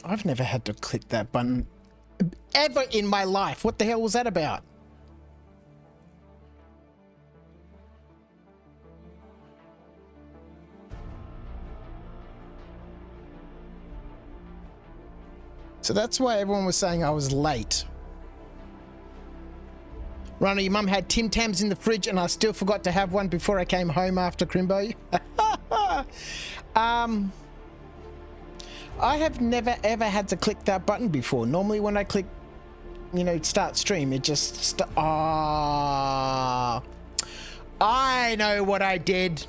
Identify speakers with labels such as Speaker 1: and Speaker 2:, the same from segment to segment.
Speaker 1: I've never had to click that button ever in my life. What the hell was that about? So that's why everyone was saying I was late. Ronnie, your mum had Tim Tams in the fridge and I still forgot to have one before I came home after Crimbo. I have never ever had to click that button before. Normally when I click, you know, start stream, it just I know what I did.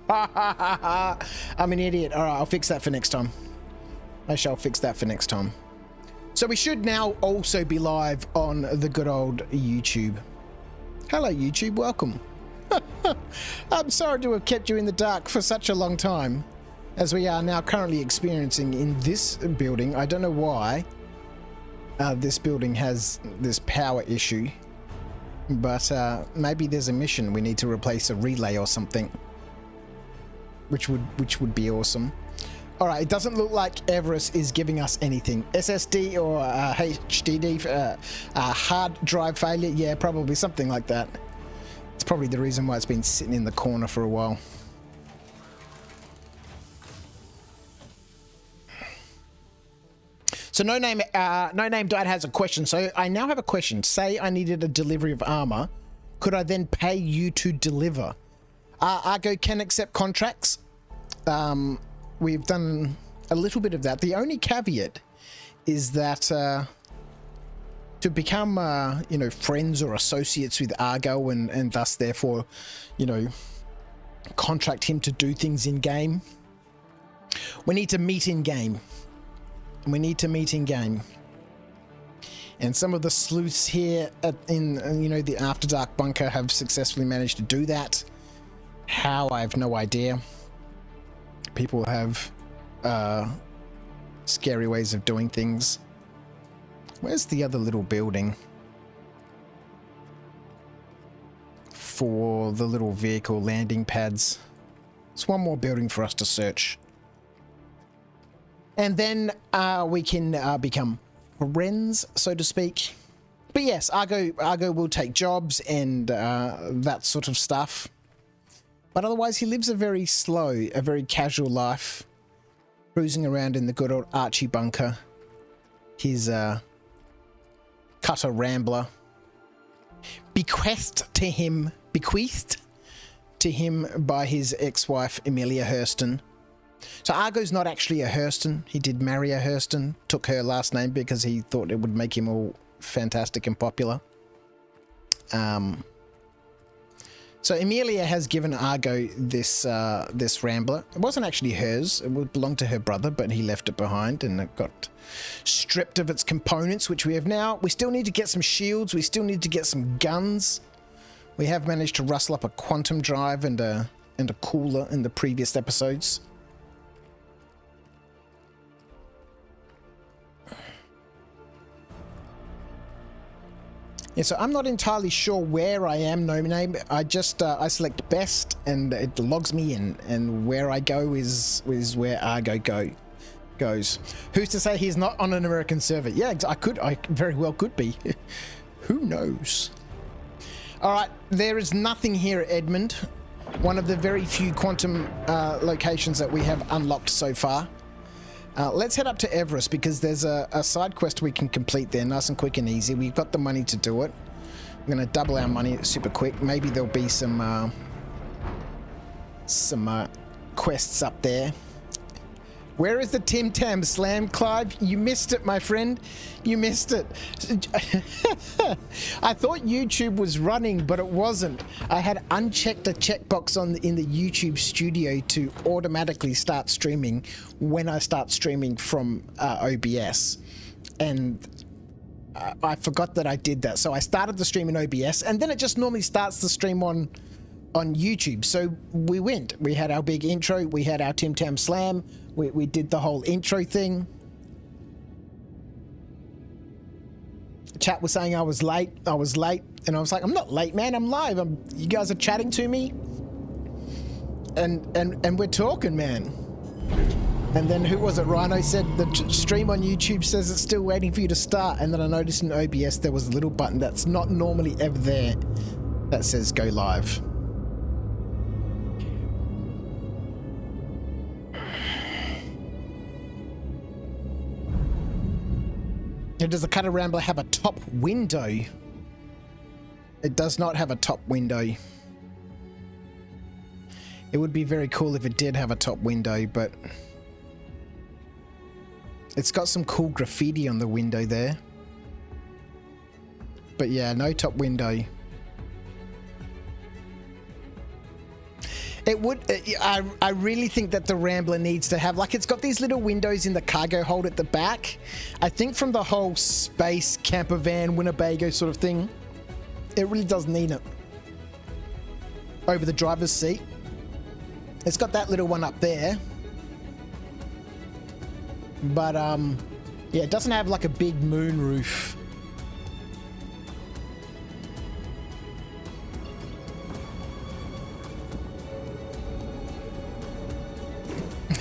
Speaker 1: I'm an idiot. All right, I'll fix that for next time. I shall fix that for next time. So we should now also be live on the good old YouTube. Hello YouTube, welcome. I'm sorry to have kept you in the dark for such a long time, as we are now currently experiencing in this building. I don't know why this building has this power issue, but maybe there's a mission. We need to replace a relay or something, which would be awesome. All right, it doesn't look like Everest is giving us anything. SSD or HDD, hard drive failure? Yeah, probably something like that. It's probably the reason why it's been sitting in the corner for a while. So No Name Died has a question. So I now have a question. Say I needed a delivery of armor. Could I then pay you to deliver? Argo can accept contracts. We've done a little bit of that. The only caveat is that to become, you know, friends or associates with Argo and thus therefore, you know, contract him to do things in game, we need to meet in game. We need to meet in game. And some of the sleuths here in, you know, the After Dark bunker have successfully managed to do that. How, I have no idea. People have scary ways of doing things. Where's the other little building for the little vehicle landing pads? It's one more building for us to search. And then we can become friends, so to speak. But yes, Argo will take jobs and that sort of stuff. But otherwise, he lives a very slow, a very casual life, cruising around in the good old Archie bunker. His cutter Rambler, bequeathed to him by his ex-wife Amelia Hurston. So Argo's not actually a Hurston. He did marry a Hurston, took her last name because he thought it would make him all fantastic and popular. So Amelia has given Argo this this Rambler. It wasn't actually hers. It belonged to her brother, but he left it behind and it got stripped of its components, which we have now. We still need to get some shields. We still need to get some guns. We have managed to rustle up a quantum drive and a cooler in the previous episodes. Yeah, so I'm not entirely sure where I am, No Name. I just I select best and it logs me in, and where I go is where Argo goes. Who's to say he's not on an American server? Yeah, I very well could be. Who knows? All right, there is nothing here at Edmund, one of the very few quantum locations that we have unlocked so far. Let's head up to Everest because there's a side quest we can complete there, nice and quick and easy. We've got the money to do it. I'm going to double our money super quick. Maybe there'll be some quests up there. Where is the Tim Tam Slam, Clive? You missed it, my friend. You missed it. I thought YouTube was running, but it wasn't. I had unchecked a checkbox in the YouTube studio to automatically start streaming when I start streaming from OBS. And I forgot that I did that. So I started the stream in OBS, and then it just normally starts the stream on YouTube. So we went. We had our big intro. We had our Tim Tam Slam. We did the whole intro thing. Chat was saying I was late. And I was like, I'm not late, man. I'm live. You guys are chatting to me. And we're talking, man. And then who was it? Rhino said the stream on YouTube says it's still waiting for you to start. And then I noticed in OBS there was a little button that's not normally ever there that says go live. Does the Cutter Rambler have a top window? It does not have a top window. It would be very cool if it did have a top window, but it's got some cool graffiti on the window there. But yeah, no top window. It would, I really think that the Rambler needs to have, like, it's got these little windows in the cargo hold at the back. I think from the whole space camper van Winnebago sort of thing, it really does need it. Over the driver's seat. It's got that little one up there. But, yeah, it doesn't have like a big moon roof.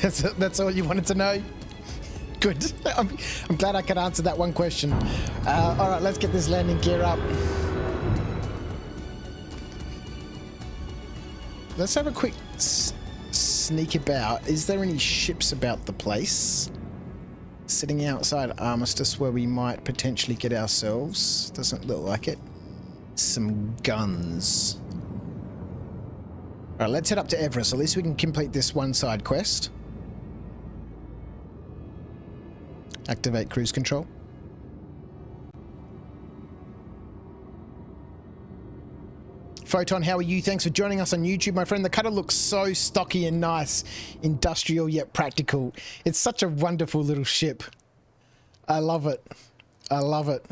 Speaker 1: That's all you wanted to know? Good. I'm glad I could answer that one question. All right, let's get this landing gear up. Let's have a quick sneak about. Is there any ships about the place? Sitting outside Armistice where we might potentially get ourselves. Doesn't look like it. Some guns. All right, let's head up to Everest. At least we can complete this one side quest. Activate cruise control. Photon, how are you? Thanks for joining us on YouTube, my friend. The Cutter looks so stocky and nice, industrial yet practical. It's such a wonderful little ship. I love it. I love it.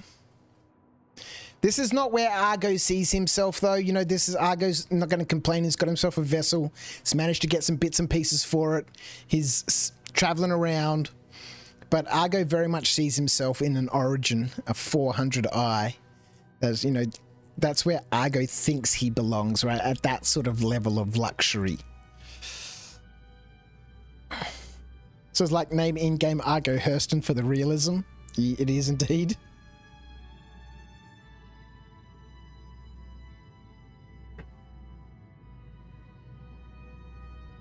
Speaker 1: This is not where Argo sees himself, though. You know, this is Argo's not going to complain. He's got himself a vessel. He's managed to get some bits and pieces for it. He's traveling around. But Argo very much sees himself in an Origin, a 400i. As, you know, that's where Argo thinks he belongs, right? At that sort of level of luxury. So it's like name in-game Argo Hurston for the realism. It is indeed.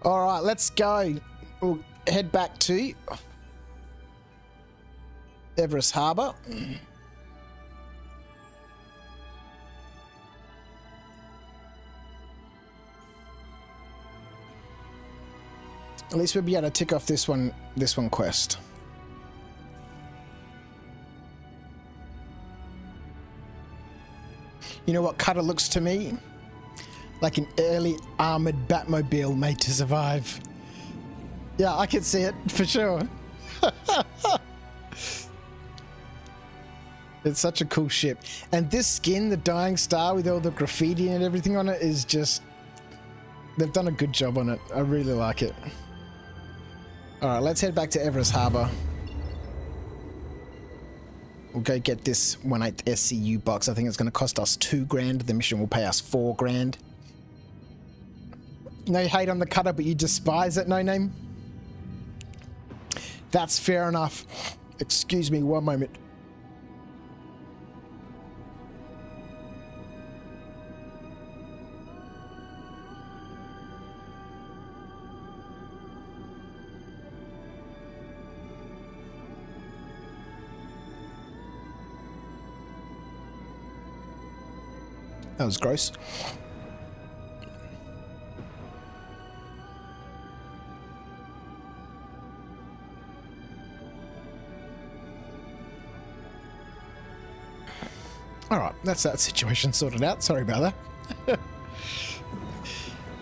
Speaker 1: All right, let's go. We'll head back to Everest Harbour. At least we'll be able to tick off this one quest. You know what Cutter looks to me? Like an early armored Batmobile made to survive. Yeah, I can see it for sure. It's such a cool ship. And this skin, the Dying Star with all the graffiti and everything on it is just... They've done a good job on it. I really like it. Alright, let's head back to Everest Harbour. We'll go get this 1/8 SCU box. I think it's going to cost us $2,000. The mission will pay us $4,000. No hate on the Cutter, but you despise it, No Name? That's fair enough. Excuse me, one moment. That was gross. All right, that's that situation sorted out. Sorry about that.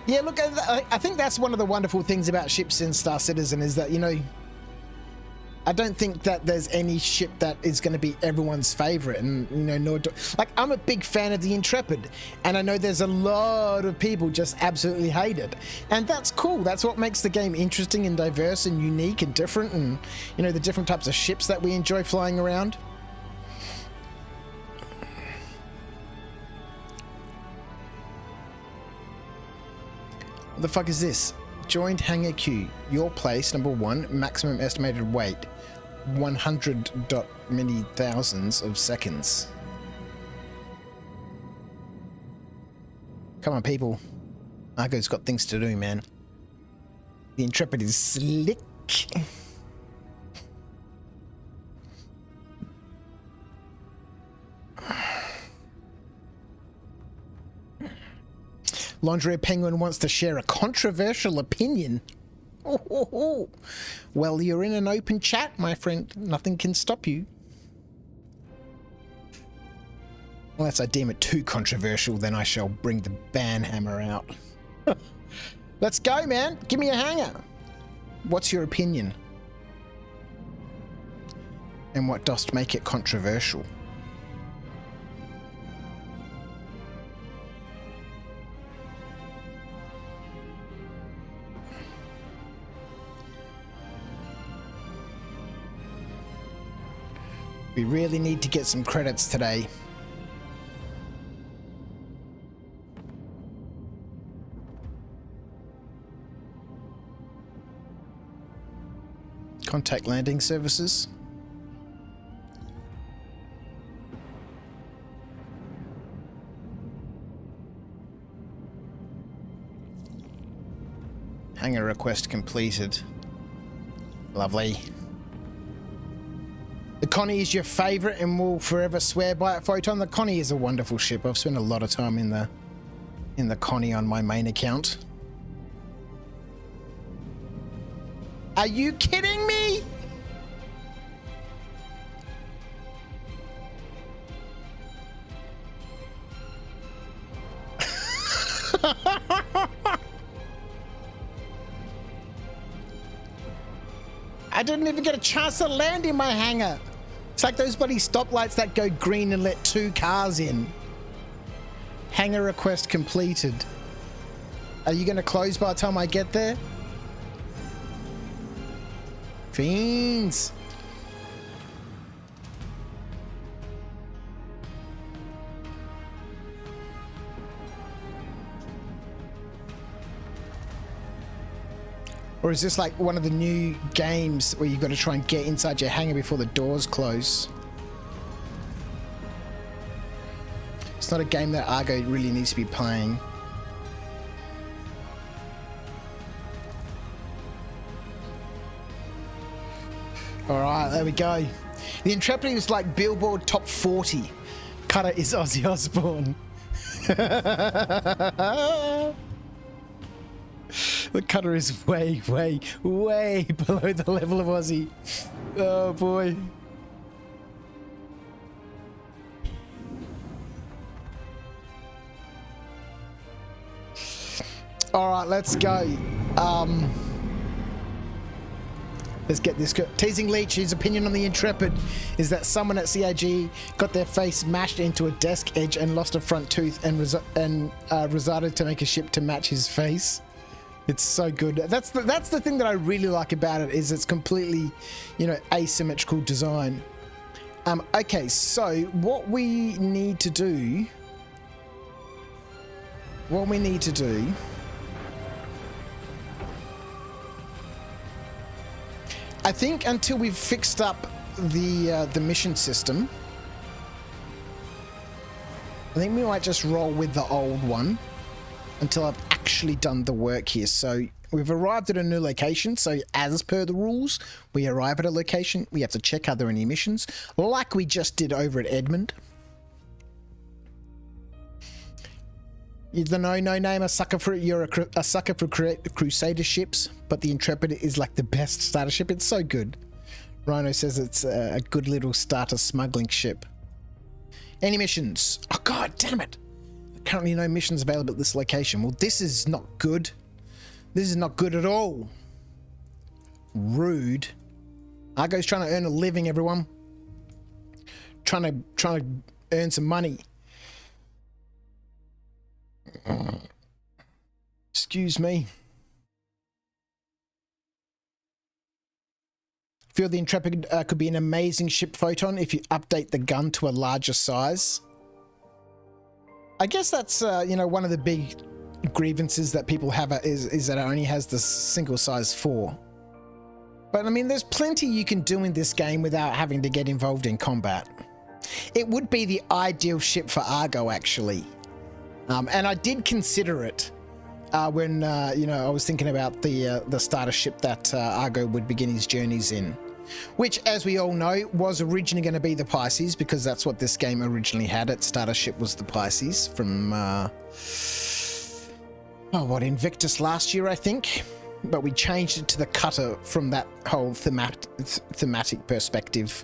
Speaker 1: Yeah, look, I think that's one of the wonderful things about ships in Star Citizen is that, you know, I don't think that there's any ship that is going to be everyone's favorite, and you know, like I'm a big fan of the Intrepid, and I know there's a lot of people just absolutely hate it, and that's cool. That's what makes the game interesting and diverse and unique and different, and you know, the different types of ships that we enjoy flying around. What the fuck is this? Joined hangar queue. Your place, number 1. Maximum estimated wait. 100 dot many thousands of seconds. Come on, people. Argo's got things to do, man. The Intrepid is slick. Laundry Penguin wants to share a controversial opinion. Oh. Well, you're in an open chat, my friend. Nothing can stop you. Unless I deem it too controversial, then I shall bring the ban hammer out. Let's go, man. Give me a hanger. What's your opinion? And what dost make it controversial? We really need to get some credits today. Contact landing services. Hangar request completed. Lovely. The Connie is your favourite and will forever swear by it, Photon. The Connie is a wonderful ship. I've spent a lot of time in the Connie on my main account. Are you kidding me? I didn't even get a chance to land in my hangar. It's like those bloody stoplights that go green and let 2 cars in. Hangar request completed. Are you going to close by the time I get there? Fiends. Or is this like one of the new games where you've got to try and get inside your hangar before the doors close? It's not a game that Argo really needs to be playing. Alright, there we go. The Intrepid is like Billboard Top 40. Cutter is Ozzy Osbourne. The Cutter is way below the level of Ozzy. Oh boy. Alright, let's go. Let's get this. Teasing Leech, his opinion on the Intrepid is that someone at CIG got their face smashed into a desk edge and lost a front tooth and resided to make a ship to match his face. It's so good. That's the thing that I really like about it, is it's completely, you know, asymmetrical design. Okay, so what we need to do. I think until we've fixed up the mission system, I think we might just roll with the old one until I've actually done the work here. So we've arrived at a new location. So as per the rules, we arrive at a location. We have to check are there any missions, like we just did over at Edmund. No name, a sucker for you're a sucker for Crusader ships, but the Intrepid is like the best starter ship. It's so good. Rhino says it's a good little starter smuggling ship. Any missions? Oh god damn it! Currently no missions available at this location. Well, this is not good. This is not good at all. Rude. Argo's trying to earn a living, everyone. Trying to earn some money. Excuse me. Feel the Intrepid could be an amazing ship, Photon, if you update the gun to a larger size. I guess that's you know, one of the big grievances that people have is that it only has the single size 4. But I mean, there's plenty you can do in this game without having to get involved in combat. It would be the ideal ship for Argo, actually. And I did consider it when, you know, I was thinking about the starter ship that Argo would begin his journeys in. Which, as we all know, was originally going to be the Pisces, because that's what this game originally had. Its starter ship was the Pisces from, Invictus last year, I think. But we changed it to the Cutter from that whole thematic perspective.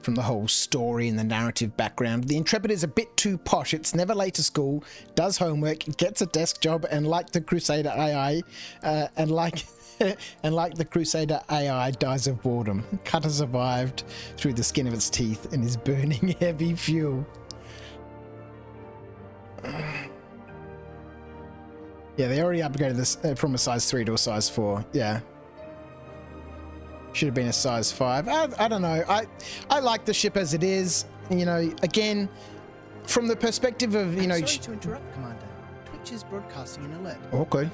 Speaker 1: From the whole story and the narrative background. The Intrepid is a bit too posh. It's never late to school, does homework, gets a desk job, and like the Crusader AI, and like the Crusader AI, dies of boredom. Cutter survived through the skin of its teeth and is burning heavy fuel. Yeah, they already upgraded this from a size 3 to a size 4. Yeah. Should have been a size 5. I don't know. I like the ship as it is. You know, again, from the perspective of, you know...
Speaker 2: Sorry to interrupt, Commander. Twitch is broadcasting an alert.
Speaker 1: Okay.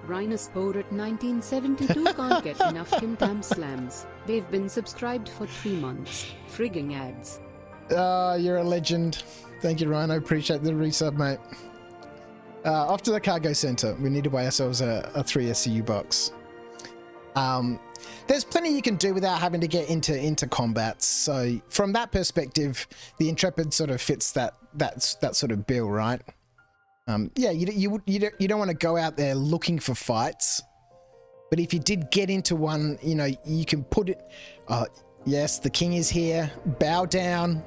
Speaker 3: Rhinus Poet 1972 can't get enough Kim Tam slams. They've been subscribed for 3 months. Frigging ads.
Speaker 1: You're a legend. Thank you, Rhino. Appreciate the resub, mate. Off to the cargo center. We need to buy ourselves a 3 SCU box. There's plenty you can do without having to get into combats. So from that perspective, the Intrepid sort of fits that sort of bill, right? Yeah, you don't want to go out there looking for fights, but if you did get into one, you know, you can put it. Yes, the king is here. Bow down,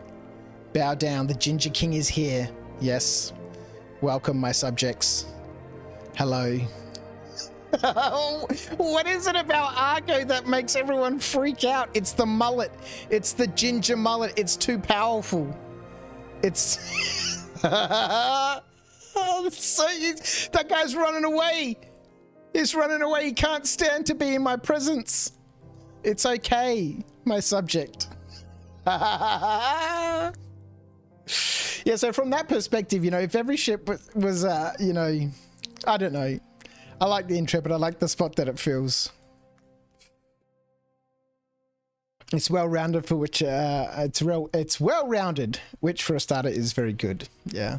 Speaker 1: bow down. The Ginger King is here. Yes, welcome, my subjects. Hello. What is it about Argo that makes everyone freak out? It's the mullet. It's the ginger mullet. It's too powerful. It's... that guy's running away. He's running away. He can't stand to be in my presence. It's okay, my subject. Yeah, so from that perspective, you know, if every ship was, you know, I don't know. I like the Intrepid. I like the spot that it fills. It's well-rounded for which it's well-rounded, which for a starter is very good. Yeah.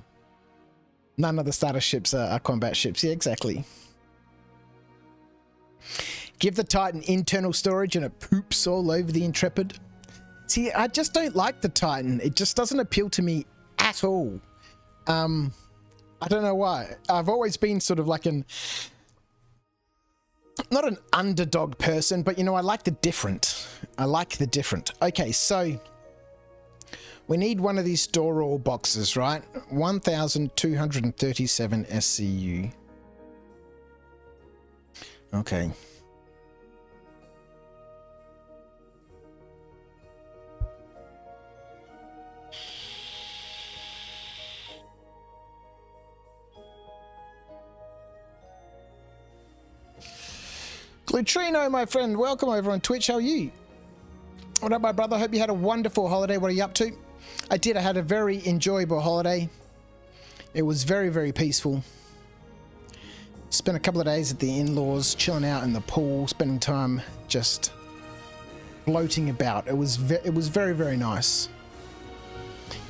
Speaker 1: None of the starter ships are combat ships. Yeah, exactly. Give the Titan internal storage and it poops all over the Intrepid. See, I just don't like the Titan. It just doesn't appeal to me at all. I don't know why. I've always been sort of like not an underdog person, but you know, I like the different. I like the different. Okay, so we need one of these store all boxes, right? 1,237 SCU. Okay. Glutrino, my friend, welcome over on Twitch. How are you? What up, my brother? Hope you had a wonderful holiday. What are you up to? I did. I had a very enjoyable holiday. It was very, very peaceful. Spent a couple of days at the in-laws, chilling out in the pool, spending time just floating about. It was very, very nice.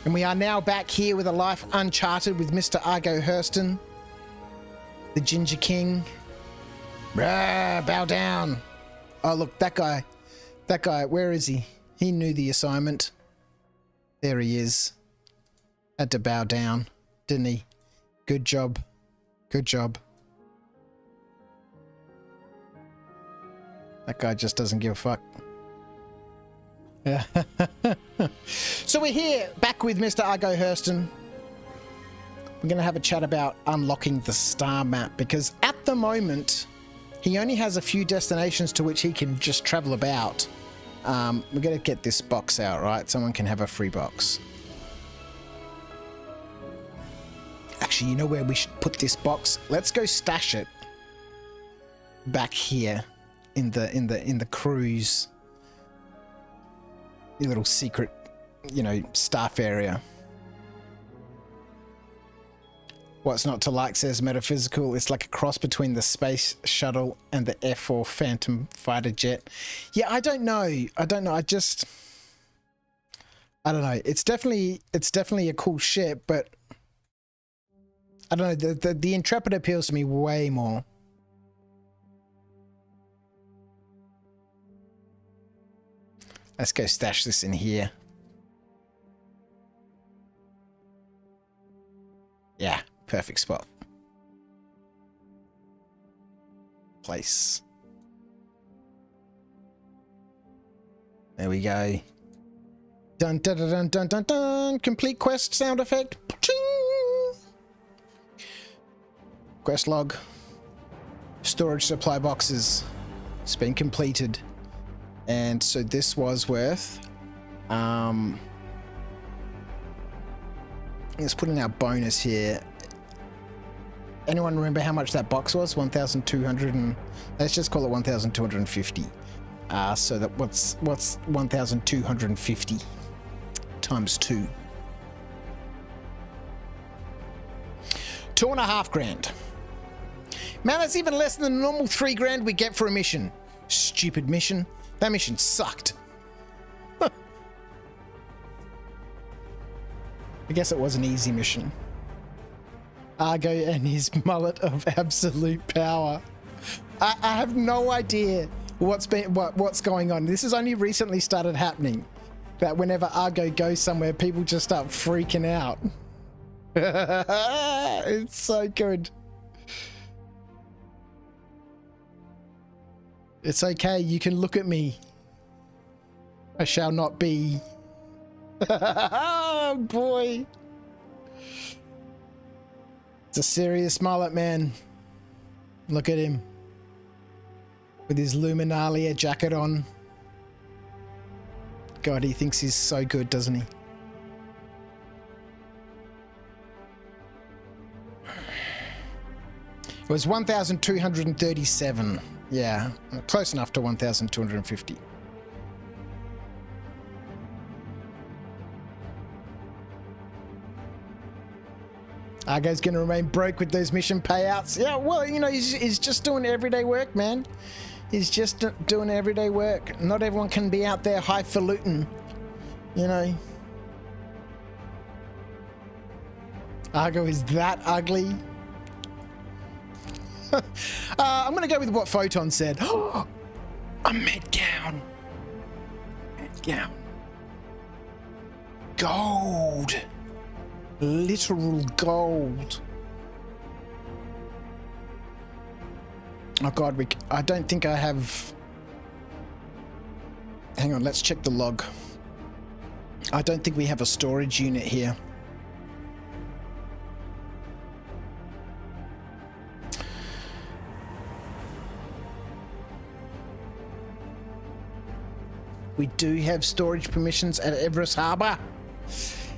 Speaker 1: And we are now back here with a Life Uncharted with Mr. Argo Hurston, the Ginger King. Bow down. Oh, look, that guy, where is he? He knew the assignment. There he is. Had to bow down, didn't he? Good job. Good job. That guy just doesn't give a fuck. Yeah. So we're here, back with Mr. Argo Hurston. We're going to have a chat about unlocking the star map, because at the moment, he only has a few destinations to which he can just travel about. We're going to get this box out, right? Someone can have a free box. Actually, you know where we should put this box? Let's go stash it back here in the cruise. Your little secret, you know, staff area. What's not to like, says Metaphysical. It's like a cross between the space shuttle and the F4 Phantom fighter jet. Yeah, I don't know. I don't know. I don't know. It's definitely a cool ship, but I don't know. The Intrepid appeals to me way more. Let's go stash this in here. Yeah, perfect spot. Place. There we go. Dun dun dun dun dun dun dun. Complete quest sound effect. Ching! Quest log. Storage supply boxes. It's been completed. And so this was worth let's put in our bonus here. Anyone remember how much that box was? 1,200 and let's just call it 1,250. So that what's 1,250 times 2? 2.5 grand. Man, that's even less than the normal 3 grand we get for a mission. Stupid mission. That mission sucked. I guess it was an easy mission. Argo and his mullet of absolute power. I have no idea what's going on. This has only recently started happening. That whenever Argo goes somewhere, people just start freaking out. It's so good. It's okay, you can look at me. I shall not be. Oh boy. It's a serious mullet, man. Look at him. With his Luminalia jacket on. God, he thinks he's so good, doesn't he? It was 1,237. Yeah, close enough to 1,250. Argo's going to remain broke with those mission payouts. Yeah, well, you know, he's just doing everyday work, man. He's just doing everyday work. Not everyone can be out there highfalutin, you know. Argo is that ugly. I'm going to go with what Photon said. A med gown. Med gown. Gold. Literal gold. Oh God, I don't think I have... Hang on, let's check the log. I don't think we have a storage unit here. We do have storage permissions at Everest Harbour.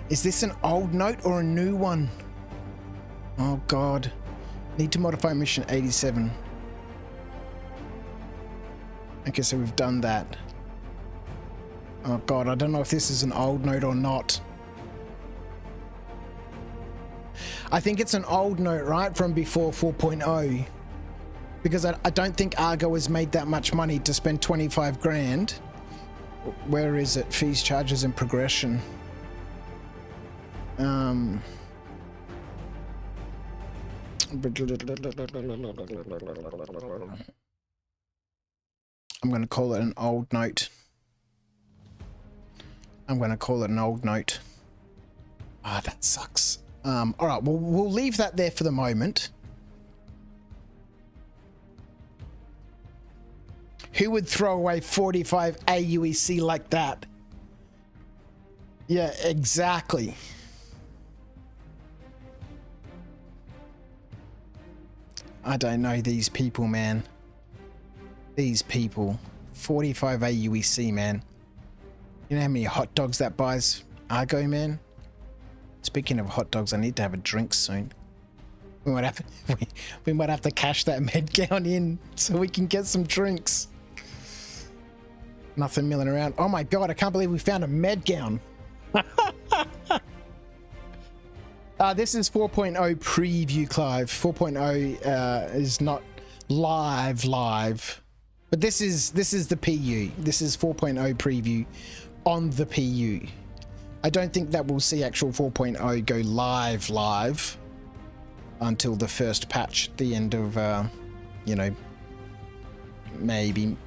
Speaker 1: Is this an old note or a new one? Oh God. Need to modify mission 87. Okay, so we've done that. Oh God, I don't know if this is an old note or not. I think it's an old note, right? From before 4.0. Because I don't think Argo has made that much money to spend 25 grand. Where is it? Fees, charges, and progression. I'm going to call it an old note. I'm going to call it an old note. Ah, that sucks. All right, well, we'll leave that there for the moment. Who would throw away 45 AUEC like that? Yeah, exactly. I don't know these people, man. These people. 45 AUEC, man. You know how many hot dogs that buys Argo, man? Speaking of hot dogs, I need to have a drink soon. We might have to cash that med gown in so we can get some drinks. Nothing milling around. Oh my God, I can't believe we found a med gown. This is 4.0 preview, Clive. 4.0 is not live, but this is the PU. This is 4.0 preview on the PU. I don't think that we'll see actual 4.0 go live until the first patch at the end of, maybe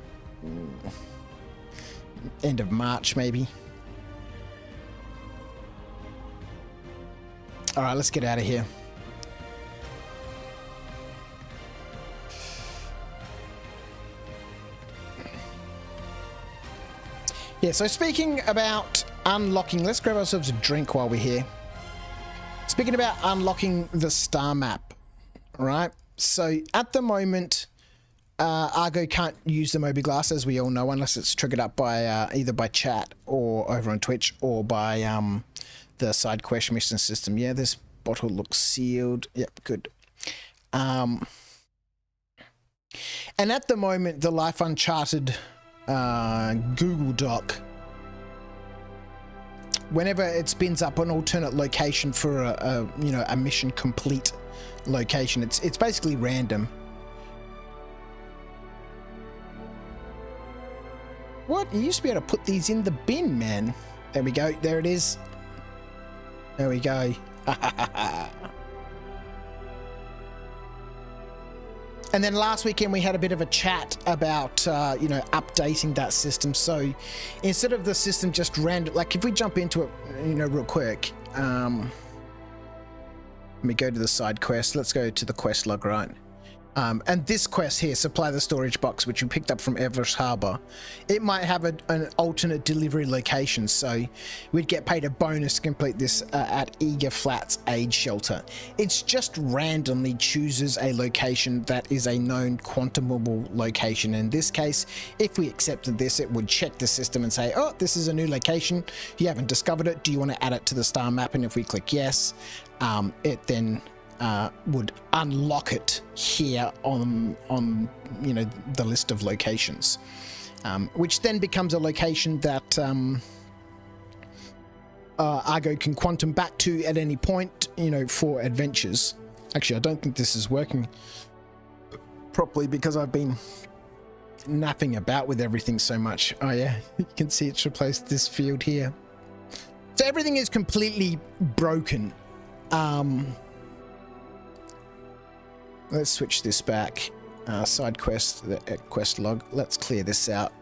Speaker 1: end of March, maybe. All right, let's get out of here. Yeah, so speaking about unlocking, let's grab ourselves a drink while we're here. Speaking about unlocking the star map, right? So at the moment, Argo can't use the Moby Glass, as we all know, unless it's triggered up by either by chat or over on Twitch or by the side quest mission system. Yeah, this bottle looks sealed. Yep, good. And at the moment, the Life Uncharted Google Doc, whenever it spins up an alternate location for a mission complete location, it's basically random. What? You used to be able to put these in the bin, man. There we go. There it is. There we go. And then last weekend we had a bit of a chat about, updating that system. So instead of the system just random, like if we jump into it, real quick, let me go to the side quest. Let's go to the quest log, right? And this quest here, supply the storage box, which we picked up from Everest Harbour, it might have an alternate delivery location, so we'd get paid a bonus to complete this at Eager Flats Aid Shelter. It's just randomly chooses a location that is a known quantumable location. In this case, if we accepted this, it would check the system and say, oh, this is a new location, you haven't discovered it, do you want to add it to the star map? And if we click yes, it then would unlock it here on the list of locations, which then becomes a location that Argo can quantum back to at any point, for adventures. Actually, I don't think this is working properly because I've been napping about with everything so much. Oh yeah, you can see it's replaced this field here. So everything is completely broken. Let's switch this back. Side quest, the quest log. Let's clear this out.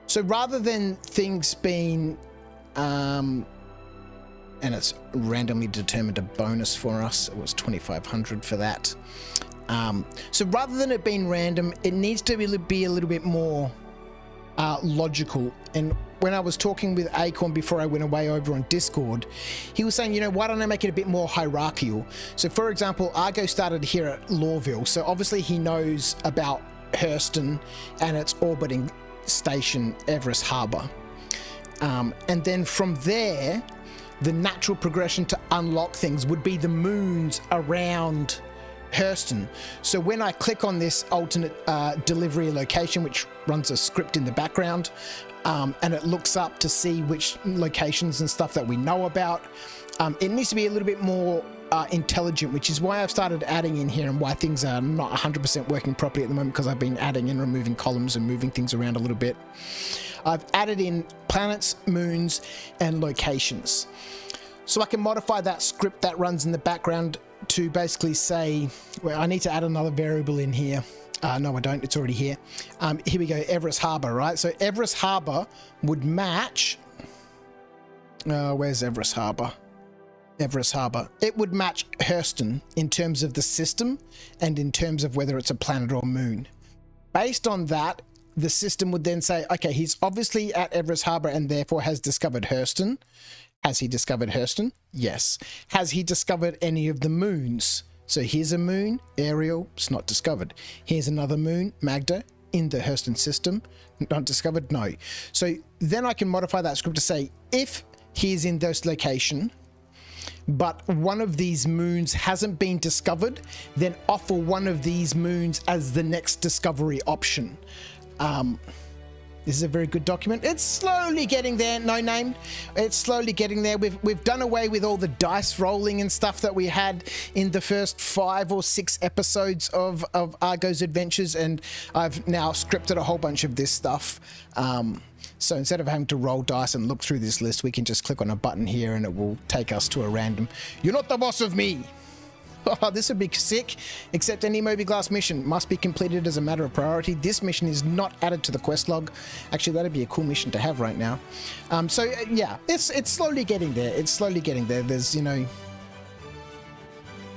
Speaker 1: So rather than things being, and it's randomly determined a bonus for us. It was 2,500 for that. So rather than it being random, it needs to be a little bit more logical. And when I was talking with Acorn before I went away over on Discord, he was saying, why don't I make it a bit more hierarchical? So for example, Argo started here at Lawville, so obviously he knows about Hurston and its orbiting station, Everest Harbour. And then from there, the natural progression to unlock things would be the moons around Hurston. So when I click on this alternate delivery location, which runs a script in the background, and it looks up to see which locations and stuff that we know about, it needs to be a little bit more intelligent, which is why I've started adding in here and why things are not 100% working properly at the moment, because I've been adding and removing columns and moving things around a little bit. I've added in planets, moons, and locations. So I can modify that script that runs in the background to basically say, well, I need to add another variable in here. No, I don't. It's already here. Here we go. Everest Harbour, right? So Everest Harbour would match. Where's Everest Harbour? Everest Harbour. It would match Hurston in terms of the system and in terms of whether it's a planet or moon. Based on that, the system would then say, okay, he's obviously at Everest Harbour and therefore has discovered Hurston. Has he discovered Hurston? Yes. Has he discovered any of the moons? So here's a moon, Ariel, it's not discovered. Here's another moon, Magda, in the Hurston system, not discovered, no. So then I can modify that script to say, if he's in this location, but one of these moons hasn't been discovered, then offer one of these moons as the next discovery option. This is a very good document. It's slowly getting there, No Name. It's slowly getting there. We've done away with all the dice rolling and stuff that we had in the first 5 or 6 episodes of Argo's Adventures, and I've now scripted a whole bunch of this stuff. So instead of having to roll dice and look through this list, we can just click on a button here and it will take us to a random. You're not the boss of me. Oh, this would be sick, except any mobiGlas mission must be completed as a matter of priority. This mission is not added to the quest log. Actually, that'd be a cool mission to have right now. Yeah, it's slowly getting there. It's slowly getting there. There's, you know,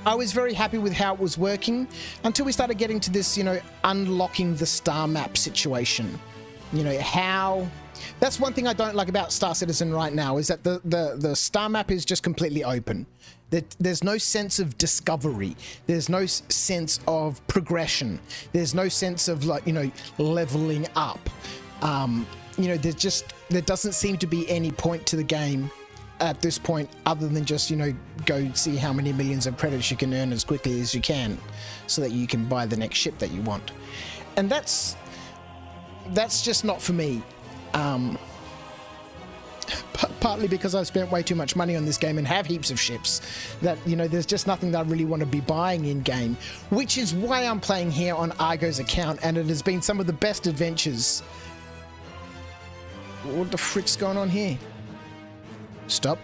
Speaker 1: I was very happy with how it was working until we started getting to this, you know, unlocking the star map situation. You know, how... That's one thing I don't like about Star Citizen right now, is that the star map is just completely open. There's no sense of discovery. There's no sense of progression. There's no sense of, like, you know, leveling up. You know, there doesn't seem to be any point to the game at this point other than just, you know, go see how many millions of credits you can earn as quickly as you can so that you can buy the next ship that you want. And that's just not for me. Partly because I've spent way too much money on this game and have heaps of ships that, you know, there's just nothing that I really want to be buying in game, which is why I'm playing here on Argo's account, and it has been some of the best adventures. What the frick's going on here? Stop.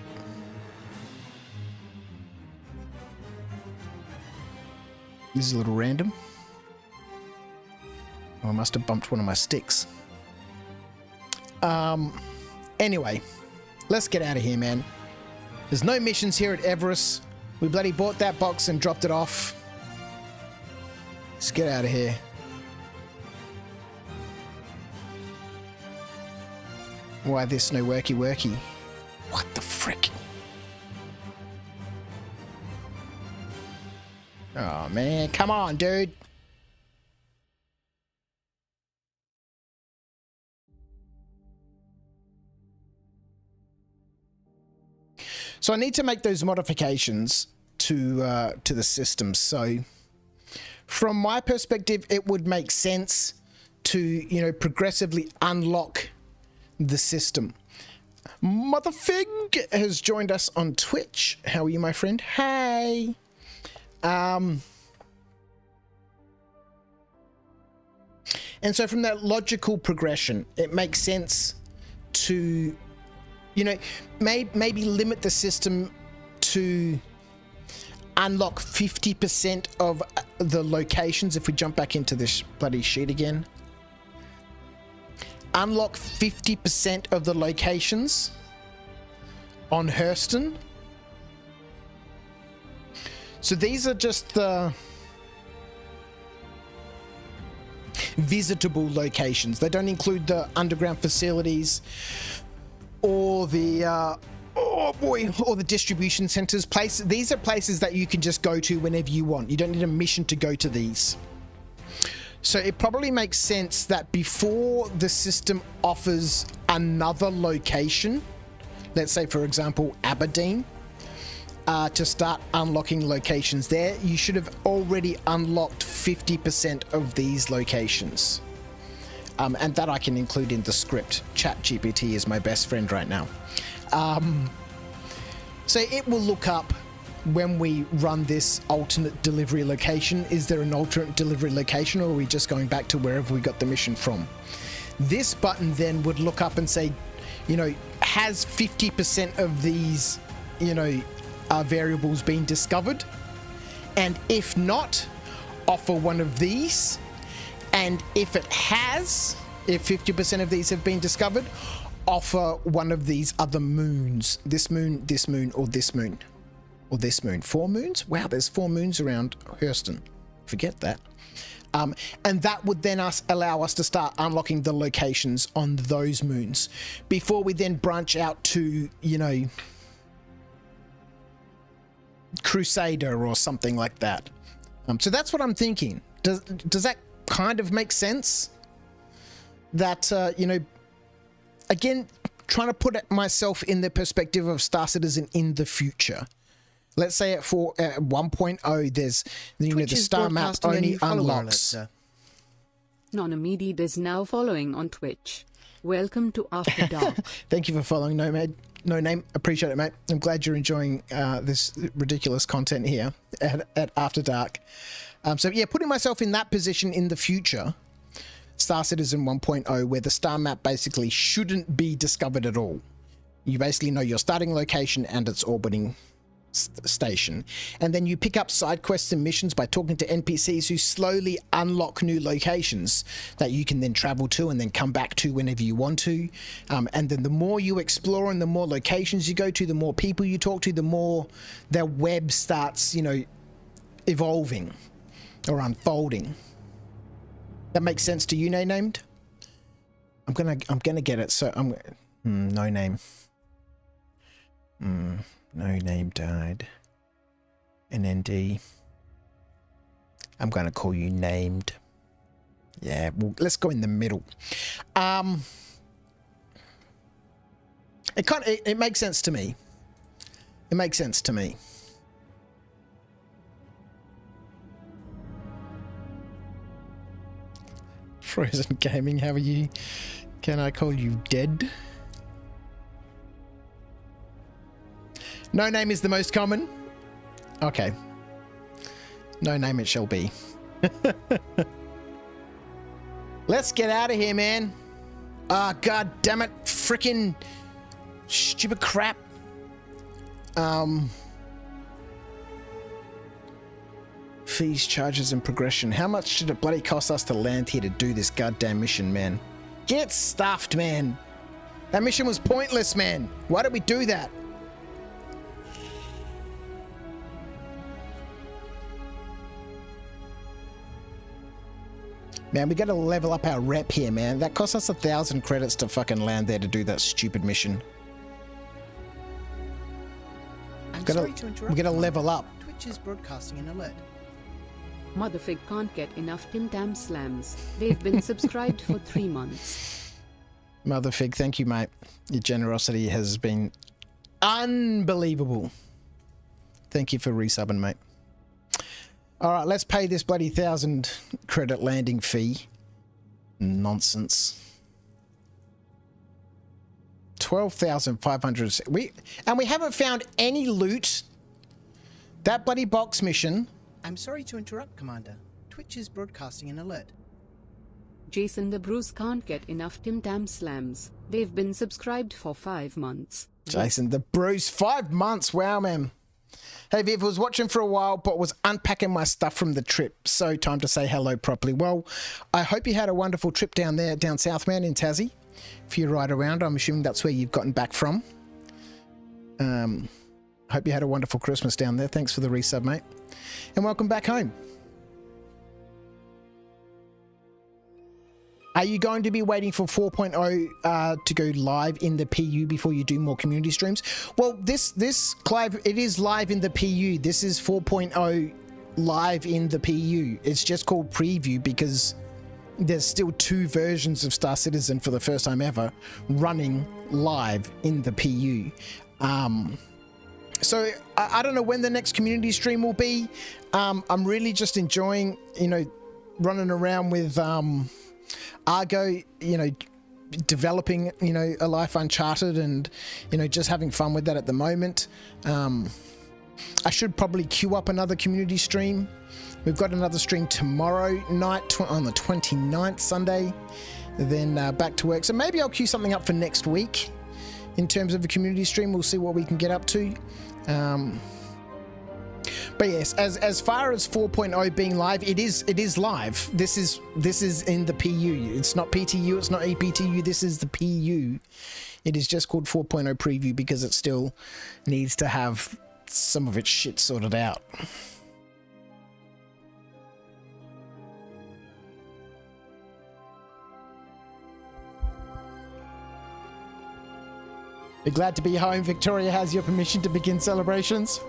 Speaker 1: This is a little random. Oh, I must have bumped one of my sticks. Anyway, let's get out of here, man. There's no missions here at Everest. We bloody bought that box and dropped it off. Let's get out of here. Why this no worky? What the frick? Oh man, come on, dude. So I need to make those modifications to the system. So from my perspective, it would make sense to, you know, progressively unlock the system. Motherfig has joined us on Twitch. How are you, my friend? Hey. And so from that logical progression, it makes sense to, you know, maybe limit the system to unlock 50% of the locations. If we jump back into this bloody sheet again, unlock 50% of the locations on Hurston. So these are just the visitable locations. They don't include the underground facilities or the or the distribution centers. These are places that you can just go to whenever you want. You don't need a mission to go to these. So it probably makes sense that before the system offers another location, let's say for example Aberdeen, to start unlocking locations there, you should have already unlocked 50% of these locations. And that I can include in the script. ChatGPT is my best friend right now. So it will look up when we run this alternate delivery location. Is there an alternate delivery location, or are we just going back to wherever we got the mission from? This button then would look up and say, you know, has 50% of these, you know, variables been discovered? And if not, offer one of these. And if it has, if 50% of these have been discovered, offer one of these other moons. This moon, or this moon. Or this moon. 4 moons? Wow, there's 4 moons around Hurston. Forget that. And that would then allow us to start unlocking the locations on those moons before we then branch out to, you know, Crusader or something like that. So that's what I'm thinking. Does that kind of make sense? That, you know, again, trying to put myself in the perspective of Star Citizen in the future. Let's say at 1.0, there's, you know, the star map only unlocks.
Speaker 3: Nonomedid is now following on Twitch. Welcome to After Dark.
Speaker 1: Thank you for following Nomad. No name. Appreciate it, mate. I'm glad you're enjoying this ridiculous content here at After Dark. So yeah, putting myself in that position in the future, Star Citizen 1.0, where the star map basically shouldn't be discovered at all. You basically know your starting location and its orbiting station, and then you pick up side quests and missions by talking to NPCs who slowly unlock new locations that you can then travel to and then come back to whenever you want to. And then the more you explore and the more locations you go to, the more people you talk to, the more their web starts, you know, evolving or unfolding. That makes sense to you, named? I'm gonna get it. So no name. No name died. NND. I'm going to call you named. Yeah, well, let's go in the middle. It makes sense to me. It makes sense to me. Frozen Gaming, how are you? Can I call you dead? No name is the most common. Okay. No name it shall be. Let's get out of here, man. Ah, god damn it. Frickin' stupid crap. Fees, charges, and progression. How much did it bloody cost us to land here to do this goddamn mission, man? Get stuffed, man. That mission was pointless, man. Why did we do that? Man, we gotta level up our rep here, man. That cost us 1,000 credits to fucking land there to do that stupid mission.
Speaker 2: Sorry to interrupt.
Speaker 1: We gotta level up.
Speaker 2: Twitch is broadcasting an alert.
Speaker 3: Motherfig can't get enough Tim Tam slams. They've been subscribed for 3 months.
Speaker 1: Motherfig, thank you, mate. Your generosity has been unbelievable. Thank you for resubbing, mate. All right, let's pay this bloody 1,000 credit landing fee. Nonsense. 12,500. We haven't found any loot. That bloody box mission.
Speaker 2: I'm sorry to interrupt, Commander. Twitch is broadcasting an alert.
Speaker 3: Jason the Bruce can't get enough Tim Tam slams. They've been subscribed for 5 months.
Speaker 1: Jason the Bruce, 5 months. Wow, man. Hey, Viv, was watching for a while, but was unpacking my stuff from the trip. So time to say hello properly. Well, I hope you had a wonderful trip down there, down south, man, in Tassie. If you ride around, I'm assuming that's where you've gotten back from. Hope you had a wonderful Christmas down there. Thanks for the resub, mate. And welcome back home. Are you going to be waiting for 4.0 to go live in the PU before you do more community streams? Well, this Clive, it is live in the PU. This is 4.0 live in the PU. It's just called preview because there's still 2 versions of Star Citizen for the first time ever running live in the PU. So I don't know when the next community stream will be. I'm really just enjoying, you know, running around with Argo, you know, developing, you know, a Life Uncharted and, you know, just having fun with that at the moment. I should probably queue up another community stream. We've got another stream tomorrow night on the 29th, Sunday, then back to work. So maybe I'll queue something up for next week in terms of the community stream. We'll see what we can get up to. But yes, as far as 4.0 being live, it is live. This is in the PU. It's not PTU, it's not EPTU, this is the PU. It is just called 4.0 preview because it still needs to have some of its shit sorted out. You're glad to be home. Victoria has your permission to begin celebrations.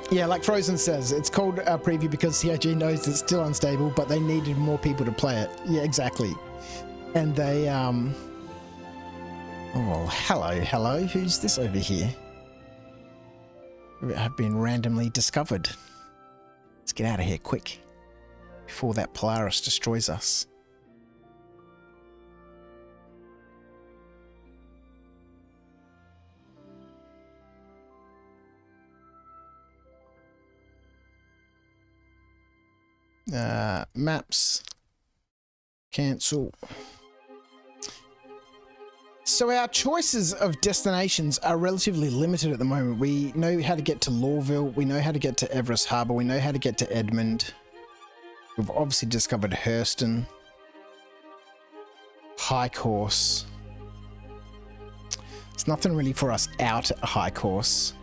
Speaker 1: Yeah, like Frozen says, it's called a preview because CIG knows it's still unstable, but they needed more people to play it. Yeah, exactly. And they, oh, hello. Who's this over here? Have been randomly discovered. Let's get out of here quick before that Polaris destroys us. Maps. Cancel. So our choices of destinations are relatively limited at the moment. We know how to get to Lawville. We know how to get to Everest Harbour. We know how to get to Edmund. We've obviously discovered Hurston. High Course. It's nothing really for us out at High Course.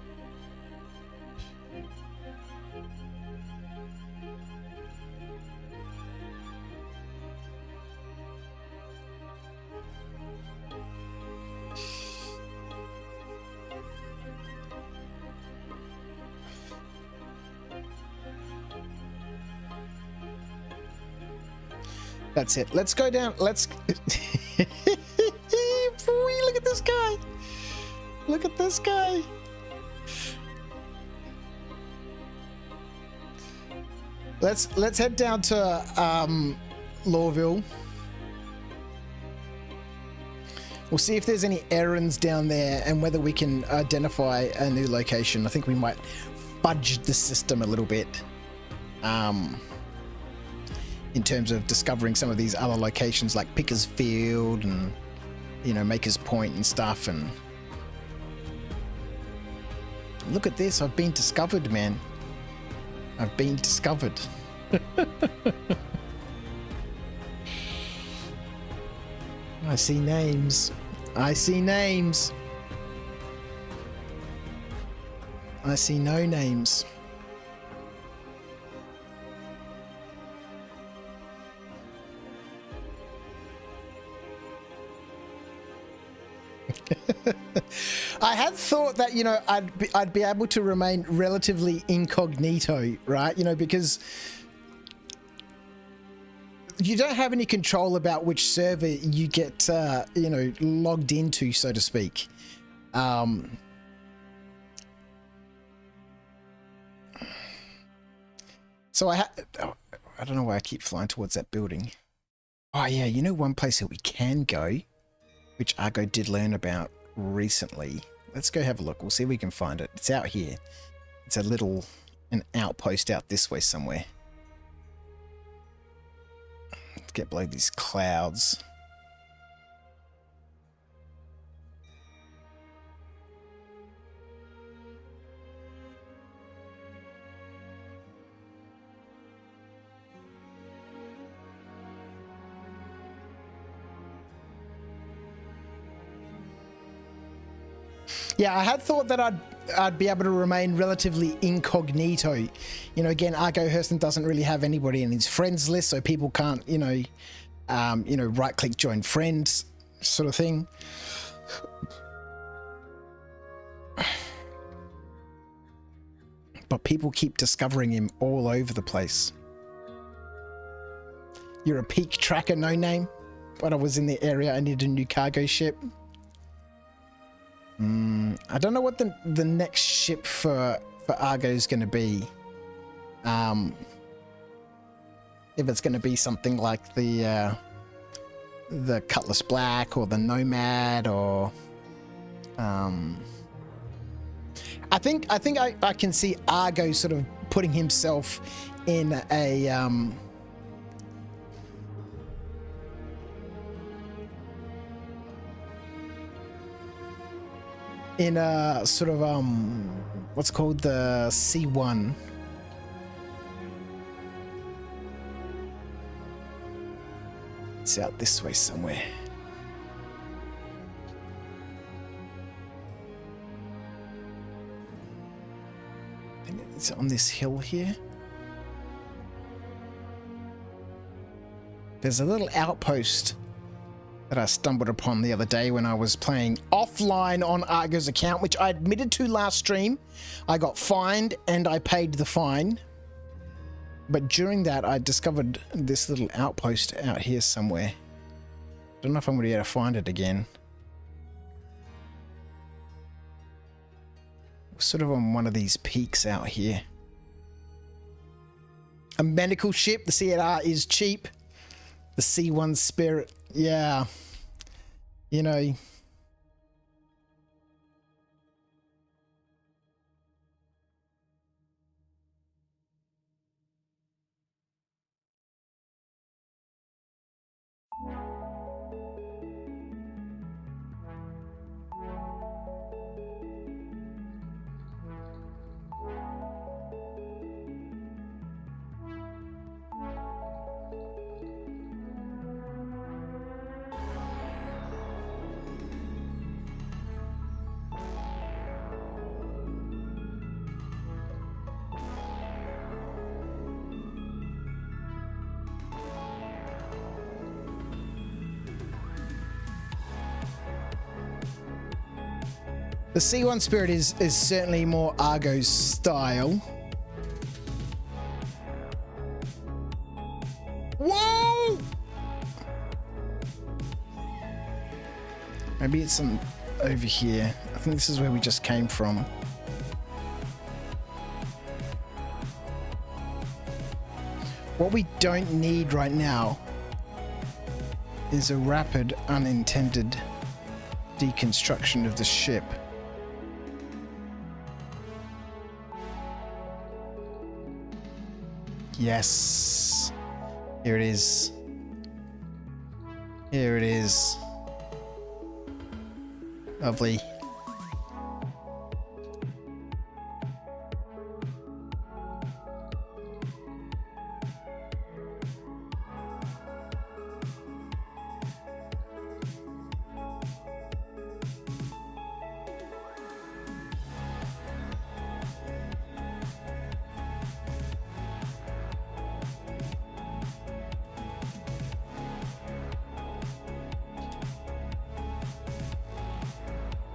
Speaker 1: That's it. Let's go down. Let's... Boy, look at this guy. Look at this guy. Let's head down to Lawville. We'll see if there's any errands down there and whether we can identify a new location. I think we might fudge the system a little bit. In terms of discovering some of these other locations like Pickersfield and, you know, Maker's Point and stuff. And look at this. I've been discovered, man. I've been discovered. I see names. I see names. I see no names. I had thought that, you know, I'd be able to remain relatively incognito, right? You know, because you don't have any control about which server you get, you know, logged into, so to speak. So I don't know why I keep flying towards that building. Oh yeah, you know one place that we can go, which Argo did learn about recently. Let's go have a look. We'll see if we can find it. It's out here. It's an outpost out this way somewhere. Let's get below these clouds. Yeah, I had thought that I'd be able to remain relatively incognito. You know, again, Argo Hurston doesn't really have anybody in his friends list, so people can't, you know, right-click join friends, sort of thing. But people keep discovering him all over the place. You're a peak tracker, no name. But I was in the area. I need a new cargo ship. I don't know what the next ship for Argo is going to be. If it's going to be something like the Cutlass Black or the Nomad, or I think I can see Argo sort of putting himself in a sort of what's called the C1. It's out this way somewhere. I think it's on this hill here. There's a little outpost that I stumbled upon the other day when I was playing offline on Argo's account, which I admitted to last stream. I got fined and I paid the fine. But during that, I discovered this little outpost out here somewhere. Don't know if I'm going to be able to find it again. Sort of on one of these peaks out here. A medical ship. The CLR is cheap. The C1 Spirit. Yeah. You know. The C1 Spirit is certainly more Argo's style. Whoa! Maybe it's over here. I think this is where we just came from. What we don't need right now is a rapid, unintended deconstruction of the ship. Yes. Here it is. Here it is. Lovely.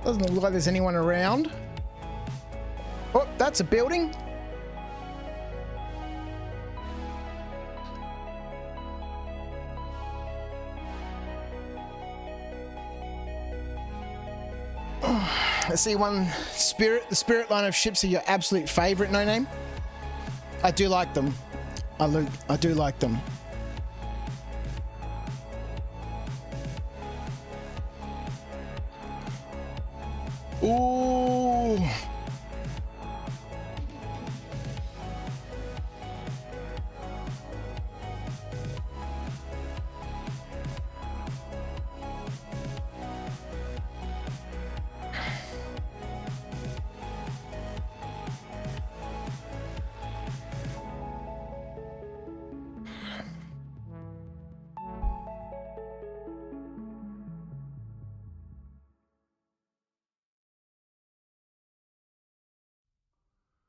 Speaker 1: Doesn't look like there's anyone around. Oh, that's a building. Let's see, one Spirit. The Spirit line of ships are your absolute favorite, No Name? I do like them. I do like them. Ooh.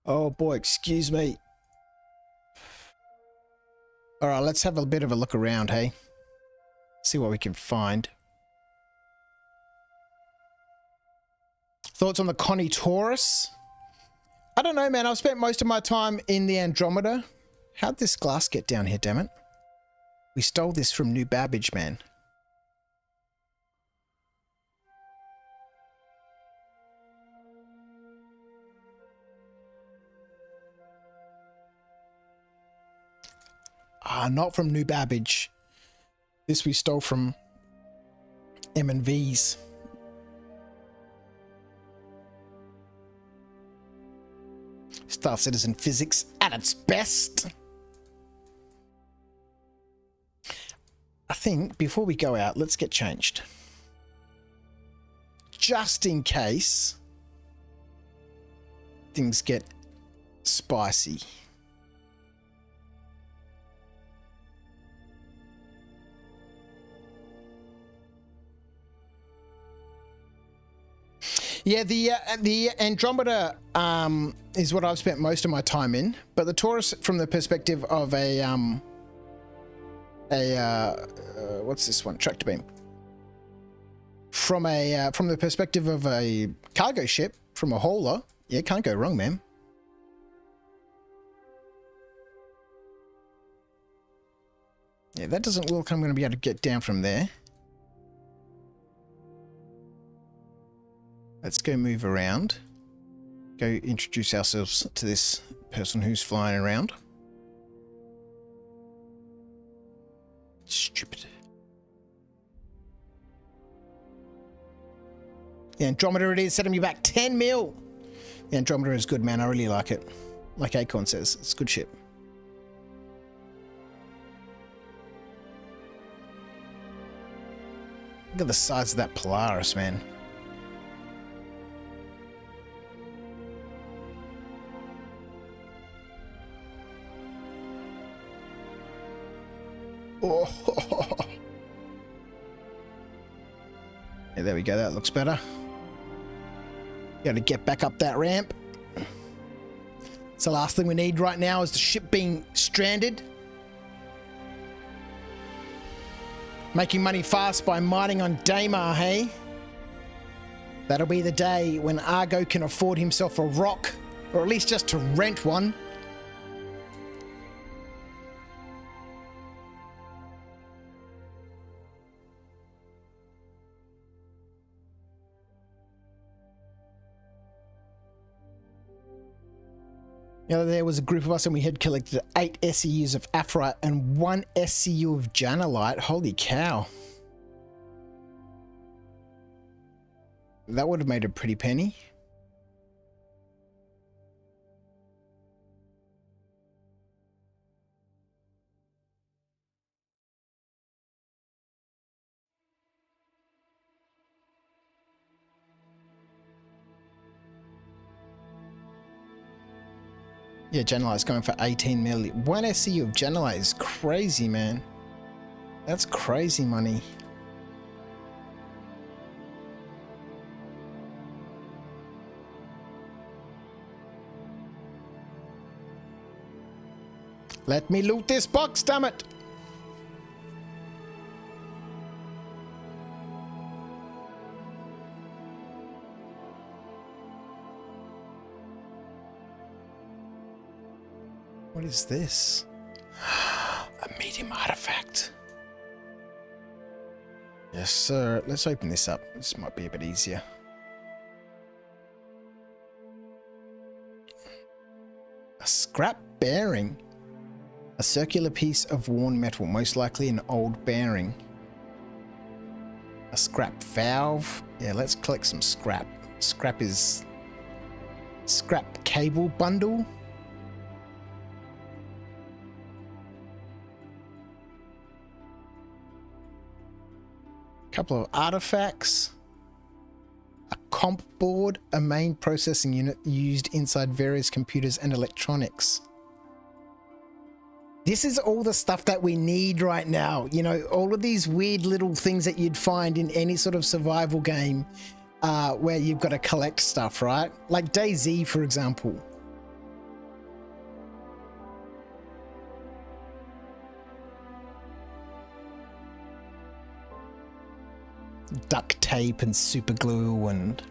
Speaker 1: Oh boy, excuse me. All right, let's have a bit of a look around, hey? See what we can find. Thoughts on the Connie Taurus? I don't know, man. I've spent most of my time in the Andromeda. How'd this glass get down here, damn it? We stole this from New Babbage, man. Not from New Babbage. This we stole from M&V's. Star Citizen physics at its best. I think before we go out, let's get changed. Just in case things get spicy. Yeah, the Andromeda is what I've spent most of my time in, but the Taurus, from the perspective of a what's this one? Tractor beam. From the perspective of a cargo ship, from a hauler, yeah, can't go wrong, man. Yeah, that doesn't look like I'm going to be able to get down from there. Let's go move around. Go introduce ourselves to this person who's flying around. Stupid. The Andromeda it is, setting me back 10 mil. The Andromeda is good, man. I really like it. Like Acorn says, it's a good ship. Look at the size of that Polaris, man. Oh. Yeah, there we go. That looks better. Got to get back up that ramp. So the last thing we need right now is the ship being stranded. Making money fast by mining on Daymar, hey? That'll be the day when Argo can afford himself a rock, or at least just to rent one. The other day there was a group of us and we had collected 8 SCUs of Aphrite and 1 SCU of Janolite. Holy cow. That would have made a pretty penny. Yeah, Janolite's going for 18 million. 1 SCU of Janolite is crazy, man. That's crazy money. Let me loot this box, damn it! What is this? A medium artifact. Yes, sir. Let's open this up. This might be a bit easier. A scrap bearing. A circular piece of worn metal, most likely an old bearing. A scrap valve. Yeah, let's collect some scrap. Scrap is... Scrap cable bundle. Couple of artifacts. A comp board, a main processing unit used inside various computers and electronics. This is all the stuff that we need right now. You know, all of these weird little things that you'd find in any sort of survival game where you've got to collect stuff, right? Like DayZ, for example. Duct tape and super glue and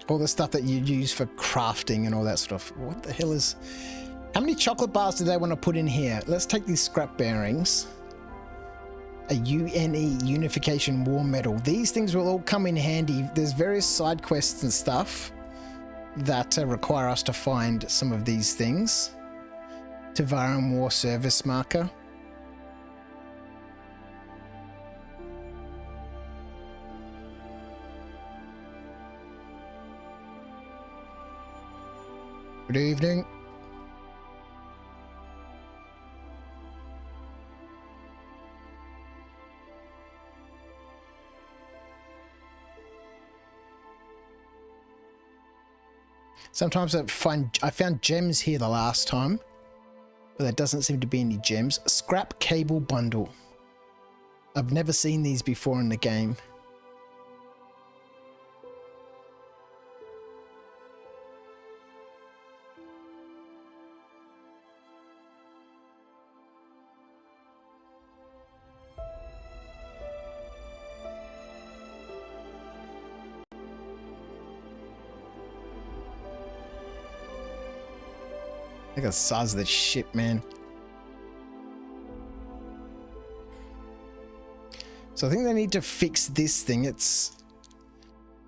Speaker 1: all the stuff that you'd use for crafting and all that sort of... What the hell is... How many chocolate bars do they want to put in here? Let's take these scrap bearings. A UNE, Unification War Medal. These things will all come in handy. There's various side quests and stuff that require us to find some of these things. Tavaran War Service Marker. Good evening. Sometimes I found gems here the last time, but there doesn't seem to be any gems. Scrap cable bundle. I've never seen these before in the game. Look at the size of this ship, man. So I think they need to fix this thing. It's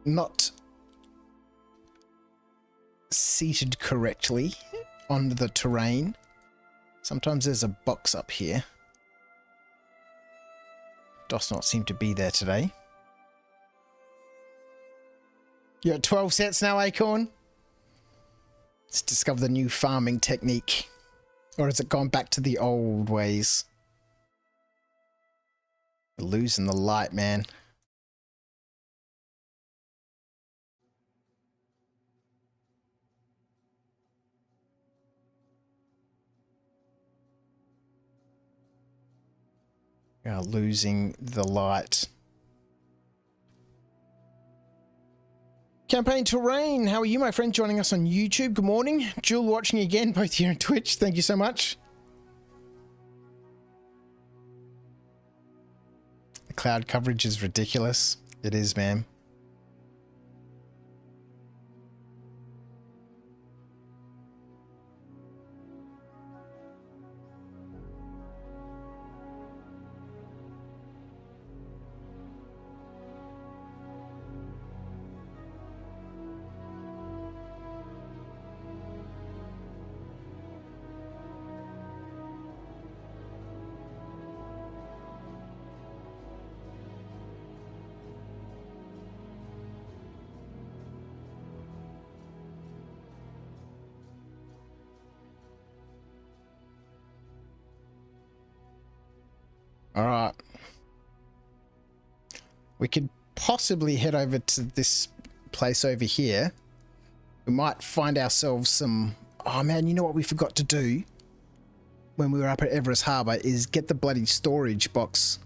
Speaker 1: not seated correctly on the terrain. Sometimes there's a box up here. Does not seem to be there today. You're at 12 sets now, Acorn? Let's discover the new farming technique. Or has it gone back to the old ways? We're losing the light, man. We are losing the light. Campaign Terrain, how are you, my friend? Joining us on YouTube. Good morning. Jewel watching again, both here on Twitch. Thank you so much. The cloud coverage is ridiculous. It is, man. All right. We could possibly head over to this place over here. We might find ourselves some... Oh, man, you know what we forgot to do when we were up at Everest Harbour is get the bloody storage box.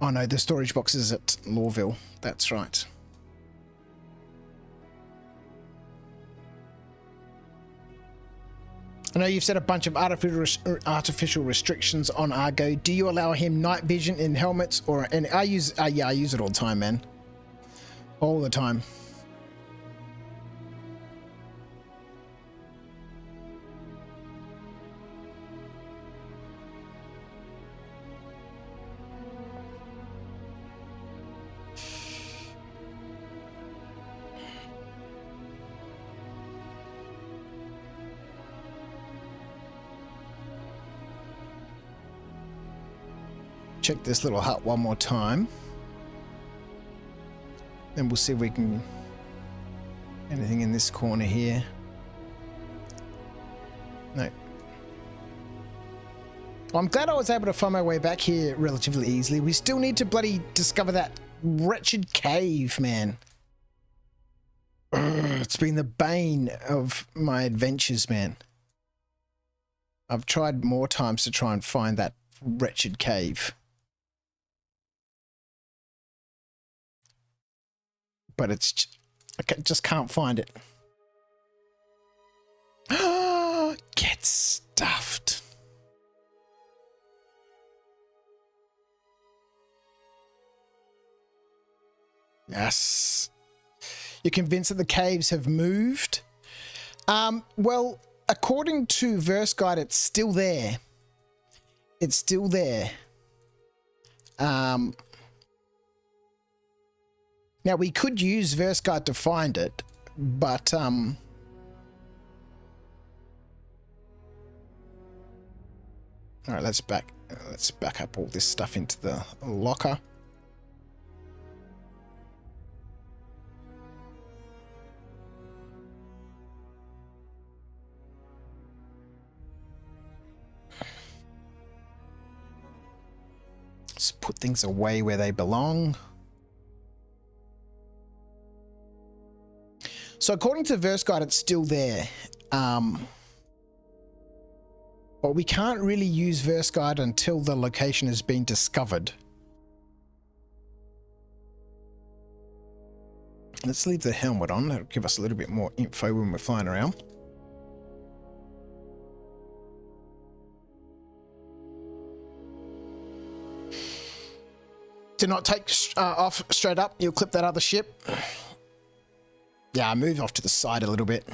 Speaker 1: Oh, no, the storage box is at Lawville. That's right. I know you've set a bunch of artificial restrictions on Argo. Do you allow him night vision in helmets or? And I use yeah, I use it all the time, man. All the time. Check this little hut one more time. Then we'll see if we can... Anything in this corner here? No. Well, I'm glad I was able to find my way back here relatively easily. We still need to bloody discover that wretched cave, man. It's been the bane of my adventures, man. I've tried more times to try and find that wretched cave. But it's... I just can't find it. Get stuffed. Yes. You're convinced that the caves have moved? Well, according to Verse Guide, it's still there. It's still there. Now, we could use Verse Guide to find it, but, all right, let's back up all this stuff into the locker. Let's put things away where they belong. So according to Verse Guide, it's still there. But we can't really use Verse Guide until the location has been discovered. Let's leave the helmet on. That'll give us a little bit more info when we're flying around. Do not take off straight up. You'll clip that other ship. Yeah, move off to the side a little bit.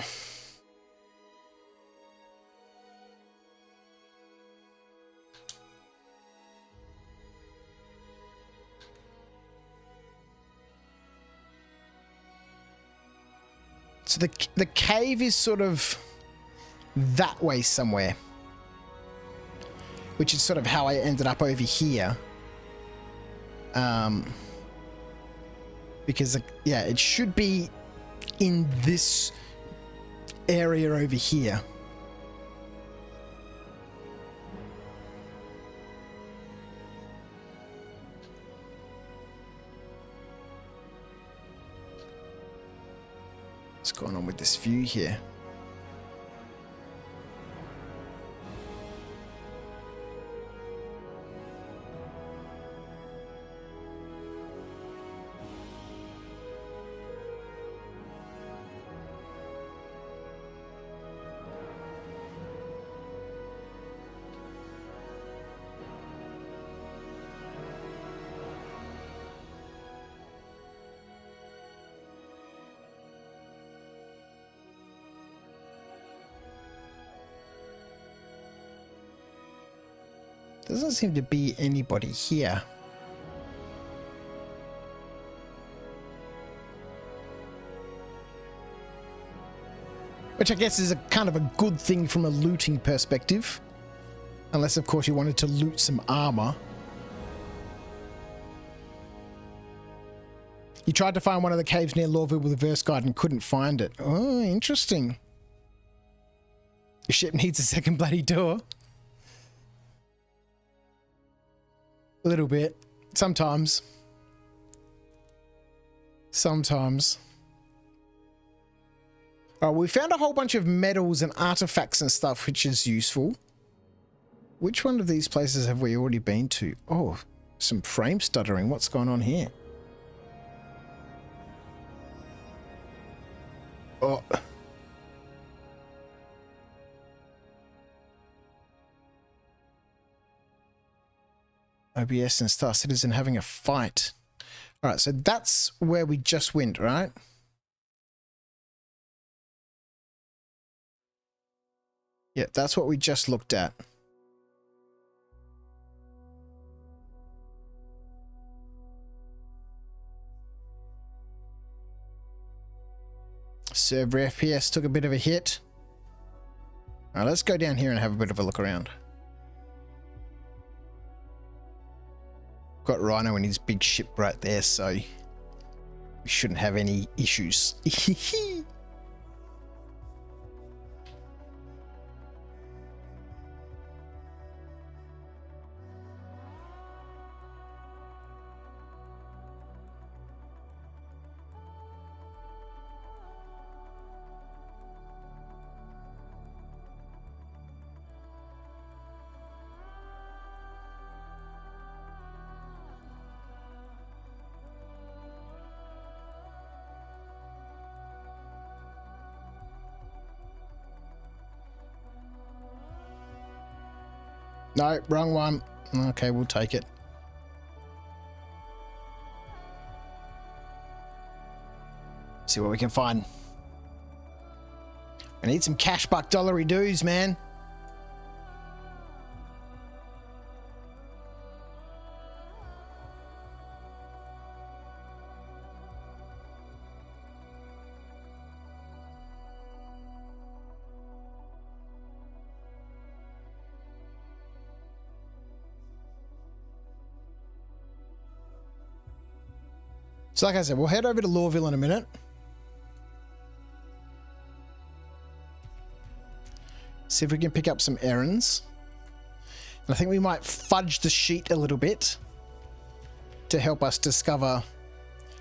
Speaker 1: So the cave is sort of that way somewhere, which is sort of how I ended up over here. Because yeah, it should be in this area over here. What's going on with this view here? Doesn't seem to be anybody here. Which I guess is a kind of a good thing from a looting perspective. Unless, of course, you wanted to loot some armor. You tried to find one of the caves near Lawville with a verse guide and couldn't find it. Oh, interesting. Your ship needs a second bloody door. A little bit. Sometimes. Sometimes. Oh, we found a whole bunch of medals and artifacts and stuff, which is useful. Which one of these places have we already been to? Oh, some frame stuttering. What's going on here? Oh. OBS and Star Citizen having a fight. All right, so that's where we just went, right? Yeah, that's what we just looked at. Server FPS took a bit of a hit. All right, let's go down here and have a bit of a look around. Got Rhino and his big ship right there, so we shouldn't have any issues. No, wrong one. Okay, we'll take it. See what we can find. I need some cash buck dollary dues, man. So like I said, we'll head over to Lawville in a minute. See if we can pick up some errands. And I think we might fudge the sheet a little bit to help us discover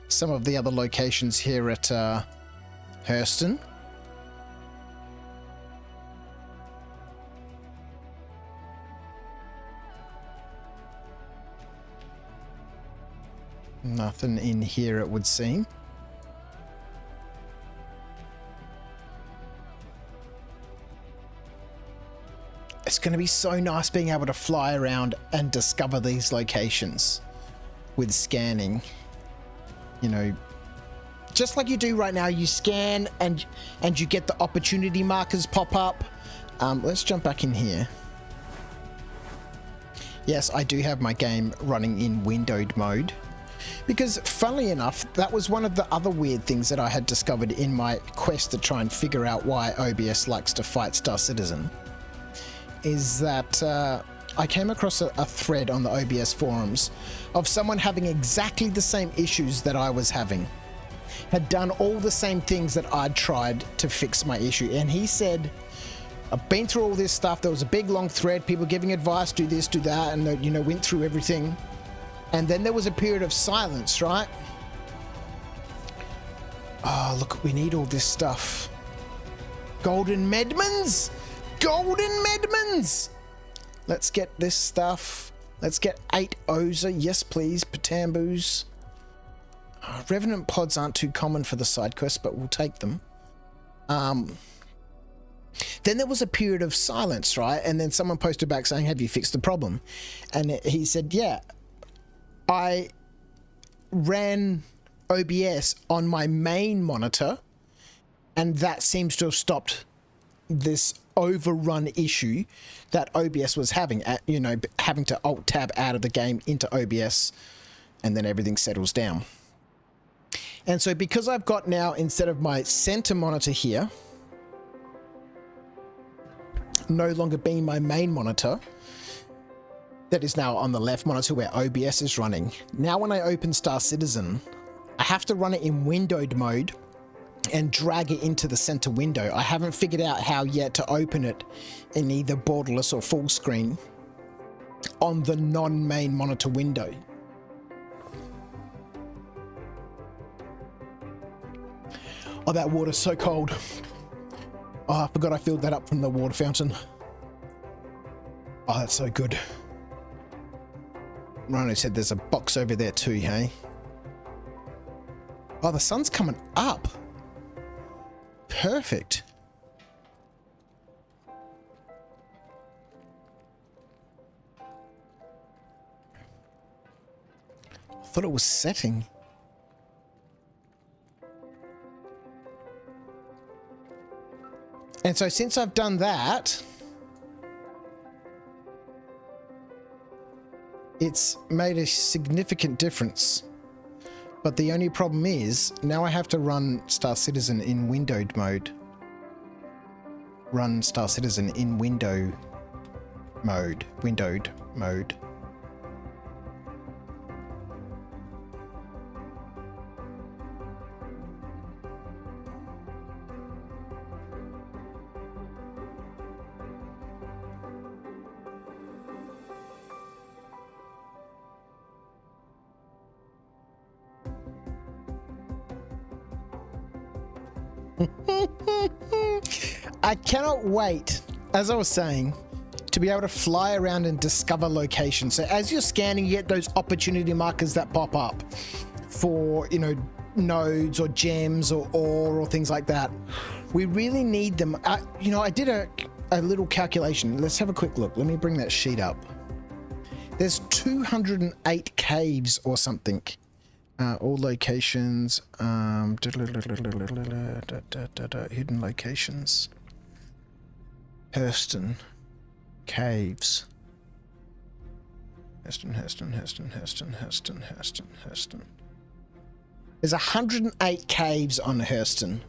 Speaker 1: some of the other locations here at Hurston. Nothing in here, it would seem. It's going to be so nice being able to fly around and discover these locations with scanning. You know, just like you do right now, you scan and you get the opportunity markers pop up. Let's jump back in here. Yes, I do have my game running in windowed mode. Because, funnily enough, that was one of the other weird things that I had discovered in my quest to try and figure out why OBS likes to fight Star Citizen. Is that I came across a thread on the OBS forums of someone having exactly the same issues that I was having. Had done all the same things that I'd tried to fix my issue. And he said, I've been through all this stuff. There was a big, long thread, people giving advice, do this, do that, and, you know, went through everything. And then there was a period of silence, right? Oh, look, we need all this stuff. Golden Medmans! Golden Medmans! Let's get this stuff. Let's get 8 Oza. Yes, please. Patambus. Oh, Revenant pods aren't too common for the side quests, but we'll take them. Then there was a period of silence, right? And then someone posted back saying, have you fixed the problem? And he said, yeah. I ran OBS on my main monitor, and that seems to have stopped this overrun issue that OBS was having, at, you know, having to alt tab out of the game into OBS, and then everything settles down. And so because I've got now, instead of my center monitor here no longer being my main monitor, that is now on the left monitor where OBS is running, now when I open Star Citizen, I have to run it in windowed mode and drag it into the center window. I haven't figured out how yet to open it in either borderless or full screen on the non-main monitor window. Oh, that water's so cold. Oh, I forgot I filled that up from the water fountain. Oh, that's so good. Rhino said there's a box over there too, hey? Oh, the sun's coming up. Perfect. I thought it was setting. And so since I've done that, it's made a significant difference. But the only problem is, now I have to run Star Citizen in windowed mode. Run Star Citizen in windowed mode. I cannot wait, as I was saying, to be able to fly around and discover locations. So as you're scanning, you get those opportunity markers that pop up for, you know, nodes or gems or ore or things like that. We really need them. You know, I did a little calculation. Let's have a quick look. Let me bring that sheet up. There's 208 caves or something. All locations, hidden locations, Hurston, caves, Hurston. There's 108 caves on Hurston.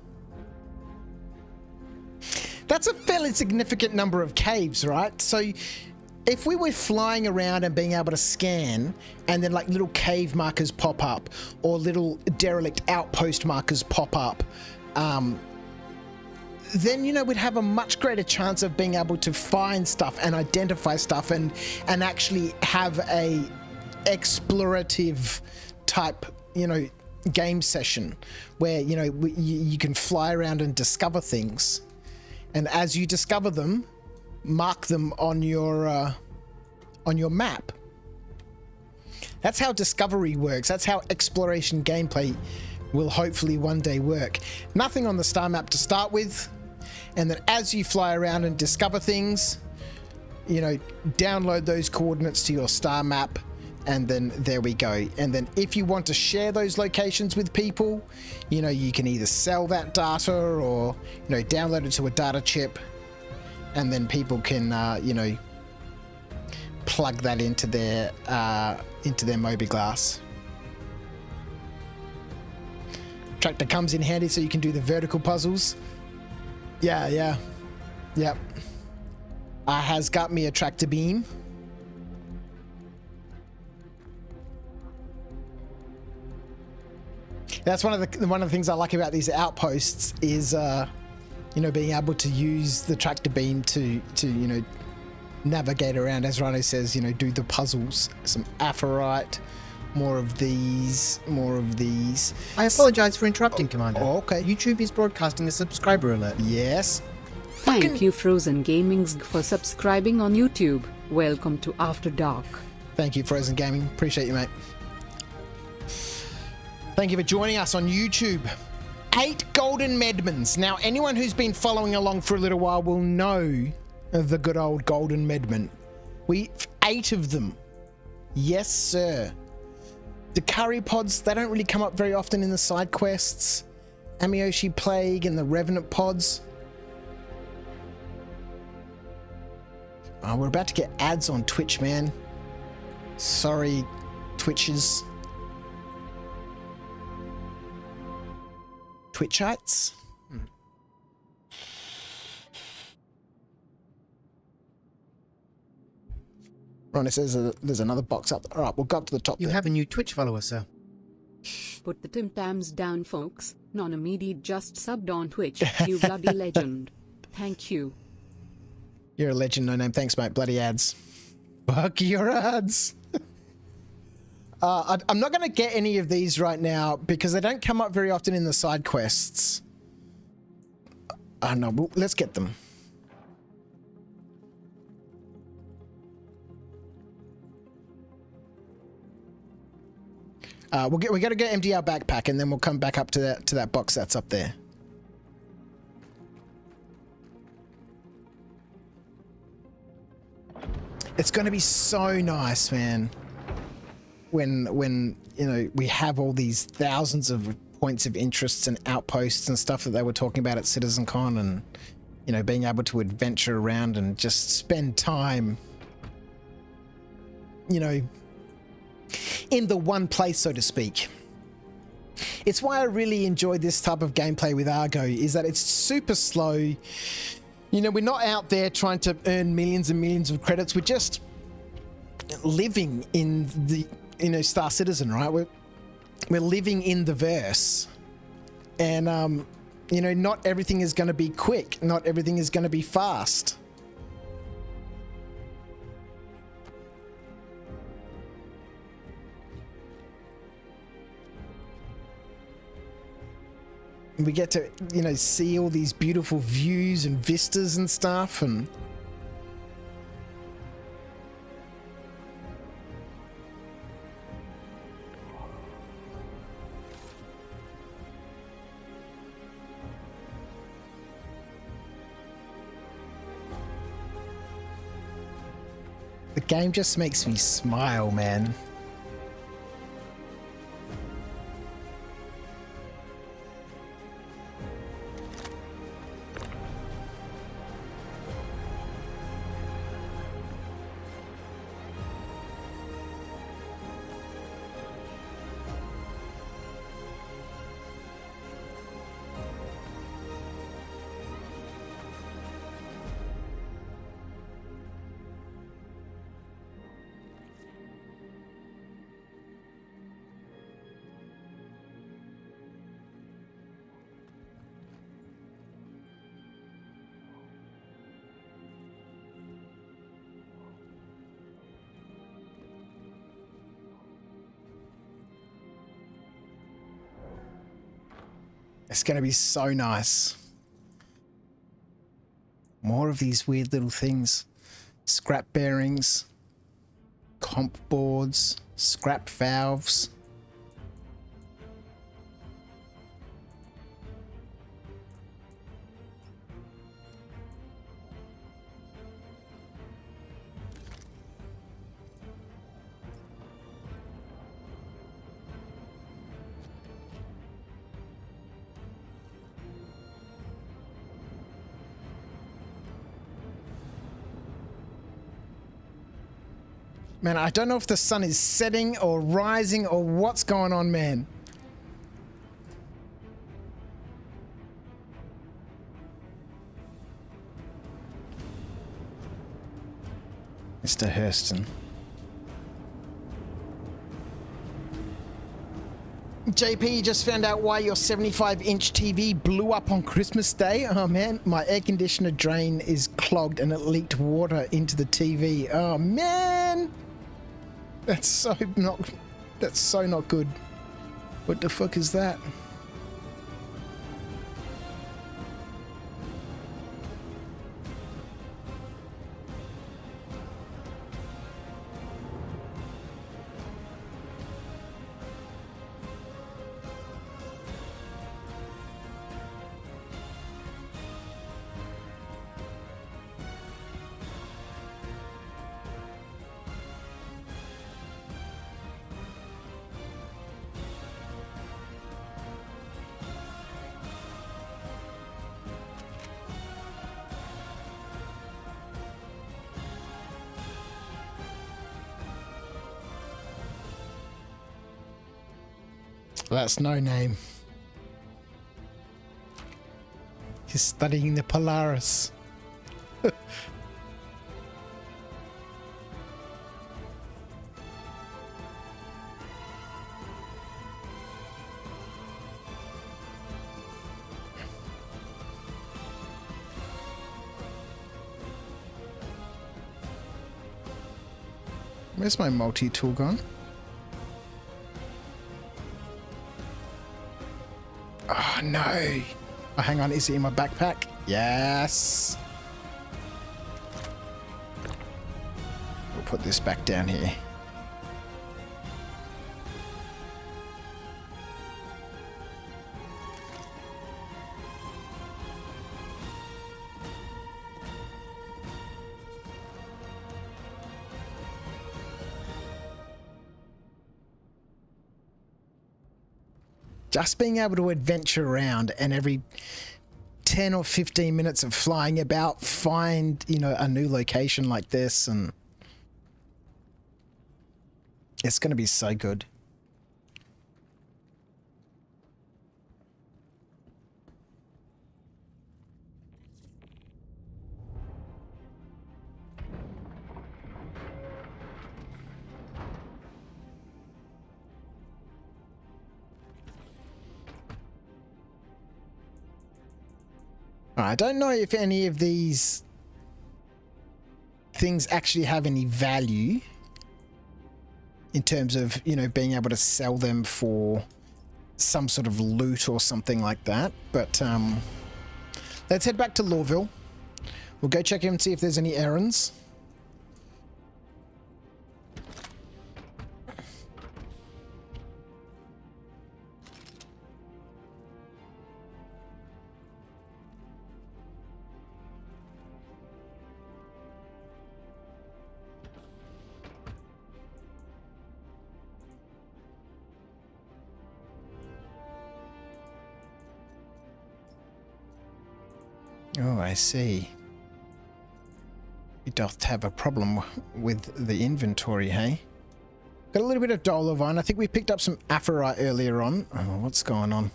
Speaker 1: That's a fairly significant number of caves, right? So if we were flying around and being able to scan, and then like little cave markers pop up or little derelict outpost markers pop up, then, you know, we'd have a much greater chance of being able to find stuff and identify stuff and actually have a explorative type, you know, game session where, you know, you can fly around and discover things, and as you discover them, mark them on your map. That's how discovery works. That's how exploration gameplay will hopefully one day work. Nothing on the star map to start with, and then as you fly around and discover things, you know, download those coordinates to your star map, and then there we go. And then if you want to share those locations with people, you know, you can either sell that data or, you know, download it to a data chip, and then people can, you know, plug that into their mobi-glass. Tractor comes in handy so you can do the vertical puzzles. Yep. Has got me a tractor beam. That's one of the things I like about these outposts is, you know, being able to use the tractor beam to you know, navigate around, as Rhino says, you know, do the puzzles. Some apherite, more of these.
Speaker 2: I apologize for interrupting, Commander.
Speaker 1: Oh, okay.
Speaker 2: YouTube is broadcasting a subscriber alert.
Speaker 1: Yes.
Speaker 3: Thank you, Frozen Gaming, for subscribing on YouTube. Welcome to After Dark.
Speaker 1: Thank you, Frozen Gaming. Appreciate you, mate. Thank you for joining us on YouTube. 8 golden medmans. Now, anyone who's been following along for a little while will know the good old golden medman. 8 of them. Yes, sir. The curry pods, they don't really come up very often in the side quests. Amioshi Plague and the Revenant pods. Oh, we're about to get ads on Twitch, man. Sorry, Twitchers. Twitchites? Ron, it says there's another box up. All right, we'll go up to the top
Speaker 2: You
Speaker 1: there.
Speaker 2: have a new Twitch follower, sir.
Speaker 3: Put the Tim Tams down, folks. Non-immediate just subbed on Twitch. You bloody legend. Thank you.
Speaker 1: You're a legend, no name. Thanks, mate. Bloody ads. Fuck your ads. I'm not going to get any of these right now because they don't come up very often in the side quests. Oh, no. Let's get them. We got to go empty our backpack and then we'll come back up to that box that's up there. It's going to be so nice, man. When you know we have all these thousands of points of interests and outposts and stuff that they were talking about at CitizenCon, and you know being able to adventure around and just spend time, you know, in the one place, so to speak. It's why I really enjoy this type of gameplay with Argo, is that it's super slow. You know, we're not out there trying to earn millions and millions of credits. We're just living in the, you know, Star Citizen, right? We're living in the verse. And, you know, not everything is going to be quick. Not everything is going to be fast. We get to, you know, see all these beautiful views and vistas and stuff, and the game just makes me smile, man. It's going to be so nice. More of these weird little things. Scrap bearings, comp boards, scrap valves. Man, I don't know if the sun is setting or rising or what's going on, man. Mr. Hurston. JP, just found out why your 75-inch TV blew up on Christmas Day. Oh man, my air conditioner drain is clogged and it leaked water into the TV. Oh man! That's so not good. What the fuck is that? That's no name. He's studying the Polaris. Where's my multi-tool gone? Oh no! Oh, hang on, is it in my backpack? Yes! We'll put this back down here. Just being able to adventure around and every 10 or 15 minutes of flying about, find, you know, a new location like this, and it's going to be so good. I don't know if any of these things actually have any value in terms of, you know, being able to sell them for some sort of loot or something like that. But let's head back to Lawville. We'll go check in and see if there's any errands. Oh, I see. You doth have a problem with the inventory, hey? Got a little bit of Dolovine. I think we picked up some Aphorite earlier on. Oh, what's going on?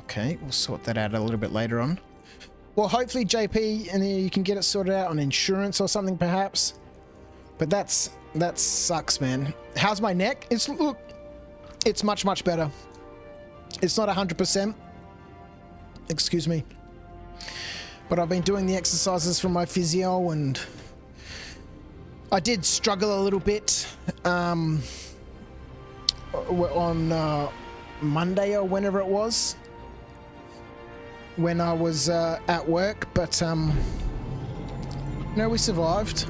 Speaker 1: Okay, we'll sort that out a little bit later on. Well, hopefully, JP, and you can get it sorted out on insurance or something, perhaps. But that sucks, man. How's my neck? Look, it's much better. It's not 100%. Excuse me. But I've been doing the exercises from my physio, and I did struggle a little bit on Monday or whenever it was, when I was at work. But no, we survived.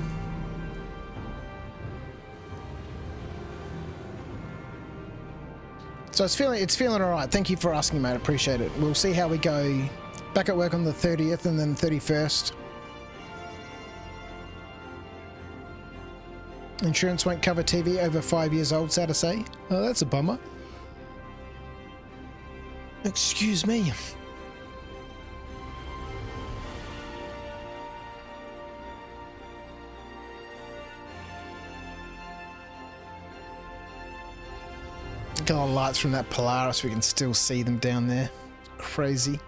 Speaker 1: So it's feeling all right. Thank you for asking, mate. Appreciate it. We'll see how we go. Back at work on the 30th and then 31st. Insurance won't cover TV over 5 years old, sad to say. Oh, that's a bummer. Excuse me. Look at all the lights from that Polaris. We can still see them down there. Crazy.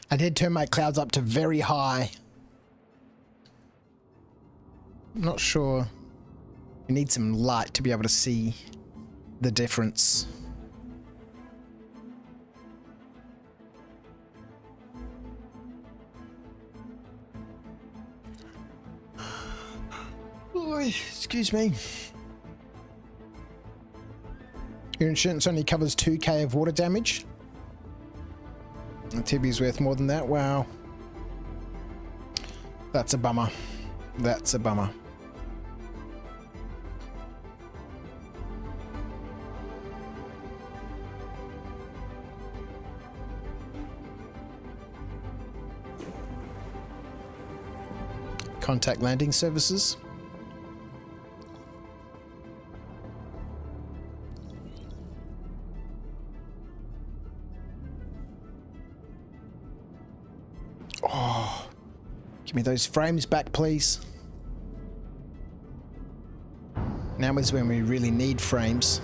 Speaker 1: I did turn my clouds up to very high. I'm not sure. You need some light to be able to see the difference. Excuse me. Your insurance only covers 2k of water damage. The TV's worth more than that. Wow. That's a bummer. That's a bummer. Contact landing services. Give me those frames back, please. Now is when we really need frames.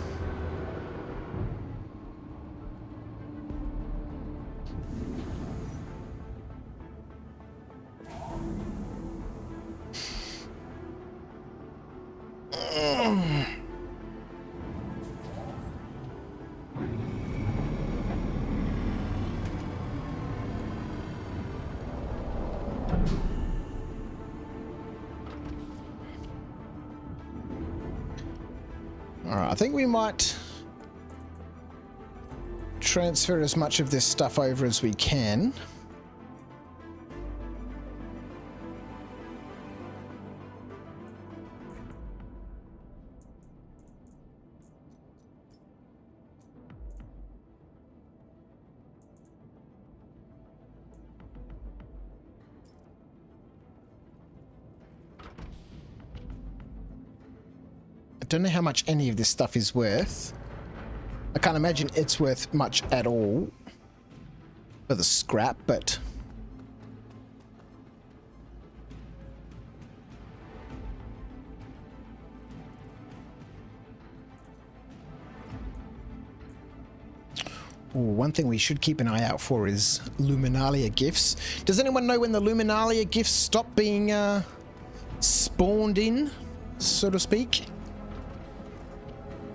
Speaker 1: Alright, I think we might transfer as much of this stuff over as we can. I don't know how much any of this stuff is worth. I can't imagine it's worth much at all for the scrap, but... Ooh, one thing we should keep an eye out for is Luminalia gifts. Does anyone know when the Luminalia gifts stop being spawned in, so to speak?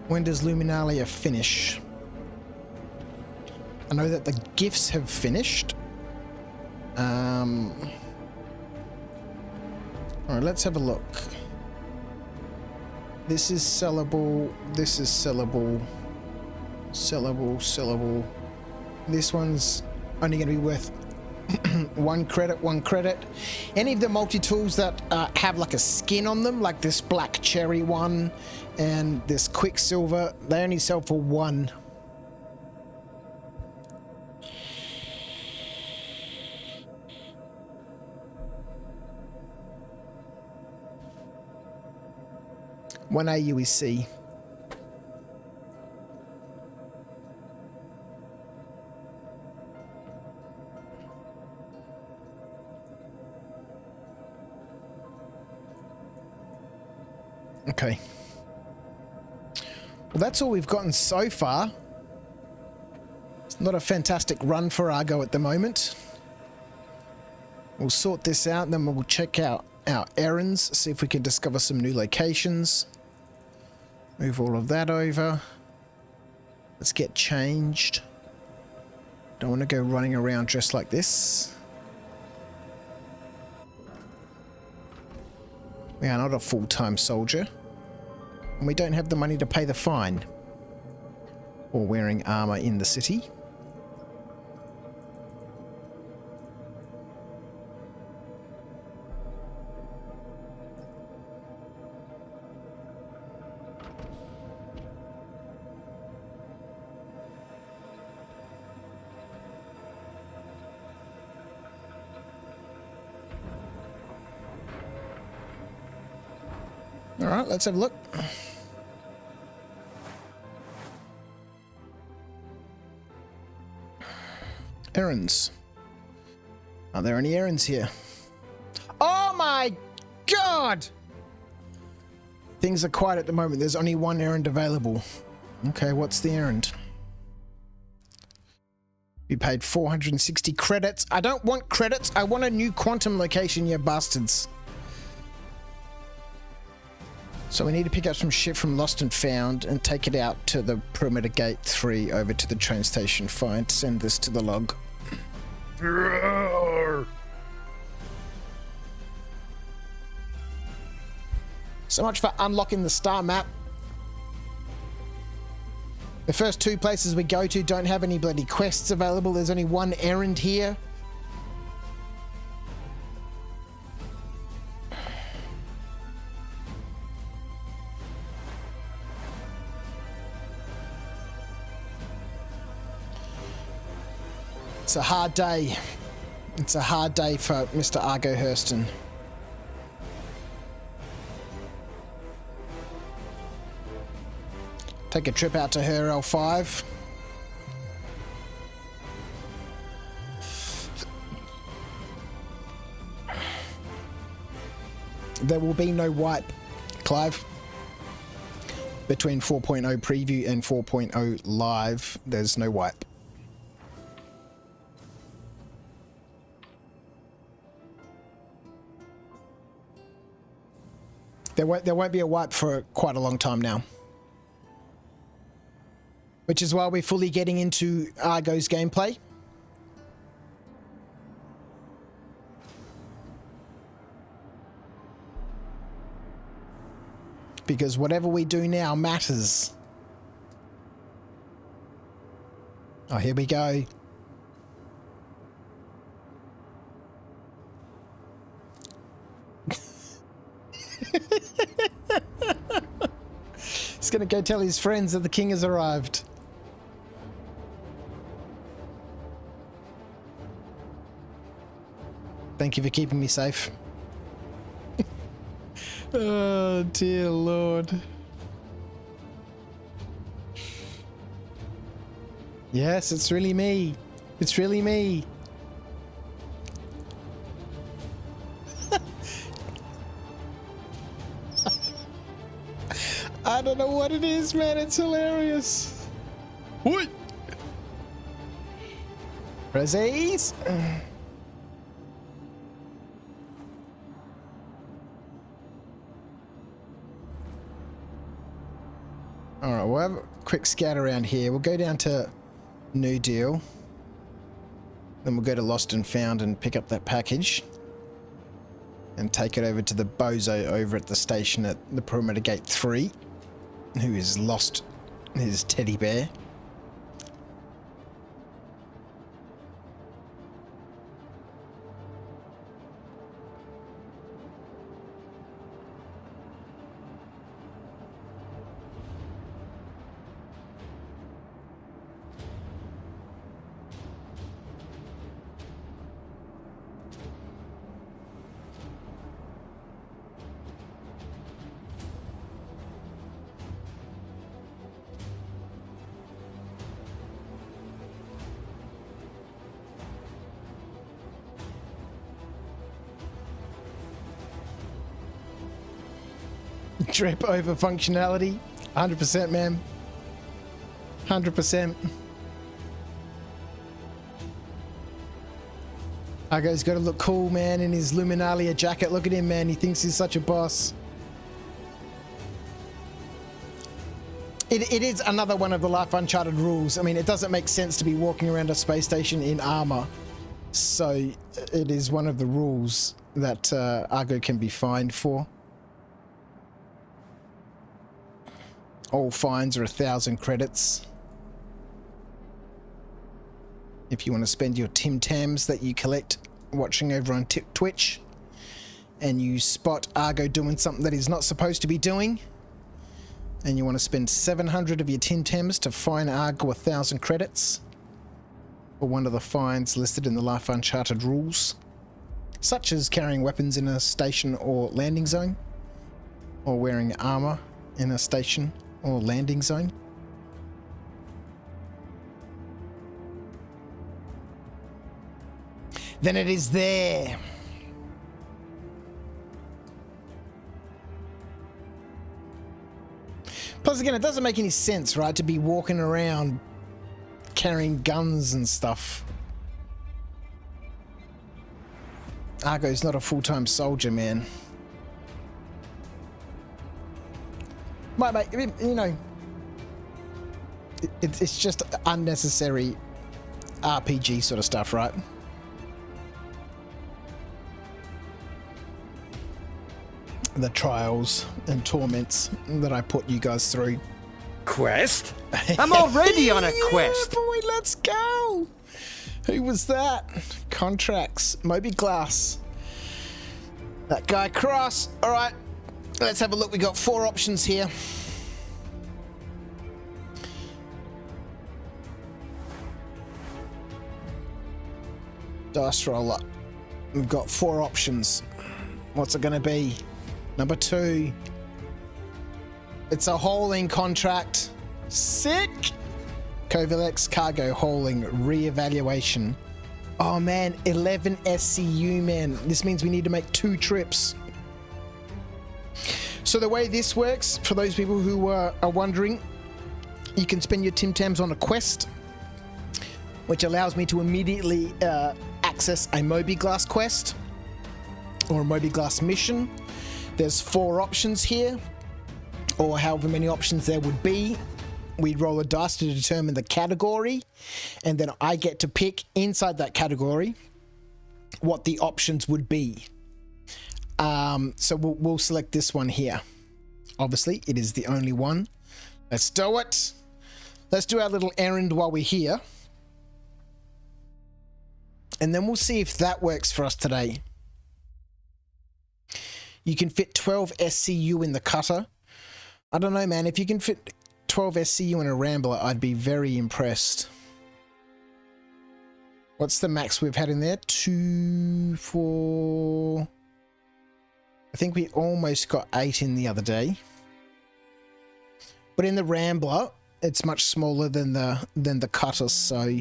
Speaker 1: When does Luminalia finish? I know that the gifts have finished. Alright, let's have a look. This is sellable. This is sellable. Sellable. This one's only going to be worth one credit. Any of the multi-tools that have like a skin on them, like this black cherry one and this quicksilver, they only sell for one. One AUEC. Okay. Well, that's all we've gotten so far. It's not a fantastic run for Argo at the moment. We'll sort this out and then we'll check out our errands, see if we can discover some new locations. Move all of that over. Let's get changed. Don't want to go running around dressed like this. We are not a full-time soldier. And we don't have the money to pay the fine. Or wearing armor in the city. All right, let's have a look. Errands. Are there any errands here? Oh my god! Things are quiet at the moment. There's only one errand available. Okay, what's the errand? We paid 460 credits. I don't want credits. I want a new quantum location, you bastards. So we need to pick up some shit from Lost and Found and take it out to the Perimeter Gate 3 over to the train station. Fine, send this to the log. So much for unlocking the star map. The first two places we go to don't have any bloody quests available. There's only one errand here. It's a hard day. It's a hard day for Mr. Argo Hurston. Take a trip out to her L5. There will be no wipe, Clive. Between 4.0 preview and 4.0 live, there's no wipe. There won't be a wipe for quite a long time now. Which is why we're fully getting into Argo's gameplay. Because whatever we do now matters. Oh, here we go. He's gonna go tell his friends that the king has arrived. Thank you for keeping me safe. Oh, dear Lord. Yes, it's really me. It's really me. I don't know what it is, man. It's hilarious. What? Prezzies? Alright, we'll have a quick scout around here. We'll go down to New Deal. Then we'll go to Lost and Found and pick up that package. And take it over to the bozo over at the station at the Perimeter Gate 3. Who has lost his teddy bear. Drip over functionality. 100%, man. 100%. Argo's got to look cool, man, in his Luminalia jacket. Look at him, man. He thinks he's such a boss. It is another one of the Life Uncharted rules. I mean, it doesn't make sense to be walking around a space station in armor. So it is one of the rules that Argo can be fined for. All fines are 1,000 credits. If you want to spend your Tim Tams that you collect watching over on Twitch, and you spot Argo doing something that he's not supposed to be doing, and you want to spend 700 of your Tim Tams to fine Argo 1,000 credits, for one of the fines listed in the Life Uncharted rules, such as carrying weapons in a station or landing zone, or wearing armor in a station or landing zone. Then it is there. Plus, again, it doesn't make any sense, right, to be walking around carrying guns and stuff. Argo's not a full-time soldier, man. Mate, you know, it's just unnecessary RPG sort of stuff, right? The trials and torments that I put you guys through.
Speaker 4: Quest? I'm already on a quest.
Speaker 1: Yeah, boy, let's go. Who was that? Contracts. Moby Glass. That guy Cross. All right. Let's have a look. We got 4 options here. Dice roller. We've got 4 options. What's it going to be? Number 2. It's a hauling contract. Sick. Covilex cargo hauling reevaluation. Oh man, 11 SCU, man. This means we need to make 2 trips. So the way this works, for those people who are wondering, you can spend your Tim Tams on a quest, which allows me to immediately access a Moby-Glass quest or a Moby-Glass mission. There's 4 options here, or however many options there would be. We'd roll a dice to determine the category, and then I get to pick inside that category what the options would be. So we'll select this one here. Obviously, it is the only one. Let's do it. Let's do our little errand while we're here. And then we'll see if that works for us today. You can fit 12 SCU in the cutter. I don't know, man. If you can fit 12 SCU in a Rambler, I'd be very impressed. What's the max we've had in there? 2, 4... I think we almost got 8 in the other day. But in the Rambler, it's much smaller than the cutter, so...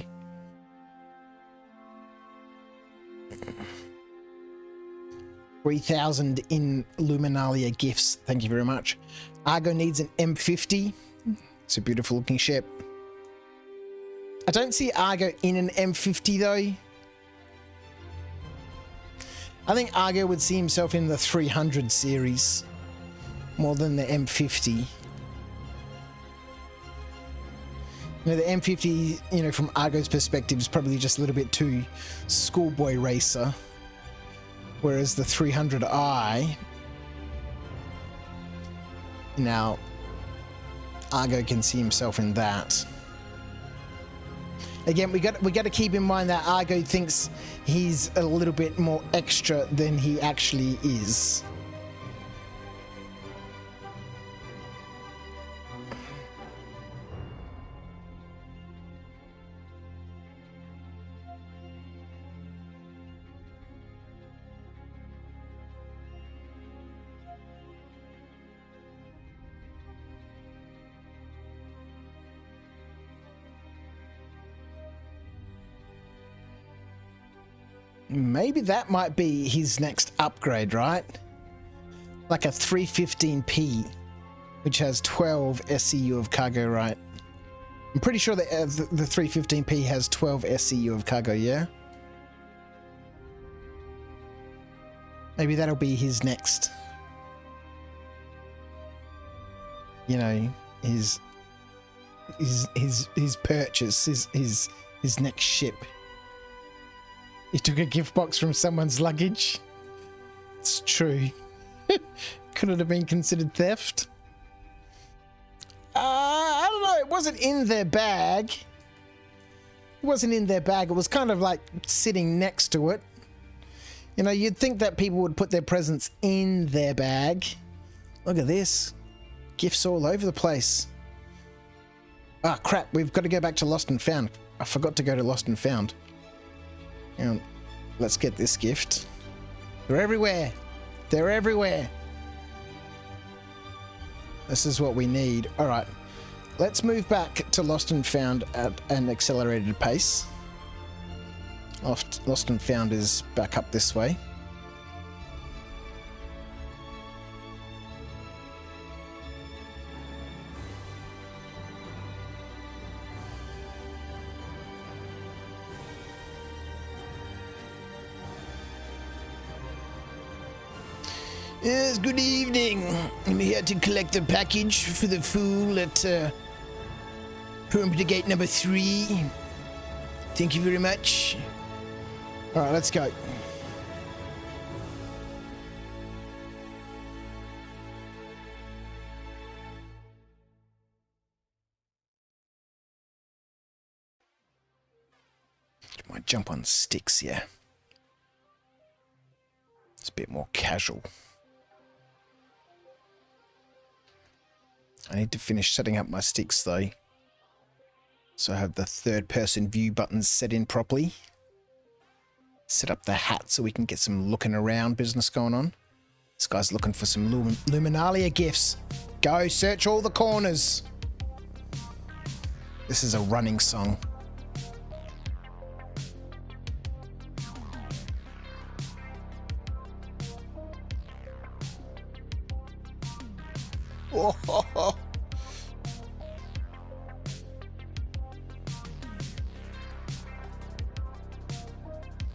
Speaker 1: $3,000 in Luminalia gifts. Thank you very much. Argo needs an M50. It's a beautiful looking ship. I don't see Argo in an M50 though. I think Argo would see himself in the 300 series more than the M50. You know, the M50, you know, from Argo's perspective is probably just a little bit too schoolboy racer. Whereas the 300i, now Argo can see himself in that. Again, we got to keep in mind that Argo thinks he's a little bit more extra than he actually is. Maybe that might be his next upgrade, right? Like a 315p, which has 12 SCU of cargo, right? I'm pretty sure that the 315p has 12 SCU of cargo, yeah? Maybe that'll be his next, you know, his purchase, his next ship. He took a gift box from someone's luggage. It's true. Could it have been considered theft? I don't know. It wasn't in their bag. It wasn't in their bag. It was kind of like sitting next to it. You know, you'd think that people would put their presents in their bag. Look at this. Gifts all over the place. Ah, crap. We've got to go back to Lost and Found. I forgot to go to Lost and Found. And let's get this gift. They're everywhere. They're everywhere. This is what we need. All right. Let's move back to Lost and Found at an accelerated pace. Lost and Found is back up this way. Yes, good evening. I'm here to collect a package for the fool at perimeter gate number 3. Thank you very much. All right, let's go. Might jump on sticks, yeah. It's a bit more casual. I need to finish setting up my sticks though, so I have the third person view buttons set in properly. Set up the hat so we can get some looking around business going on. This guy's looking for some Luminalia gifts. Go search all the corners. This is a running song. Oh.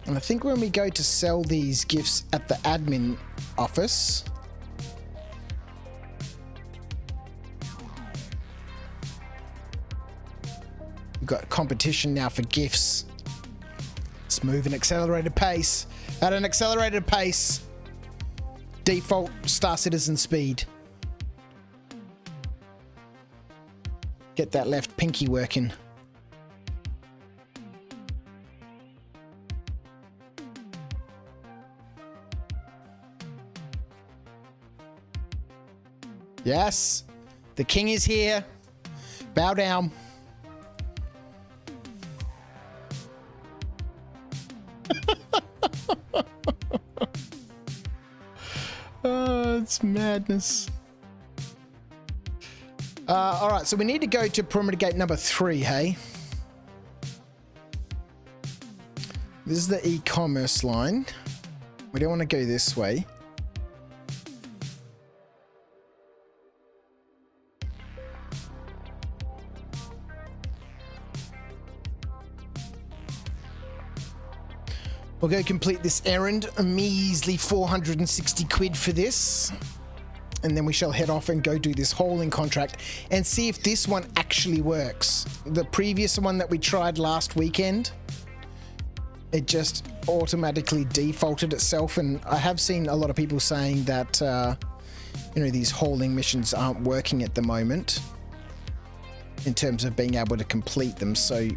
Speaker 1: And I think when we go to sell these gifts at the admin office, we've got competition now for gifts. Let's move an accelerated pace. At an accelerated pace. Default Star Citizen speed. Get that left pinky working. Yes, the king is here. Bow down. Oh, it's madness. All right, so we need to go to perimeter gate number 3, hey? This is the e-commerce line. We don't want to go this way. We'll go complete this errand, a measly 460 quid for this. And then we shall head off and go do this hauling contract and see if this one actually works. The previous one that we tried last weekend, it just automatically defaulted itself. And I have seen a lot of people saying that, you know, these hauling missions aren't working at the moment in terms of being able to complete them. So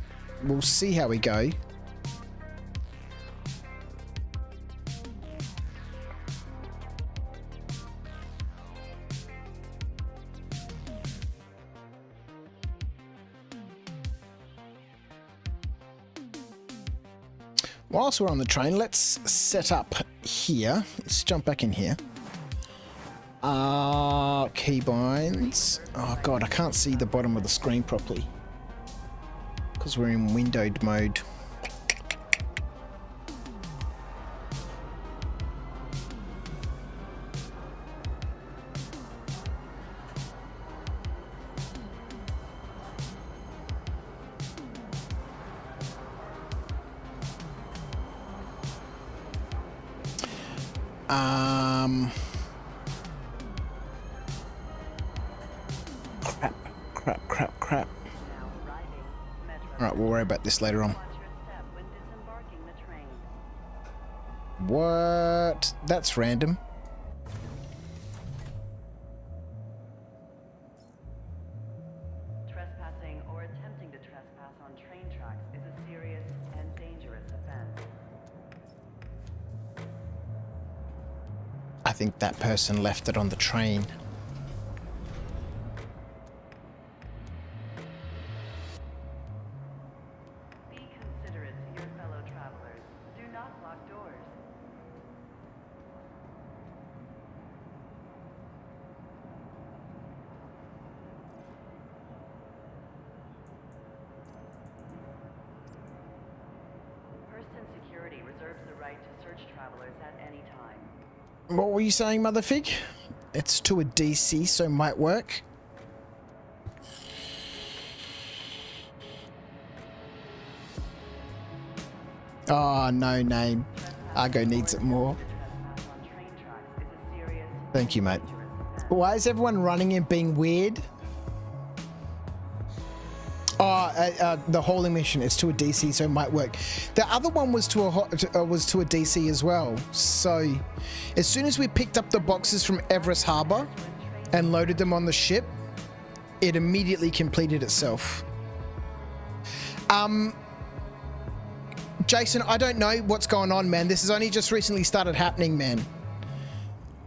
Speaker 1: we'll see how we go. Whilst we're on the train, let's set up here. Let's jump back in here. Keybinds. Oh god, I can't see the bottom of the screen properly because we're in windowed mode. Crap. Alright, we'll worry about this later on. What? That's random.
Speaker 5: Trespassing or attempting to trespass on train tracks is a serious and dangerous offense.
Speaker 1: I think that person left it on the train.
Speaker 5: Be considerate to your fellow travelers. Do not lock doors. Hurston Security reserves the right to search travelers at any time.
Speaker 1: What were you saying, Motherfig? It's to a DC, so might work. Oh, no name. Argo needs it more.
Speaker 5: Trespass on train tracks is a serious
Speaker 1: Thank you, mate.
Speaker 5: dangerous offense.
Speaker 1: Why is everyone running and being weird? Oh, the hauling mission is to a DC, so it might work. The other one was to a DC as well. So, as soon as we picked up the boxes from Everest Harbour and loaded them on the ship, it immediately completed itself. Jason, I don't know what's going on, man. This has only just recently started happening, man.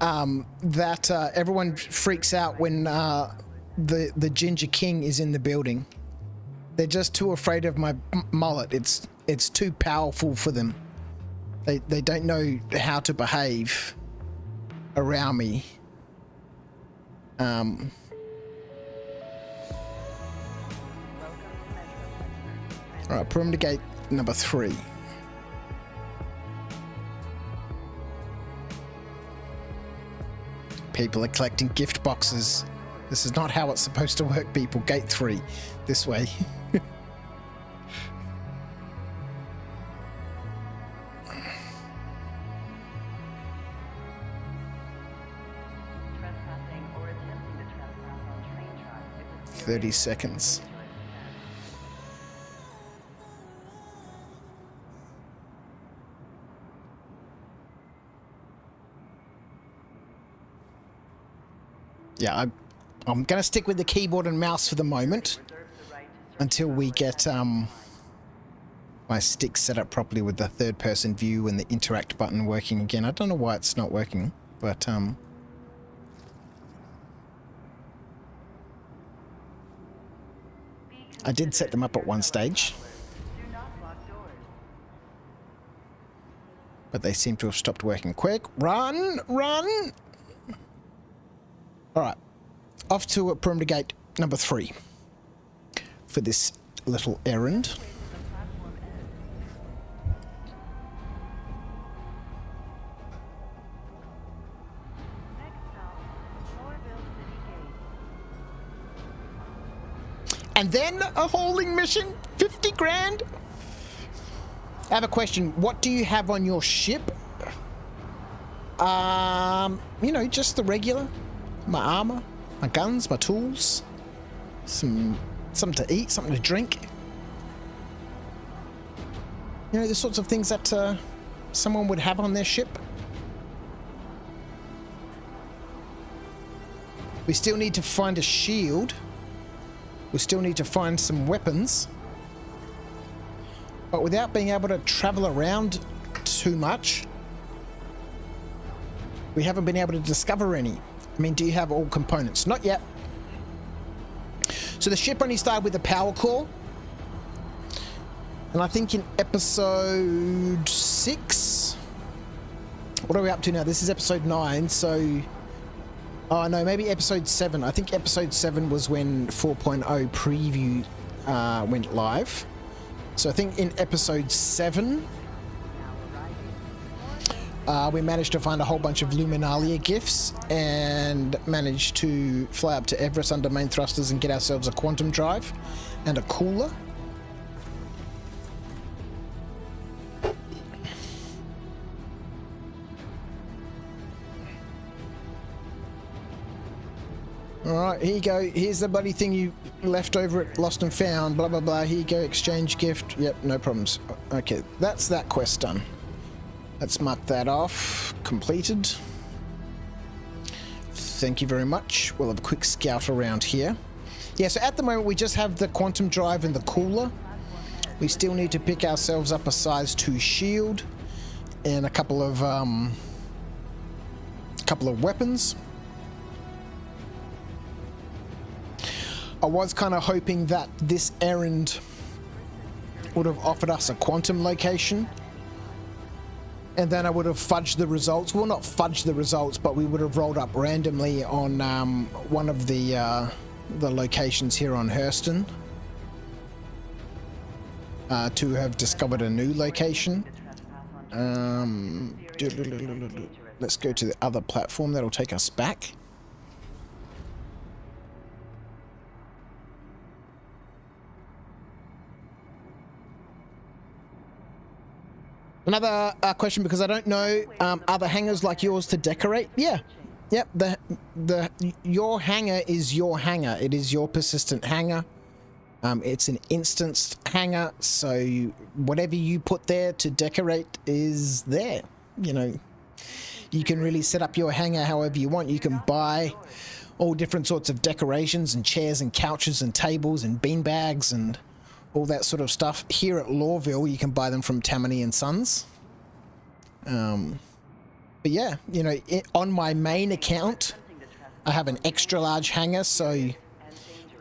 Speaker 1: Everyone freaks out when the Ginger King is in the building. They're just too afraid of my mullet. It's too powerful for them. They don't know how to behave around me. All right, perimeter gate number 3. People are collecting gift boxes. This is not how it's supposed to work, people. Gate 3. This way.
Speaker 5: Trespassing or attempting to trespass on train tracks is a
Speaker 1: 30 seconds. Yeah, I'm going to stick with the keyboard and mouse for the moment until we get my stick set up properly with the third-person view and the interact button working again. I don't know why it's not working, but I did set them up at one stage,
Speaker 5: do not block doors.
Speaker 1: but they seem to have stopped working. Quick, run, run! All right, off to perimeter gate number 3 for this little errand. And then a hauling mission, 50 grand. I have a question. What do you have on your ship? You know, just the regular. My armor, my guns, my tools, something to eat, something to drink. You know, the sorts of things that someone would have on their ship. We still need to find a shield. We still need to find some weapons. But without being able to travel around too much, we haven't been able to discover any. I mean, do you have all components? Not yet. So the ship only started with the power core. And I think in episode 6... What are we up to now? This is episode 9, so... Oh, no, maybe episode 7. I think episode 7 was when 4.0 preview went live. So I think in episode 7... we managed to find a whole bunch of Luminalia gifts and managed to fly up to Everest under main thrusters and get ourselves a quantum drive and a cooler. Alright, here you go. Here's the bloody thing you left over at Lost and Found. Blah, blah, blah. Here you go. Exchange gift. Yep, no problems. Okay, that's that quest done. Let's mark that off. Completed. Thank you very much. We'll have a quick scout around here. Yeah, so at the moment we just have the quantum drive and the cooler. We still need to pick ourselves up a size 2 shield and a couple of weapons. I was kind of hoping that this errand would have offered us a quantum location. And then I would have fudged the results. Well, not fudged the results, but we would have rolled up randomly on one of the locations here on Hurston to have discovered a new location. Let's go to the other platform. That'll take us back. Another question, because I don't know, are the hangars like yours to decorate? Yeah. Yep, your hangar is your hangar. It is your persistent hangar. It's an instanced hangar, so whatever you put there to decorate is there. You know, you can really set up your hangar however you want. You can buy all different sorts of decorations and chairs and couches and tables and beanbags and all that sort of stuff. Here at Lawville, you can buy them from Tammany and Sons. But yeah, you know, on my main account, I have an extra large hangar, so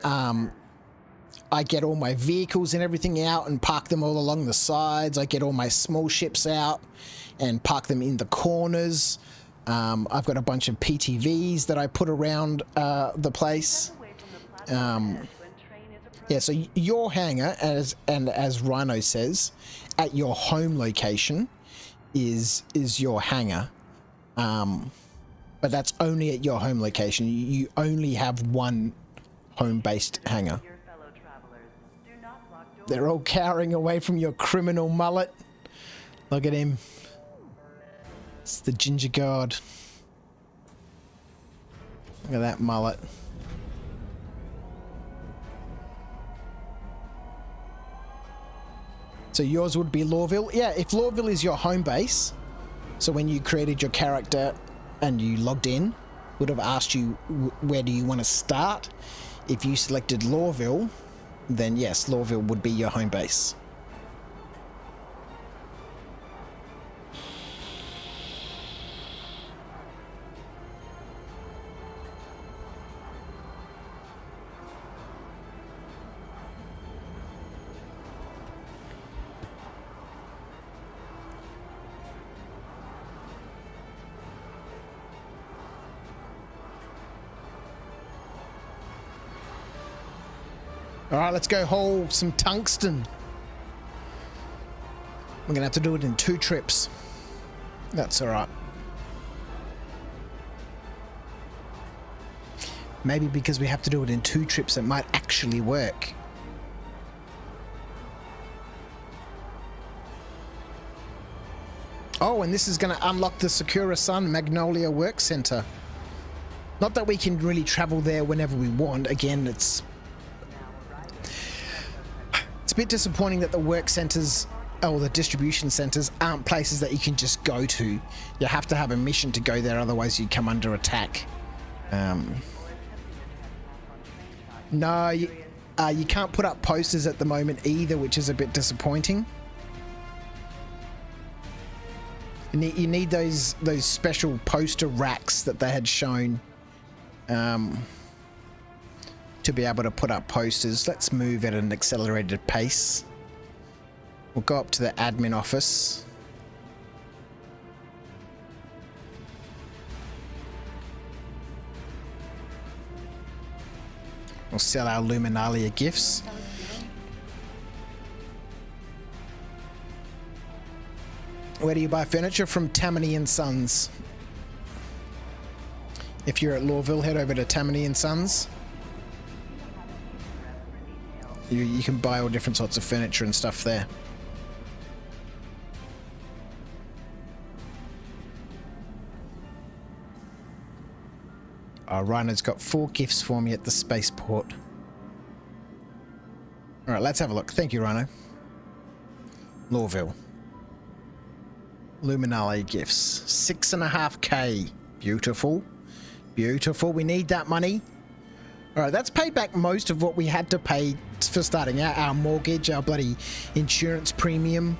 Speaker 1: I get all my vehicles and everything out and park them all along the sides. I get all my small ships out and park them in the corners. I've got a bunch of PTVs that I put around the place. Yeah, so your hangar, as Rhino says, at your home location is your hangar. But that's only at your home location. You only have one home-based hangar.
Speaker 5: Your fellow travelers. Do not lock doors.
Speaker 1: They're all cowering away from your criminal mullet. Look at him. It's the ginger god. Look at that mullet. So yours would be Lawville? Yeah, if Lawville is your home base, so when you created your character and you logged in, would have asked you where do you want to start. If you selected Lawville, then yes, Lawville would be your home base. All right, let's go haul some tungsten. We're gonna have to do it in 2 trips. That's all right. Maybe because we have to do it in 2 trips, it might actually work. Oh, and this is gonna unlock the Sakura Sun Magnolia Work Center. Not that we can really travel there whenever we want. Again, it's a bit disappointing that the work centers or the distribution centers aren't places that you can just go to. You have to have a mission to go there, otherwise you come under attack. No, you can't put up posters at the moment either, which is a bit disappointing. You need those special poster racks that they had shown to be able to put up posters. Let's move at an accelerated pace. We'll go up to the admin office. We'll sell our Luminalia gifts. Where do you buy furniture? From Tammany and Sons. If you're at Lawville, head over to Tammany and Sons. You can buy all different sorts of furniture and stuff there. Rhino's got 4 gifts for me at the spaceport. Alright, let's have a look. Thank you, Rhino. Lawville. Luminale gifts. 6.5k. Beautiful. Beautiful. We need that money. Alright, that's paid back most of what we had to pay for starting out. Our mortgage, our bloody insurance premium,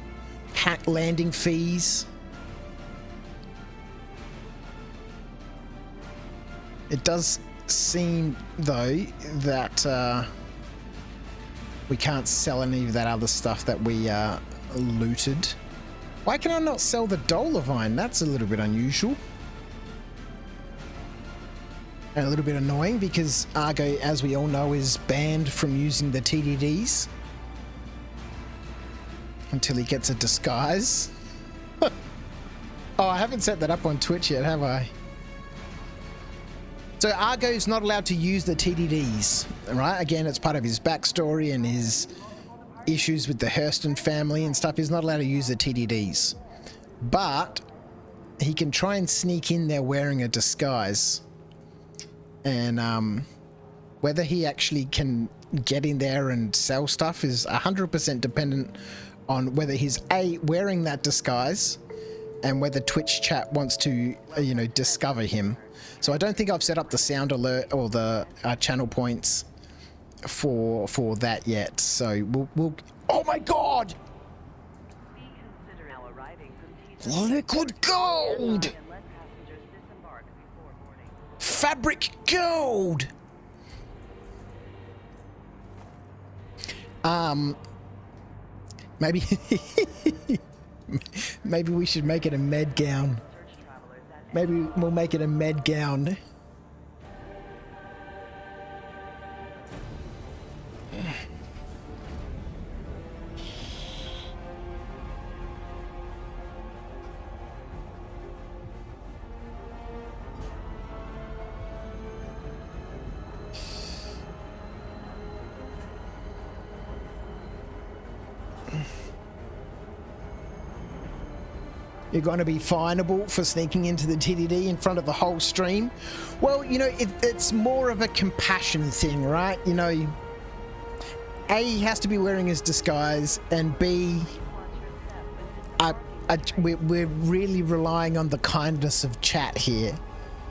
Speaker 1: hat landing fees. It does seem, though, that we can't sell any of that other stuff that we looted. Why can I not sell the Dolovine? That's a little bit unusual. And a little bit annoying because Argo, as we all know, is banned from using the TDDs until he gets a disguise. Oh, I haven't set that up on Twitch yet, have I? So Argo's not allowed to use the TDDs, right? Again, it's part of his backstory and his issues with the Hurston family and stuff. He's not allowed to use the TDDs. But he can try and sneak in there wearing a disguise. And whether he actually can get in there and sell stuff is 100% dependent on whether he's wearing that disguise and whether Twitch chat wants to, discover him. So I don't think I've set up the sound alert or the channel points for that yet. So we'll oh my god!
Speaker 5: Be considered now arriving from
Speaker 1: Liquid gold!
Speaker 5: and let passengers disembark before boarding.
Speaker 1: Fabric gold! Maybe maybe we should make it a med gown.
Speaker 5: Search travelers at
Speaker 1: Maybe we'll make it a med gown. You're going to be finable for sneaking into the TDD in front of the whole stream. Well, you know, it's more of a compassion thing, right? You know, A, he has to be wearing his disguise, and B, we're really relying on the kindness of chat here.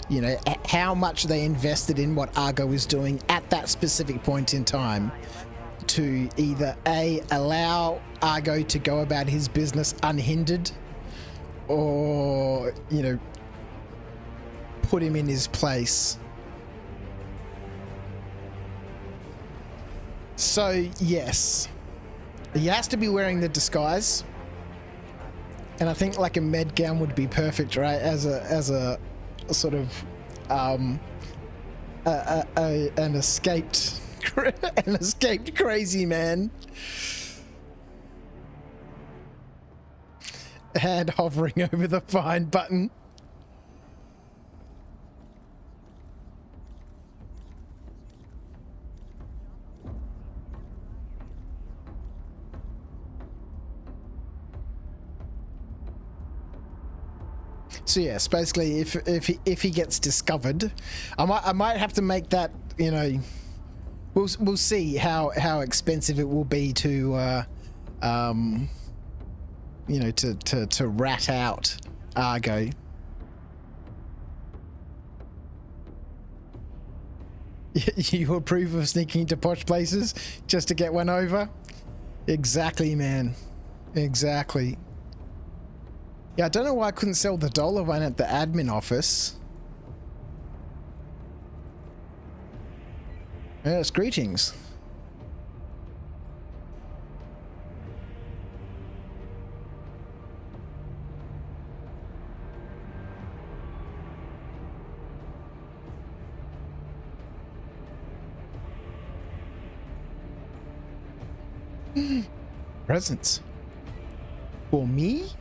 Speaker 1: You know, how much they invested in what Argo is doing at that specific point in time to either A, allow Argo to go about his business unhindered, or, you know, put him in his place. So, yes, he has to be wearing the disguise. And I think like a med gown would be perfect, right? As a sort of an escaped crazy man. Hand hovering over the find button. So yes, basically, if he gets discovered, I might have to make that, you know, we'll see how expensive it will be to you know, to rat out Argo. You approve of sneaking into posh places just to get one over? Exactly, man. Exactly. Yeah, I don't know why I couldn't sell the dollar one at the admin office. Yes, greetings. Presents. For me?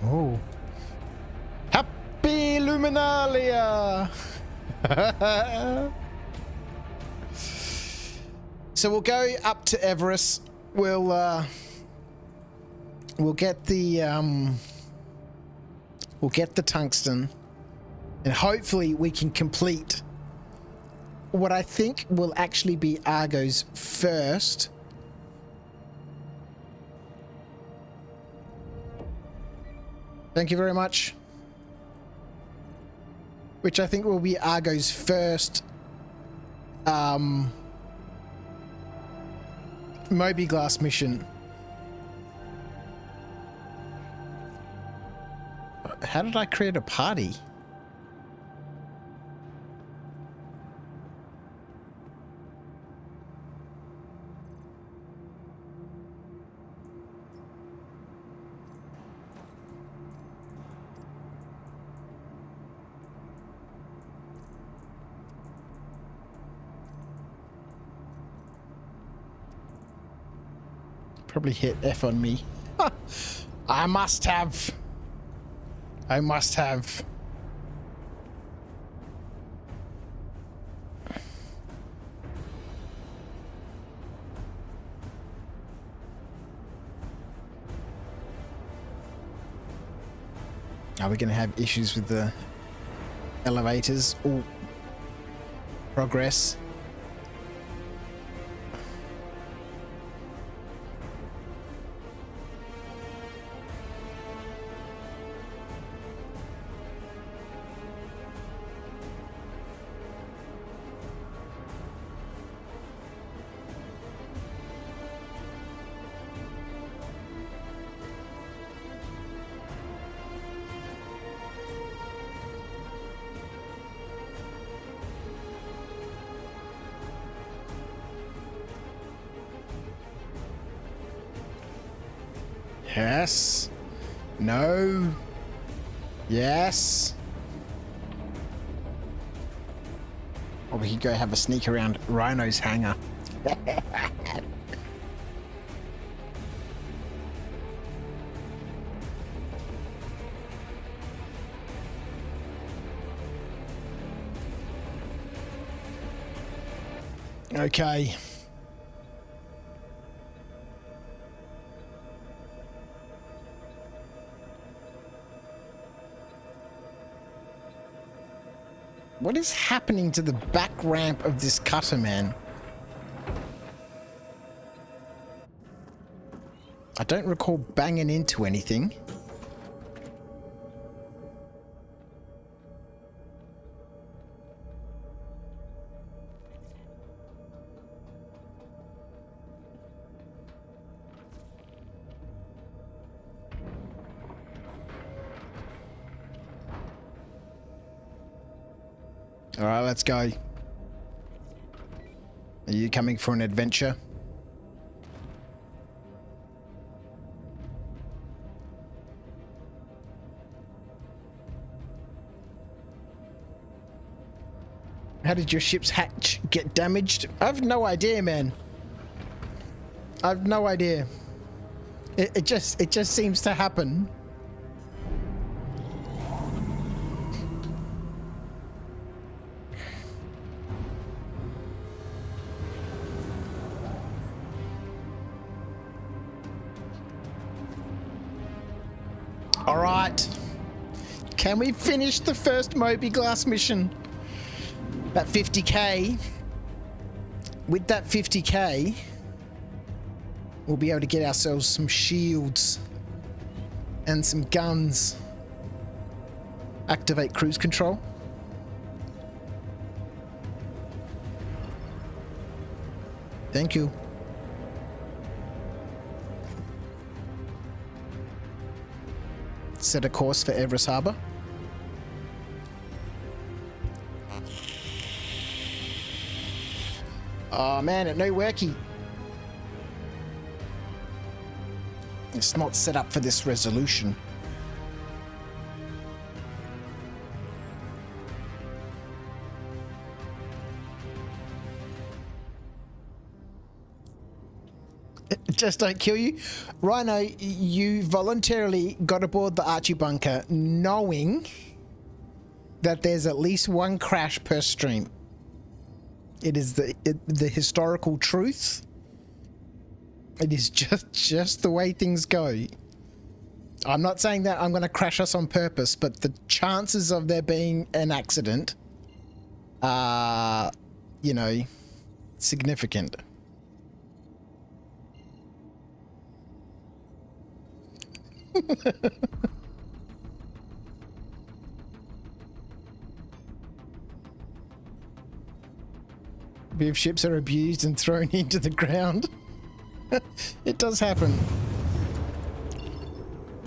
Speaker 1: Oh. Happy Luminalia! So we'll go up to Everest. We'll get the tungsten, and hopefully we can complete what I think will actually be Argo's first Thank you very much. Which I think will be Argo's first Moby Glass mission. How did I create a party? Probably hit F on me. I must have. Are we going to have issues with the elevators? Or progress? Yes. No. Yes. Or we could go have a sneak around Rhino's hangar. Okay. What is happening to the back ramp of this cutter, man? I don't recall banging into anything. All right, let's go. Are you coming for an adventure? How did your ship's hatch get damaged? I've no idea, man. I've no idea. It just seems to happen. All right. Can we finish the first Moby Glass mission? That 50k. With that 50k, we'll be able to get ourselves some shields and some guns. Activate cruise control. Thank you. Set a course for Everest Harbour. Oh man, it no worky. It's not set up for this resolution. Just don't kill you. Rhino, you voluntarily got aboard the Archie bunker knowing that there's at least one crash per stream. It is the historical truth. It is just the way things go. I'm not saying that I'm going to crash us on purpose, but the chances of there being an accident are, you know, significant. If ships are abused and thrown into the ground. It does happen.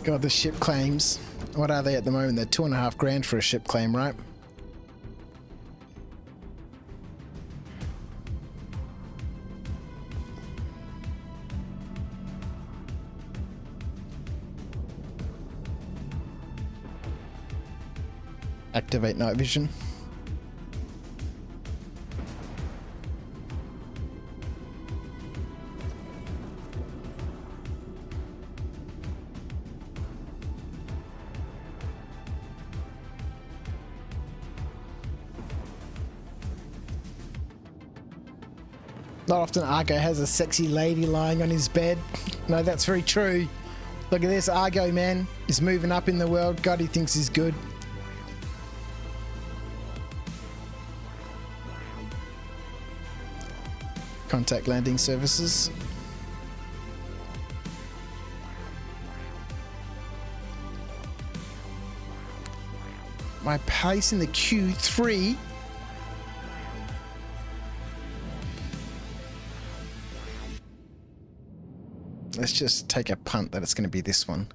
Speaker 1: God, the ship claims. What are they at the moment? They're $2.5 grand for a ship claim, right? Activate night vision. Not often Argo has a sexy lady lying on his bed. No, that's very true. Look at this, Argo, man. He's moving up in the world. God, he thinks he's good. Contact landing services. My place in the Q3. Let's just take a punt that it's going to be this one.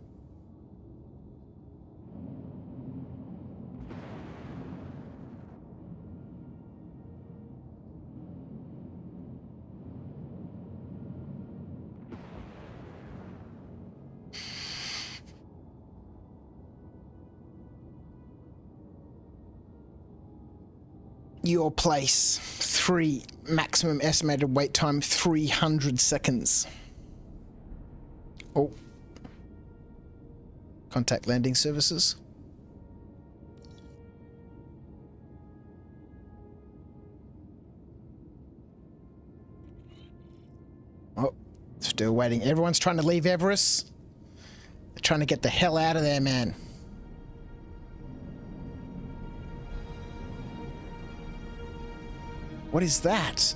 Speaker 1: Your place, 3, maximum estimated wait time, 300 seconds. Oh. Contact landing services. Still waiting. Everyone's trying to leave Everest. They're trying to get the hell out of there, man. What is that?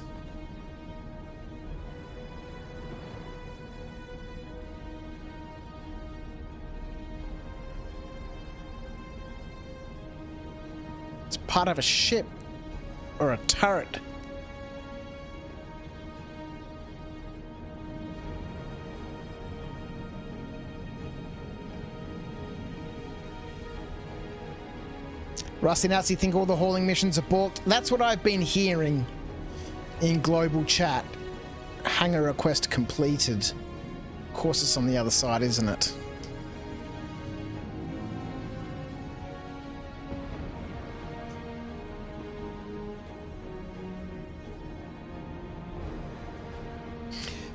Speaker 1: It's part of a ship or a turret. Rusty Nazi think all the hauling missions are balked. That's what I've been hearing in global chat. Hangar request completed. Of course it's on the other side, isn't it?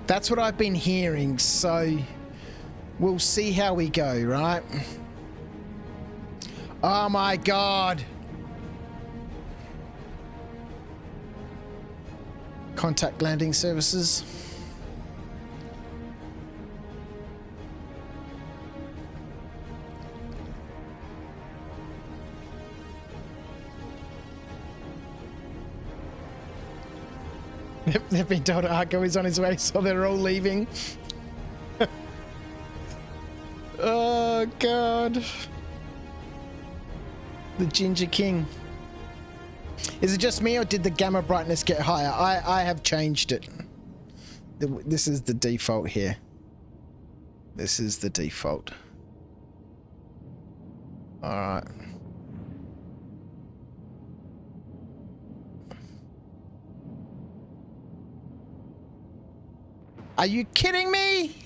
Speaker 1: That's what I've been hearing, so we'll see how we go, right? Oh my god. Contact landing services. They've been told Argo is on his way, so they're all leaving. Oh god. The Ginger King. Is it just me or did the gamma brightness get higher? I have changed it. This is the default here. This is the default. Alright. Are you kidding me?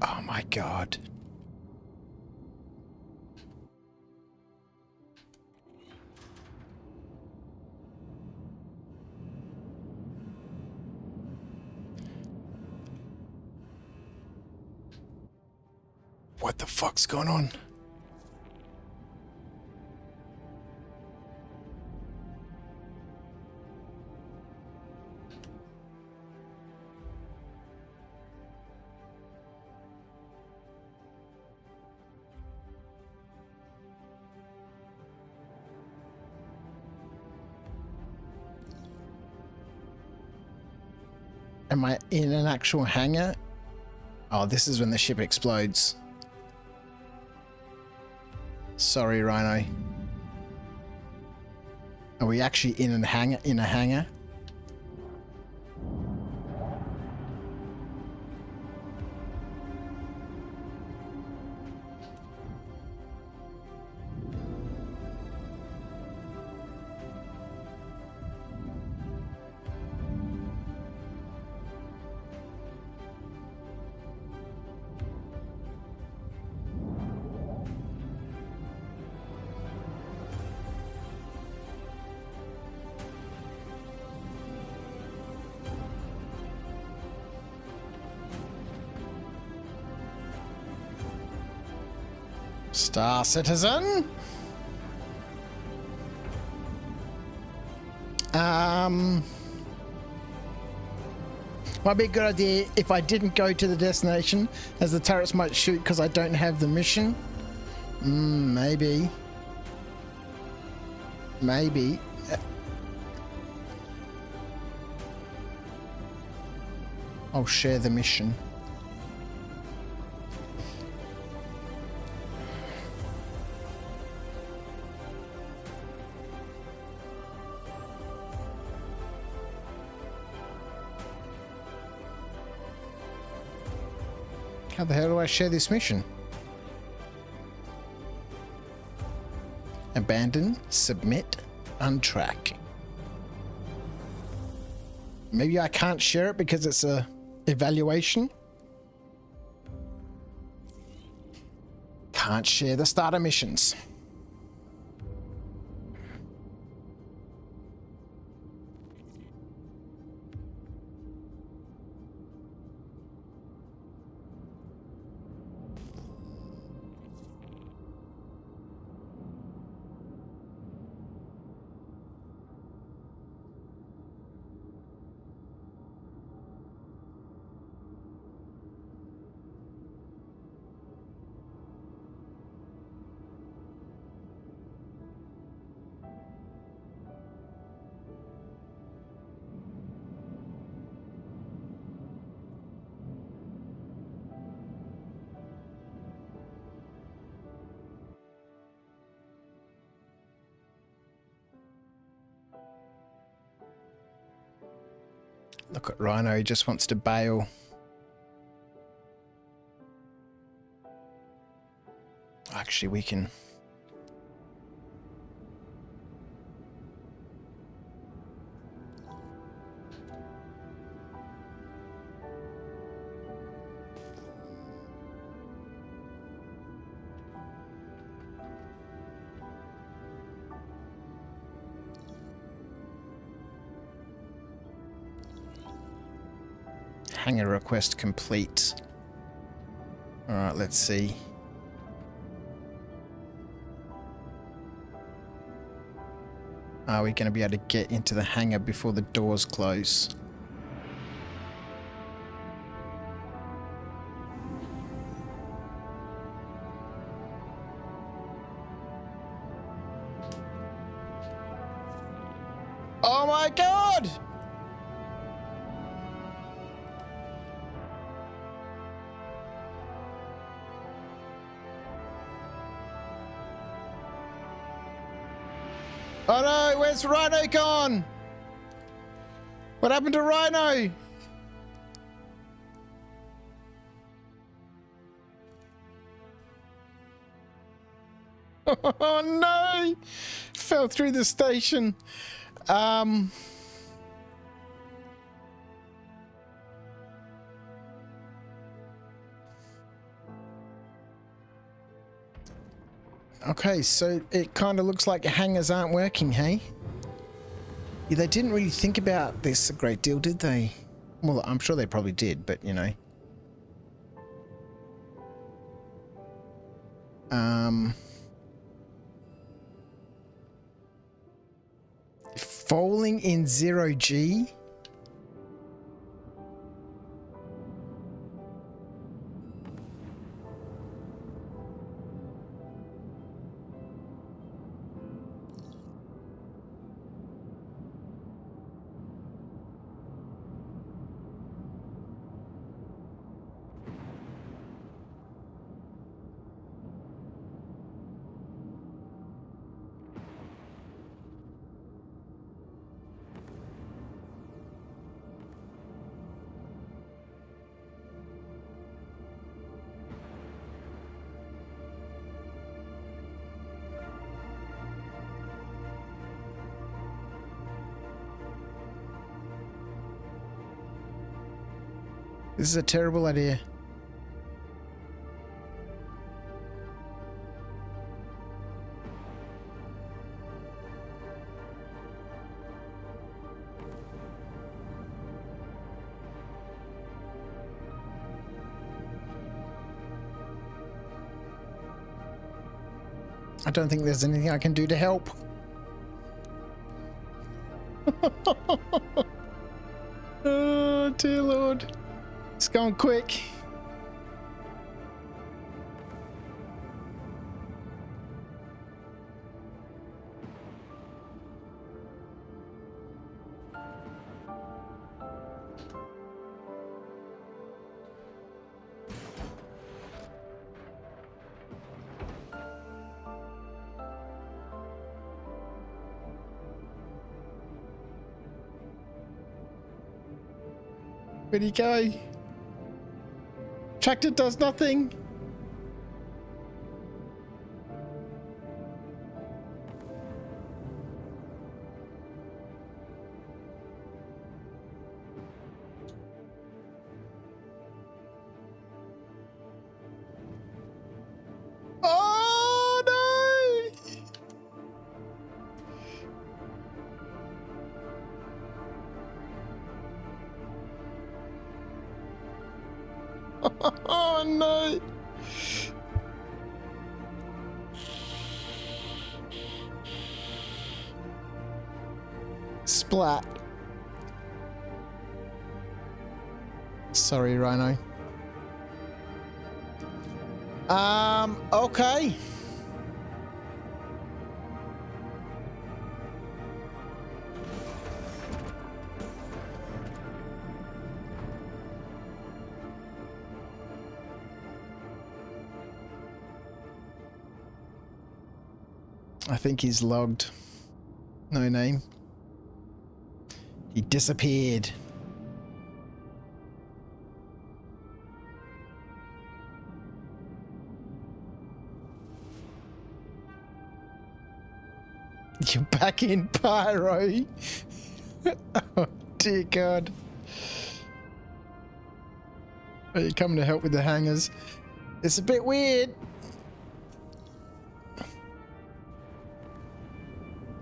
Speaker 1: Oh my god. What the fuck's going on? Am I in an actual hangar? Oh, this is when the ship explodes. Sorry, Rhino. Are we actually in a hangar? Star Citizen? Might be a good idea if I didn't go to the destination, as the turrets might shoot because I don't have the mission. Maybe. Maybe. I'll share the mission. How the hell do I share this mission? Abandon, submit, untrack. Maybe I can't share it because it's a evaluation. Can't share the starter missions. Look at Rhino, he just wants to bail. Actually, we can... Hangar request complete. Alright, let's see. Are we going to be able to get into the hangar before the doors close? Oh my god! Oh no, where's Rhino gone? What happened to Rhino? Oh no! Fell through the station. Okay, so it kind of looks like hangars aren't working, hey? Yeah, they didn't really think about this a great deal, did they? Well, I'm sure they probably did, but you know. Falling in 0G? This is a terrible idea. I don't think there's anything I can do to help. Oh, dear Lord. It's going quick. Where'd he go? Tractor does nothing. Oh no! Oh no! Splat. Sorry, Rhino. Okay. I think he's logged. No name. He disappeared. You're back in Pyro. Oh, dear God. Are you coming to help with the hangers? It's a bit weird.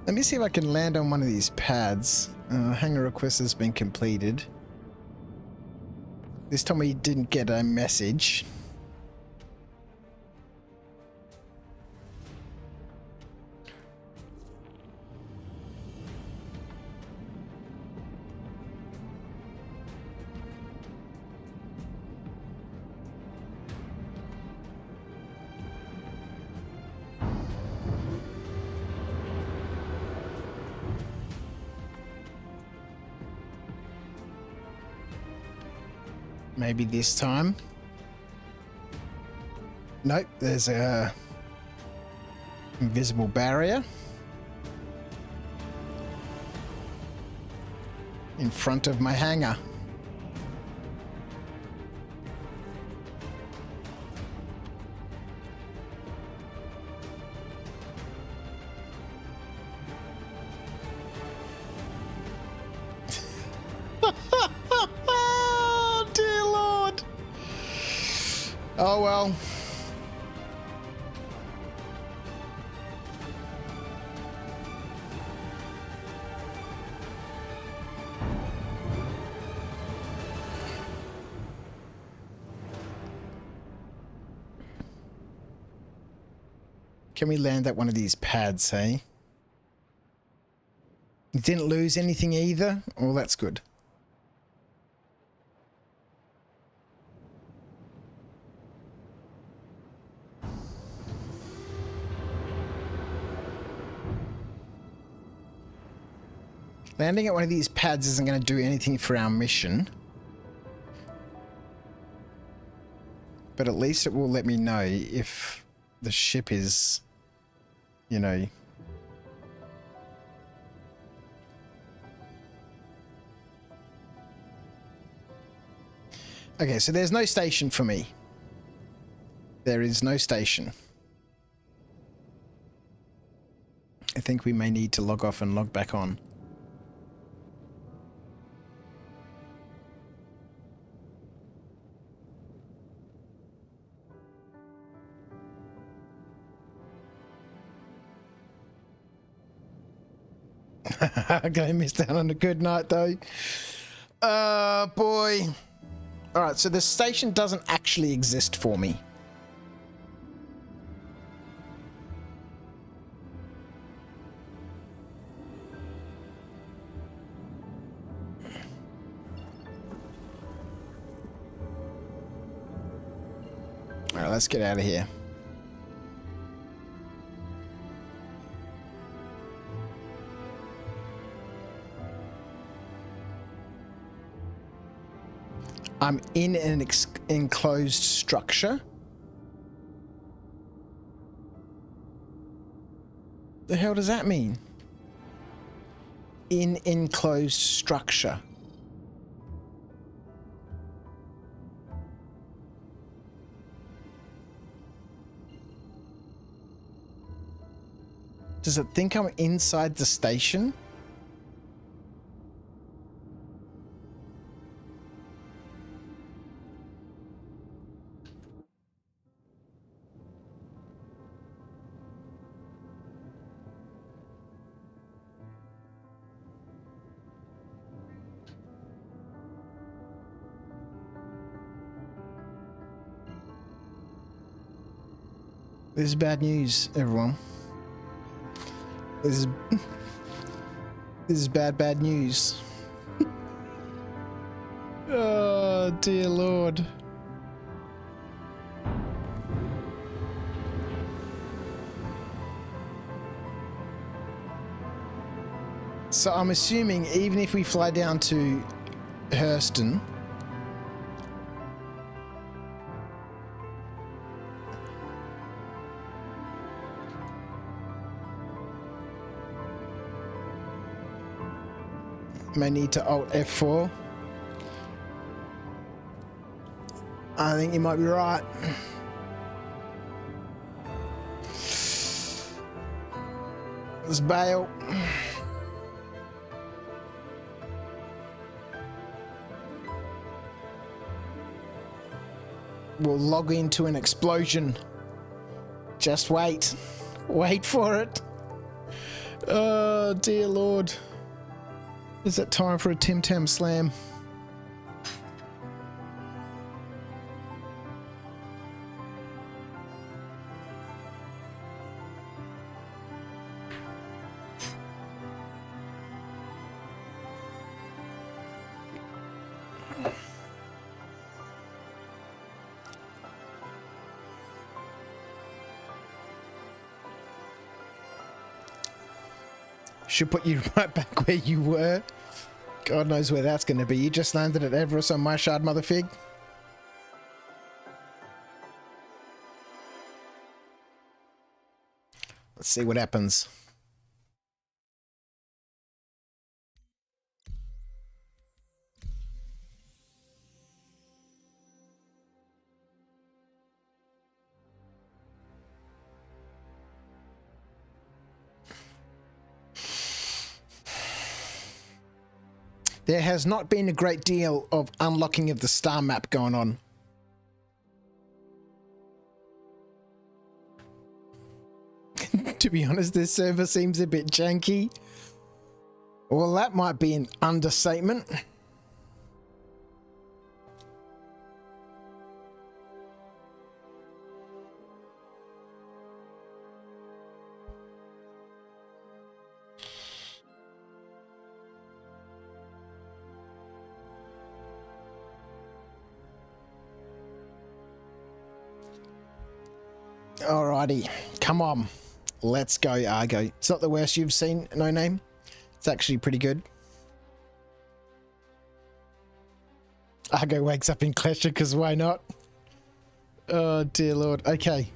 Speaker 1: Let me see if I can land on one of these pads. Hanger request has been completed. This time we didn't get a message. Maybe this time. Nope, there's a invisible barrier in front of my hangar. Oh well. Can we land at one of these pads, hey? You didn't lose anything either? Oh, that's good. Landing at one of these pads isn't going to do anything for our mission. But at least it will let me know if the ship is, you know... Okay, so there's no station for me. There is no station. I think we may need to log off and log back on. I'm gonna miss out on a good night though. Boy. Alright, so the station doesn't actually exist for me. Alright, let's get out of here. I'm in an enclosed structure. The hell does that mean? In enclosed structure. Does it think I'm inside the station? This is bad news, everyone. This is bad news. Oh, dear Lord. So I'm assuming even if we fly down to Hurston, may need to Alt F4. I think you might be right. Let's bail. We'll log into an explosion. Just wait. Wait for it. Oh, dear Lord. Is it time for a Tim Tam Slam? Should put you right back where you were. God knows where that's going to be. You just landed at Everest on my shard, motherfig. Let's see what happens. There has not been a great deal of unlocking of the star map going on. To be honest, this server seems a bit janky. Well, that might be an understatement. Alrighty, come on. Let's go, Argo. It's not the worst you've seen, No Name. It's actually pretty good. Argo wakes up in Klesha because why not? Oh, dear Lord. Okay.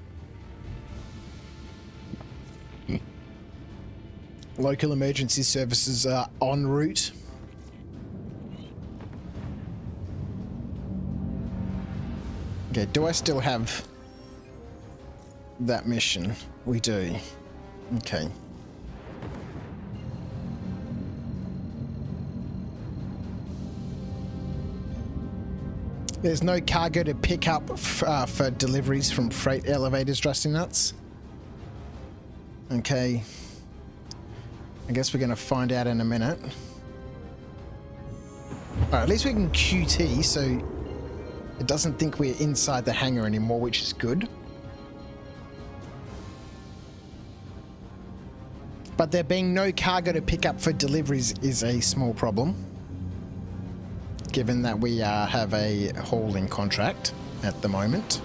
Speaker 1: Local emergency services are en route. Okay, do I still have that mission? We do. Okay. There's no cargo to pick up for deliveries from freight elevators, Rusty Nuts. Okay. I guess we're going to find out in a minute. Alright, at least we can QT, so it doesn't think we're inside the hangar anymore, which is good. But there being no cargo to pick up for deliveries is a small problem, given that we have a hauling contract at the moment.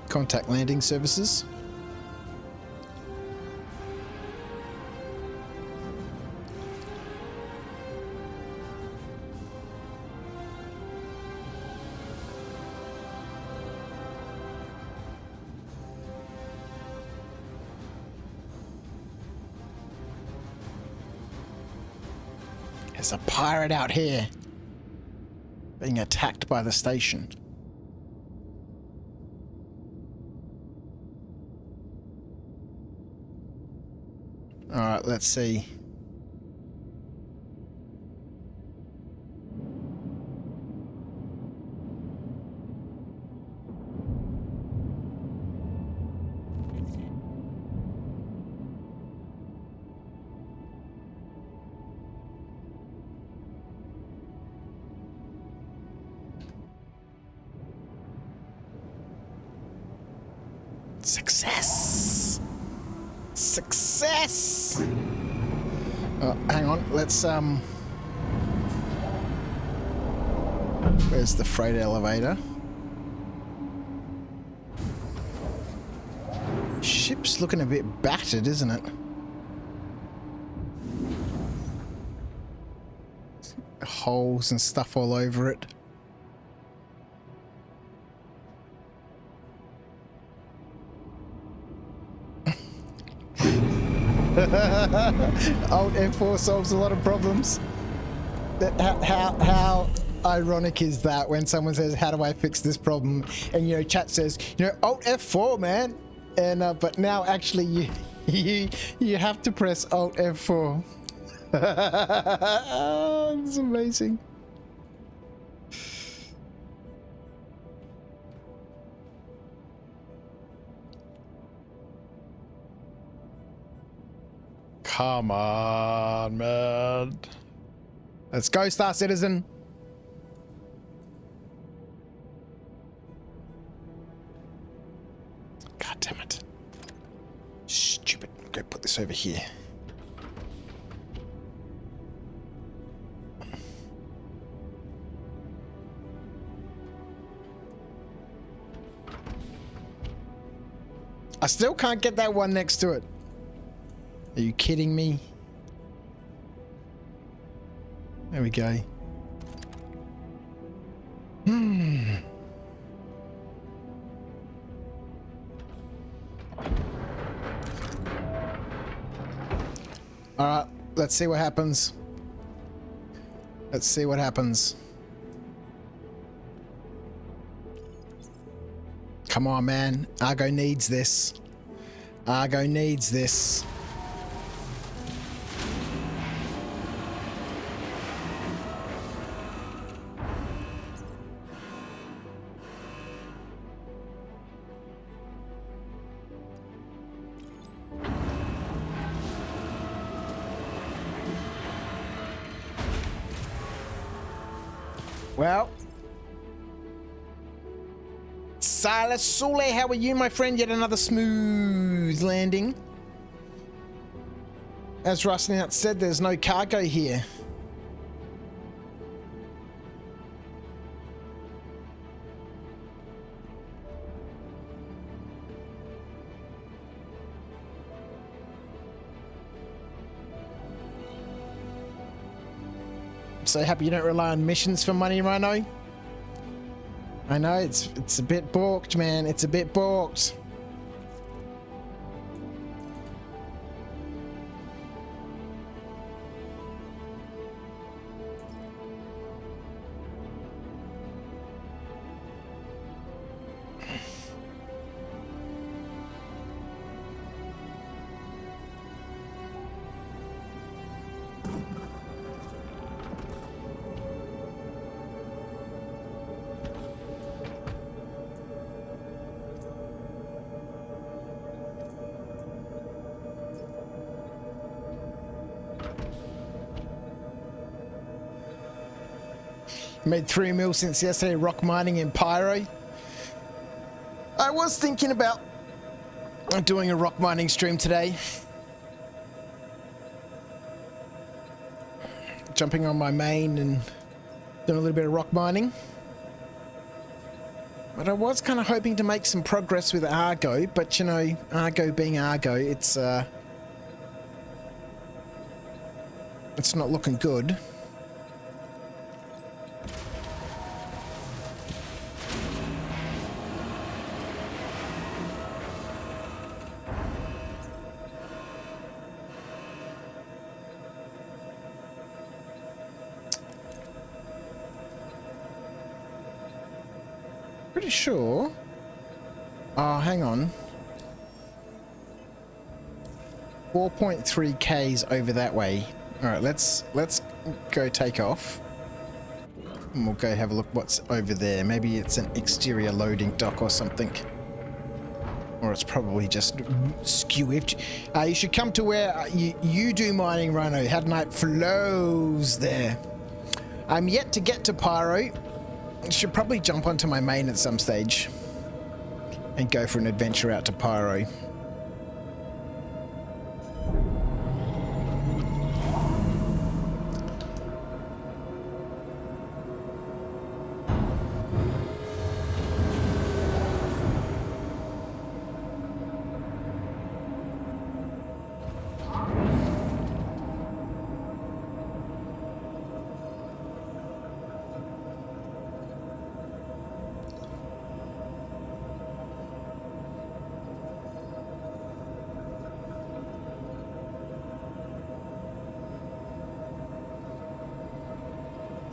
Speaker 1: Contact landing services. There's a pirate out here being attacked by the station. All right, let's see. Success! Success! Oh, hang on, let's where's the freight elevator? Ship's looking a bit battered, isn't it? Holes and stuff all over it. Alt F4 solves a lot of problems. How ironic is that when someone says, how do I fix this problem? And, you know, chat says, you know, Alt F4, man. And, but now actually you have to press Alt F4. It's amazing. Come on, man. Let's go, Star Citizen. God damn it. Stupid. Go put this over here. I still can't get that one next to it. Are you kidding me? There we go. Alright, let's see what happens. Let's see what happens. Come on, man. Argo needs this. Argo needs this. Well, Silas Sule, how are you, my friend? Yet another smooth landing. As Rusnout said, there's no cargo here. So happy you don't rely on missions for money, Rhino. I know, it's a bit balked, man. It's a bit balked. Made 3 mil since yesterday rock mining in Pyro. I was thinking about doing a rock mining stream today. Jumping on my main and doing a little bit of rock mining. But I was kind of hoping to make some progress with Argo, but you know, Argo being Argo, it's not looking good. Pretty sure. Oh, hang on. 4.3 Ks over that way. All right, let's go take off. And we'll go have a look what's over there. Maybe it's an exterior loading dock or something. Or it's probably just skewed. You should come to where you do mining, Rhino. Hadnite flows there. I'm yet to get to Pyro. Should probably jump onto my main at some stage and go for an adventure out to Pyro.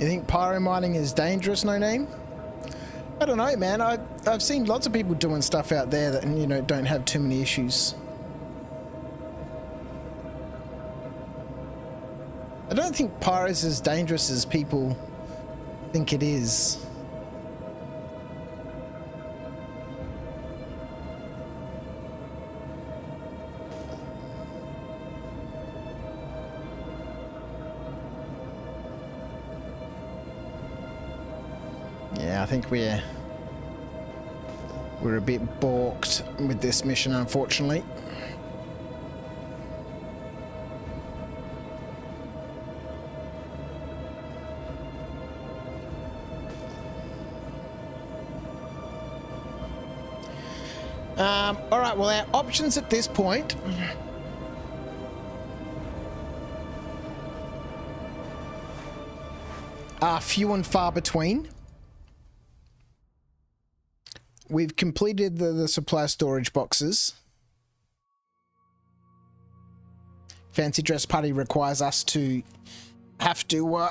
Speaker 1: You think pyro mining is dangerous, No Name? I don't know, man. I've seen lots of people doing stuff out there that, you know, don't have too many issues. I don't think pyro is as dangerous as people think it is. Yeah, I think we're a bit balked with this mission, unfortunately. All right, well, our options at this point are few and far between. We've completed the supply storage boxes. Fancy dress party requires us to have to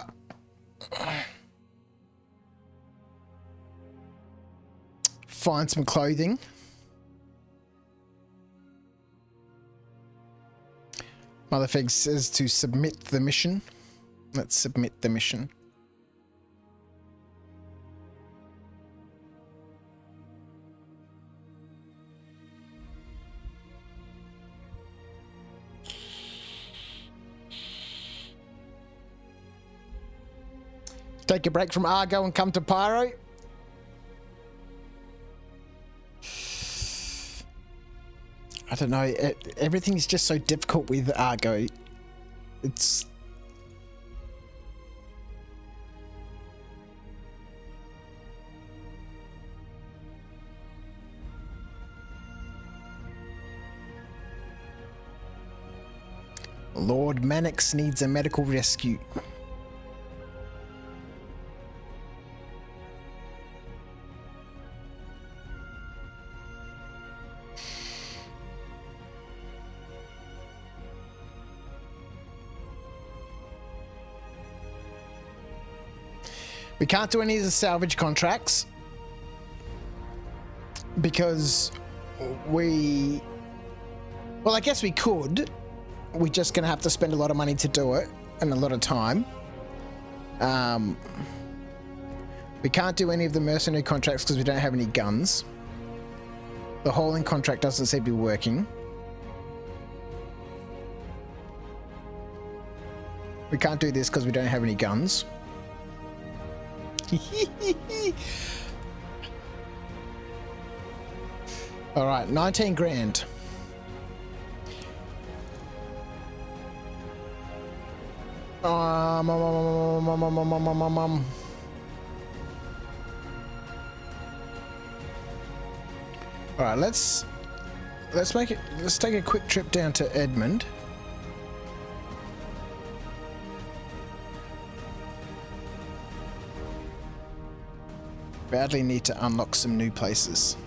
Speaker 1: find some clothing. Motherfig says to submit the mission. Let's submit the mission. Take a break from Argo and come to Pyro. I don't know. Everything's just so difficult with Argo. It's... Lord Mannix needs a medical rescue. We can't do any of the salvage contracts because we... Well, I guess we could. We're just going to have to spend a lot of money to do it and a lot of time. We can't do any of the mercenary contracts because we don't have any guns. The hauling contract doesn't seem to be working. We can't do this because we don't have any guns. All right, 19 grand. All right, let's take a quick trip down to Edmund. Badly need to unlock some new places.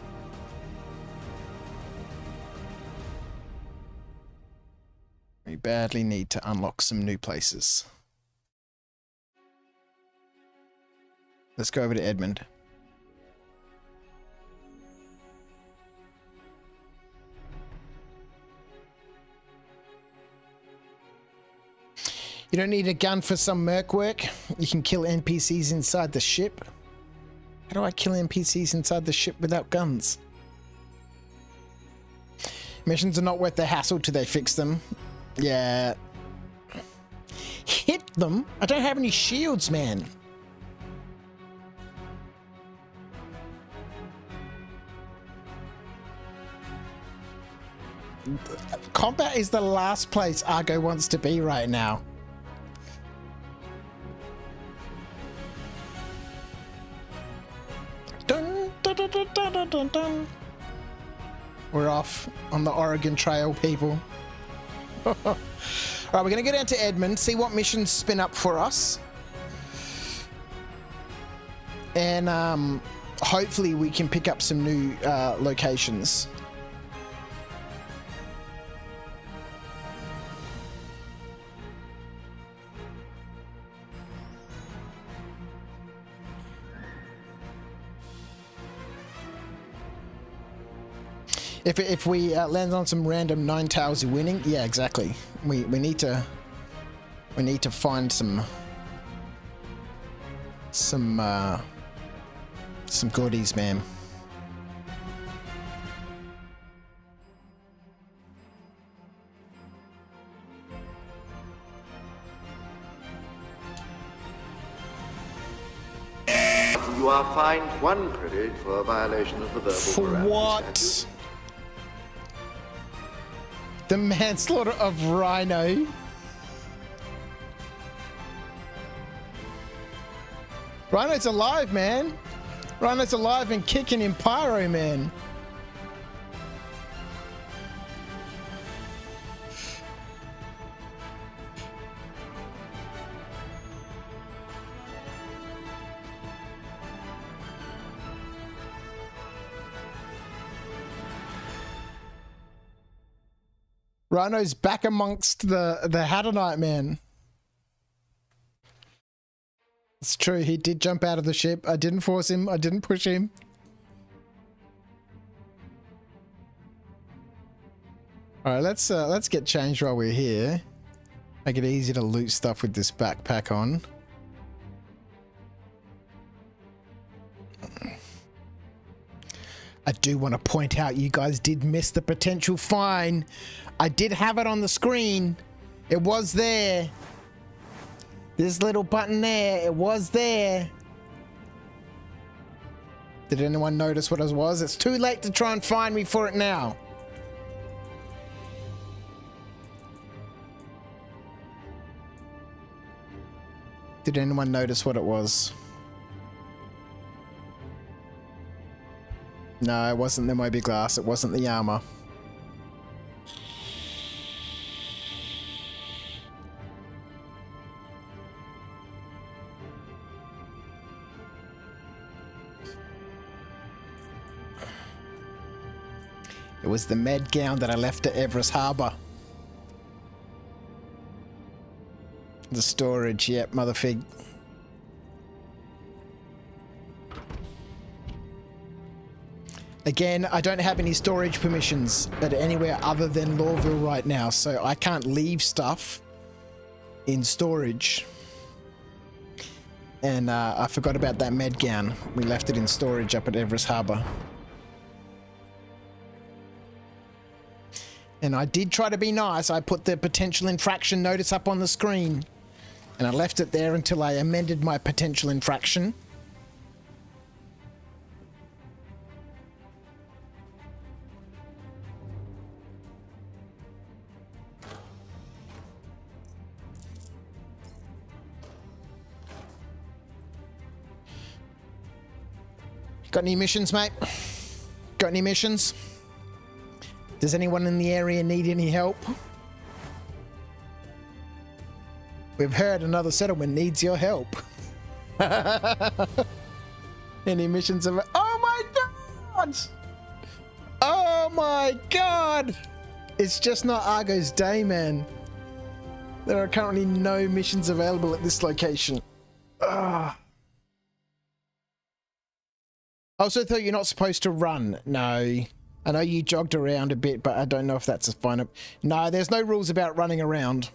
Speaker 1: We badly need to unlock some new places. Let's go over to Edmund. You don't need a gun for some merc work. You can kill NPCs inside the ship. How do I kill NPCs inside the ship without guns? Missions are not worth the hassle till they fix them. Yeah. Hit them? I don't have any shields, man. Combat is the last place Argo wants to be right now. Dun, dun, dun, dun, dun, dun, dun. We're off on the Oregon Trail, people. Alright, we're going to go down to Edmund, see what missions spin up for us. And hopefully we can pick up some new locations. If we land on some random 9 tails you're winning, yeah, exactly. We need to find some goodies, man.
Speaker 6: You are fined 1 credit for a violation of the verbal
Speaker 1: For
Speaker 6: morality
Speaker 1: what?
Speaker 6: statute.
Speaker 1: The manslaughter of Rhino. Rhino's alive, man. Rhino's alive and kicking in pyro, man. Rhino's back amongst the Hattonite, man. It's true, he did jump out of the ship. I didn't force him. I didn't push him. All right, let's get changed while we're here. Make it easy to loot stuff with this backpack on. I do want to point out you guys did miss the potential fine. I did have it on the screen. It was there. This little button there, it was there. Did anyone notice what it was? It's too late to try and find me for it now. Did anyone notice what it was? No, it wasn't the Moby Glass. It wasn't the armor. It was the med gown that I left at Everest Harbour. The storage, yep, mother fig. Again, I don't have any storage permissions at anywhere other than Lawville right now, so I can't leave stuff in storage. And I forgot about that med gown. We left it in storage up at Everest Harbour. And I did try to be nice. I put the potential infraction notice up on the screen. And I left it there until I amended my potential infraction. Got any missions, mate? Got any missions? Does anyone in the area need any help? We've heard another settlement needs your help. Any missions of... Oh my god! Oh my god! It's just not Argo's day, man. There are currently no missions available at this location. Ugh. I also thought you're not supposed to run. No. I know you jogged around a bit, but I don't know if that's a fine... No, there's no rules about running around.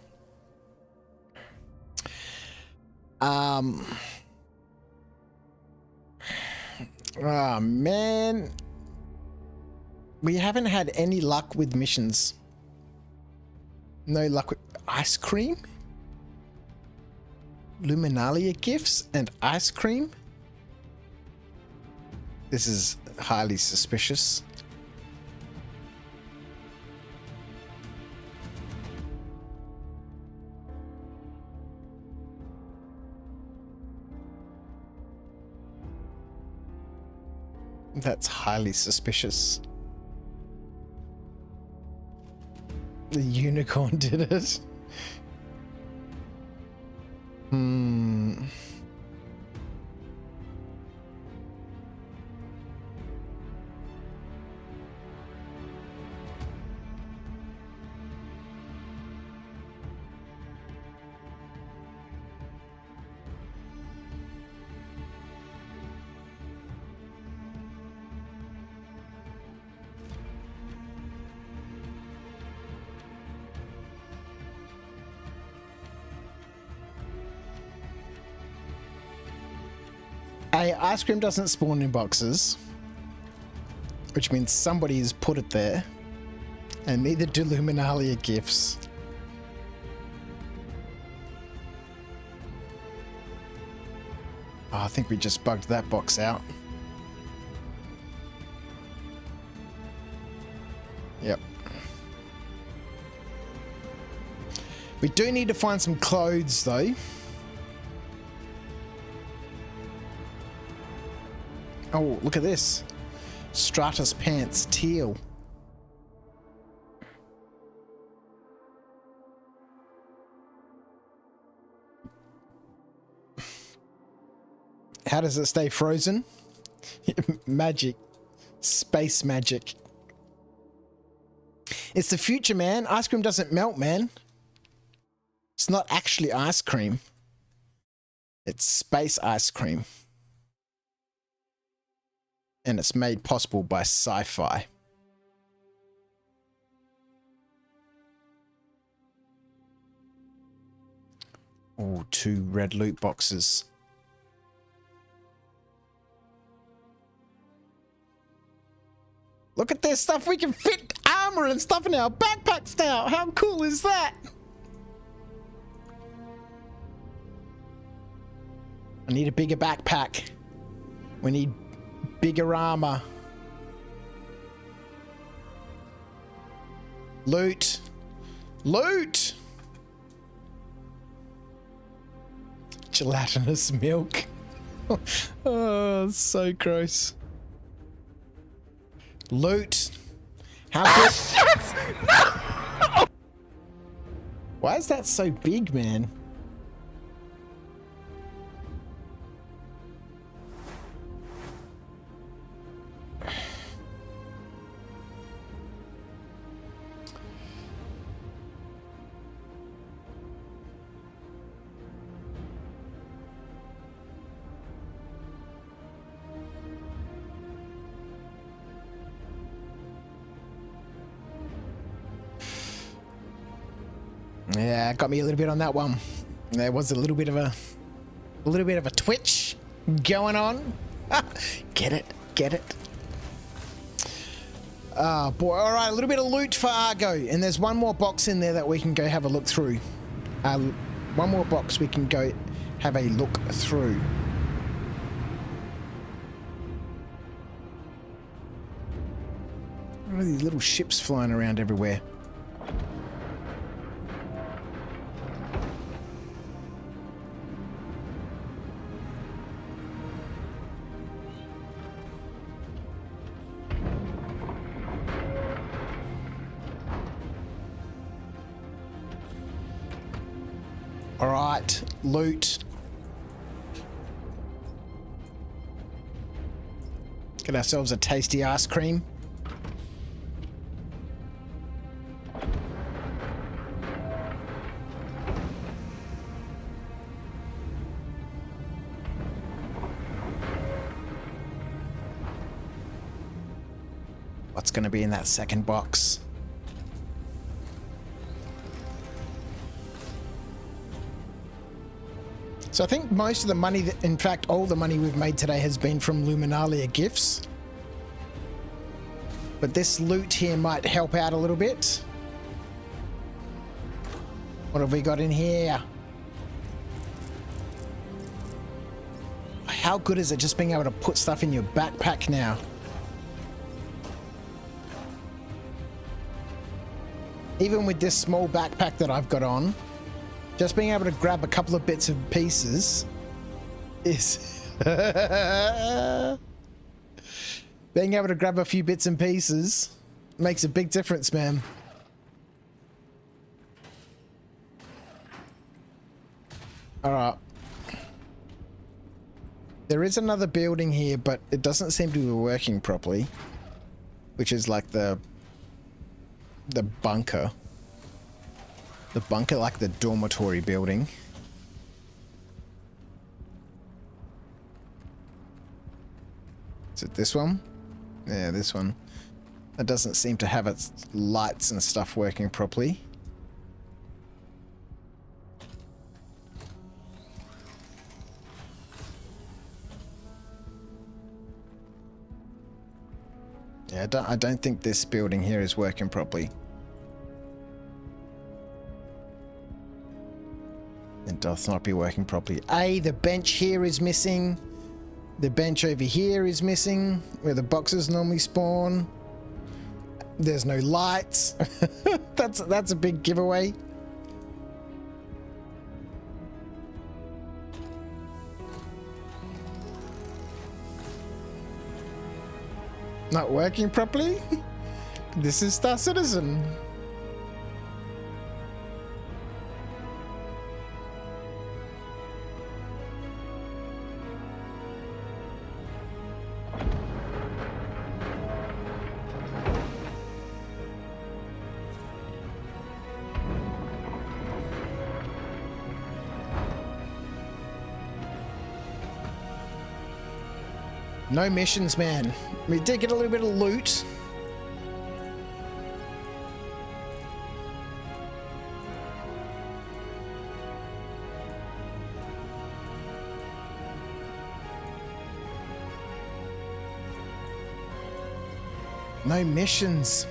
Speaker 1: Oh, man. We haven't had any luck with missions. No luck with... Ice cream? Luminalia gifts and ice cream? This is highly suspicious. That's highly suspicious. The unicorn did it. Okay, ice cream doesn't spawn in boxes, which means somebody has put it there, and neither do Luminalia gifts. Oh, I think we just bugged that box out. Yep. We do need to find some clothes, though. Oh, look at this. Stratus pants, teal. How does it stay frozen? Magic. Space magic. It's the future, man. Ice cream doesn't melt, man. It's not actually ice cream. It's space ice cream. And it's made possible by sci-fi. Oh, 2 red loot boxes. Look at this stuff. We can fit armor and stuff in our backpacks now. How cool is that? I need a bigger backpack. We need bigger armor. Loot. Loot! Gelatinous milk. Oh, so gross. Loot. How good? No! Why is that so big, man? Yeah, got me a little bit on that one. There was a little bit of a twitch going on. Get it, get it. Oh boy, all right, a little bit of loot for Argo, and there's one more box in there that we can go have a look through. One more box we can go have a look through. What are these little ships flying around everywhere? Alright, loot. Get ourselves a tasty ice cream. What's going to be in that second box? So I think most of the money, in fact, all the money we've made today has been from Luminalia gifts. But this loot here might help out a little bit. What have we got in here? How good is it just being able to put stuff in your backpack now? Even with this small backpack that I've got on, just being able to grab a couple of bits and pieces is... being able to grab a few bits and pieces makes a big difference, man. Alright. There is another building here, but it doesn't seem to be working properly. Which is like the bunker. The bunker, like the dormitory building. Is it this one? Yeah, this one. That doesn't seem to have its lights and stuff working properly. Yeah, I don't think this building here is working properly. It does not be working properly. The bench here is missing. The bench over here is missing, where the boxes normally spawn. There's no lights. That's a big giveaway. Not working properly? This is Star Citizen. No missions, man. We did get a little bit of loot. No missions.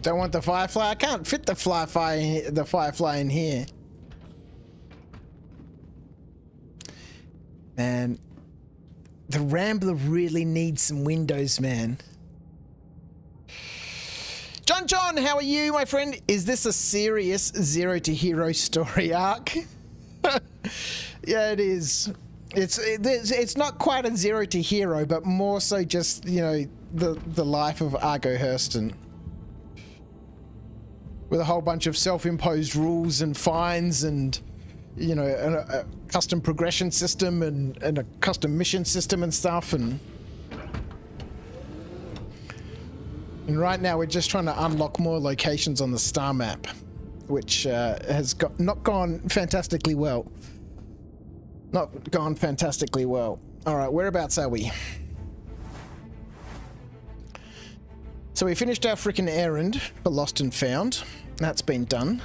Speaker 1: Don't want the Firefly. I can't fit the Firefly in here. Man, the Rambler really needs some windows, man. John, how are you, my friend? Is this a serious Zero to Hero story arc? Yeah, it is. It's not quite a Zero to Hero, but more so just, you know, the life of Argo Hurston. With a whole bunch of self-imposed rules and fines and, you know, a custom progression system and a custom mission system and stuff. And right now we're just trying to unlock more locations on the star map, which has not gone fantastically well. Not gone fantastically well. All right, whereabouts are we? So we finished our freaking errand for Lost and Found. That's been done.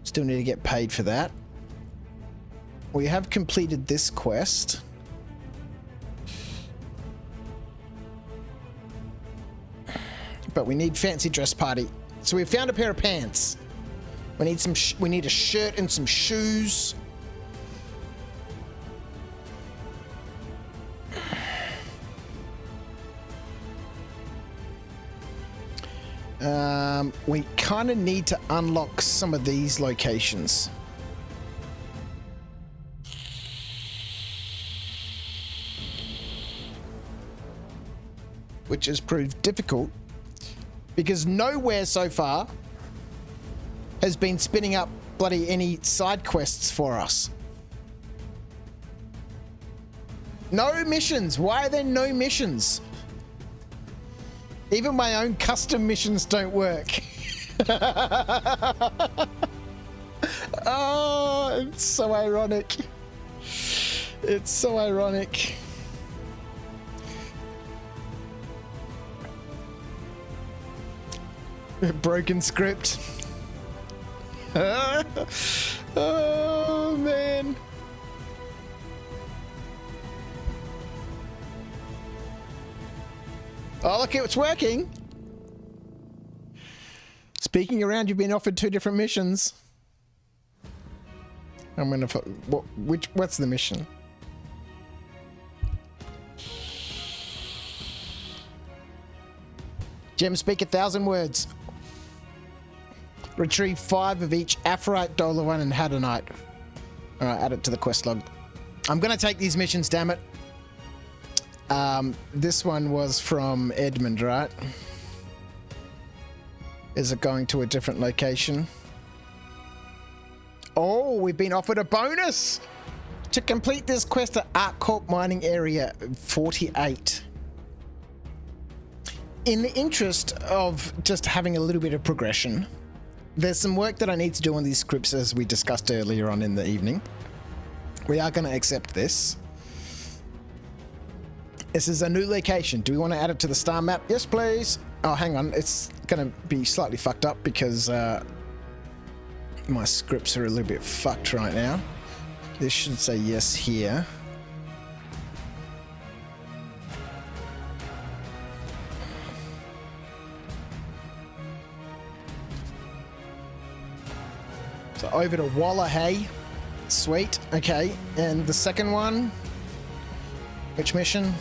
Speaker 1: Still need to get paid for that. We have completed this quest. But we need fancy dress party. So we found a pair of pants. We need some. We need a shirt and some shoes. We kind of need to unlock some of these locations. Which has proved difficult because nowhere so far has been spinning up bloody any side quests for us. No missions. Why are there no missions? Even my own custom missions don't work. Oh, it's so ironic. It's so ironic. Broken script. Oh, man. Oh, look, it's working. Speaking around, you've been offered 2 different missions. I'm gonna. What's the mission? Gem speak 1,000 words. Retrieve 5 of each Aphorite, Dolomite, and Hadonite. All right, add it to the quest log. I'm gonna take these missions, damn it. This one was from Edmund, right? Is it going to a different location? Oh, we've been offered a bonus to complete this quest at ArcCorp Mining Area 48. In the interest of just having a little bit of progression, there's some work that I need to do on these scripts as we discussed earlier on in the evening. We are going to accept this. This is a new location. Do we want to add it to the star map? Yes, please. Oh, hang on. It's going to be slightly fucked up because My scripts are a little bit fucked right now. This should say yes here. So over to Walla, hey. Sweet, okay. And the second one? Which mission?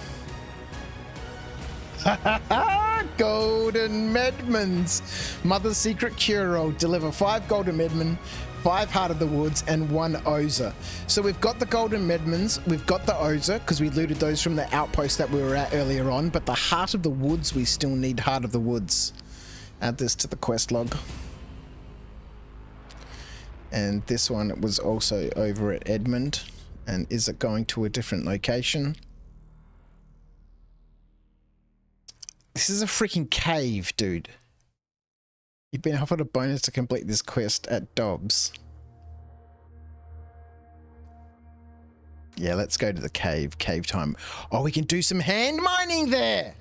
Speaker 1: Golden Medmans. Mother's Secret Cure-All. Deliver 5 Golden Medmen, 5 Heart of the Woods, and 1 Oza. So we've got the Golden Medmans, we've got the Oza, because we looted those from the outpost that we were at earlier on, but the Heart of the Woods, we still need Heart of the Woods. Add this to the quest log. And this one was also over at Edmund. And is it going to a different location? This is a freaking cave, dude. You've been offered a bonus to complete this quest at Dobbs. Yeah, let's go to the cave. Cave time. Oh, we can do some hand mining there!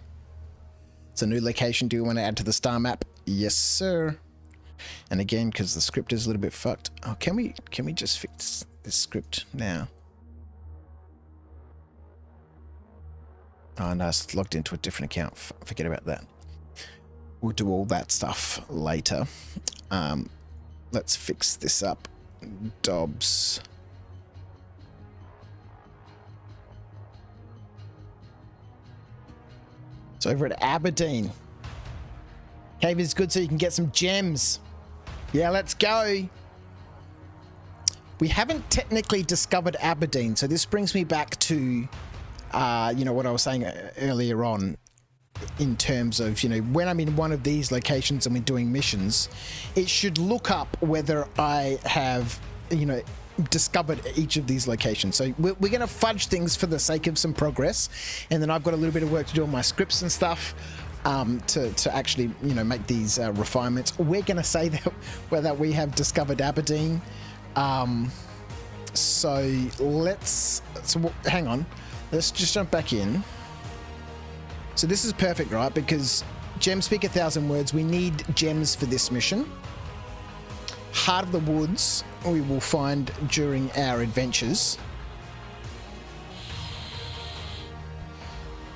Speaker 1: It's a new location. Do you want to add to the star map? Yes, sir. And again, because the script is a little bit fucked. Oh, can we just fix this script now? Oh no, it's logged into a different account. Forget about that. We'll do all that stuff later. Let's fix this up. Dobbs. It's over at Aberdeen. Cave is good so you can get some gems. Yeah, let's go. We haven't technically discovered Aberdeen, so this brings me back to, you know, what I was saying earlier on in terms of, you know, when I'm in one of these locations and we're doing missions, it should look up whether I have, you know, discovered each of these locations. So we're going to fudge things for the sake of some progress, and then I've got a little bit of work to do on my scripts and stuff to actually, you know, make these refinements. We're going to say that whether we have discovered Aberdeen. So hang on. Let's just jump back in. So this is perfect, right? Because gems speak 1,000 words. We need gems for this mission. Heart of the Woods we will find during our adventures.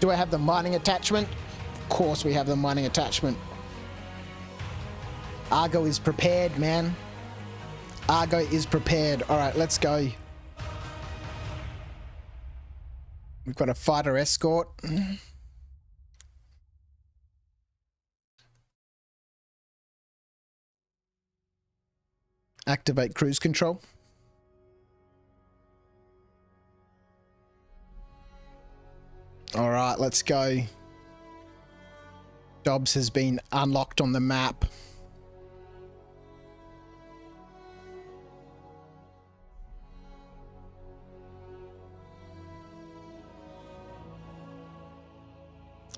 Speaker 1: Do I have the mining attachment? Of course we have the mining attachment. Argo is prepared, man. Argo is prepared. All right, let's go. We've got a fighter escort. Activate cruise control. All right, let's go. Dobbs has been unlocked on the map.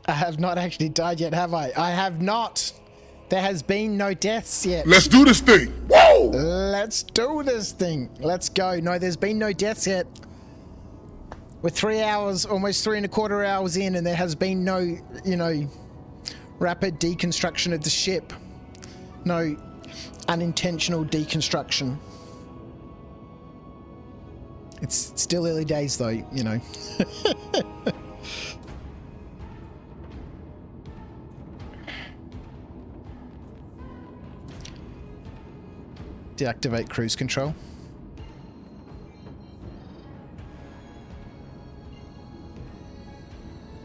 Speaker 1: I have not actually died yet, have I? I have not. There has been no deaths yet.
Speaker 7: Let's do this thing. Whoa!
Speaker 1: Let's do this thing. Let's go. No, there's been no deaths yet. We're 3 hours, almost 3¼ hours in, and there has been no, you know, rapid deconstruction of the ship. No unintentional deconstruction. It's still early days though, you know. Deactivate cruise control.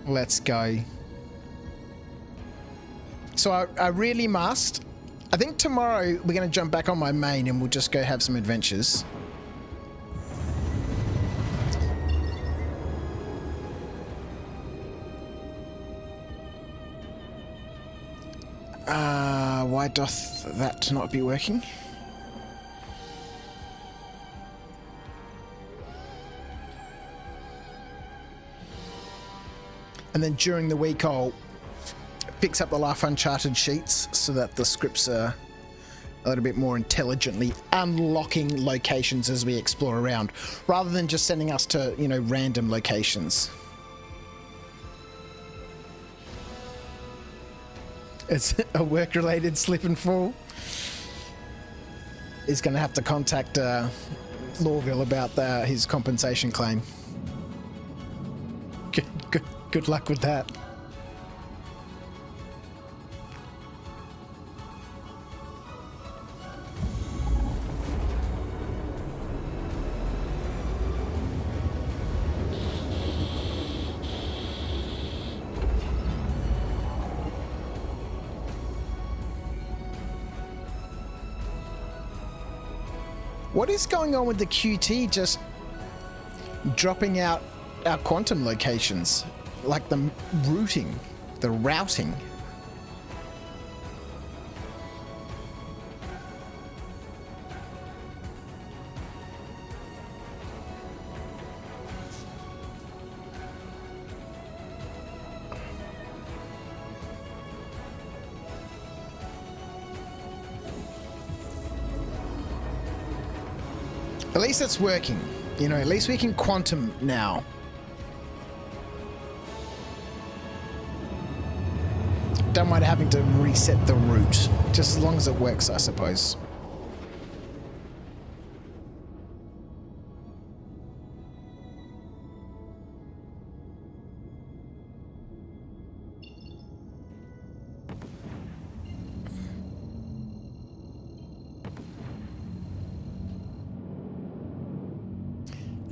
Speaker 1: Let's go. So I really must. I think tomorrow we're going to jump back on my main and we'll just go have some adventures. Why doth that not be working? And then during the week I'll fix up the Life Uncharted sheets so that the scripts are a little bit more intelligently unlocking locations as we explore around, rather than just sending us to, you know, random locations. It's a work-related slip and fall. is going to have to contact Lawville about his compensation claim. Good luck with that. What is going on with the QT just dropping out our quantum locations? Like the routing. At least it's working. You know, at least we can quantum now. Don't mind having to reset the route. Just as long as it works, I suppose.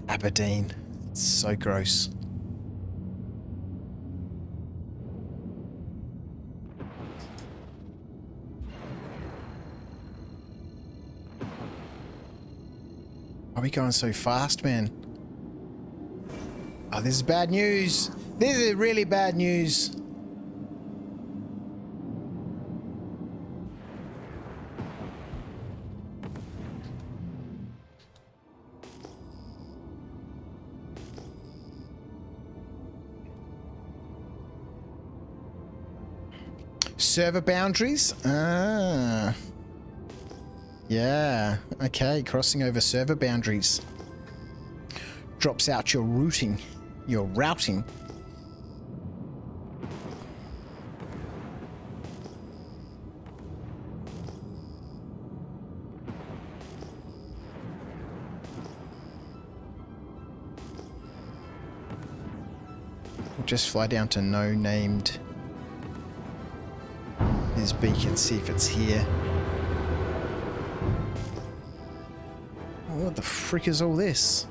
Speaker 1: Aberdeen. It's so gross. Why are we going so fast, man? Oh, this is bad news. This is really bad news. Server boundaries? Ah. Yeah, okay, crossing over server boundaries. Drops out your routing. Your routing. We'll just fly down to no named his beacon, see if it's here. Oh, what the frick is all this?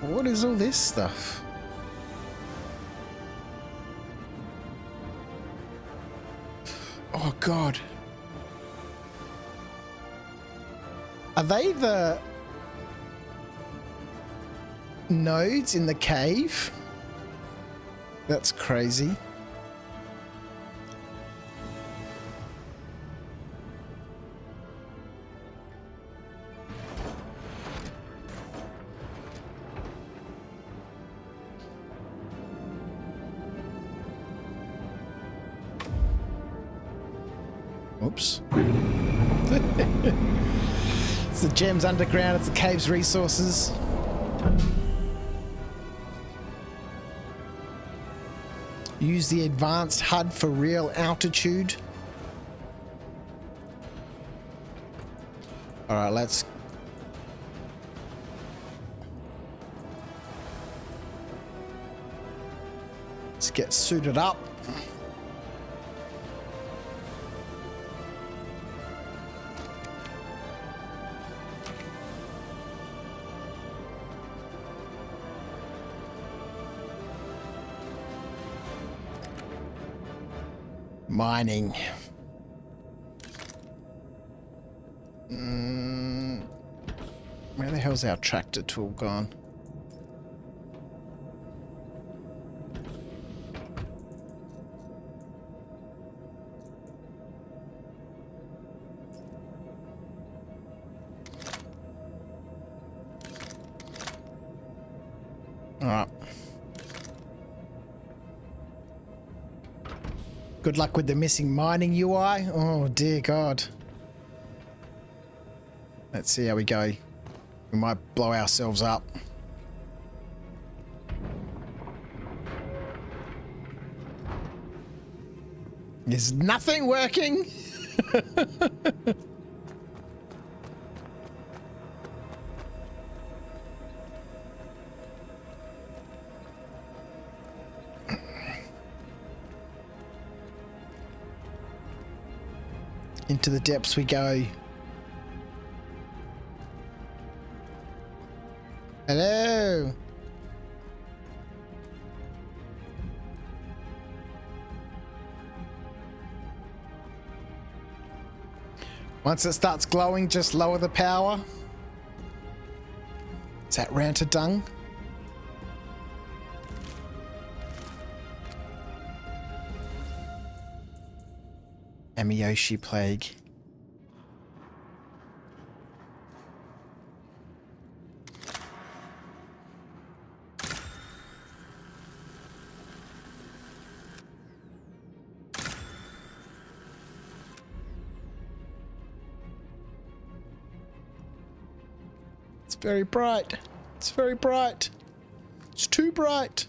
Speaker 1: What is all this stuff? Oh God. Are they the nodes in the cave? That's crazy. Oops. It's the gems underground, it's the cave's resources. Use the advanced HUD for real altitude. Alright, let's get suited up. Mining. Where the hell's our tractor tool gone? All right. Good luck with the missing mining UI. Oh, dear God. Let's see how we go. We might blow ourselves up. Is nothing working? Into the depths we go. Hello. Once it starts glowing, just lower the power. Is that Ranta dung? Amiyoshi plague. It's very bright. It's very bright. It's too bright.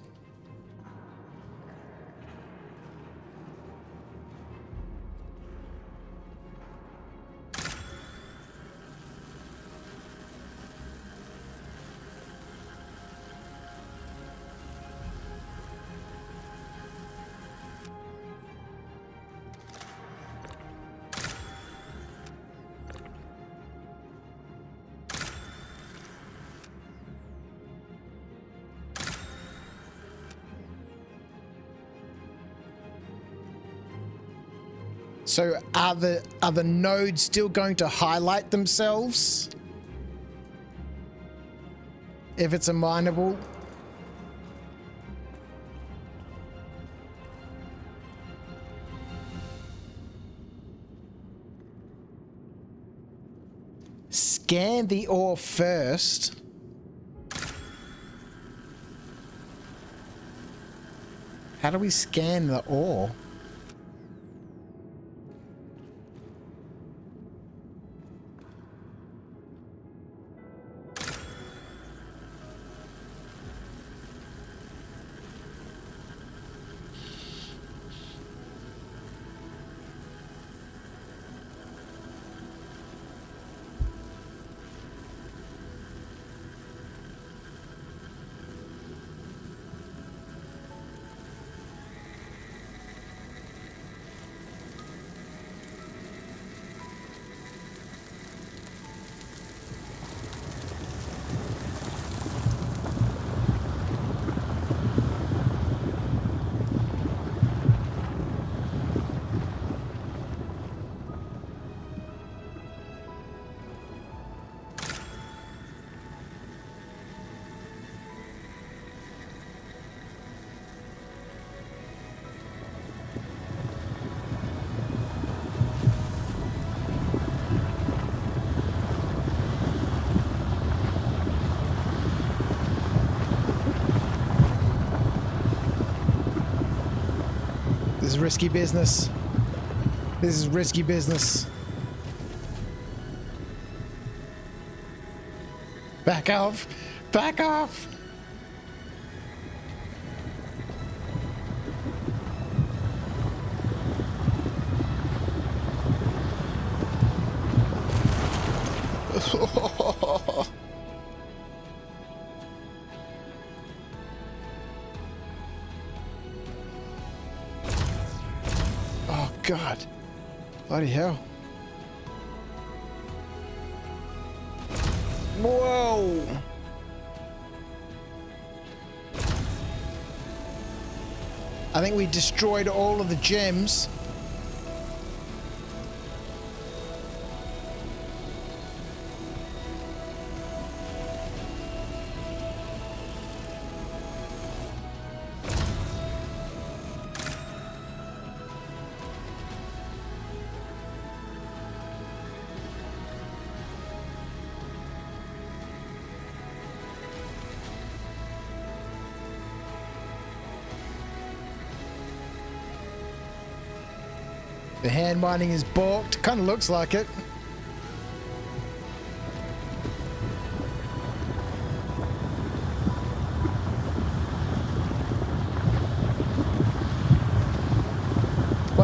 Speaker 1: So are the nodes still going to highlight themselves if it's a mineable? Scan the ore first. How do we scan the ore? This is risky business. This is risky business. Back off! Back off! Oh God. Bloody hell. Whoa. I think we destroyed all of the gems. The hand mining is balked. Kind of looks like it.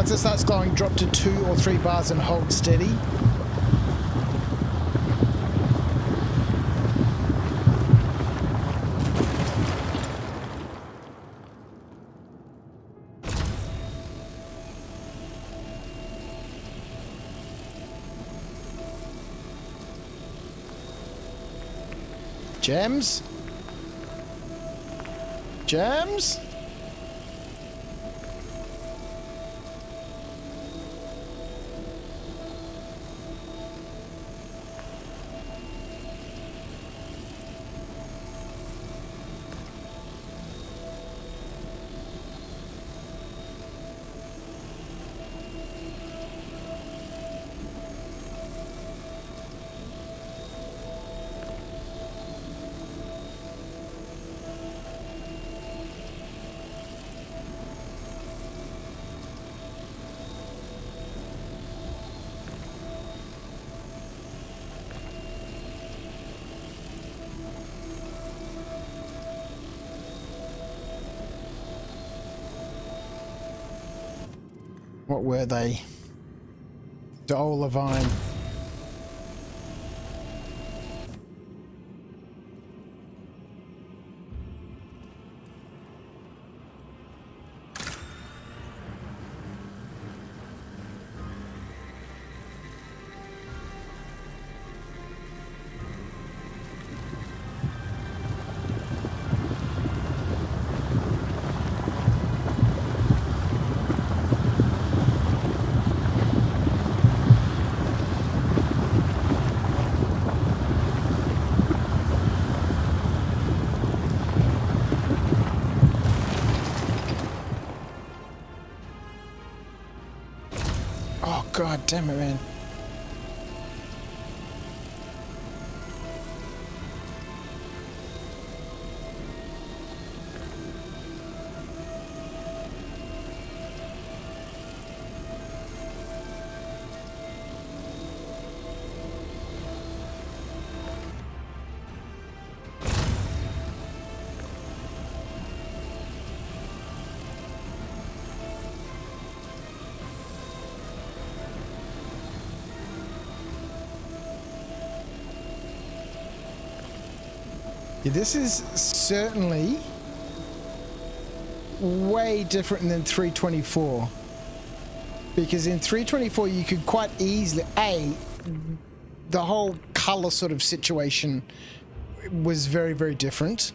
Speaker 1: Once it starts glowing, drop to 2 or 3 bars and hold steady. Gems? Gems? What were they? Dole Levine. Oh, God damn it, man. Yeah, this is certainly way different than 324, because in 324 you could quite easily the whole color sort of situation was very, very different.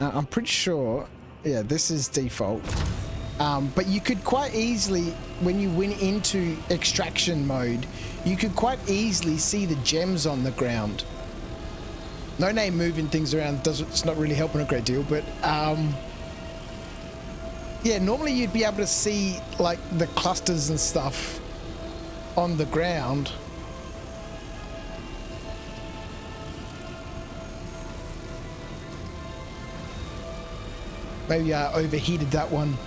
Speaker 1: I'm pretty sure, yeah, this is default, but you could quite easily, when you went into extraction mode, you could quite easily see the gems on the ground. No name moving things around it's not really helping a great deal, but yeah, normally you'd be able to see like the clusters and stuff on the ground. Maybe I overheated that one.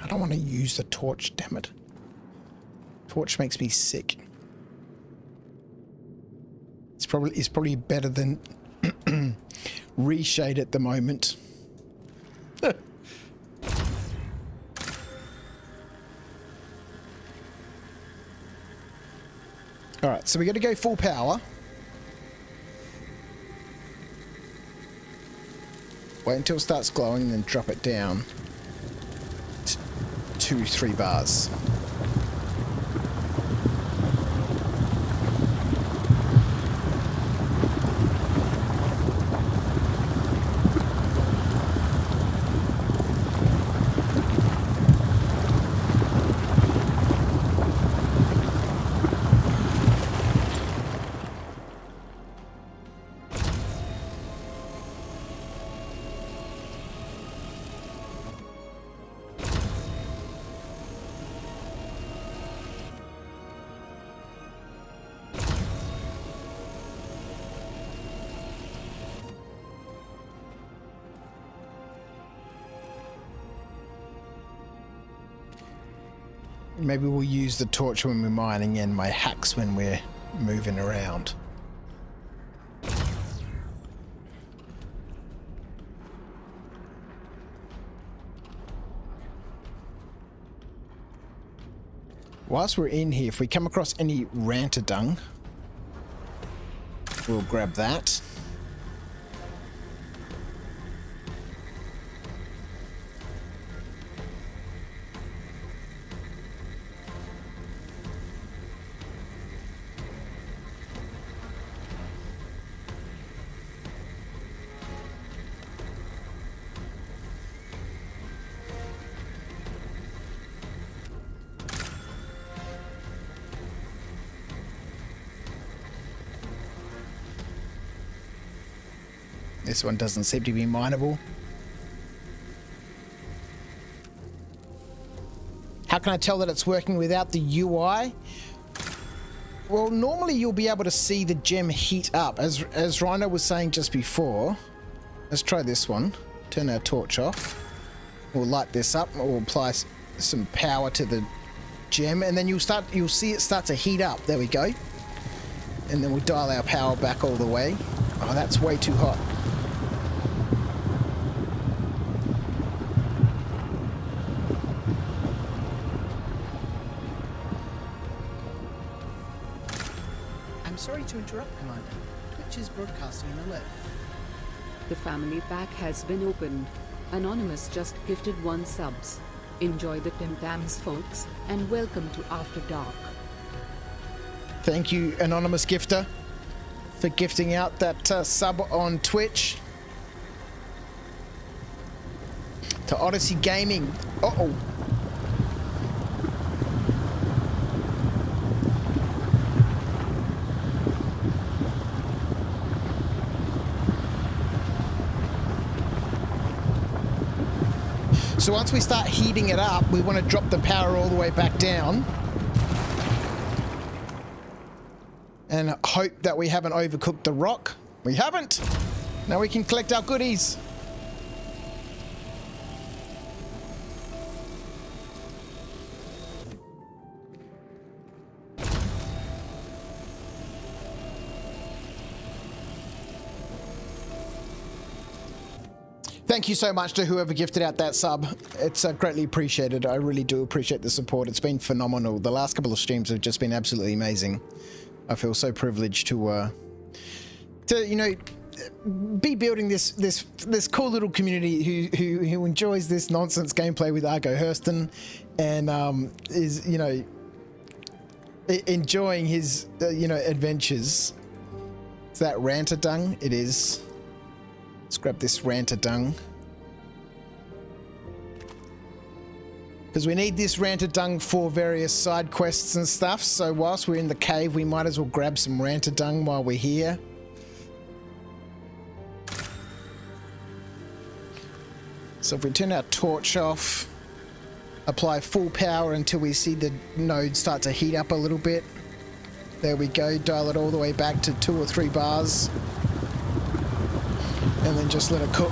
Speaker 1: I don't want to use the torch, damn it. Torch makes me sick. It's probably better than reshade at the moment. All right, so we got to go full power. Wait until it starts glowing, then drop it down to 2-3 bars. Maybe we'll use the torch when we're mining and my hacks when we're moving around. Whilst we're in here, if we come across any ranter dung, we'll grab that. This one doesn't seem to be mineable. How can I tell that it's working without the UI? Well, normally you'll be able to see the gem heat up, as Rhino was saying just before. Let's try this one. Turn our torch off. We'll light this up. We'll apply some power to the gem, and then you'll see it start to heat up. There we go. And then we'll dial our power back all the way. Oh, that's way too hot.
Speaker 2: I'm sorry to interrupt, Commander. Twitch is broadcasting an alert.
Speaker 3: The family pack has been opened. Anonymous just gifted 1 subs. Enjoy the Tim Tams, folks, and welcome to After Dark.
Speaker 1: Thank you, Anonymous Gifter, for gifting out that sub on Twitch. To Odyssey Gaming. Uh-oh. So once we start heating it up, we want to drop the power all the way back down. And hope that we haven't overcooked the rock. We haven't. Now we can collect our goodies. Thank you so much to whoever gifted out that sub. It's greatly appreciated. I really do appreciate the support. It's been phenomenal. The last couple of streams have just been absolutely amazing. I feel so privileged to you know, be building this cool little community who enjoys this nonsense gameplay with Argo Hurston, and is, you know, enjoying his you know, adventures. Is that ranter dung? It is. Let's grab this ranter dung. Because we need this ranter dung for various side quests and stuff, so whilst we're in the cave, we might as well grab some ranter dung while we're here. So if we turn our torch off, apply full power until we see the node start to heat up a little bit. There we go, dial it all the way back to 2 or 3 bars. And then just let it cook.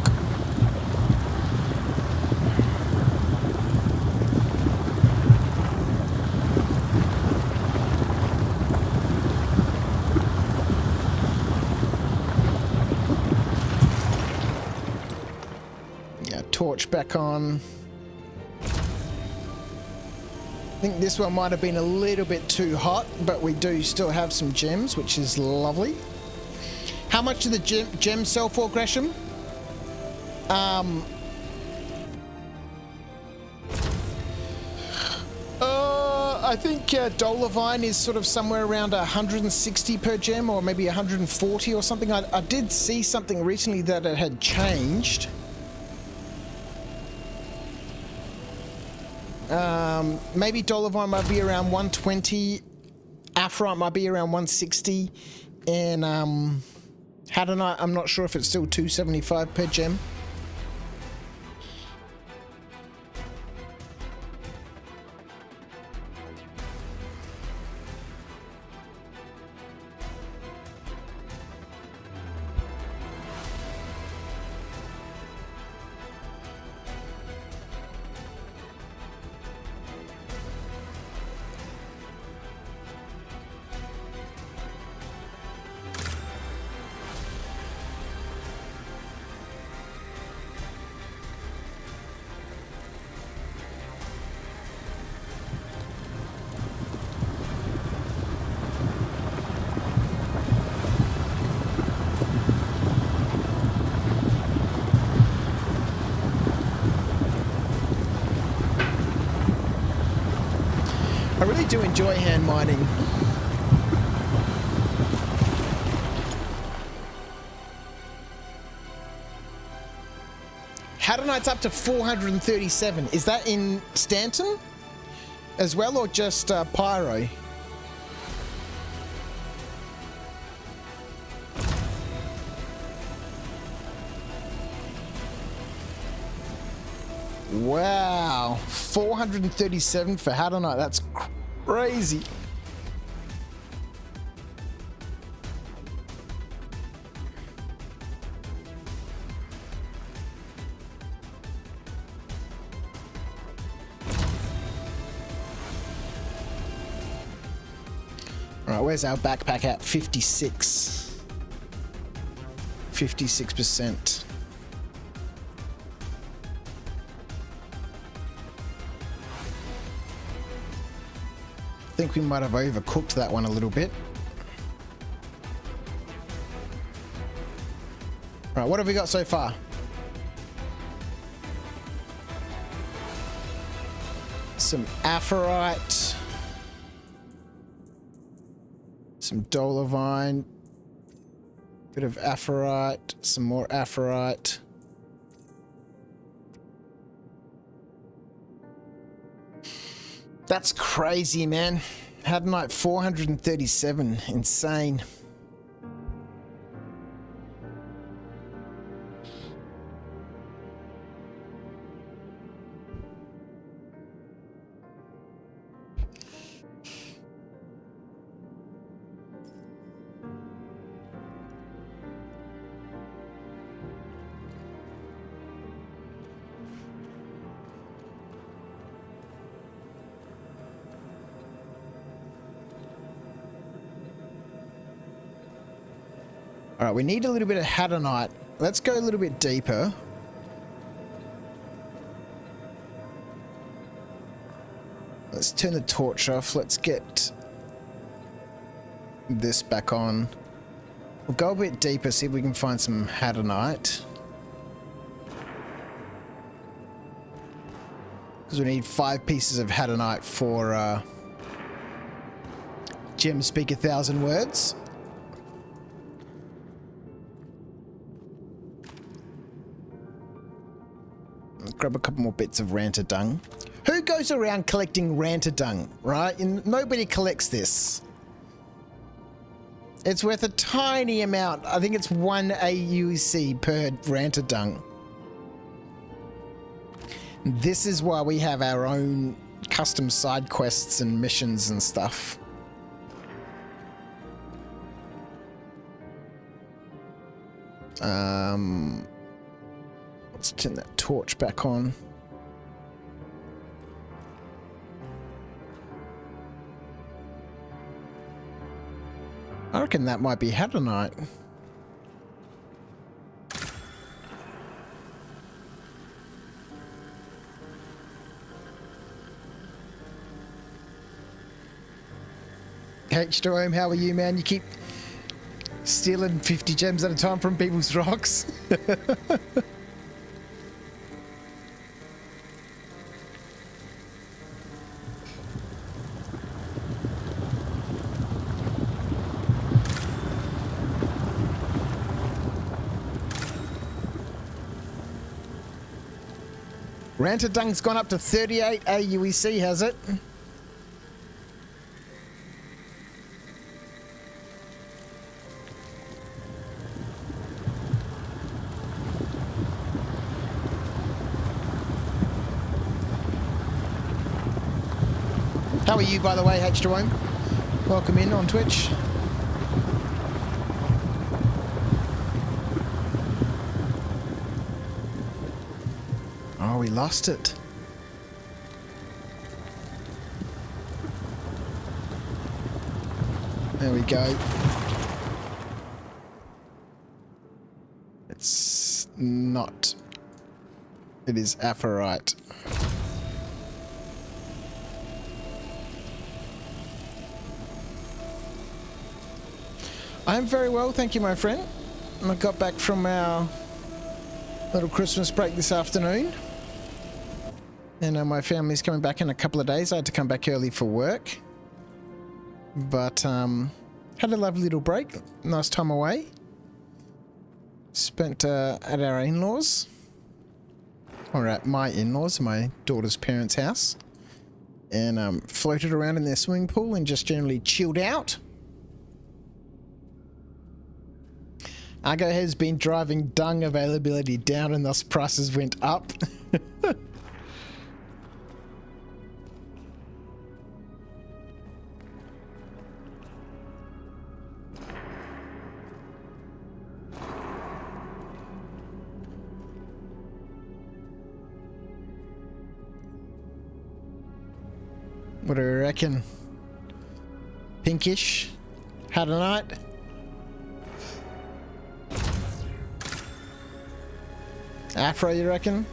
Speaker 1: Yeah, torch back on. I think this one might have been a little bit too hot, but we do still have some gems, which is lovely. How much do the gems sell for, Gresham? I think Dolavine is sort of somewhere around 160 per gem, or maybe 140 or something. I did see something recently that it had changed. Maybe Dolavine might be around 120. Aphrodite might be around 160. And Hadonite, I'm not sure if it's still 275 per gem. really do enjoy hand mining. Hadonite's up to 437. Is that in Stanton as well, or just Pyro? Wow, 437 for Hadonite. That's crazy. All right, where's our backpack at? 56. 56%. I think we might have overcooked that one a little bit. All right, what have we got so far? Some Aphorite. Some Dolovine. Bit of Aphorite. Some more Aphorite. That's crazy, man. Hadonite 437. Insane. All right, we need a little bit of Hadonite. Let's go a little bit deeper. Let's turn the torch off. Let's get this back on. We'll go a bit deeper, see if we can find some Hadonite. Because we need 5 pieces of Hadonite for Gem Speak 1,000 Words. Grab a couple more bits of Ranta dung. Who goes around collecting Ranta dung, right? And nobody collects this. It's worth a tiny amount. I think it's 1 AUC per Ranta dung. This is why we have our own custom side quests and missions and stuff. Let's turn that torch back on. I reckon that might be Hadonite. H2M, how are you, man? You keep stealing 50 gems at a time from people's rocks. Ranta dung's gone up to 38 AUEC, has it? How are you, by the way, H2O? Welcome in on Twitch. Oh, we lost it. There we go. It's not. It is Aphorite. I'm very well, thank you, my friend. I got back from our little Christmas break this afternoon. And my family's coming back in a couple of days. I had to come back early for work. But had a lovely little break. Nice time away. Spent at our in-laws. Or at my in-laws, my daughter's parents' house. And floated around in their swimming pool and just generally chilled out. Argo has been driving dung availability down and thus prices went up. What do you reckon? Pinkish? Had a night? Afro, you reckon?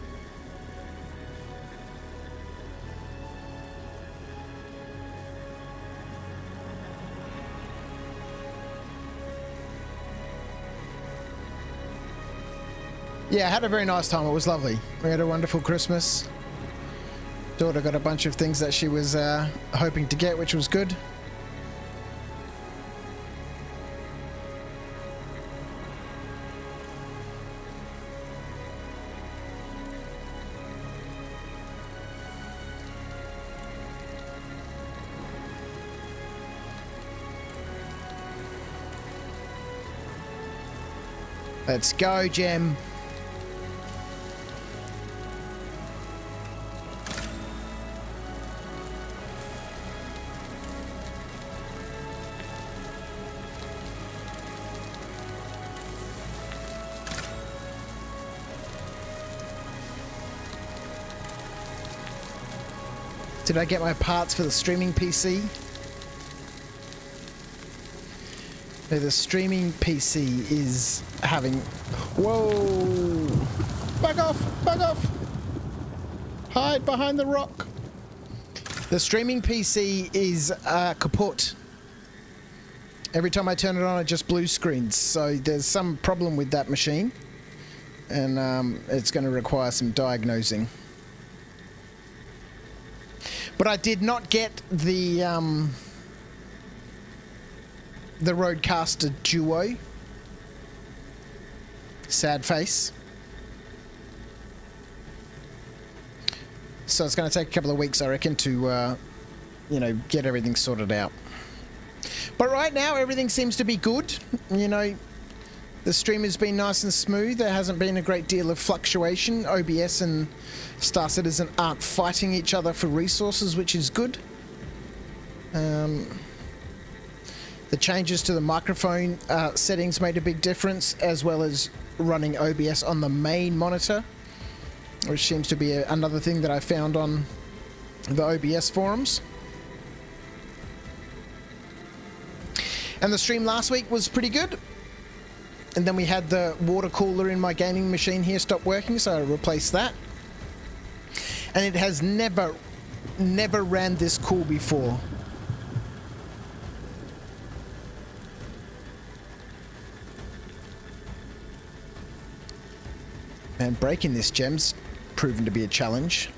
Speaker 1: Yeah, I had a very nice time. It was lovely. We had a wonderful Christmas. Daughter got a bunch of things that she was hoping to get, which was good. Let's go, Gem. Did I get my parts for the streaming PC? No, the streaming PC is having... Whoa! Bug off! Bug off! Hide behind the rock! The streaming PC is kaput. Every time I turn it on, it just blue screens. So there's some problem with that machine. And it's going to require some diagnosing. But I did not get the Rodecaster Duo. Sad face. So it's going to take a couple of weeks, I reckon, to, you know, get everything sorted out. But right now, everything seems to be good. You know, the stream has been nice and smooth. There hasn't been a great deal of fluctuation. OBS and Star Citizen aren't fighting each other for resources, which is good. The changes to the microphone settings made a big difference, as well as running OBS on the main monitor, which seems to be another thing that I found on the OBS forums. And the stream last week was pretty good. And then we had the water cooler in my gaming machine here stop working, so I replaced that. And it has never ran this cool before. And breaking this gem's proven to be a challenge.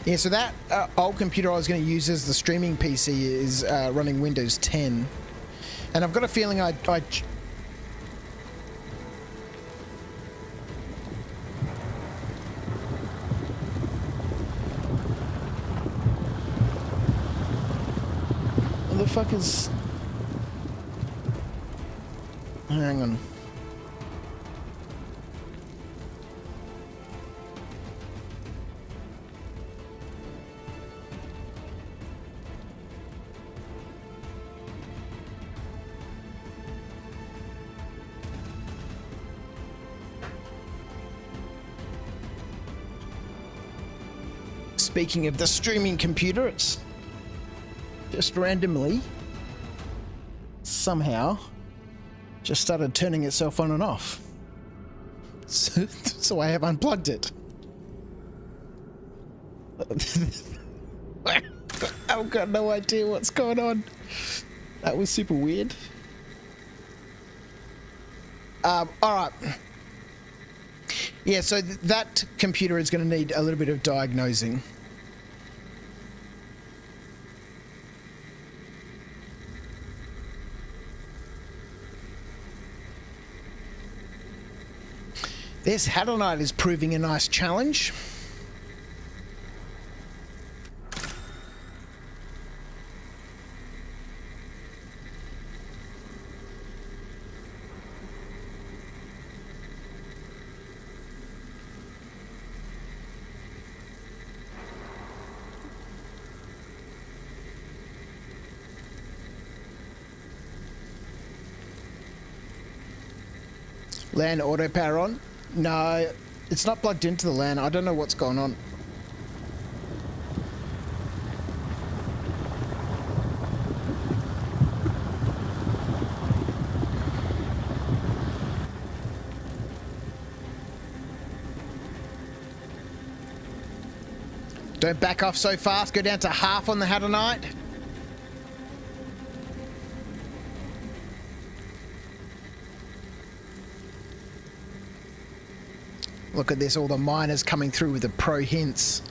Speaker 1: Yeah, so that old computer I was going to use as the streaming PC is running Windows 10. And I've got a feeling Where the fuck is... Hang on. Speaking of the streaming computer, it's just randomly, somehow, just started turning itself on and off. So I have unplugged it. I've got no idea what's going on. That was super weird. Alright. Yeah, so that computer is going to need a little bit of diagnosing. This Hatter Knight is proving a nice challenge. LAN auto power on? No, it's not plugged into the LAN. I don't know what's going on. Don't back off so fast. Go down to half on the Hatter Knight. Look at this, all the miners coming through with the pro hints.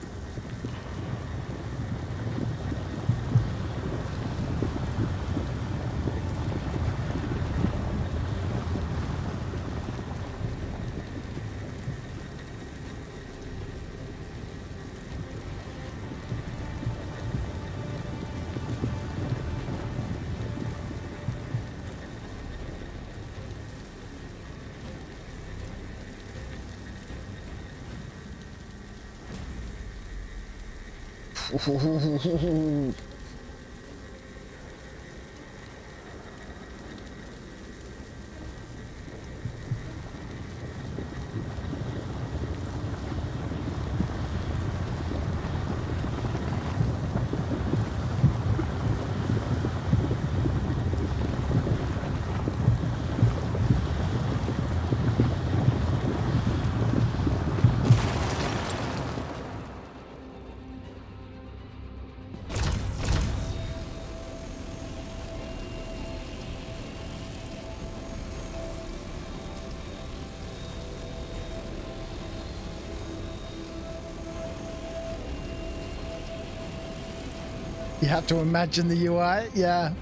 Speaker 1: You have to imagine the UI, yeah.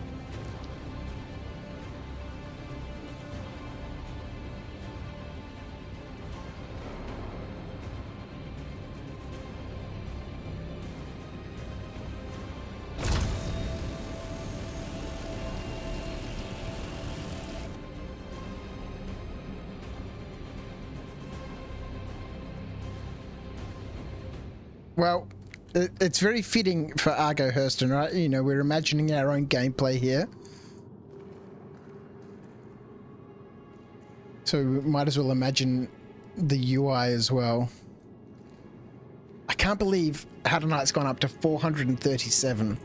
Speaker 1: Well, it's very fitting for Argo Hurston, right? You know, we're imagining our own gameplay here. So we might as well imagine the UI as well. I can't believe Hatter Knight's gone up to 437.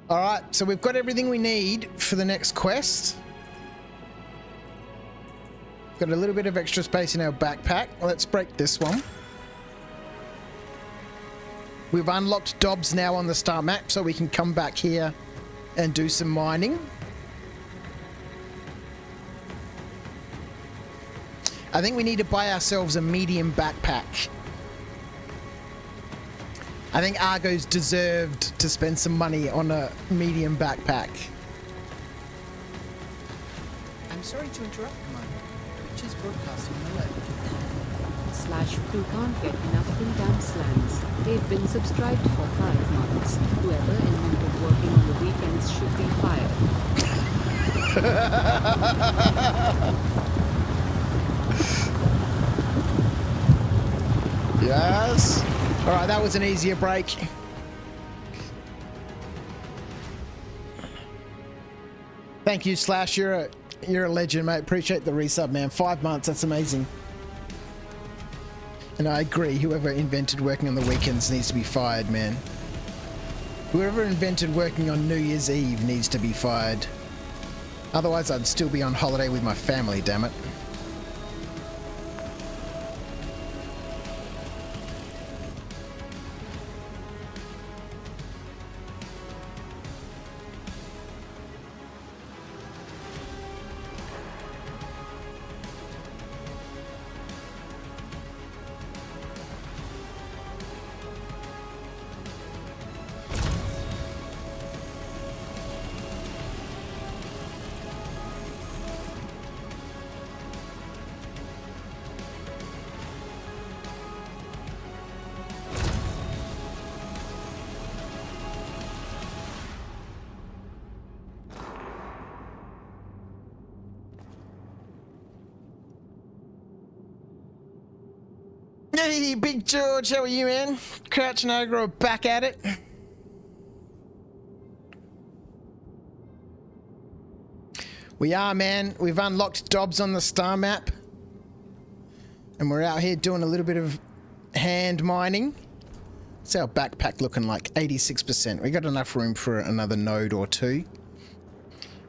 Speaker 1: Alright, so we've got everything we need for the next quest. Got a little bit of extra space in our backpack. Let's break this one. We've unlocked Dobbs now on the Starmap, so we can come back here and do some mining. I think we need to buy ourselves a medium backpack. I think Argo's deserved to spend some money on a medium backpack.
Speaker 2: I'm sorry to interrupt, Commander. Twitch is broadcasting an alert.
Speaker 3: /crew can't get enough Pindam slams. They've been subscribed for 5 months. Whoever invented working on the weekends should be fired.
Speaker 1: Yes. All right, that was an easier break. Thank you, Slash. You're a legend, mate. Appreciate the resub, man. 5 months. That's amazing. And I agree, whoever invented working on the weekends needs to be fired, man. Whoever invented working on New Year's Eve needs to be fired. Otherwise, I'd still be on holiday with my family, damn it. Hey, Big George, how are you, man? Crouch and Ogre are back at it. We are, man. We've unlocked Dobbs on the Starmap. And we're out here doing a little bit of hand mining. What's our backpack looking like? 86%. We got enough room for another node or two.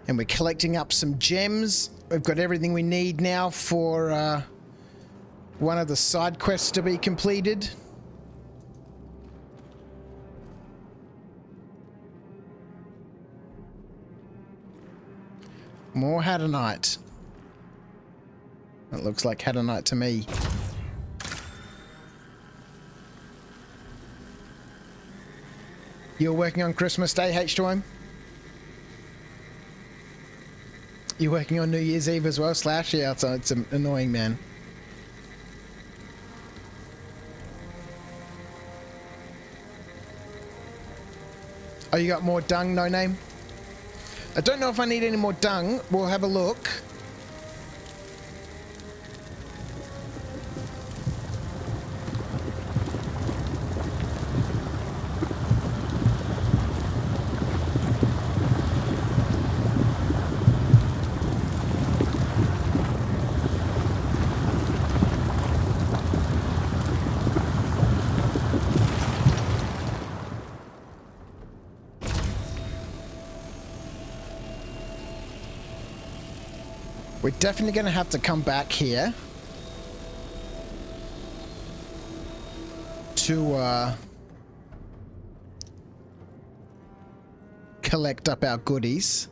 Speaker 1: And we're collecting up some gems. We've got everything we need now for one of the side quests to be completed. More Hadanite. That looks like Hadanite to me. You're working on Christmas Day, H2M? You're working on New Year's Eve as well, Slash? Yeah, it's annoying, man. Oh, you got more dung, No Name? I don't know if I need any more dung. We'll have a look. We're definitely going to have to come back here to collect up our goodies.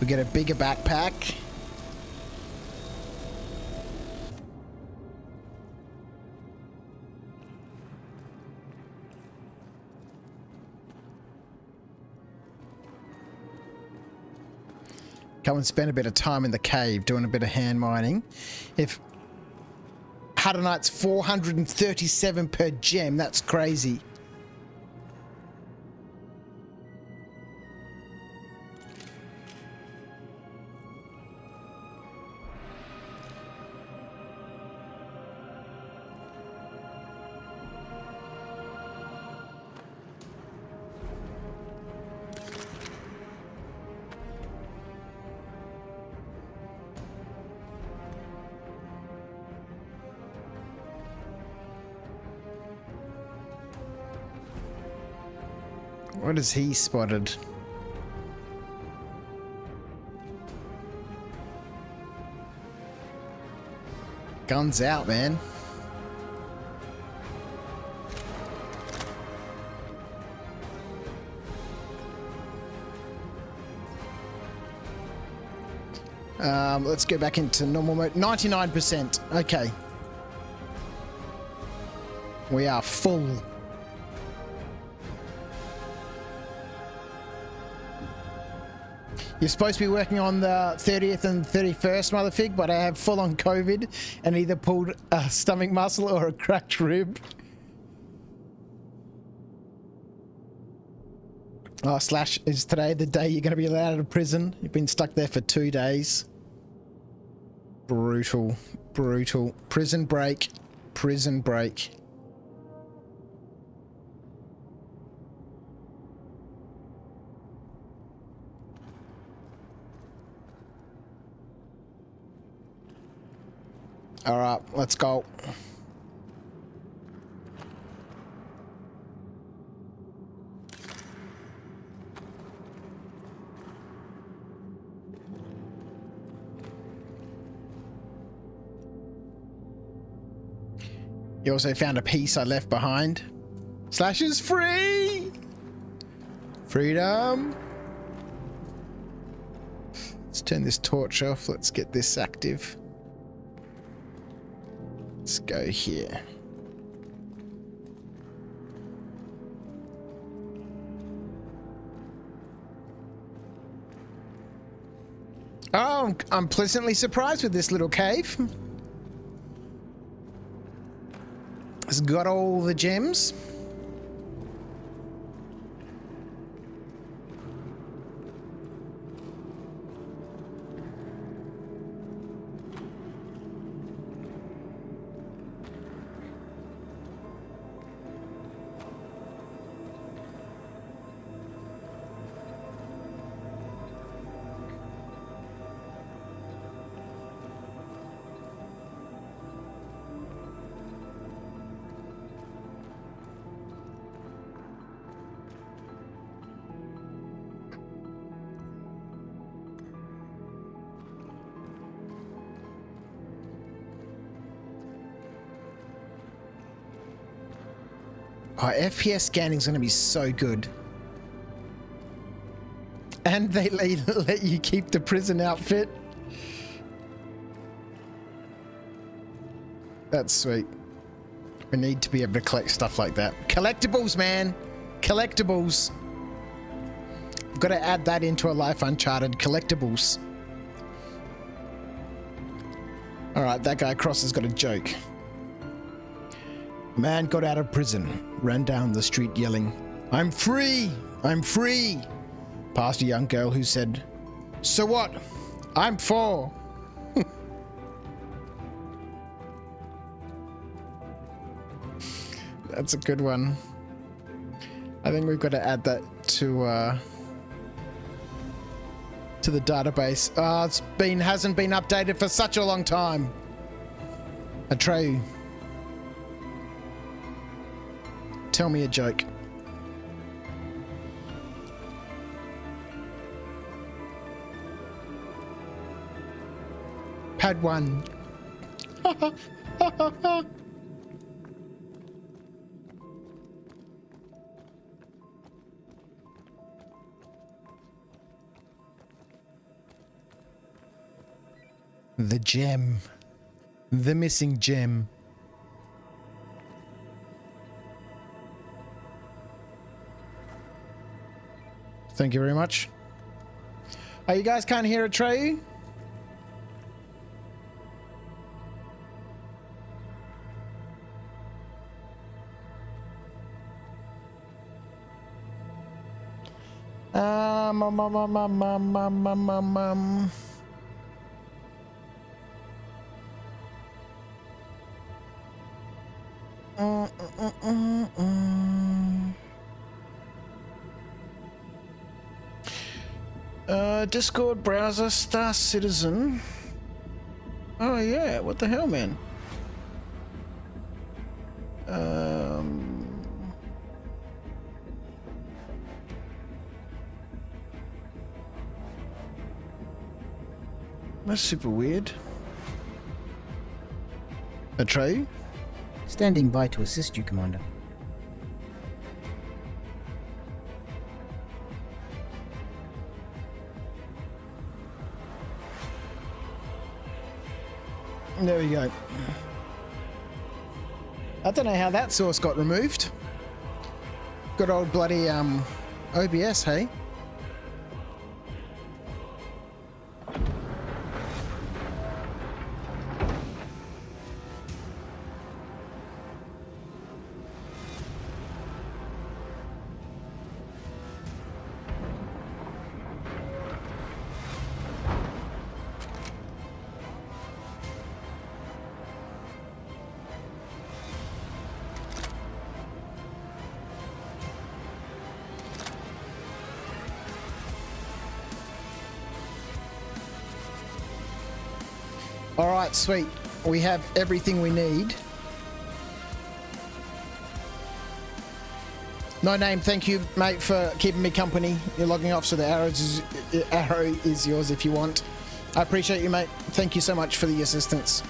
Speaker 1: We get a bigger backpack. Come and spend a bit of time in the cave doing a bit of hand mining. If Hadanite's 437 per gem, that's crazy. What has he spotted? Guns out, man. Let's go back into normal mode. 99%. Okay. We are full. You're supposed to be working on the 30th and 31st, Motherfig, but I have full-on COVID and either pulled a stomach muscle or a cracked rib. Oh, Slash, is today the day you're going to be allowed out of prison? You've been stuck there for 2 days. Brutal. Brutal. Prison break. Prison break. All right, let's go. You also found a piece I left behind. Slash is free! Freedom! Let's turn this torch off. Let's get this active. Let's go here. Oh, I'm pleasantly surprised with this little cave. It's got all the gems. Oh, FPS scanning is going to be so good. And they let you keep the prison outfit. That's sweet. We need to be able to collect stuff like that. Collectibles, man. Collectibles. I've got to add that into a Life Uncharted. Collectibles. Alright, that guy across has got a joke. Man got out of prison, ran down the street yelling, "I'm free! I'm free!" Past a young girl who said, "So what? I'm 4." That's a good one. I think we've got to add that to the database. Hasn't been updated for such a long time. Atreyu. Tell me a joke. Pad 1. The gem. The missing gem. Thank you very much. Oh, you guys can't hear Atreyu? Discord browser Star Citizen. Oh yeah, what the hell, man? That's super weird. Atreyu?
Speaker 2: Standing by to assist you, Commander.
Speaker 1: There we go. I don't know how that source got removed. Good old bloody OBS, hey? Alright, sweet. We have everything we need. No name, thank you, mate, for keeping me company. You're logging off, so the arrow is yours if you want. I appreciate you, mate. Thank you so much for the assistance.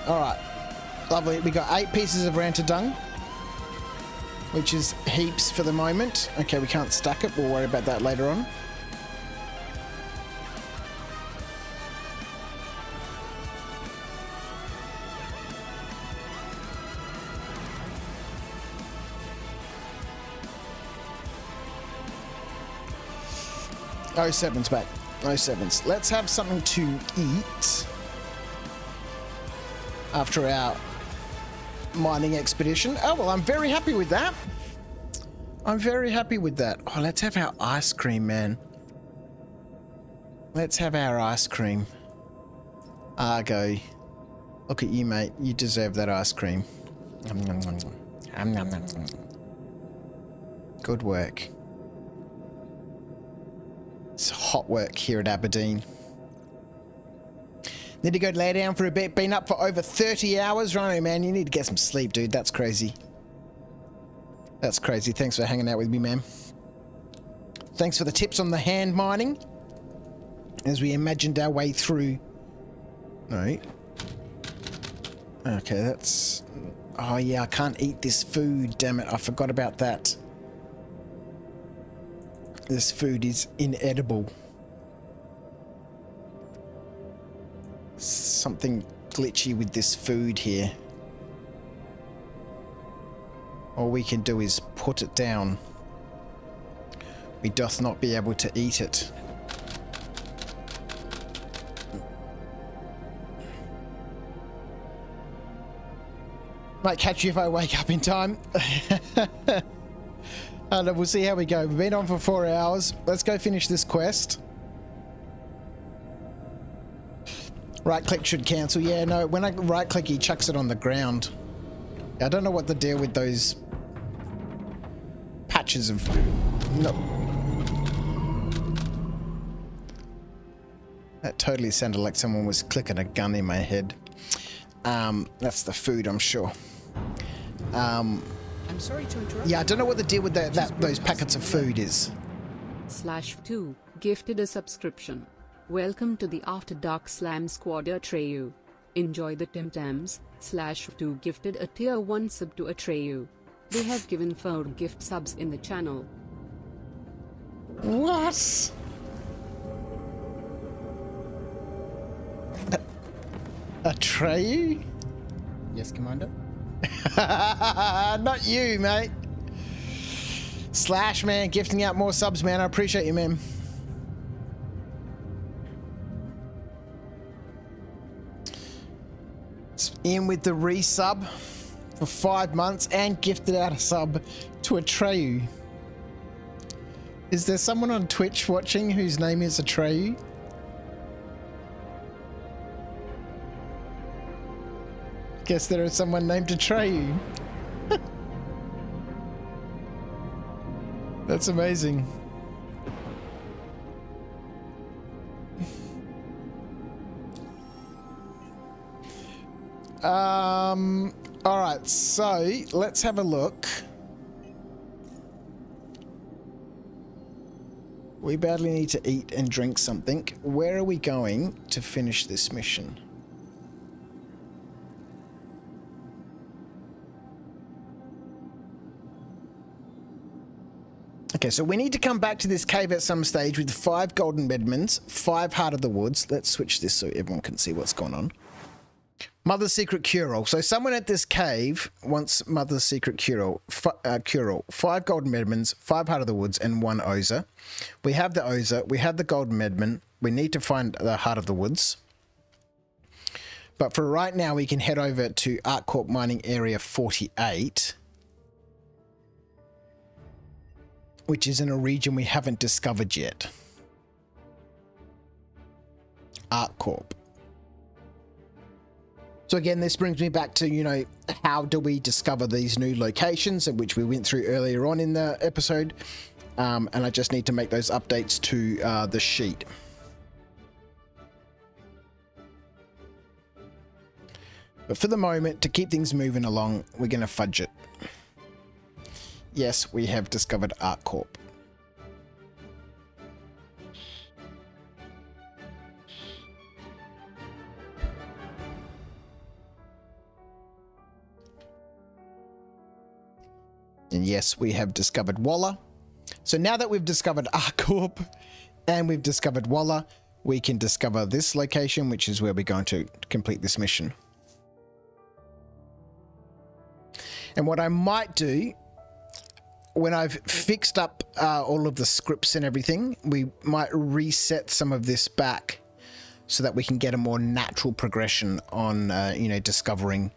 Speaker 1: Alright, lovely. We got 8 pieces of Rantadung, which is heaps for the moment. Okay, we can't stack it. We'll worry about that later on. Oh, 7's back. Oh, 7's. Let's have something to eat after our mining expedition. Oh, well, I'm very happy with that. I'm very happy with that. Oh, let's have our ice cream, man. Let's have our ice cream. Argo. Look at you, mate. You deserve that ice cream. Good work. It's hot work here at Aberdeen. Need to go lay down for a bit. Been up for over 30 hours. Rhino, man, you need to get some sleep, dude. That's crazy. That's crazy. Thanks for hanging out with me, man. Thanks for the tips on the hand mining as we imagined our way through. No. Okay, that's... Oh, yeah, I can't eat this food. Damn it, I forgot about that. This food is inedible. Something glitchy with this food here. All we can do is put it down. We doth not be able to eat it. Might catch you if I wake up in time. And we'll see how we go. We've been on for 4 hours. Let's go finish this quest. Right click should cancel. Yeah, no, when I right click, he chucks it on the ground. I don't know what the deal with those patches of... No. That totally sounded like someone was clicking a gun in my head. That's the food, I'm sure.
Speaker 2: I'm sorry to interrupt.
Speaker 1: Yeah, I don't know what the deal with those packets of food is.
Speaker 3: /2 gifted a subscription. Welcome to the After Dark Slam Squad Atreyu. Enjoy the Tim Tams. /2 gifted a tier 1 sub to Atreyu. They have given 4 gift subs in the channel.
Speaker 1: What? Atreyu?
Speaker 2: Yes, Commander?
Speaker 1: Not you, mate. Slash, man, gifting out more subs, man. I appreciate you, man. It's in with the resub for 5 months and gifted out a sub to Atreyu. Is there someone on Twitch watching whose name is Atreyu? Guess there is someone named Atreyu. That's amazing. All right, so let's have a look. We badly need to eat and drink something. Where are we going to finish this mission? Okay, so we need to come back to this cave at some stage with 5 golden medmans, 5 heart of the woods. Let's switch this so everyone can see what's going on. Mother's secret cure-all. So someone at this cave wants Mother's secret cure-all. 5 golden medmans, 5 heart of the woods, and 1 oza. We have the oza. We have the golden medman. We need to find the heart of the woods. But for right now, we can head over to ArtCorp Mining Area 48. Which is in a region we haven't discovered yet. ArtCorp. So again, this brings me back to, you know, how do we discover these new locations, which we went through earlier on in the episode. And I just need to make those updates to the sheet. But for the moment, to keep things moving along, we're going to fudge it. Yes, we have discovered ArtCorp. And yes, we have discovered Walla. So now that we've discovered ArtCorp and we've discovered Walla, we can discover this location, which is where we're going to complete this mission. And what I might do, when I've fixed up all of the scripts and everything, we might reset some of this back so that we can get a more natural progression on, you know, discovering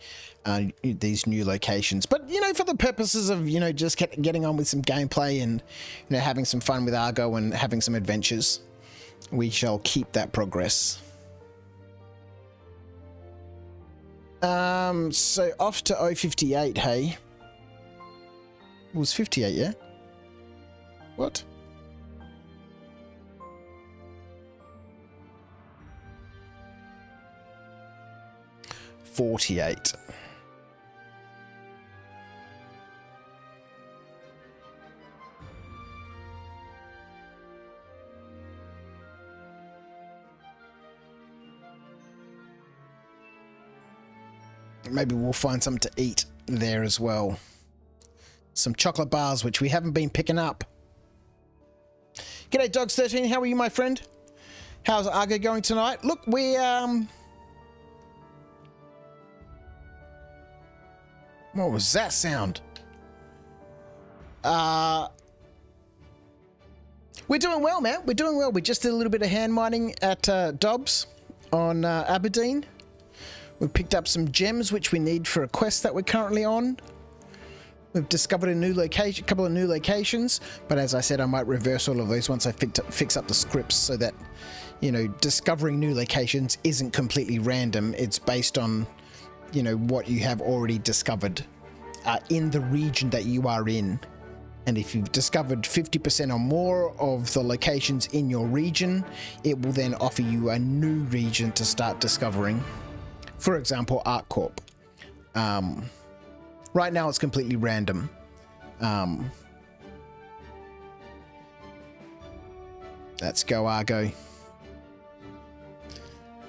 Speaker 1: these new locations. But, you know, for the purposes of, you know, just getting on with some gameplay and, you know, having some fun with Argo and having some adventures, we shall keep that progress. So off to 058, hey? It was 58, yeah? What? $48. Maybe we'll find something to eat there as well. Some chocolate bars, which we haven't been picking up. G'day, Dogs13. How are you, my friend? How's Argo going tonight? Look, we what was that sound? We're doing well, man. We're doing well. We just did a little bit of hand mining at Dobbs on Aberdeen. We picked up some gems which we need for a quest that we're currently on. We've discovered a new location, a couple of new locations, but as I said, I might reverse all of those once I fix up the scripts so that, you know, discovering new locations isn't completely random. It's based on, you know, what you have already discovered in the region that you are in. And if you've discovered 50% or more of the locations in your region, it will then offer you a new region to start discovering. For example, ArcCorp. Right now it's completely random. Let's go, Argo.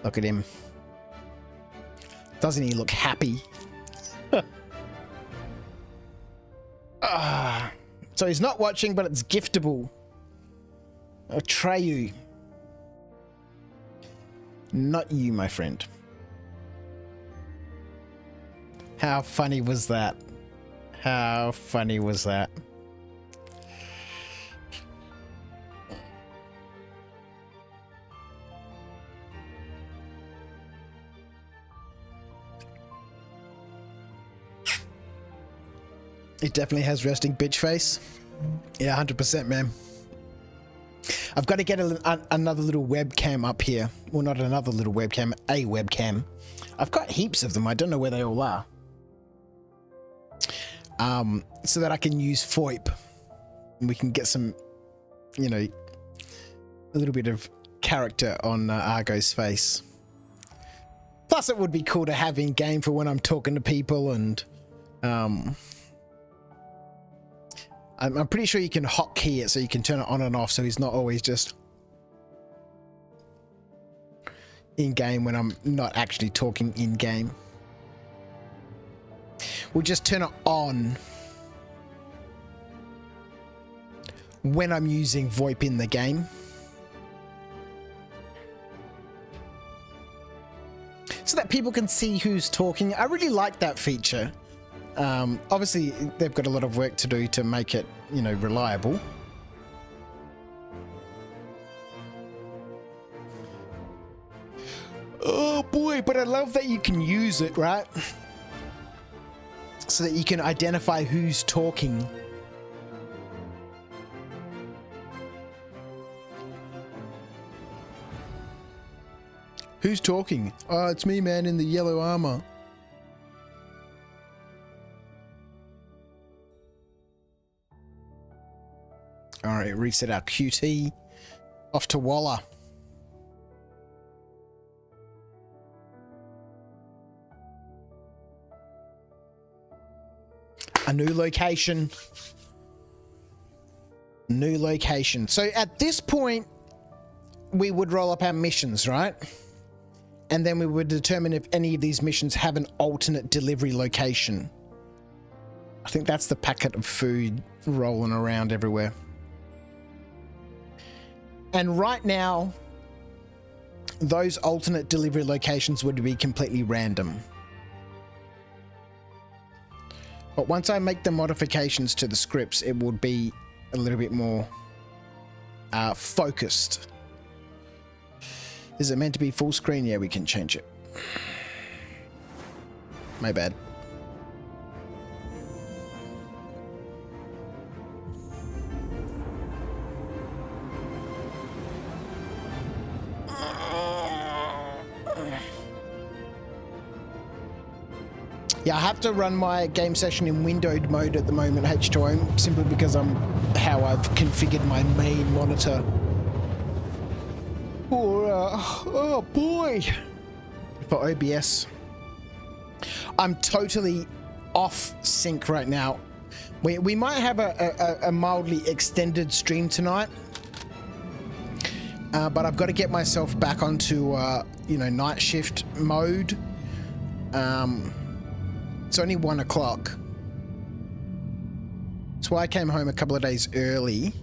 Speaker 1: Look at him. Doesn't he look happy? So he's not watching, but it's giftable. Atreyu. Not you, my friend. How funny was that? How funny was that? It definitely has resting bitch face. Yeah, 100%, man. I've got to get another little webcam up here. Well, not another little webcam, a webcam. I've got heaps of them. I don't know where they all are. So that I can use VoIP and we can get some, you know, a little bit of character on Argo's face. Plus it would be cool to have in game for when I'm talking to people, and I'm pretty sure you can hotkey it so you can turn it on and off so he's not always just in game when I'm not actually talking in game. We'll just turn it on when I'm using VoIP in the game. So that people can see who's talking. I really like that feature. Obviously, they've got a lot of work to do to make it, you know, reliable. Oh boy, but I love that you can use it, right? So that you can identify who's talking. Who's talking? Oh, it's me, man, in the yellow armor. All right, reset our QT. Off to Walla. A new location. New location. So at this point, we would roll up our missions, right? And then we would determine if any of these missions have an alternate delivery location. I think that's the packet of food rolling around everywhere. And right now, those alternate delivery locations would be completely random. But once I make the modifications to the scripts, it would be a little bit more focused. Is it meant to be full screen? Yeah, we can change it. My bad. Yeah, I have to run my game session in windowed mode at the moment, H2O, simply because I'm how I've configured my main monitor. For, oh boy, for OBS. I'm totally off sync right now. We might have a mildly extended stream tonight, but I've got to get myself back onto you know, night shift mode. It's only 1 o'clock. That's why I came home a couple of days early.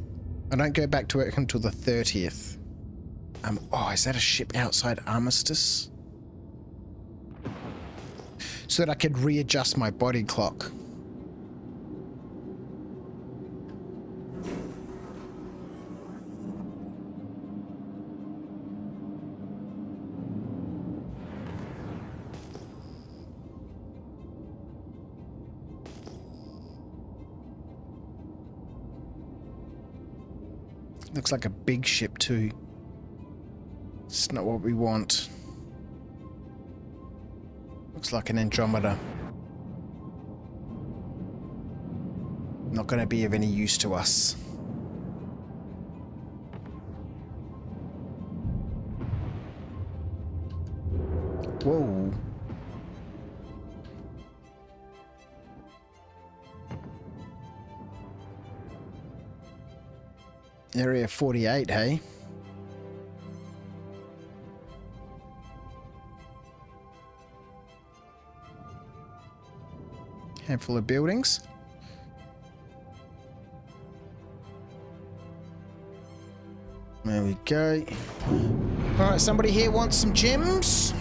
Speaker 1: I don't go back to work until the 30th. Oh, is that a ship outside Armistice? So that I could readjust my body clock. Looks like a big ship too. It's not what we want. Looks like an Andromeda. Not going to be of any use to us. Whoa. Area 48, hey? Handful of buildings. There we go. Alright, somebody here wants some gems?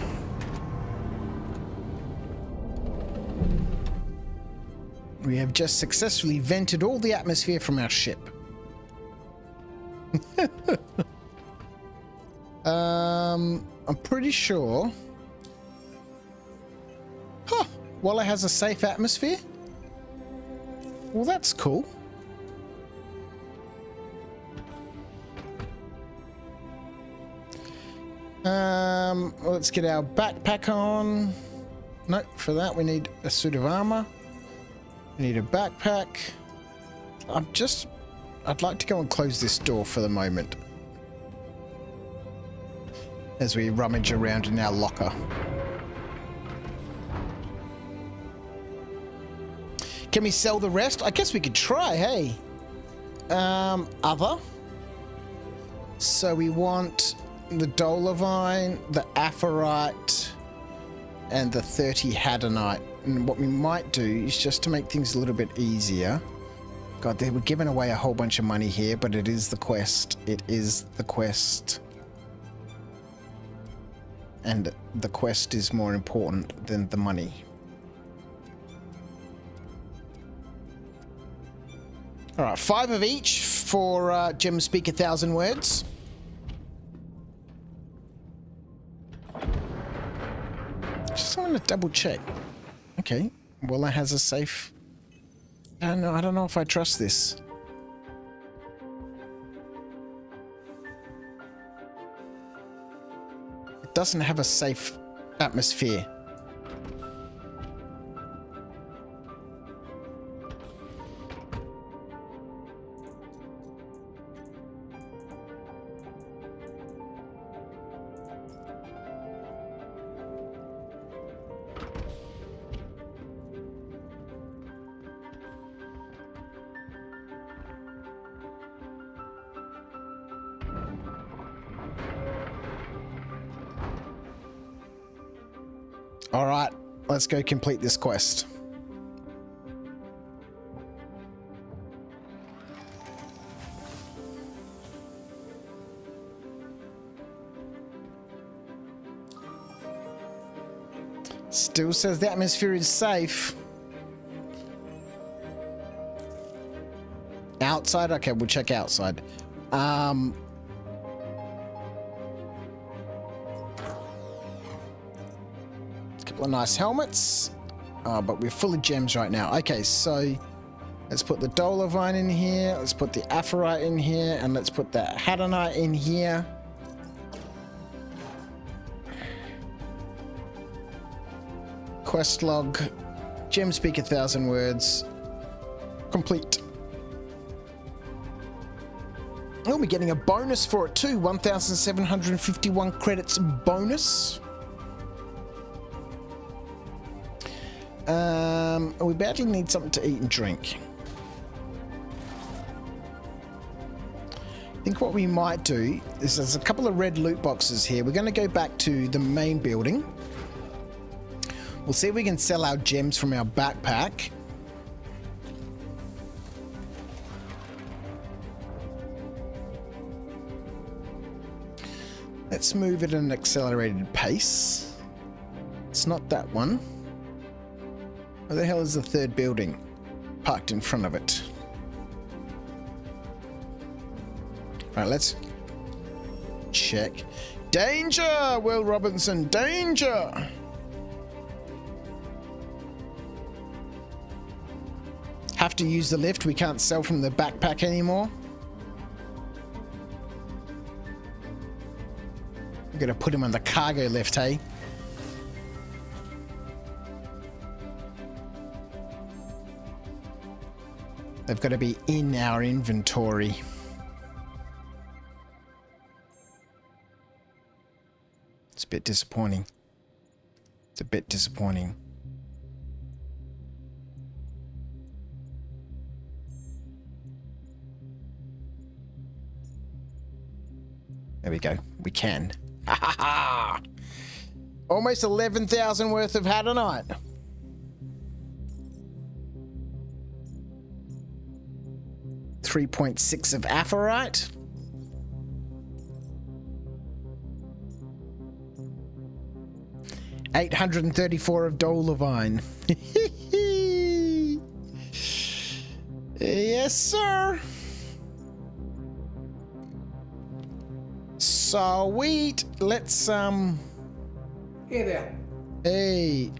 Speaker 1: We have just successfully vented all the atmosphere from our ship. I'm pretty sure. Huh. Walla has a safe atmosphere? Well, that's cool. Let's get our backpack on. No, for that we need a suit of armor. We need a backpack. I'd like to go and close this door for the moment. As we rummage around in our locker. Can we sell the rest? I guess we could try, hey. Other. So we want the Dolovine, the Aphorite, and the 30 Hadonite. And what we might do is just to make things a little bit easier. God, they were giving away a whole bunch of money here, but it is the quest. It is the quest. And the quest is more important than the money. Alright, 5 of each for Gem Speak 1,000 words. Just want to double check. Okay, well, that has a safe. I don't know if I trust this. It doesn't have a safe atmosphere. All right, let's go complete this quest. Still says the atmosphere is safe. Outside? Okay, we'll check outside. Nice helmets, but we're full of gems right now. Okay, so let's put the Dolovine in here, let's put the Aphorite in here, and let's put the Hadonite in here. Quest log, Gem Speak 1,000 words, complete. Oh, we're getting a bonus for it too, 1,751 credits bonus. We badly need something to eat and drink. I think what we might do is there's a couple of red loot boxes here. We're going to go back to the main building. We'll see if we can sell our gems from our backpack. Let's move at an accelerated pace. It's not that one. Where the hell is the third building? Parked in front of it. Alright, let's check. Danger, Will Robinson, danger! Have to use the lift. We can't sell from the backpack anymore. We're gonna put him on the cargo lift, hey? They've got to be in our inventory. It's a bit disappointing. It's a bit disappointing. There we go. We can. Ha ha ha! Almost 11,000 worth of Hadanite. .6 of Aphrite. .834 of Dolivine. Yes, sir. Sweet. Let's Hey there. Hey.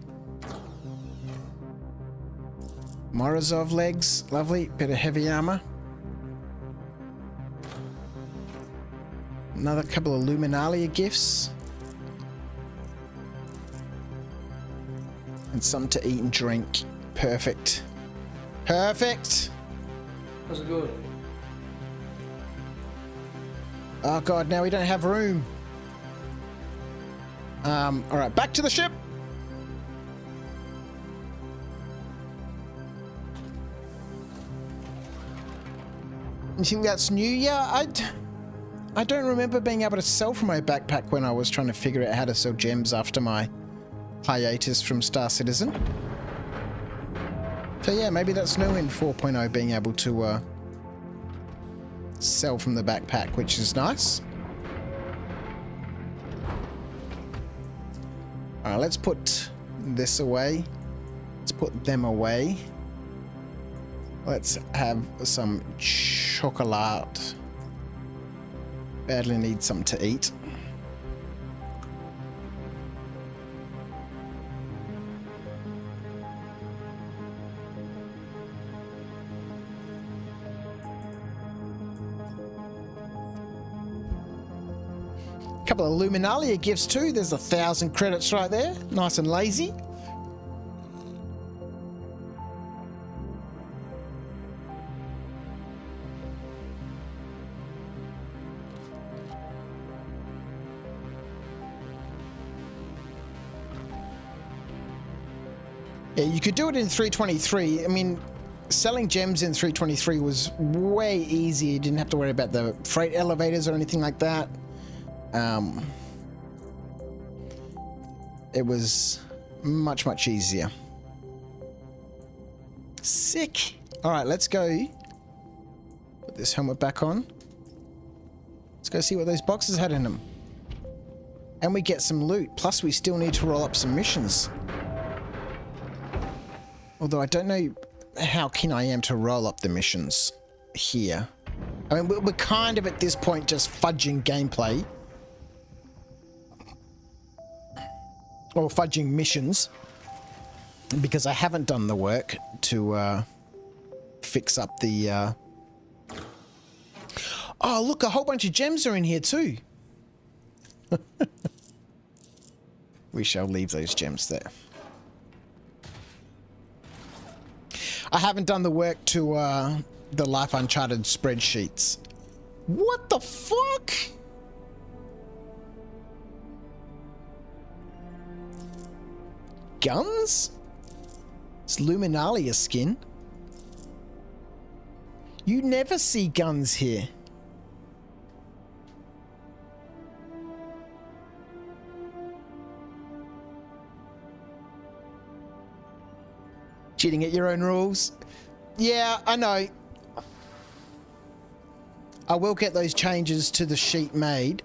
Speaker 1: Morozov legs. Lovely. Bit of heavy armor. Another couple of Luminalia gifts. And some to eat and drink. Perfect. Perfect.
Speaker 7: How's it going?
Speaker 1: Oh god, now we don't have room. Alright, back to the ship. You think that's new? Yeah, I don't remember being able to sell from my backpack when I was trying to figure out how to sell gems after my hiatus from Star Citizen. So yeah, maybe that's new in 4.0, being able to sell from the backpack, which is nice. Alright, let's put this away. Let's put them away. Let's have some chocolate. Badly need something to eat. Couple of Luminalia gifts too. There's 1,000 credits right there. Nice and lazy. Yeah, you could do it in 323. I mean, selling gems in 323 was way easier. You didn't have to worry about the freight elevators or anything like that. It was much, much easier. Sick. All right, let's go. Put this helmet back on. Let's go see what those boxes had in them. And we get some loot. Plus, we still need to roll up some missions. Although I don't know how keen I am to roll up the missions here. I mean, we're kind of at this point just fudging gameplay. Or fudging missions. Because I haven't done the work to fix up the... Oh, look, a whole bunch of gems are in here too. We shall leave those gems there. I haven't done the work to the Life Uncharted spreadsheets. What the fuck? Guns? It's Luminalia skin. You never see guns here. Cheating at your own rules. Yeah, I know. I will get those changes to the sheet made.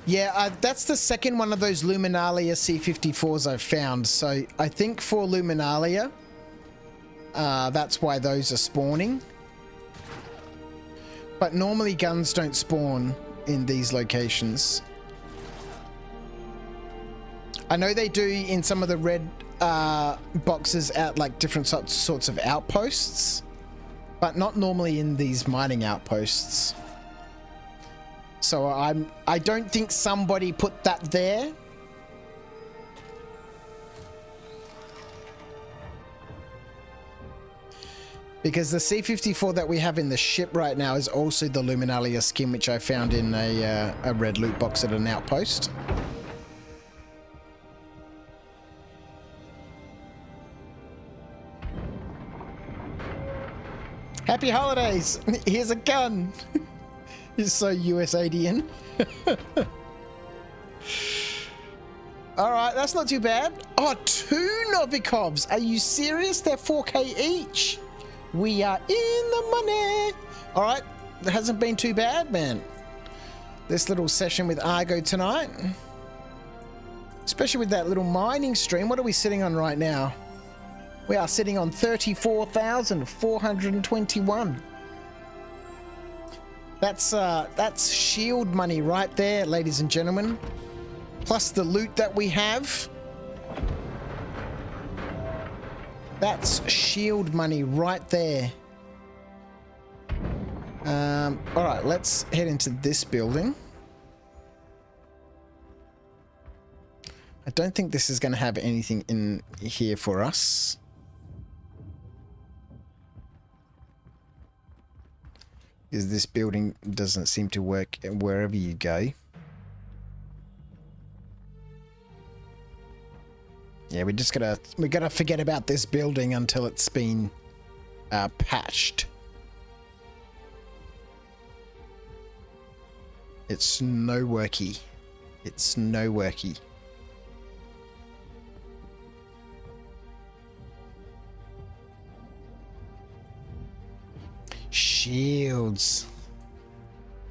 Speaker 1: Yeah, that's the second one of those Luminalia C54s I've found. So I think for Luminalia, that's why those are spawning. But normally guns don't spawn in these locations. I know they do in some of the red boxes at like different sorts of outposts, but not normally in these mining outposts. So I don't think somebody put that there. Because the C54 that we have in the ship right now is also the Luminalia skin, which I found in a red loot box at an outpost. Happy holidays! Here's a gun! He's so USAidian. Alright, that's not too bad. Oh, 2 Novikovs! Are you serious? They're 4K each! We are in the money! Alright, it hasn't been too bad, man. This little session with Argo tonight. Especially with that little mining stream. What are we sitting on right now? We are sitting on 34,421. That's shield money right there, ladies and gentlemen. Plus the loot that we have. That's shield money right there. All right, let's head into this building. I don't think this is going to have anything in here for us. Is this building doesn't seem to work wherever you go. Yeah, we gotta forget about this building until it's been patched. It's no worky. It's no worky. Shields.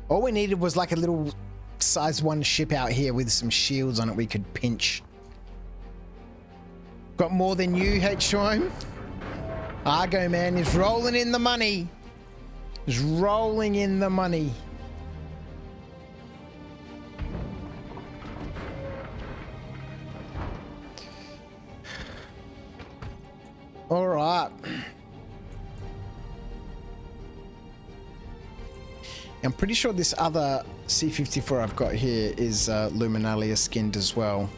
Speaker 1: All we needed was like a little size 1 ship out here with some shields on it we could pinch. Got more than you, H-Rome? Argo, man, is rolling in the money. Is rolling in the money. All right. I'm pretty sure this other C54 I've got here is Luminalia skinned as well.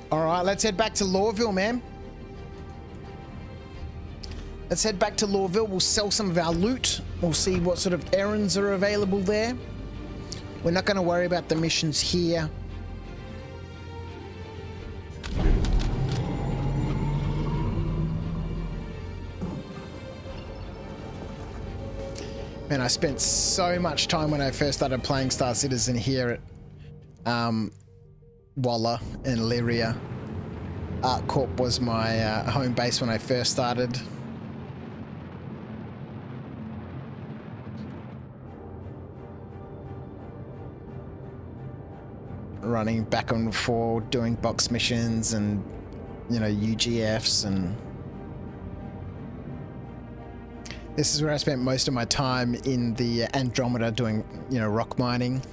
Speaker 1: All right, let's head back to Lawville, man. Let's head back to Lawville. We'll sell some of our loot. We'll see what sort of errands are available there. We're not going to worry about the missions here. Man, I spent so much time when I first started playing Star Citizen here at Walla and Lyria. ArcCorp was my home base when I first started. Running back and forth, doing box missions and, you know, UGFs, and this is where I spent most of my time in the Andromeda doing, you know, rock mining.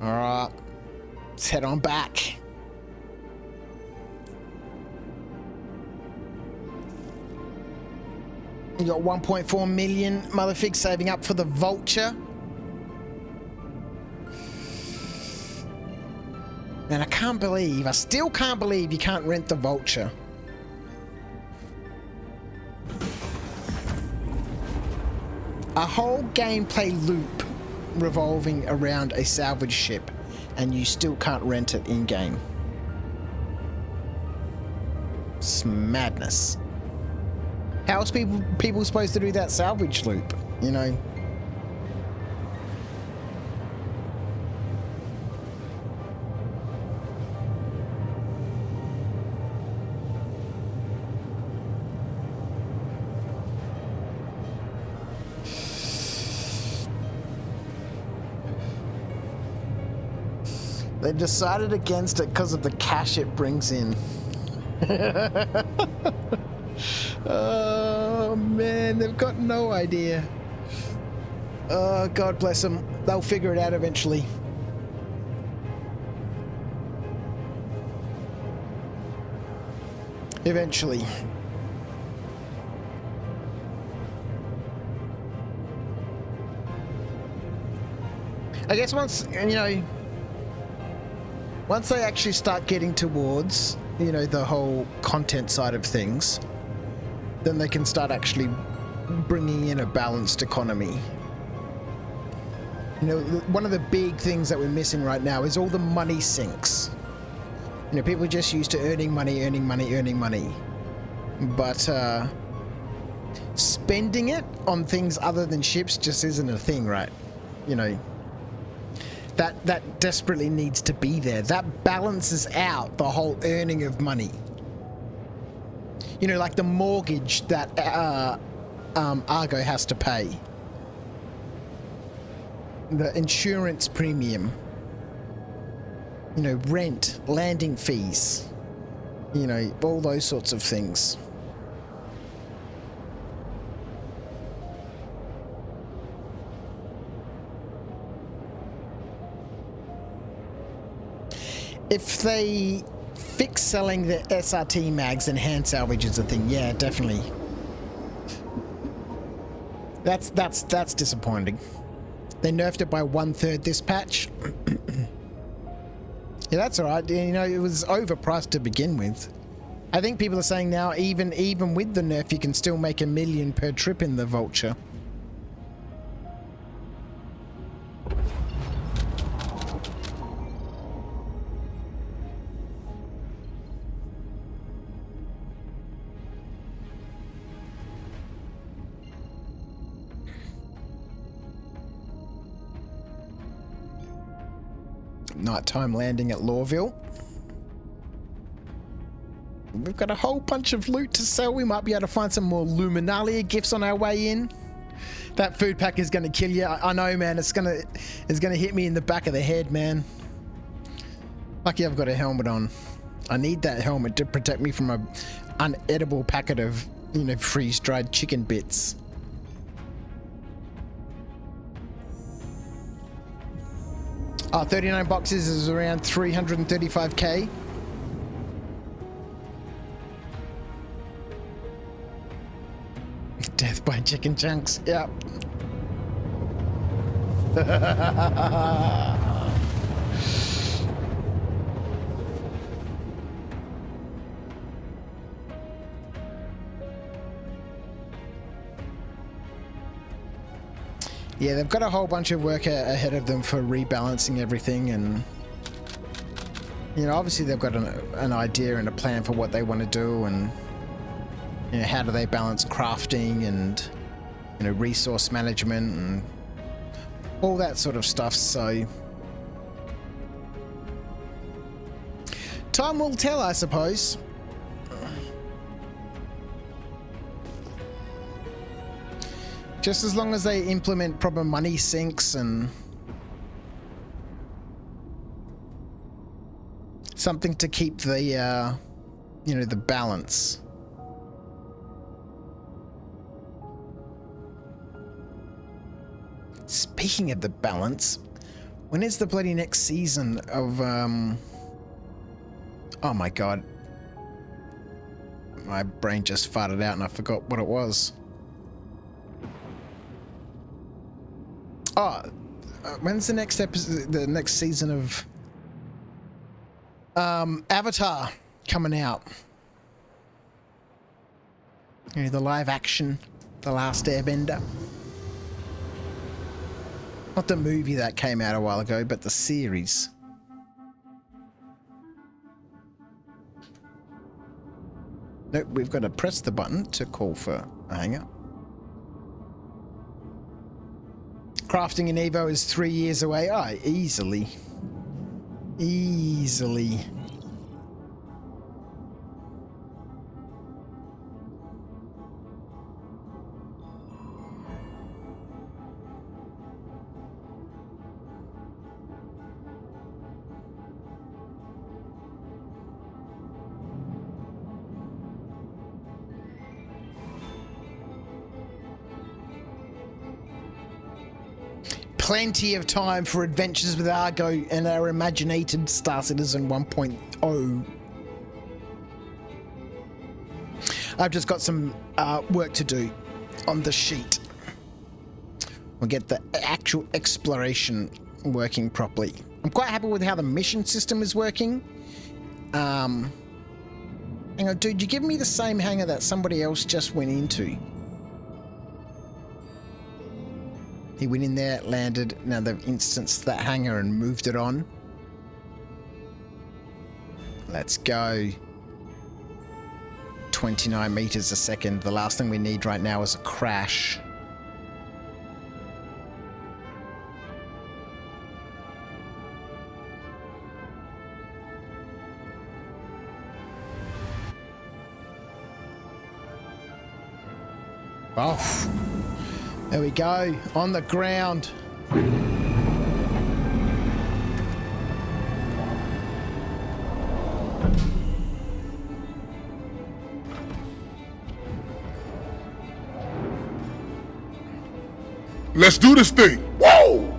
Speaker 1: All right, let's head on back. You got 1.4 million motherfuckers saving up for the Vulture. And I still can't believe you can't rent the Vulture. A whole gameplay loop revolving around a salvage ship, and you still can't rent it in-game. It's madness. How else people supposed to do that salvage loop, you know? They decided against it because of the cash it brings in. Oh man, they've got no idea. Oh, God bless them. They'll figure it out eventually. Eventually. I guess once, you know, once they actually start getting towards, you know, the whole content side of things, then they can start actually bringing in a balanced economy. You know, one of the big things that we're missing right now is all the money sinks. You know, people are just used to earning money. But spending it on things other than ships just isn't a thing, right? You know, that desperately needs to be there. That balances out the whole earning of money. You know, like the mortgage that Argo has to pay. The insurance premium. You know, rent, landing fees. You know, all those sorts of things. If they fix selling the SRT mags and hand salvage is a thing, yeah, definitely. That's disappointing. They nerfed it by 1/3 this patch. Yeah, that's alright. You know, it was overpriced to begin with. I think people are saying now, even with the nerf, you can still make $1 million per trip in the Vulture. Nighttime landing at Lawville. We've got a whole bunch of loot to sell. We might be able to find some more Luminalia gifts on our way in. That food pack is going to kill you. I know, man. It's gonna hit me in the back of the head, man. Lucky I've got a helmet on. I need that helmet to protect me from a unedible packet of, you know, freeze-dried chicken bits. Oh, 39 boxes is around 335k. Death by chicken chunks. Yep. Yeah, they've got a whole bunch of work ahead of them for rebalancing everything, and you know, obviously they've got an idea and a plan for what they want to do, and you know, how do they balance crafting and, you know, resource management and all that sort of stuff. So time will tell, I suppose. Just as long as they implement proper money sinks and something to keep the, you know, the balance. Speaking of the balance, when is the bloody next season of, oh my god. My brain just farted out and I forgot what it was. Oh, when's the next episode, the next season of Avatar coming out. You know, the live action, The Last Airbender. Not the movie that came out a while ago, but the series. Nope, we've got to press the button to call for a hangar. Crafting an Evo is 3 years away. Oh, easily. Easily. Plenty of time for adventures with Argo and our imaginated Star Citizen 1.0. I've just got some work to do on the sheet. We'll get the actual exploration working properly. I'm quite happy with how the mission system is working. Hang on, dude, you give me the same hangar that somebody else just went into. He went in there, landed, now they've instanced that hangar and moved it on. Let's go. 29 meters a second. The last thing we need right now is a crash. Oh. There we go, on the ground.
Speaker 7: Let's do this thing. Whoa!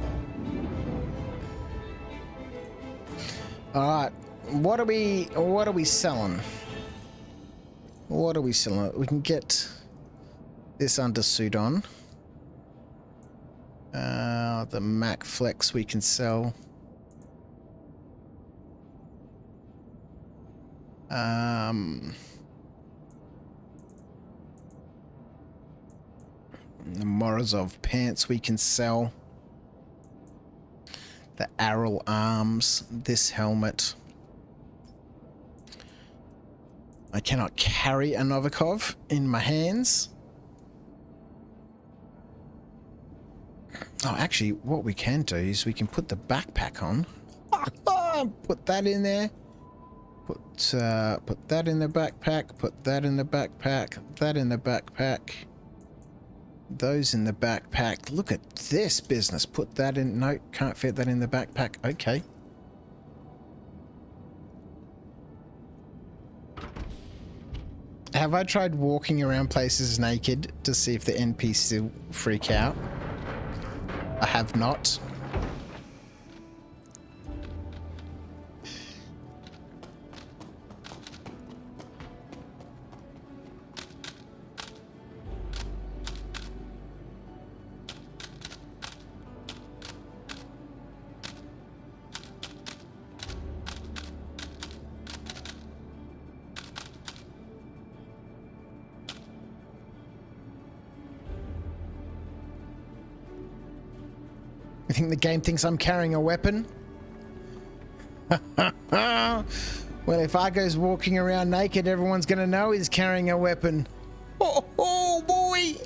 Speaker 1: All right, what are we selling? What are we selling? We can get this undersuit on. The Mac Flex we can sell. The Morozov pants we can sell. The Aral arms. This helmet. I cannot carry a Novikov in my hands. Oh, actually, what we can do is we can put the backpack on. Put that in there. Put that in the backpack. Put that in the backpack. That in the backpack. Those in the backpack. Look at this business. Put that in. No, can't fit that in the backpack. Okay. Have I tried walking around places naked to see if the NPCs freak out? I have not. You think the game thinks I'm carrying a weapon? Well, if Argo's walking around naked, everyone's gonna know he's carrying a weapon. Oh boy!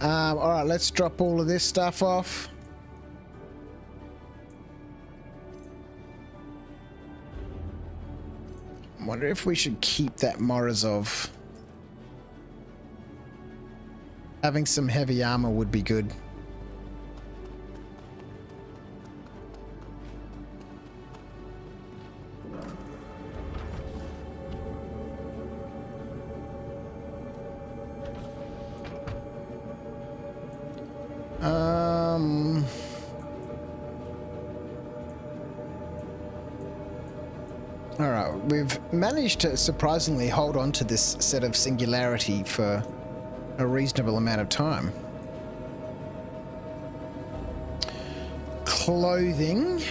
Speaker 1: Alright, let's drop all of this stuff off. I wonder if we should keep that Morozov. Having some heavy armor would be good. Alright, we've managed to surprisingly hold on to this set of Singularity for a reasonable amount of time. Clothing.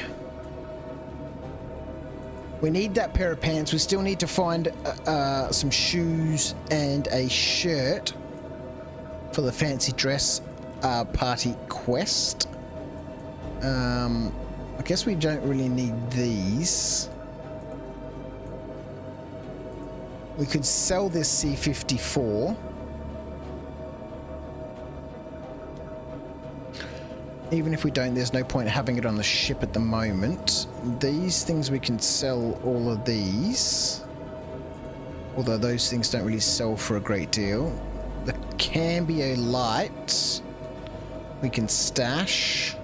Speaker 1: We need that pair of pants. We still need to find some shoes and a shirt for the fancy dress party quest. I guess we don't really need these. We could sell this C-54. Even if we don't, there's no point having it on the ship at the moment. These things, we can sell all of these. Although those things don't really sell for a great deal. The Cambio light we can stash.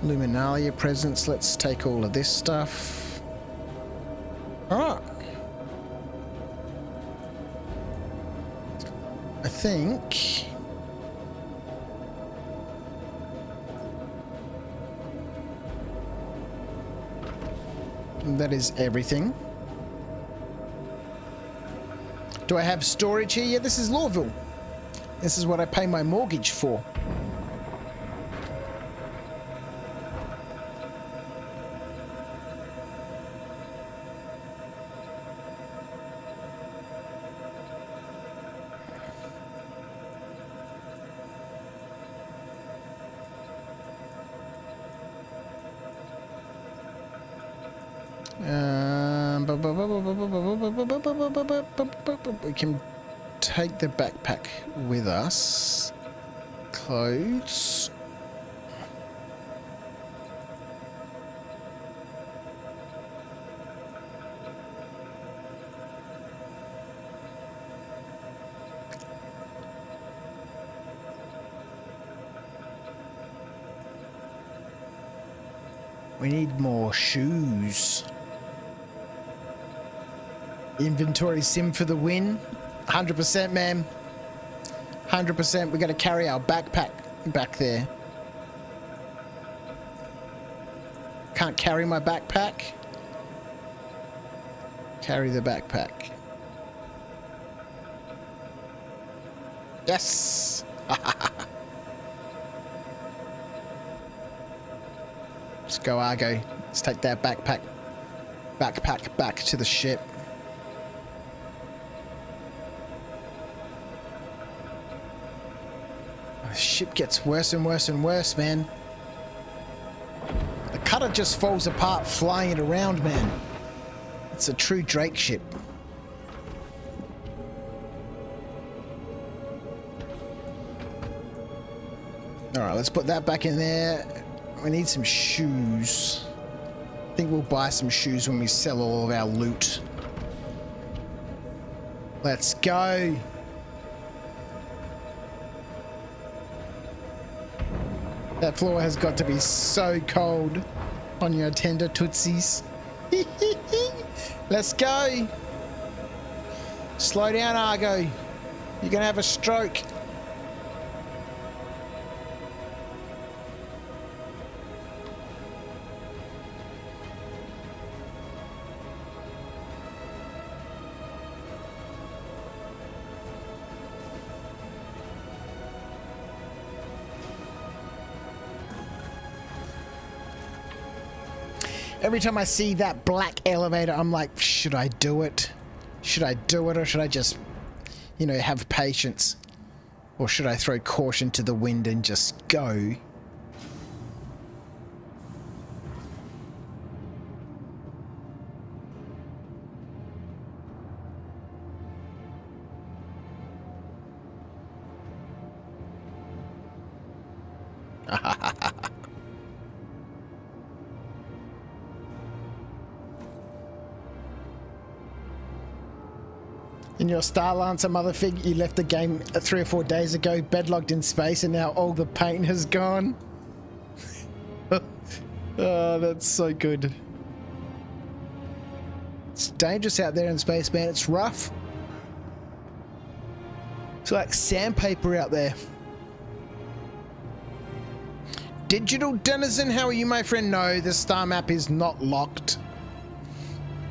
Speaker 1: Luminalia presents, let's take all of this stuff. Alright. I think that is everything. Do I have storage here? Yeah, this is Lawville. This is what I pay my mortgage for. We can take the backpack with us. Clothes. We need more shoes. Inventory sim for the win. 100%, man. 100%. We got to carry our backpack back there. Can't carry my backpack. Carry the backpack. Yes. Let's go, Argo. Let's take that backpack back to the ship. The ship gets worse and worse and worse, man. The cutter just falls apart flying it around, man. It's a true Drake ship. Alright, let's put that back in there. We need some shoes. I think we'll buy some shoes when we sell all of our loot. Let's go. That floor has got to be so cold on your tender tootsies. Let's go. Slow down, Argo. You're gonna have a stroke. Every time I see that black elevator, I'm like, should I do it? Should I do it, or should I just, you know, have patience? Or should I throw caution to the wind and just go? In your Star Lancer motherfig, you left the game 3 or 4 days ago, bedlocked in space, and now all the paint has gone. Oh, that's so good. It's dangerous out there in space, man. It's rough. It's like sandpaper out there. Digital Denizen, how are you, my friend? No, the star map is not locked.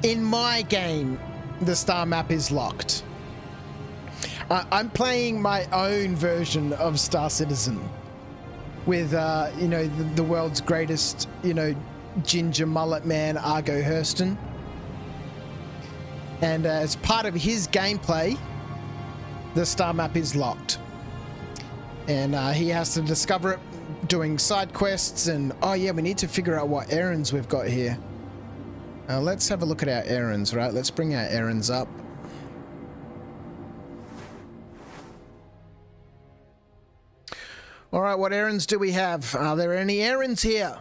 Speaker 1: In my game, the star map is locked. I'm playing my own version of Star Citizen with, you know, the world's greatest, you know, ginger mullet man Argo Hurston. And as part of his gameplay, the star map is locked. And he has to discover it doing side quests and, oh yeah, we need to figure out what errands we've got here. Let's have a look at our errands, right? Let's bring our errands up. All right, what errands do we have? Are there any errands here?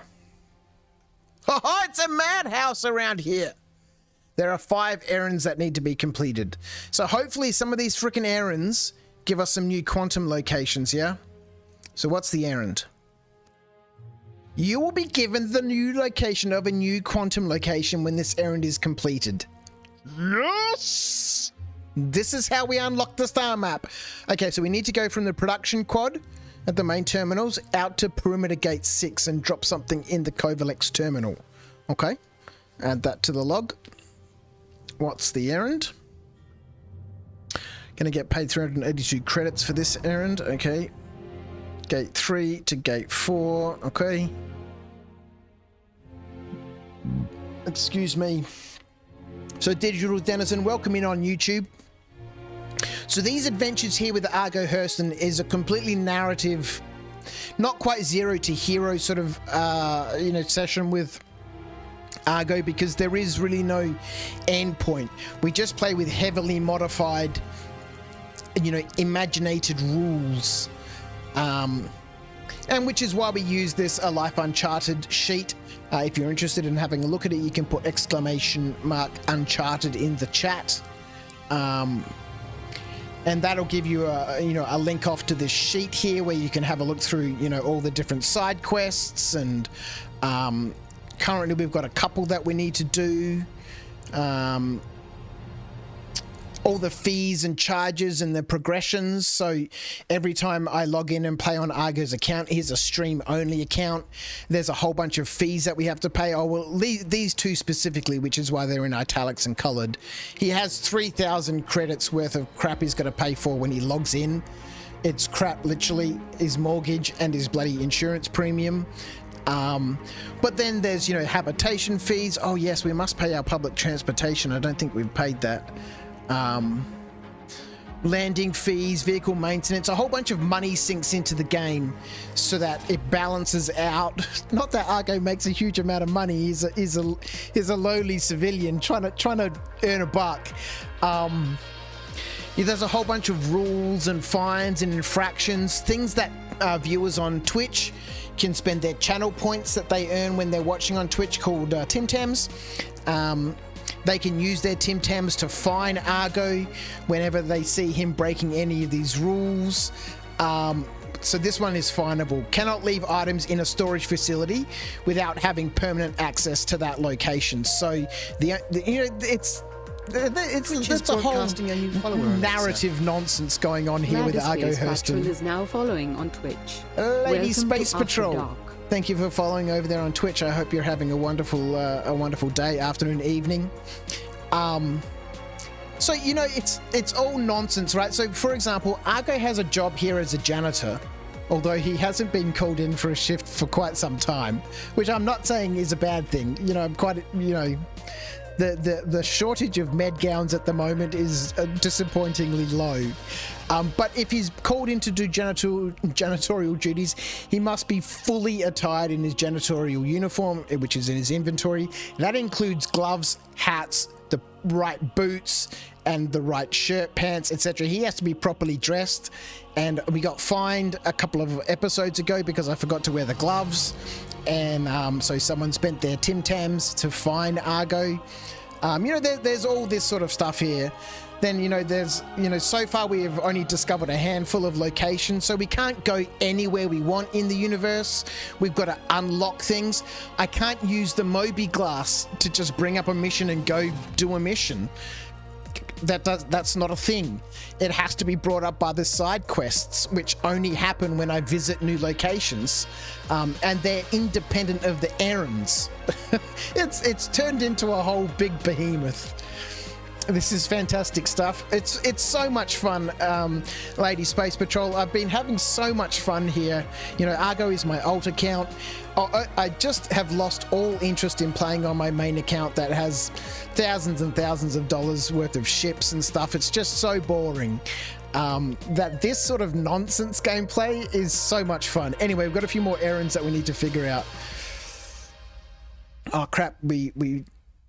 Speaker 1: Oh, it's a madhouse around here. There are 5 errands that need to be completed. So hopefully some of these freaking errands give us some new quantum locations, yeah? So what's the errand? You will be given the new location of a new quantum location when this errand is completed. Yes! This is how we unlock the star map. Okay, so we need to go from the production quad at the main terminals out to perimeter gate 6 and drop something in the Covalex terminal. Okay, add that to the log. What's the errand? Gonna get paid 382 credits for this errand. Okay, gate 3 to gate 4. Okay, excuse me. So Digital Denizen, welcome in on YouTube. So these adventures here with Argo Hurston is a completely narrative, not quite zero to hero sort of, session with Argo, because there is really no end point. We just play with heavily modified, imaginated rules. And which is why we use this Life Uncharted sheet. If you're interested in having a look at it, you can put !Uncharted in the chat. And that'll give you a link off to this sheet here where you can have a look through, all the different side quests. And currently we've got a couple that we need to do. All the fees and charges and the progressions. So every time I log in and play on Argo's account, here's a stream only account. There's a whole bunch of fees that we have to pay. Oh, well, these 2 specifically, which is why they're in italics and colored. He has 3,000 credits worth of crap he's got to pay for when he logs in. It's crap, literally, his mortgage and his bloody insurance premium. But then there's, habitation fees. Oh yes, we must pay our public transportation. I don't think we've paid that. Landing fees, vehicle maintenance, a whole bunch of money sinks into the game so that it balances out. Not that Argo makes a huge amount of money. He's a lowly civilian trying to earn a buck. There's a whole bunch of rules and fines and infractions, things that viewers on Twitch can spend their channel points that they earn when they're watching on Twitch called Tim Tams. They can use their Tim Tams to fine Argo whenever they see him breaking any of these rules. So this one is fineable. Cannot leave items in a storage facility without having permanent access to that location. So it's a whole narrative nonsense going on here with Argo Hurston.
Speaker 3: Is now following on Twitch.
Speaker 1: Lady Space Patrol. Thank you for following over there on Twitch. I hope you're having a wonderful day, afternoon, evening. So it's all nonsense, right? So for example, Argo has a job here as a janitor, although he hasn't been called in for a shift for quite some time, which I'm not saying is a bad thing. I'm quite the shortage of med gowns at the moment is disappointingly low. But if he's called in to do janitorial duties, he must be fully attired in his janitorial uniform, which is in his inventory. That includes gloves, hats, the right boots, and the right shirt, pants, etc. He has to be properly dressed. And we got fined a couple of episodes ago because I forgot to wear the gloves. And so someone spent their Tim Tams to fine Argo. There's all this sort of stuff here. Then, there's, so far we have only discovered a handful of locations, so we can't go anywhere we want in the universe. We've got to unlock things. I can't use the Moby glass to just bring up a mission and go do a mission. That's not a thing. It has to be brought up by the side quests, which only happen when I visit new locations, and they're independent of the errands. It's turned into a whole big behemoth. This is fantastic stuff. It's so much fun, Lady Space Patrol. I've been having so much fun here. You know, Argo is my alt account. I just have lost all interest in playing on my main account that has thousands and thousands of dollars worth of ships and stuff. It's just so boring. That this sort of nonsense gameplay is so much fun. Anyway, we've got a few more errands that we need to figure out. Oh crap, we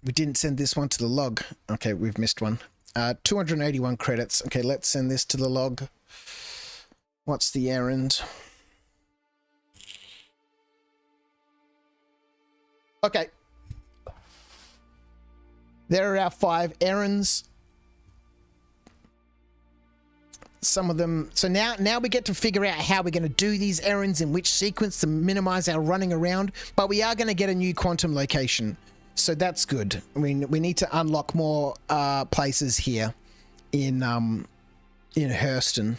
Speaker 1: didn't send this one to the log. Okay, we've missed one. 281 credits. Okay, let's send this to the log. What's the errand? Okay. There are our 5 errands. Some of them. So now we get to figure out how we're going to do these errands, in which sequence to minimize our running around. But we are going to get a new quantum location. So that's good. I mean, we need to unlock more places here in Hurston.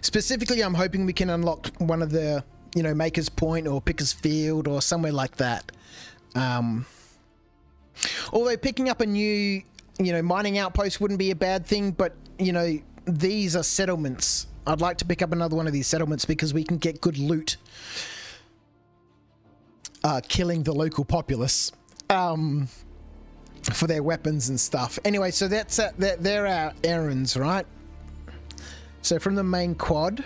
Speaker 1: Specifically, I'm hoping we can unlock one of the, you know, Maker's Point or Picker's Field or somewhere like that. Although picking up a new, you know, mining outpost wouldn't be a bad thing, but, you know, these are settlements. I'd like to pick up another one of these settlements because we can get good loot. Killing the local populace for their weapons and stuff. Anyway, so they're our errands, right? So from the main quad,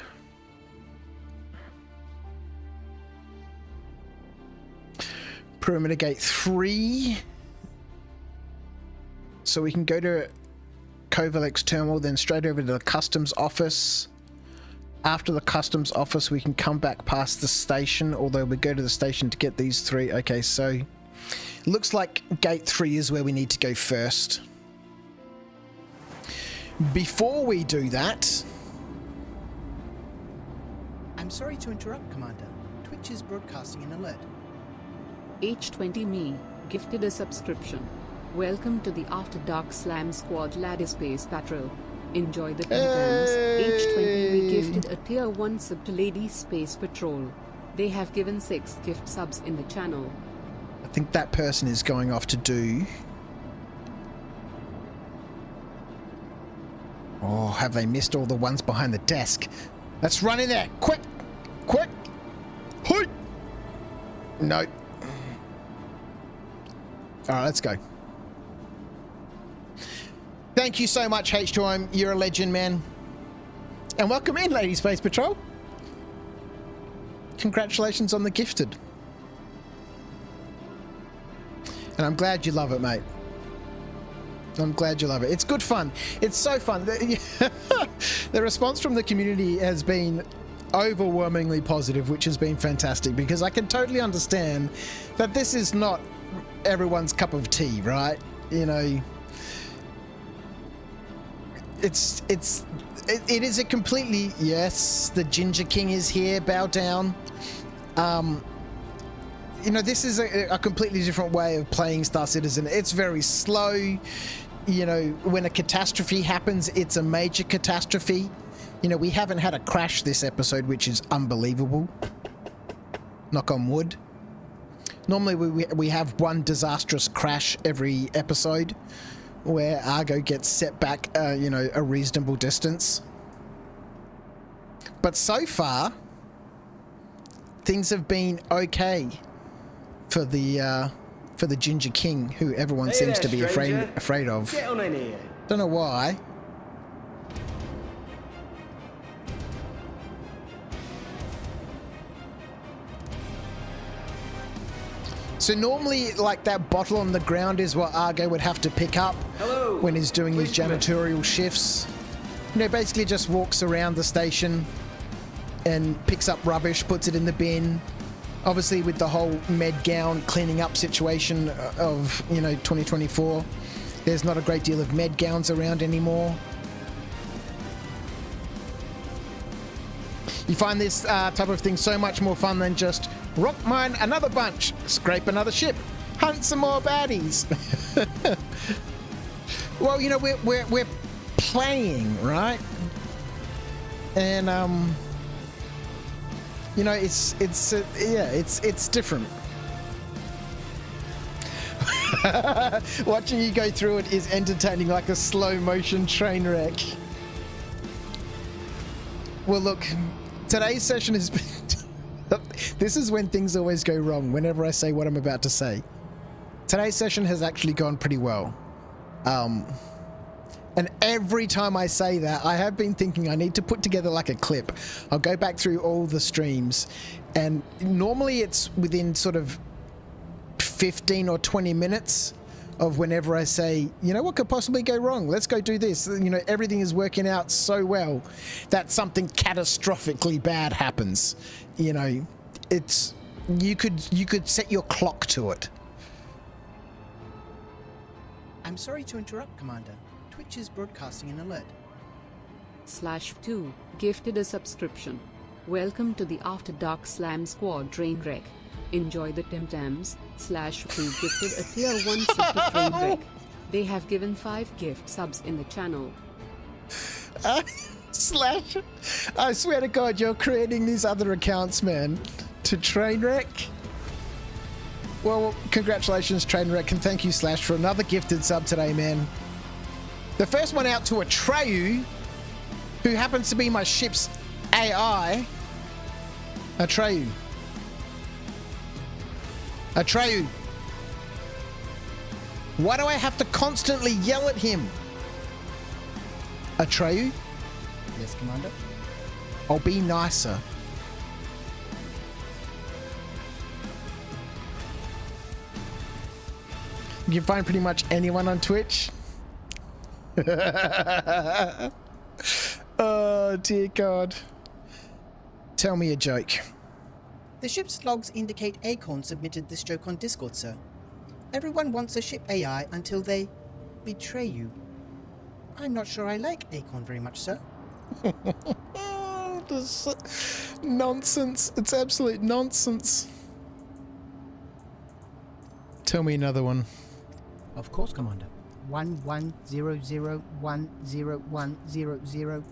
Speaker 1: Perimeter Gate 3. So we can go to Kovalex Terminal, then straight over to the customs office. After the customs office, we can come back past the station, although we go to the station to get these 3. Okay, so it looks like gate 3 is where we need to go first. Before we do that...
Speaker 2: I'm sorry to interrupt, Commander. Twitch is broadcasting an alert.
Speaker 3: H20me gifted a subscription. Welcome to the After Dark Slam Squad Ladder Space Patrol. Enjoy the contents. H20me gifted a tier 1 sub to Lady Space Patrol. They have given 6 gift subs in the channel.
Speaker 1: I think that person is going off to do... Oh, have they missed all the ones behind the desk? Let's run in there. Quick! Quick! Hui! No. Alright, let's go. Thank you so much, H2M. You're a legend, man. And welcome in, Lady Space Patrol. Congratulations on the gifted. And I'm glad you love it, mate. I'm glad you love it. It's good fun. It's so fun. The response from the community has been overwhelmingly positive, which has been fantastic, because I can totally understand that this is not everyone's cup of tea, right? You know... It is a completely... Yes, the Ginger King is here. Bow down. You know, this is a completely different way of playing Star Citizen. It's very slow. You know, when a catastrophe happens, it's a major catastrophe. You know, we haven't had a crash this episode, which is unbelievable. Knock on wood. Normally we have one disastrous crash every episode, where Argo gets set back, you know, a reasonable distance. But so far, things have been okay for the Ginger King, who everyone seems to be afraid of.
Speaker 4: Get on in here.
Speaker 1: Don't know why. So normally, like, that bottle on the ground is what Argo would have to pick up when he's doing his janitorial shifts. You know, basically just walks around the station and picks up rubbish, puts it in the bin. Obviously, with the whole med gown cleaning up situation of, you know, 2024, there's not a great deal of med gowns around anymore. You find this type of thing so much more fun than just rock mine another bunch, scrape another ship, hunt some more baddies. Well, you know, we're playing, right? And you know, it's different. Watching you go through it is entertaining, like a slow motion train wreck. Well, look, today's session is... This is when things always go wrong, whenever I say what I'm about to say. Today's session has actually gone pretty well. And every time I say that, I have been thinking I need to put together like a clip. I'll go back through all the streams, and normally it's within sort of 15 or 20 minutes of whenever I say, you know, what could possibly go wrong? Let's go do this. You know, everything is working out so well that something catastrophically bad happens. You know, it's, you could set your clock to it.
Speaker 2: I'm sorry to interrupt, Commander. Twitch is broadcasting an alert.
Speaker 3: /2 gifted a subscription. Welcome to the After Dark Slam Squad train wreck. Enjoy the Tim Tams. /2 gifted a tier 1 sub to train wreck. They have given 5 gift subs in the channel.
Speaker 1: Slash, I swear to God, you're creating these other accounts, man, to train wreck. Well, congratulations, Trainwreck, and thank you, Slash, for another gifted sub today, man. The first one out to Atreyu, who happens to be my ship's AI. Atreyu. Atreyu. Why do I have to constantly yell at him? Atreyu?
Speaker 2: Yes, Commander?
Speaker 1: I'll be nicer. You can find pretty much anyone on Twitch. Oh, dear God. Tell me a joke.
Speaker 2: The ship's logs indicate Acorn submitted this joke on Discord, sir. Everyone wants a ship AI until they betray you. I'm not sure I like Acorn very much, sir.
Speaker 1: This nonsense. It's absolute nonsense. Tell me another one.
Speaker 2: Of course, Commander. 1100100100.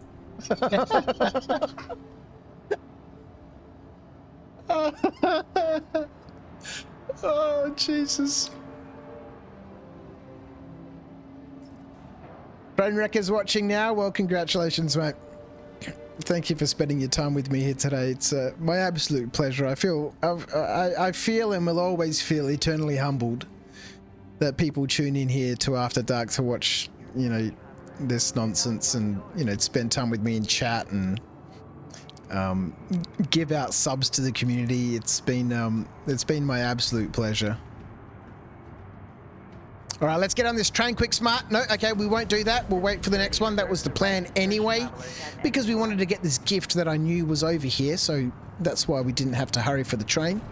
Speaker 1: Oh, Jesus. Trainwreck is watching now. Well, congratulations, mate. Thank you for spending your time with me here today. It's my absolute pleasure. I feel and will always feel eternally humbled that people tune in here to After Dark to watch, you know, this nonsense and, you know, spend time with me in chat and give out subs to the community. It's been my absolute pleasure. All right, let's get on this train quick, smart. No, okay, we won't do that. We'll wait for the next one. That was the plan anyway, because we wanted to get this gift that I knew was over here, so that's why we didn't have to hurry for the train.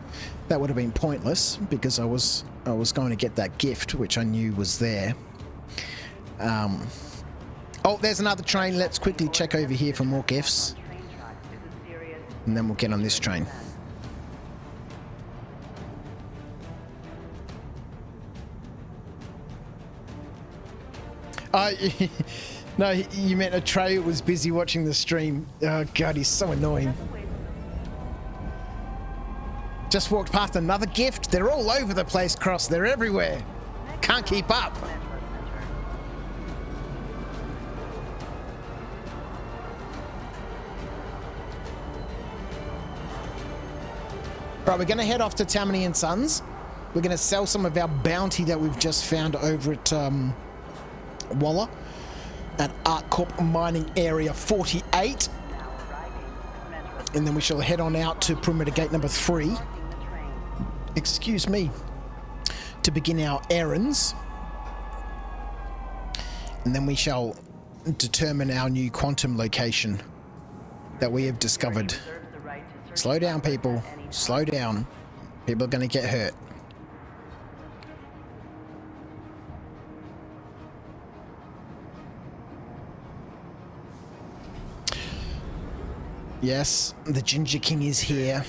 Speaker 1: That would have been pointless because I was going to get that gift, which I knew was there. Oh, there's another train. Let's quickly check over here for more gifts, and then we'll get on this train. No, you meant Atreyu was busy watching the stream. Oh God, he's so annoying. Just walked past another gift. They're all over the place, Cross. They're everywhere. Can't keep up. Right, we're going to head off to Tammany and Sons. We're going to sell some of our bounty that we've just found over at Walla at Art Corp Mining Area 48, and then we shall head on out to Perimeter Gate number 3, excuse me, to begin our errands, and then we shall determine our new quantum location that we have discovered. Slow down, people. Slow down. People are going to get hurt. Yes, the Ginger King is here.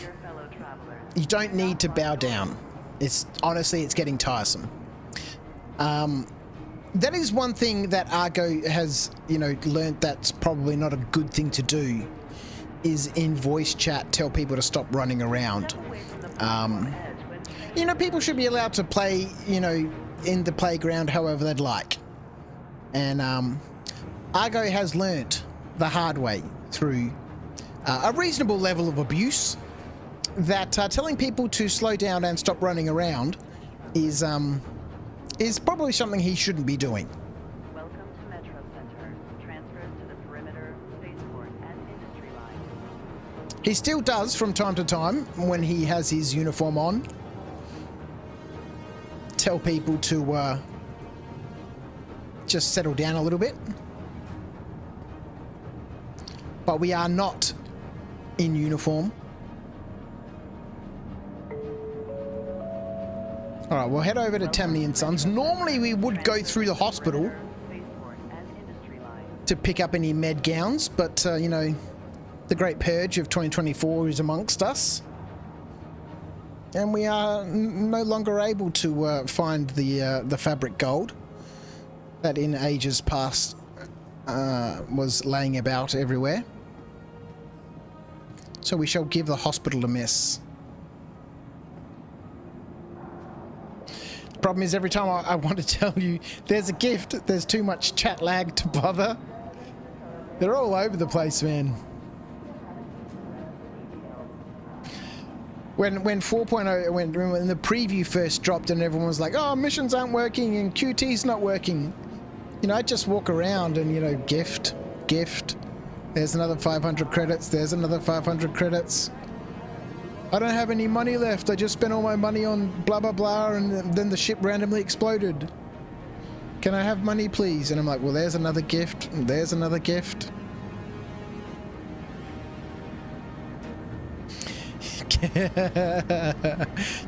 Speaker 1: You don't need to bow down. It's honestly, it's getting tiresome. That is one thing that Argo has, you know, learnt that's probably not a good thing to do, is in voice chat tell people to stop running around. You know, people should be allowed to play, you know, in the playground however they'd like. And Argo has learnt the hard way through a reasonable level of abuse that telling people to slow down and stop running around is probably something he shouldn't be doing.
Speaker 5: Welcome to Metro Center. Transfers to the perimeter, spaceport, and industry line.
Speaker 1: He still does from time to time when he has his uniform on tell people to just settle down a little bit. But we are not in uniform. All right, we'll head over to Tammany & Sons. Normally we would go through the hospital
Speaker 5: Spaceport and industry line.
Speaker 1: to pick up any med gowns, but you know, the great purge of 2024 is amongst us. And we are no longer able to find the fabric gold that in ages past was laying about everywhere. So we shall give the hospital a miss. The problem is every time I want to tell you there's a gift, there's too much chat lag to bother. They're all over the place, man. When 4.0, when the preview first dropped and everyone was like, oh, missions aren't working and QT's not working. You know, I just walk around and, you know, gift. There's another 500 credits. There's another 500 credits. I don't have any money left. I just spent all my money on blah, blah, blah. And then the ship randomly exploded. Can I have money, please? And I'm like, well, there's another gift. There's another gift.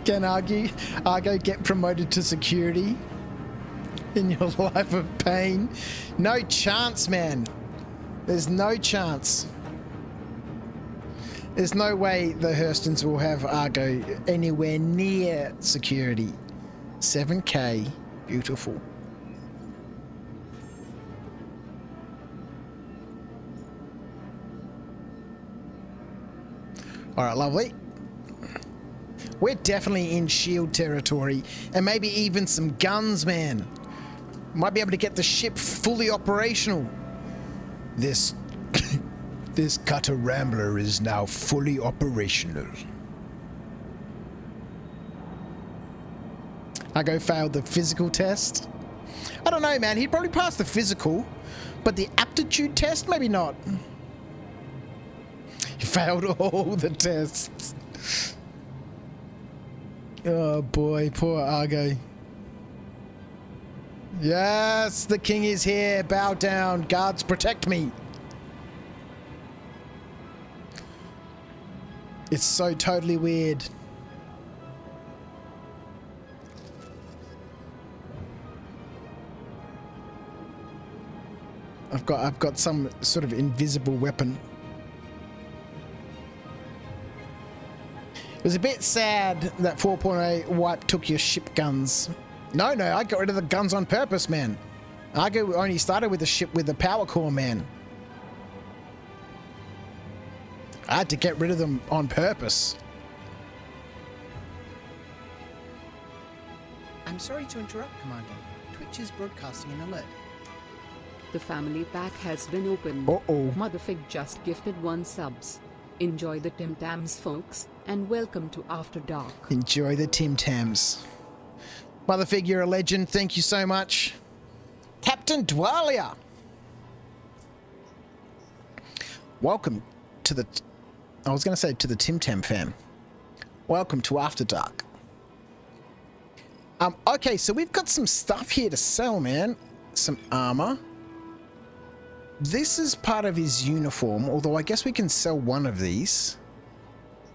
Speaker 1: Can Argo get promoted to security in your life of pain? No chance, man. There's no chance. There's no way the Hurstons will have Argo anywhere near security. 7K. Beautiful. All right, lovely. We're definitely in shield territory, and maybe even some guns, man. Might be able to get the ship fully operational. This this cutter Rambler is now fully operational. Argo failed the physical test. I don't know, man. He'd probably pass the physical, but the aptitude test, maybe not. He failed all the tests. Oh boy, poor Argo. Yes, the king is here. Bow down. Guards, protect me. It's so totally weird. I've got some sort of invisible weapon. It was a bit sad that 4.8 wipe took your ship guns. No, I got rid of the guns on purpose, man. Argo only started with the ship with the power core, man. I had to get rid of them on purpose.
Speaker 2: I'm sorry to interrupt, Commander. Twitch is broadcasting an alert.
Speaker 3: The family pack has been opened.
Speaker 1: Uh-oh.
Speaker 3: Motherfig just gifted 1 subs. Enjoy the Tim Tams, folks, and welcome to After Dark.
Speaker 1: Enjoy the Tim Tams. Motherfig, you're a legend. Thank you so much. Captain Dwalia. Welcome to the... I was going to say to the Tim Tam fam. Welcome to After Dark. Okay, so we've got some stuff here to sell, man. Some armor. This is part of his uniform, although I guess we can sell one of these.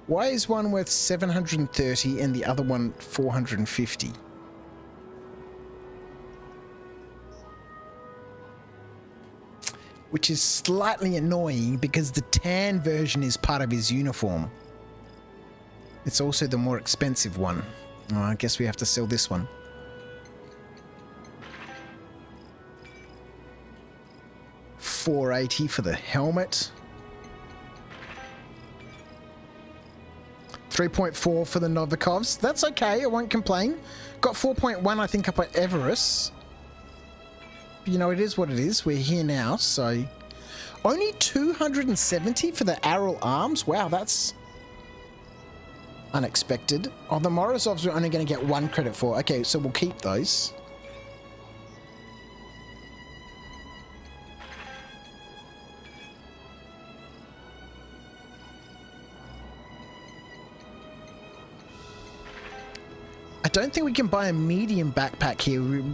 Speaker 1: Why is one worth 730 and the other one 450? Which is slightly annoying because the tan version is part of his uniform. It's also the more expensive one. Oh, I guess we have to sell this one. $480 for the helmet. 3.4 for the Novikovs. That's okay, I won't complain. Got 4.1, I think, up at Everest. You know, it is what it is. We're here now, so... Only 270 for the Aral arms? Wow, that's... unexpected. Oh, the Morozovs we're only going to get 1 credit for. Okay, so we'll keep those. I don't think we can buy a medium backpack here. We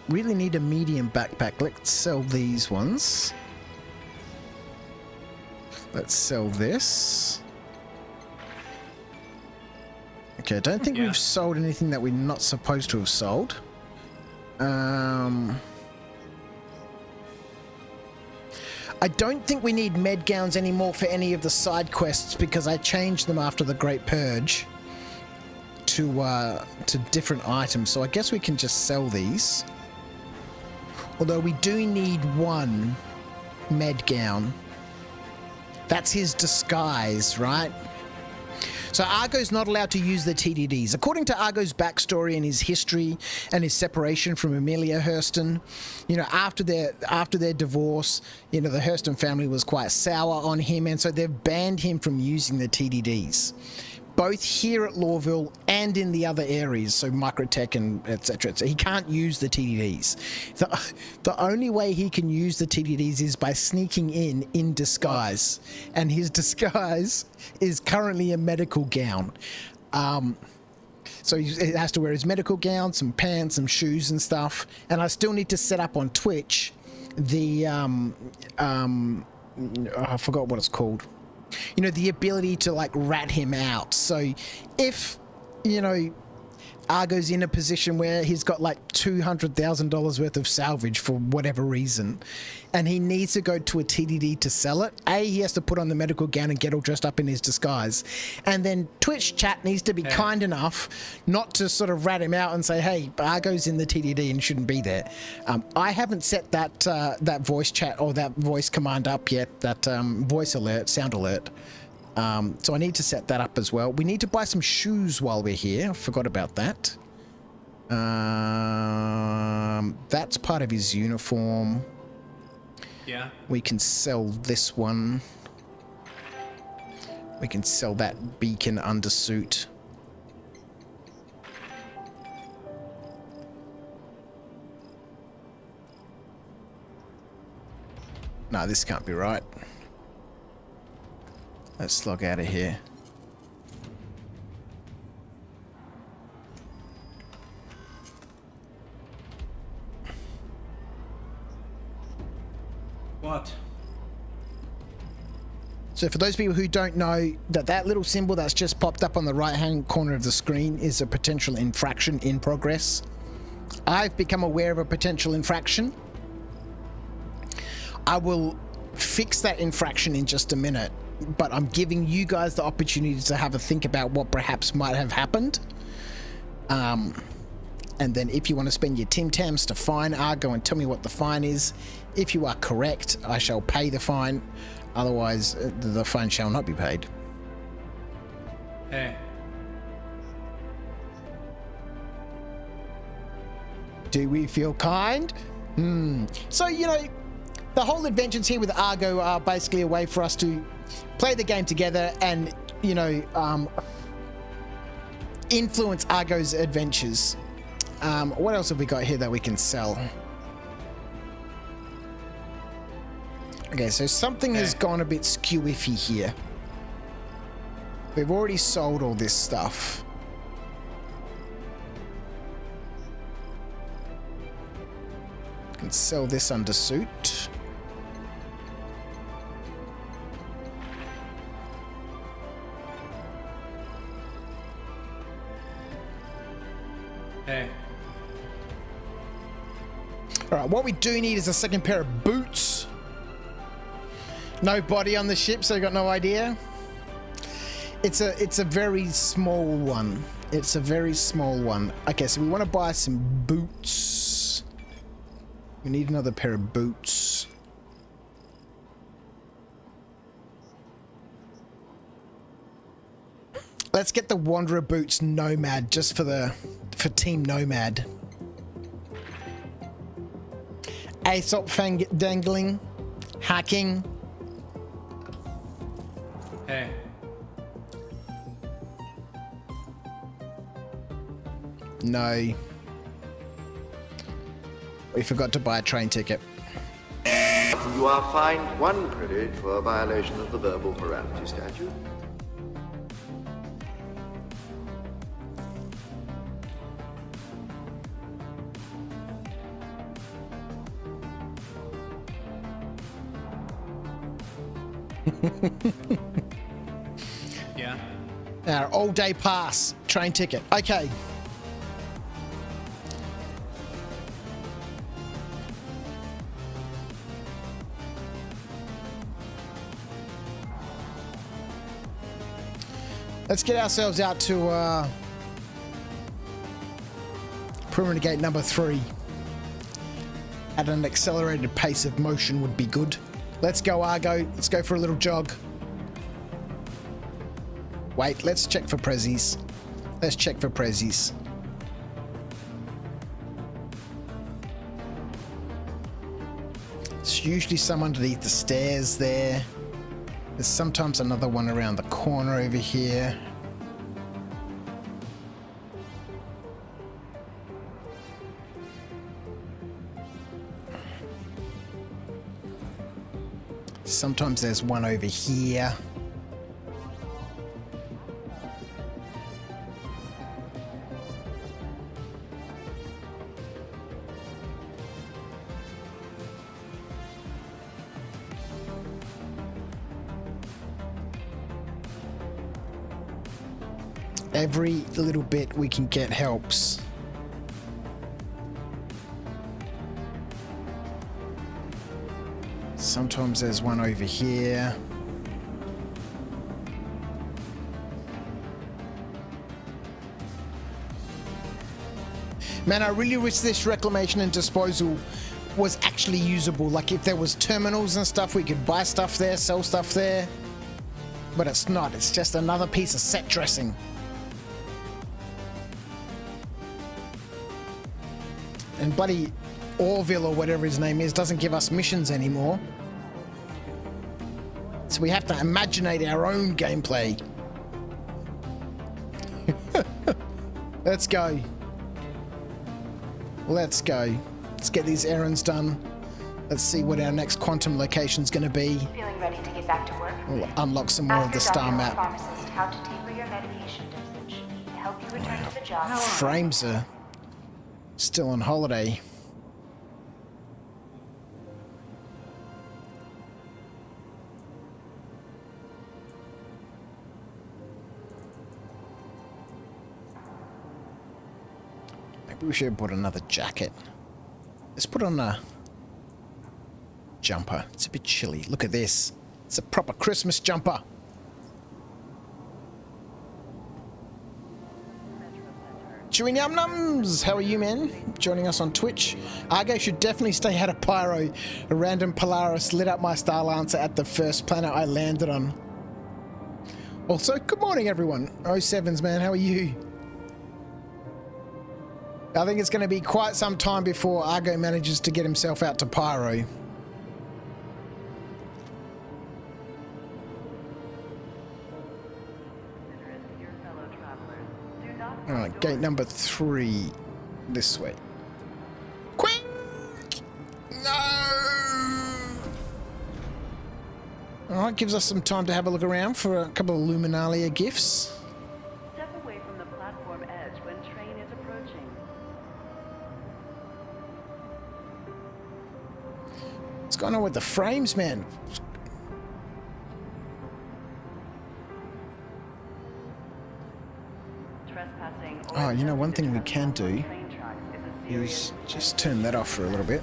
Speaker 1: really need a medium backpack. Let's sell these ones. Let's sell this. Okay, I don't think we've sold anything that we're not supposed to have sold. I don't think we need med gowns anymore for any of the side quests because I changed them after the Great Purge to different items. So I guess we can just sell these. Although we do need 1 med gown. That's his disguise, right? So Argo's not allowed to use the TDDs. According to Argo's backstory and his history and his separation from Amelia Hurston, you know, after their divorce, you know, the Hurston family was quite sour on him, and so they've banned him from using the TDDs, both here at Lawville and in the other areas, so Microtech and etc. So he can't use the TDDs. The only way he can use the TDDs is by sneaking in disguise, and his disguise is currently a medical gown. So he has to wear his medical gown, some pants, some shoes and stuff. And I still need to set up on Twitch the I forgot what it's called. You know, the ability to like rat him out. So if, you know, Argo's in a position where he's got like $200,000 worth of salvage for whatever reason, and he needs to go to a TDD to sell it, he has to put on the medical gown and get all dressed up in his disguise. And then Twitch chat needs to be kind enough not to sort of rat him out and say, hey, Argo's in the TDD and shouldn't be there. I haven't set that that voice chat or that voice command up yet, that voice alert, sound alert. So I need to set that up as well. We need to buy some shoes while we're here. I forgot about that. That's part of his uniform.
Speaker 8: Yeah.
Speaker 1: We can sell this one. We can sell that beacon undersuit. No, this can't be right. Let's log out of here.
Speaker 8: What?
Speaker 1: So for those people who don't know, that little symbol that's just popped up on the right-hand corner of the screen is a potential infraction in progress. I've become aware of a potential infraction. I will fix that infraction in just a minute, but I'm giving you guys the opportunity to have a think about what perhaps might have happened. And then if you want to spend your Tim Tams to fine Argo and tell me what the fine is, if you are correct, I shall pay the fine. Otherwise, the fine shall not be paid.
Speaker 8: Hey.
Speaker 1: Do we feel kind? So, you know, the whole adventures here with Argo are basically a way for us to play the game together and, you know, influence Argo's adventures. What else have we got here that we can sell? Okay, so something has gone a bit skew-iffy here. We've already sold all this stuff. Can sell this undersuit.
Speaker 8: Hey.
Speaker 1: All right, what we do need is a second pair of boots. No body on the ship, so you got no idea. It's a very small one. It's a very small one. Okay, so we want to buy some boots. We need another pair of boots. Let's get the Wanderer Boots Nomad just for Team Nomad. Aesop fang dangling, hacking.
Speaker 8: Hey.
Speaker 1: No. We forgot to buy a train ticket.
Speaker 6: You are fined 1 credit for a violation of the verbal morality statute.
Speaker 8: Yeah.
Speaker 1: Our all-day pass, train ticket. Okay. Let's get ourselves out to perimeter gate number 3. At an accelerated pace of motion would be good. Let's go, Argo. Let's go for a little jog. Wait, let's check for prezzies. Let's check for prezzies. There's usually some underneath the stairs there. There's sometimes another one around the corner over here. Sometimes there's one over here. Every little bit we can get helps. Sometimes there's one over here. Man, I really wish this reclamation and disposal was actually usable. Like if there was terminals and stuff, we could buy stuff there, sell stuff there. But it's not. It's just another piece of set dressing. And bloody Orville or whatever his name is doesn't give us missions anymore. So we have to imaginate our own gameplay. Let's go. Let's go. Let's get these errands done. Let's see what our next quantum location's going to be.
Speaker 9: Feeling ready to get back to work?
Speaker 1: We'll unlock some more of the star map.
Speaker 9: Pharmacist how to taper your medication dosage to help you return to the job.
Speaker 1: Frames are still on holiday. Maybe we should put another jacket. Let's put on a jumper. It's a bit chilly. Look at this. It's a proper Christmas jumper. Chewy Num Nums! How are you, man? Joining us on Twitch. Argo should definitely stay out of Pyro. A random Polaris lit up my Star Lancer at the first planet I landed on. Also, good morning, everyone. 07s, man. How are you? I think it's going to be quite some time before Argo manages to get himself out to Pyro. Alright, gate number 3. This way. Quick! No! Alright, gives us some time to have a look around for a couple of Luminalia gifts.
Speaker 5: Step away from the platform edge when train is approaching.
Speaker 1: What's going on with the frames, man? Oh, you know, one thing we can do is just turn that off for a little bit.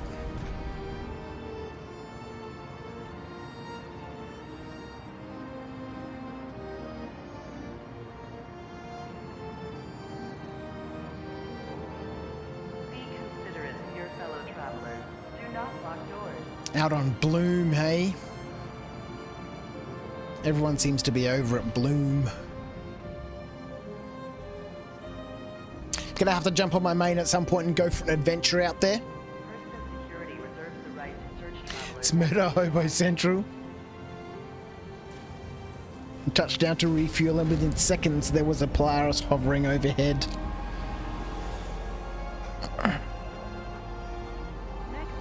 Speaker 5: Be considerate of your fellow travelers. Do not lock doors.
Speaker 1: Out on Bloom, hey? Everyone seems to be over at Bloom. Gonna have to jump on my main at some point and go for an adventure out there.
Speaker 5: Hurston Security reserves the right to search travelers.
Speaker 1: It's Murder Hobo Central. Touchdown to refuel, and within seconds there was a Polaris hovering overhead.
Speaker 5: Next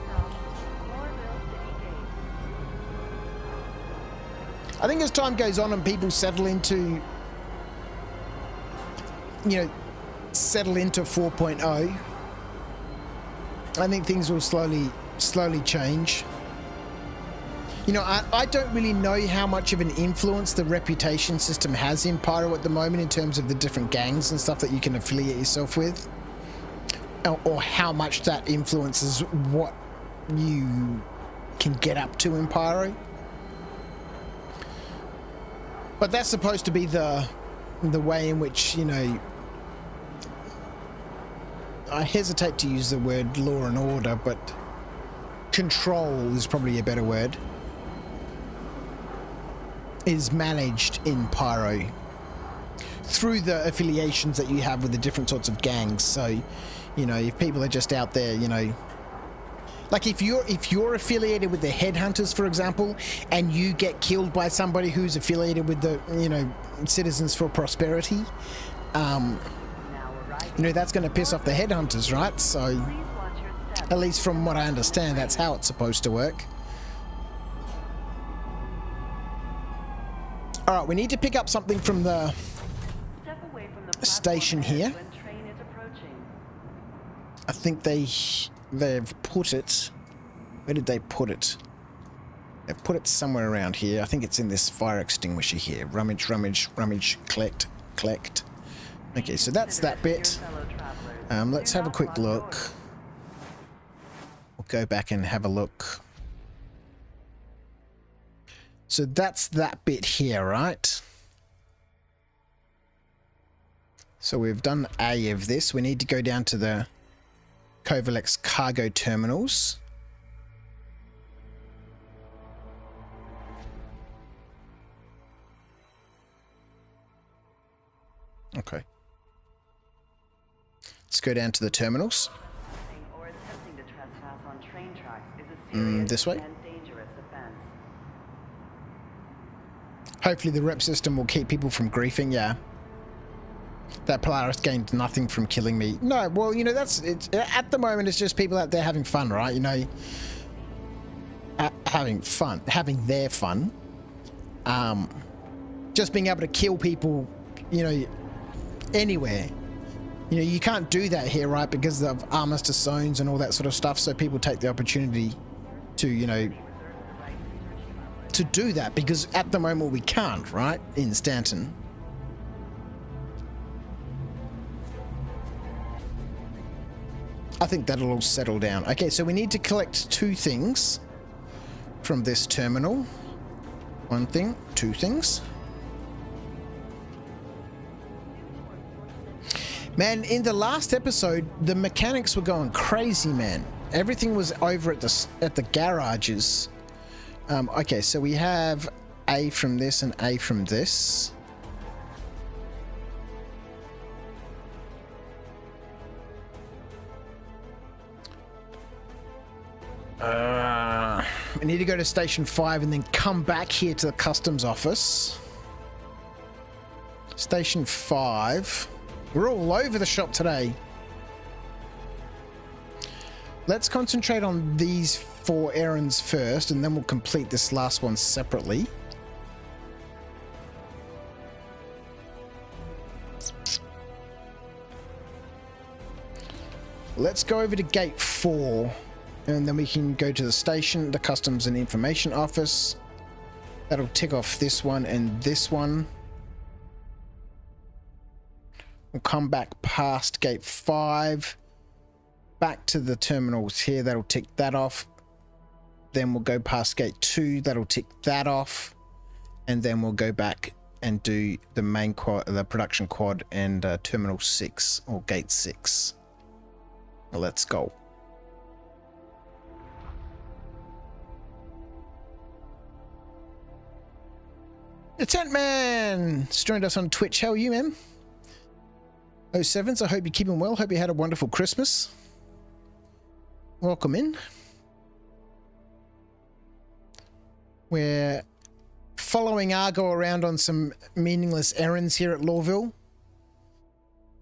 Speaker 5: stop, Morville City Gate.
Speaker 1: I think as time goes on and people settle into, settle into 4.0, I think things will slowly change. I don't really know how much of an influence the reputation system has in Pyro at the moment in terms of the different gangs and stuff that you can affiliate yourself with, or how much that influences what you can get up to in Pyro. But that's supposed to be the way in which, I hesitate to use the word law and order, but control is probably a better word, is managed in Pyro through the affiliations that you have with the different sorts of gangs. So, if people are just out there, like if you're affiliated with the Headhunters, for example, and you get killed by somebody who's affiliated with the, Citizens for Prosperity, that's going to piss off the Headhunters, right? So, at least from what I understand, that's how it's supposed to work. All right, we need to pick up something from the station here. I think they've put it. Where did they put it? They've put it somewhere around here. I think it's in this fire extinguisher here. Rummage, rummage, rummage, collect, collect. Okay, so that's that bit. Let's have a quick look. We'll go back and have a look. So that's that bit here, right? So we've done A of this. We need to go down to the Kovalex cargo terminals. Okay. Let's go down to the terminals.
Speaker 5: Or attempting to trespass on train tracks is a serious
Speaker 1: This way.
Speaker 5: and dangerous offense.
Speaker 1: Hopefully the rep system will keep people from griefing, yeah. That Polaris gained nothing from killing me. No, well, that's it. At the moment, it's just people out there having fun, right? Having fun, having their fun. Just being able to kill people, anywhere. You can't do that here, right? Because of armistice zones and all that sort of stuff. So people take the opportunity to, to do that, because at the moment we can't, right? In Stanton. I think that'll all settle down. Okay, so we need to collect 2 things from this terminal. 1 thing, 2 things. Man, in the last episode, the mechanics were going crazy, man. Everything was over at the garages. Okay, so we have A from this and A from this. We need to go to Station 5 and then come back here to the customs office. Station 5. We're all over the shop today. Let's concentrate on these 4 errands first, and then we'll complete this last one separately. Let's go over to Gate 4, and then we can go to the station, the Customs and Information Office. That'll tick off this one and this one. We'll come back past Gate 5, back to the terminals here. That'll tick that off. Then we'll go past Gate 2. That'll tick that off. And then we'll go back and do the main quad, the production quad, and Terminal 6 or Gate 6. Let's go. The Tent Man joined us on Twitch. How are you, man? 07s, I hope you're keeping well. Hope you had a wonderful Christmas. Welcome in. We're following Argo around on some meaningless errands here at Lawville.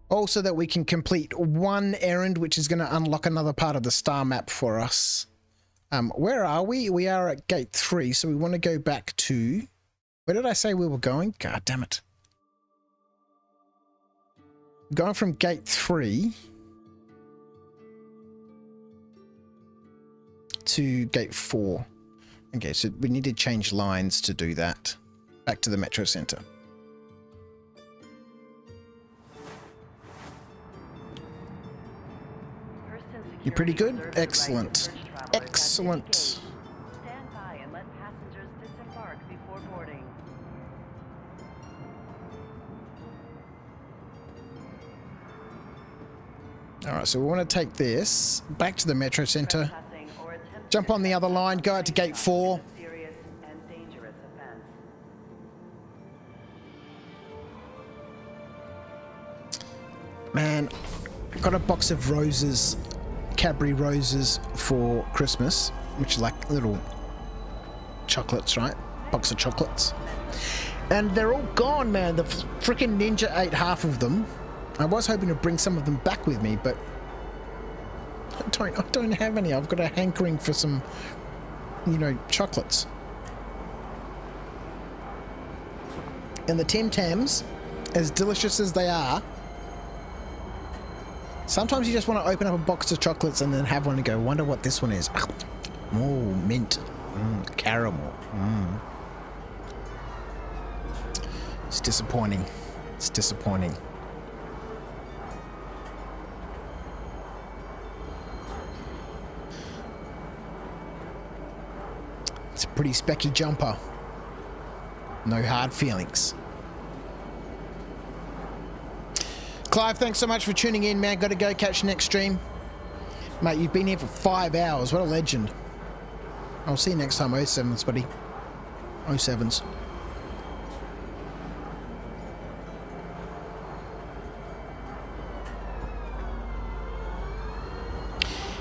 Speaker 1: Also that we can complete one errand, which is going to unlock another part of the star map for us. Where are we? We are at gate 3, so we want to go back to... Where did I say we were going? God damn it. Going from gate 3 to gate 4. Okay, so we need to change lines to do that. Back to the Metro Center. You're pretty good? Excellent. Excellent.
Speaker 5: Stand by and let passengers disembark before boarding.
Speaker 1: Alright, so we want to take this back to the Metro Center. Jump on the other line, go out to gate 4.
Speaker 5: Serious and dangerous offense.
Speaker 1: Man, I got a box of roses, Cadbury roses for Christmas, which are like little chocolates, right? Box of chocolates. And they're all gone, man. The freaking ninja ate half of them. I was hoping to bring some of them back with me, but I don't have any. I've got a hankering for some, you know, chocolates. And the Tim Tams, as delicious as they are, sometimes you just want to open up a box of chocolates and then have one and go, wonder what this one is. Oh, mint. Caramel. It's disappointing. It's disappointing. It's a pretty specky jumper. No hard feelings. Clive, thanks so much for tuning in, man. Got to go catch the next stream. Mate, you've been here for 5 hours. What a legend. I'll see you next time. 07s, buddy. 07s.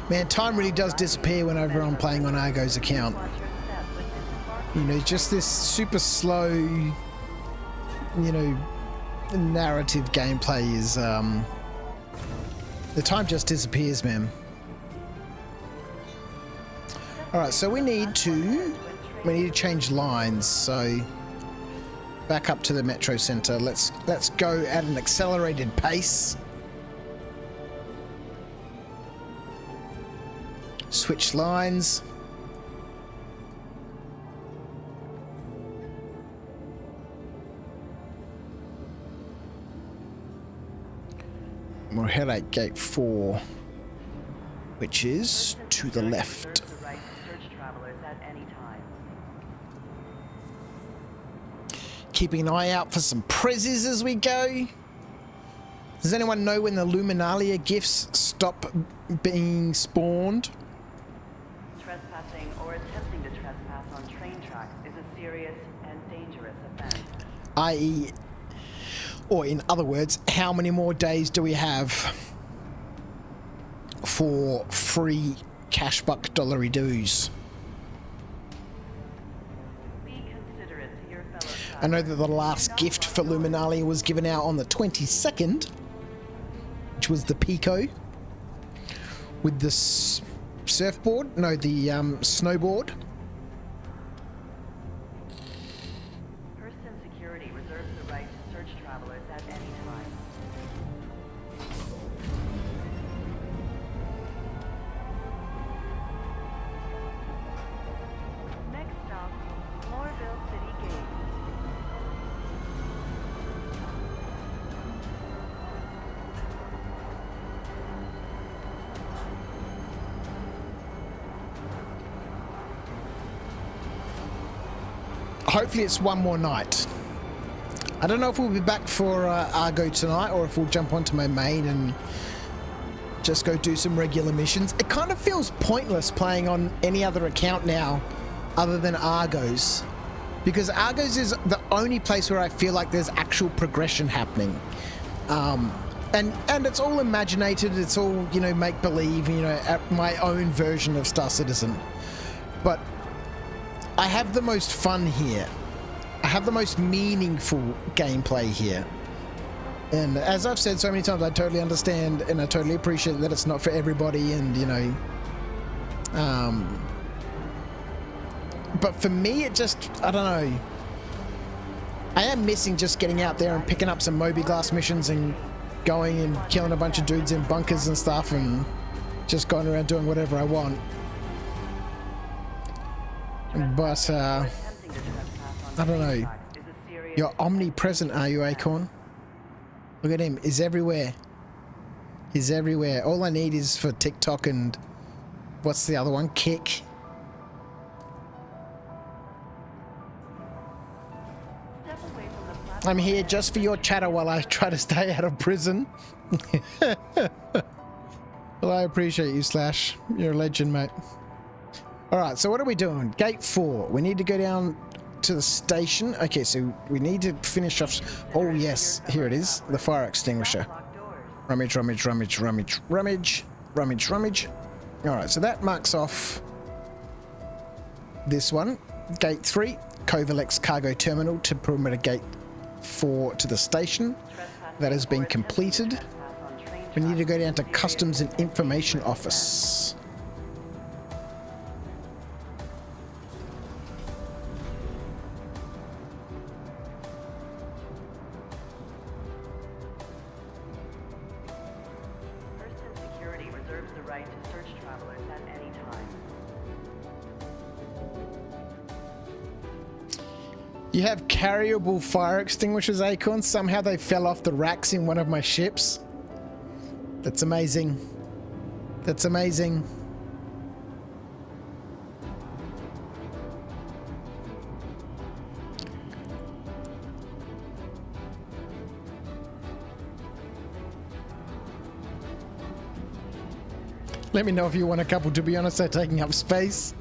Speaker 1: Man, time really does disappear whenever I'm playing on Argo's account. You know, just this super slow, you know, narrative gameplay is, the time just disappears, man. Alright, so we need to change lines, so back up to the Metro Center. Let's go at an accelerated pace. Switch lines. We'll head at gate 4, which is to the left. Keeping an eye out for some prezzies as we go. Does anyone know when the Luminalia gifts stop being spawned?
Speaker 5: Trespassing or attempting to trespass on train tracks is a serious and dangerous offense.
Speaker 1: I.e., or in other words, how many more days do we have for free cash buck dollary dues?
Speaker 5: Be considerate to your fellow travelers.
Speaker 1: I know that the last gift for Luminalia was given out on the 22nd, which was the Pico with the surfboard, no, the snowboard.
Speaker 5: Hurston Security reserves the right to search travelers at any time. Next stop, Moorville City Gate.
Speaker 1: Hopefully it's one more night. I don't know if we'll be back for Argo tonight or if we'll jump onto my main and just go do some regular missions. It kind of feels pointless playing on any other account now other than Argo's, because Argo's is the only place where I feel like there's actual progression happening. and it's all imaginated, it's all, you know, make believe, you know, my own version of Star Citizen. But I have the most fun here. I have the most meaningful gameplay here. And as I've said so many times, I totally understand and I totally appreciate that it's not for everybody, and, you know, but for me, it just, I don't know. I am missing just getting out there and picking up some Moby Glass missions and going and killing a bunch of dudes in bunkers and stuff and just going around doing whatever I want. But, I don't know. You're omnipresent, are you, Acorn? Look at him. He's everywhere. He's everywhere. All I need is for TikTok and... what's the other one? Kick. I'm here just for your chatter while I try to stay out of prison. Well, I appreciate you, Slash. You're a legend, mate. Alright, so what are we doing? Gate 4. We need to go down to the station. Okay, so we need to finish off... oh, yes. Here it is. The fire extinguisher. Rummage, rummage, rummage, rummage, rummage, rummage, rummage. Alright, so that marks off this one. Gate 3. Covalex Cargo Terminal to perimeter Gate 4 to the station. That has been completed. We need to go down to Customs and Information Office.
Speaker 5: Hurston Security reserves the right to search travelers at any time.
Speaker 1: You have carryable fire extinguishers, Acorn. Somehow they fell off the racks in one of my ships. That's amazing. That's amazing. Let me know if you want a couple. To be honest, they're taking up space.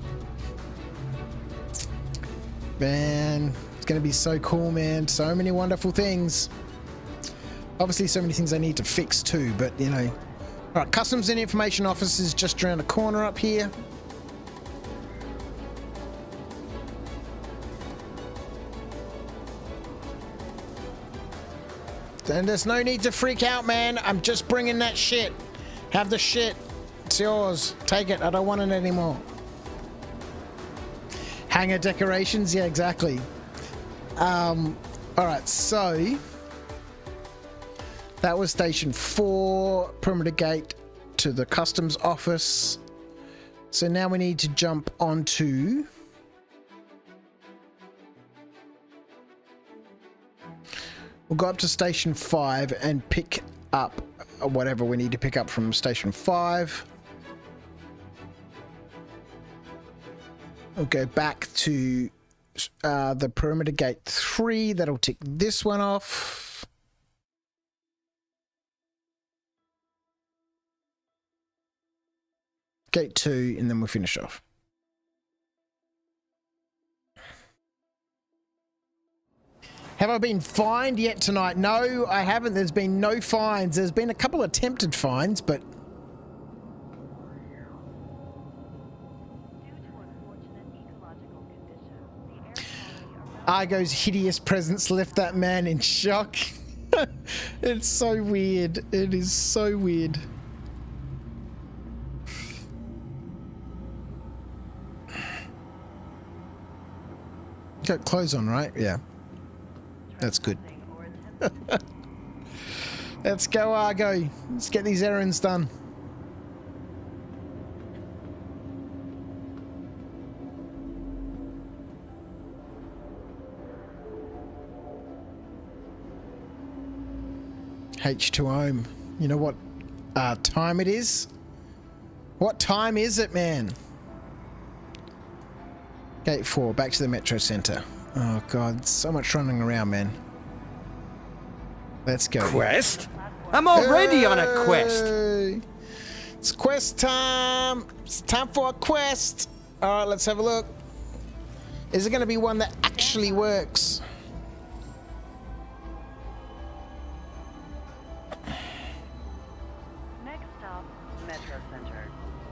Speaker 1: Man, it's going to be so cool, man. So many wonderful things. Obviously, so many things I need to fix too, but, you know. All right, Customs and Information Office is just around the corner up here. And there's no need to freak out, man. I'm just bringing that shit. Have the shit. It's yours. Take it. I don't want it anymore. Hangar decorations? Yeah, exactly. All right, so that was Station 4, perimeter gate to the Customs office. So now we need to jump onto... we'll go up to Station 5 and pick up whatever we need to pick up from Station 5. We'll go back to the perimeter gate 3. That'll tick this one off. Gate 2, and then we'll finish off. Have I been fined yet tonight? No, I haven't. There's been no fines. There's been a couple attempted fines, but... Argo's hideous presence left that man in shock. It's so weird. It is so weird. Got clothes on, right? Yeah. That's good. Let's go, Argo. Let's get these errands done. H2 home. You know what time it is? What time is it, man? Gate 4, back to the Metro Center. Oh god, so much running around, man. Let's go.
Speaker 4: Quest? I'm already on a quest.
Speaker 1: It's quest time. It's time for a quest. All right, let's have a look. Is it going to be one that actually works?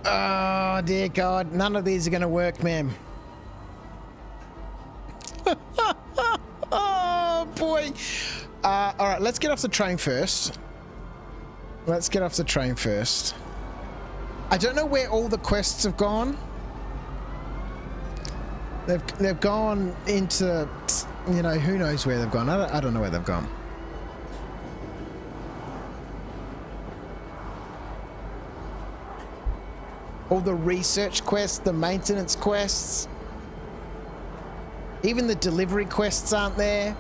Speaker 1: Oh, dear God. None of these are going to work, ma'am. Oh, boy. All right, let's get off the train first. Let's get off the train first. I don't know where all the quests have gone. They've gone into, you know, who knows where they've gone. I don't know where they've gone. All the research quests, the maintenance quests, even the delivery quests aren't there.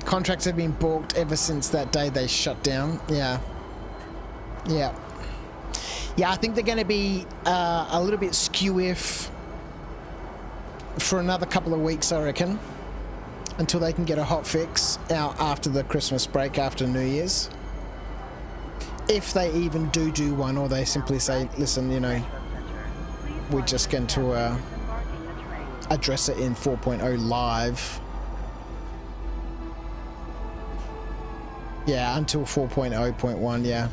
Speaker 1: Contracts have been balked ever since that day they shut down. Yeah. Yeah. Yeah, I think they're going to be a little bit skew-if for another couple of weeks, I reckon, until they can get a hot fix out after the Christmas break, after New Year's. If they even do one, or they simply say, listen, you know, we're just going to address it in 4.0 live. Yeah, until 4.0.1, yeah.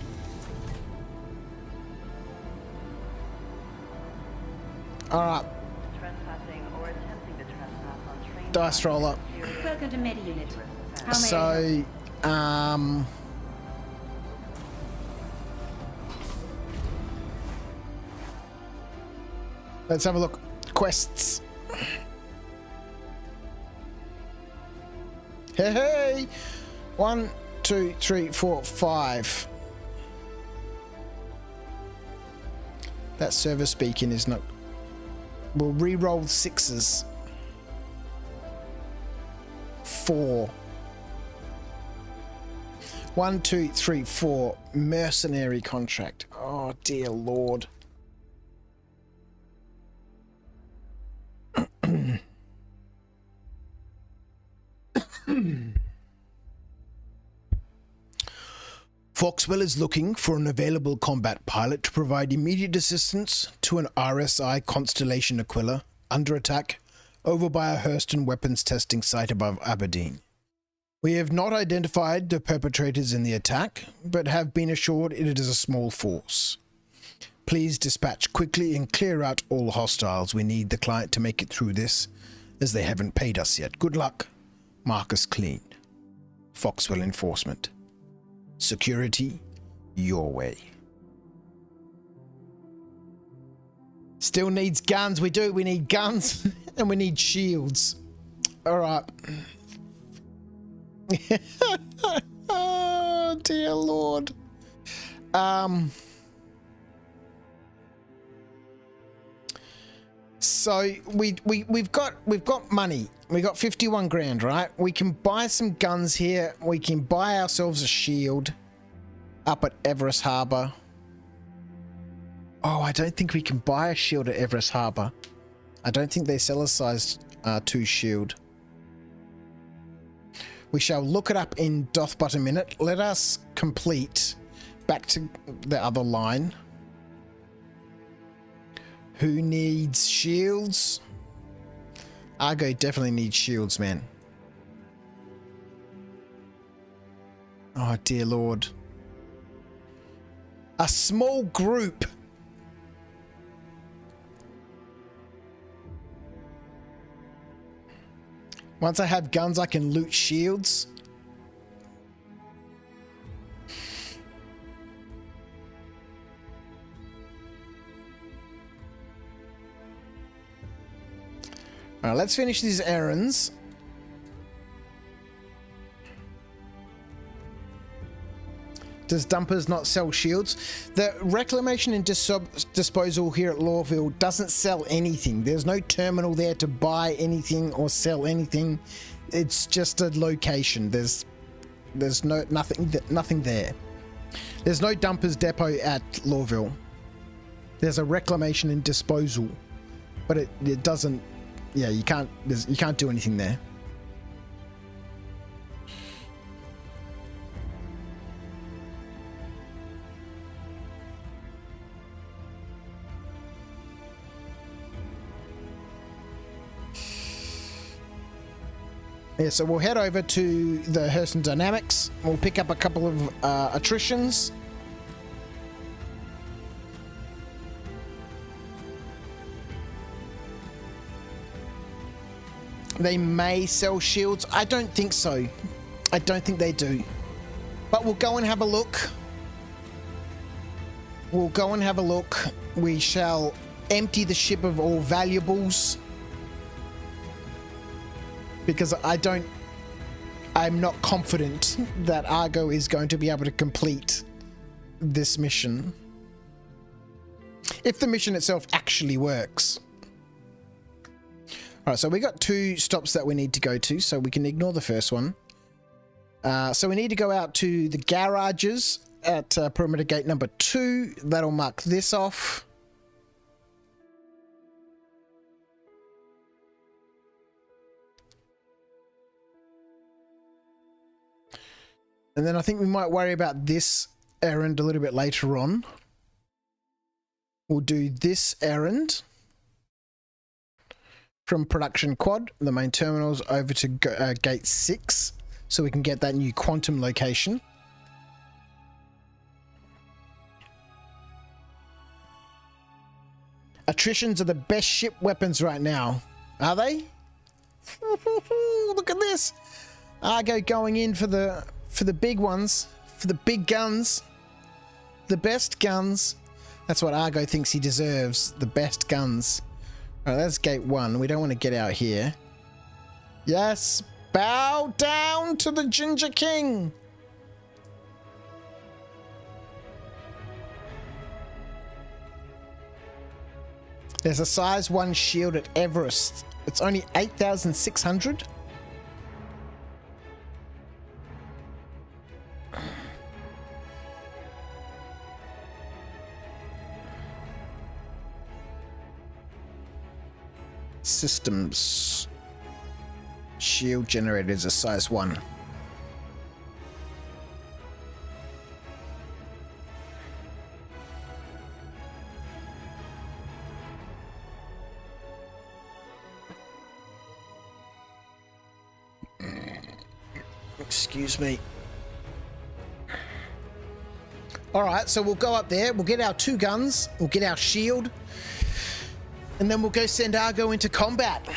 Speaker 1: Alright. Dice roller.
Speaker 9: Welcome to Meta Unit. How may I
Speaker 1: So, let's have a look. Quests. Hey! 1, 2, 3, 4, 5. That server speaking is not. We'll re-roll 6s. 4. 1, 2, 3, 4. Mercenary contract. Oh dear Lord. Foxwell is looking for an available combat pilot to provide immediate assistance to an RSI Constellation Aquila under attack over by a Hurston weapons testing site above Aberdeen. We have not identified the perpetrators in the attack, but have been assured it is a small force. Please dispatch quickly and clear out all hostiles. We need the client to make it through this, as they haven't paid us yet. Good luck. Marcus Clean. Foxwell Enforcement. Security, your way. Still needs guns. We do. We need guns and we need shields. All right. Oh dear Lord. So we've got money. We got 51 grand, right? We can buy some guns here. We can buy ourselves a shield up at Everest Harbour. Oh, I don't think we can buy a shield at Everest Harbour. I don't think they sell a size 2 shield. We shall look it up in doth but a minute. Let us complete back to the other line. Who needs shields? Argo definitely needs shields, man. Oh, dear Lord. A small group. Once I have guns, I can loot shields. All right, let's finish these errands. Does Dumpers not sell shields? The reclamation and disposal here at Lawville doesn't sell anything. There's no terminal there to buy anything or sell anything. It's just a location. There's nothing there. There's no Dumpers depot at Lawville. There's a reclamation and disposal, but it doesn't. Yeah, you can't do anything there. Yeah, so we'll head over to the Hurston Dynamics. We'll pick up a couple of attritions. They may sell shields. I don't think so. I don't think they do. But we'll go and have a look. We'll go and have a look. We shall empty the ship of all valuables. Because I'm not confident that Argo is going to be able to complete this mission. If the mission itself actually works. Alright, so we got 2 stops that we need to go to, so we can ignore the first one. So we need to go out to the garages at perimeter gate number 2. That'll mark this off. And then I think we might worry about this errand a little bit later on. We'll do this errand from production quad, the main terminals, over to gate 6, so we can get that new quantum location. Attritions are the best ship weapons right now, are they? Look at this. Argo going in for the big ones, for the big guns, the best guns. That's what Argo thinks he deserves, the best guns. Alright, that's gate 1. We don't want to get out here. Yes, bow down to the Ginger King. There's a size 1 shield at Everest. It's only 8,600. Systems. Shield generators are size 1. Excuse me. Alright, so we'll go up there. We'll get our 2 guns. We'll get our shield. And then we'll go send Argo into combat.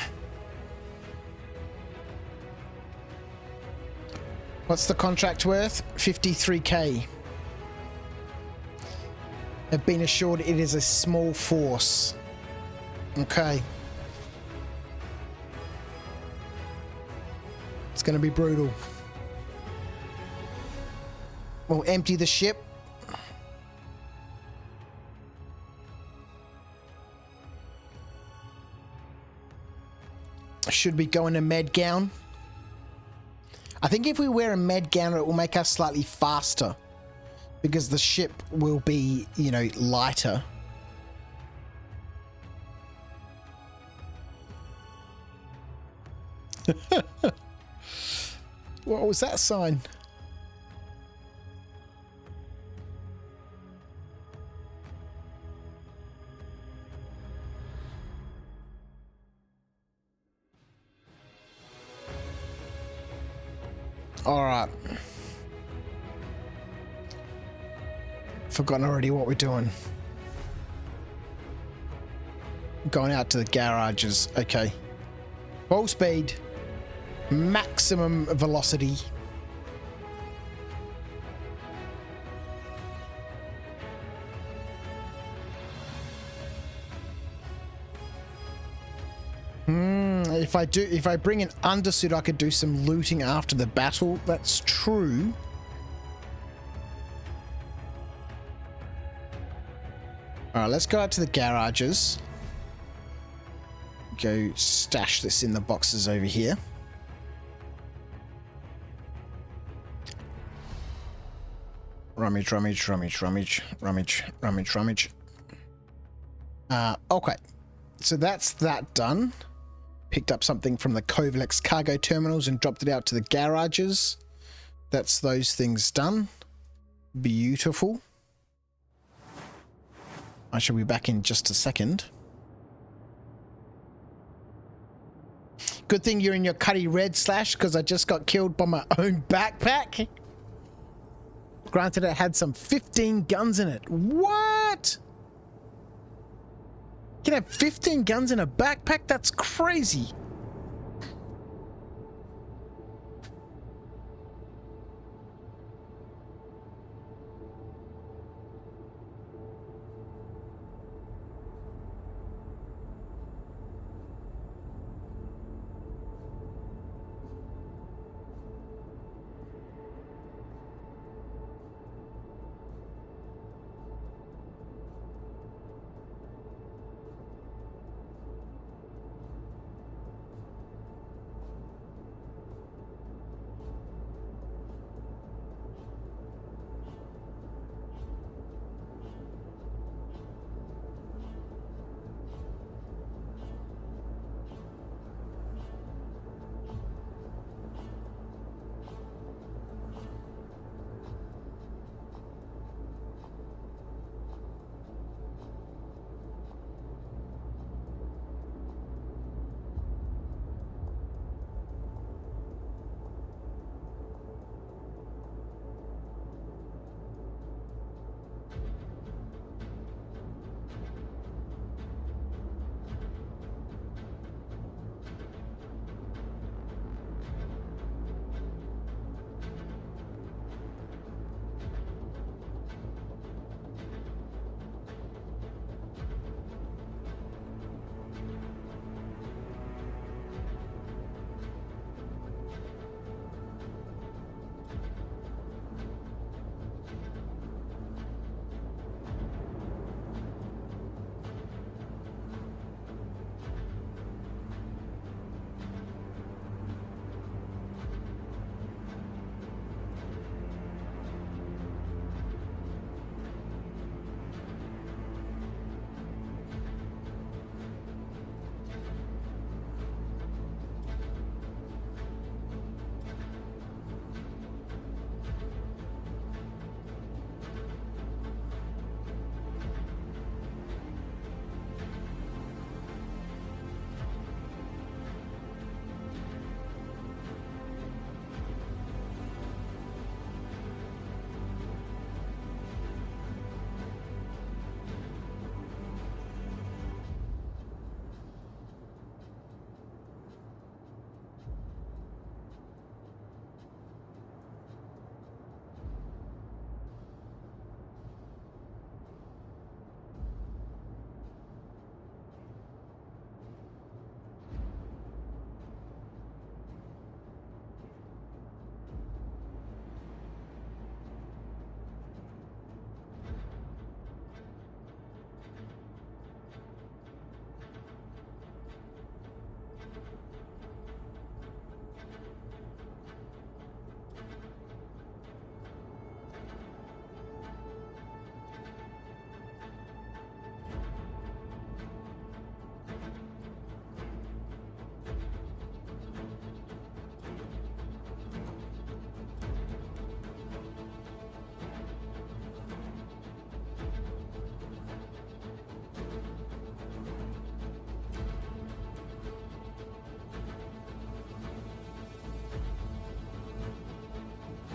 Speaker 1: What's the contract worth? 53k. I've been assured it is a small force. Okay. It's going to be brutal. We'll empty the ship. Should we go in a med gown? I think if we wear a med gown, it will make us slightly faster because the ship will be, you know, lighter. What was that sign? Alright. Forgotten already what we're doing. Going out to the garages. Okay. Full speed. Maximum velocity. If I bring an undersuit, I could do some looting after the battle. That's true. Alright, let's go out to the garages. Go stash this in the boxes over here. Rummage, rummage, rummage, rummage, rummage, rummage, rummage. Okay. So that's that done. Picked up something from the Kovalex cargo terminals and dropped it out to the garages. That's those things done. Beautiful. I shall be back in just a second. Good thing you're in your Cuddy Red Slash, because I just got killed by my own backpack. Granted, it had some 15 guns in it. What? You can have 15 guns in a backpack? That's crazy.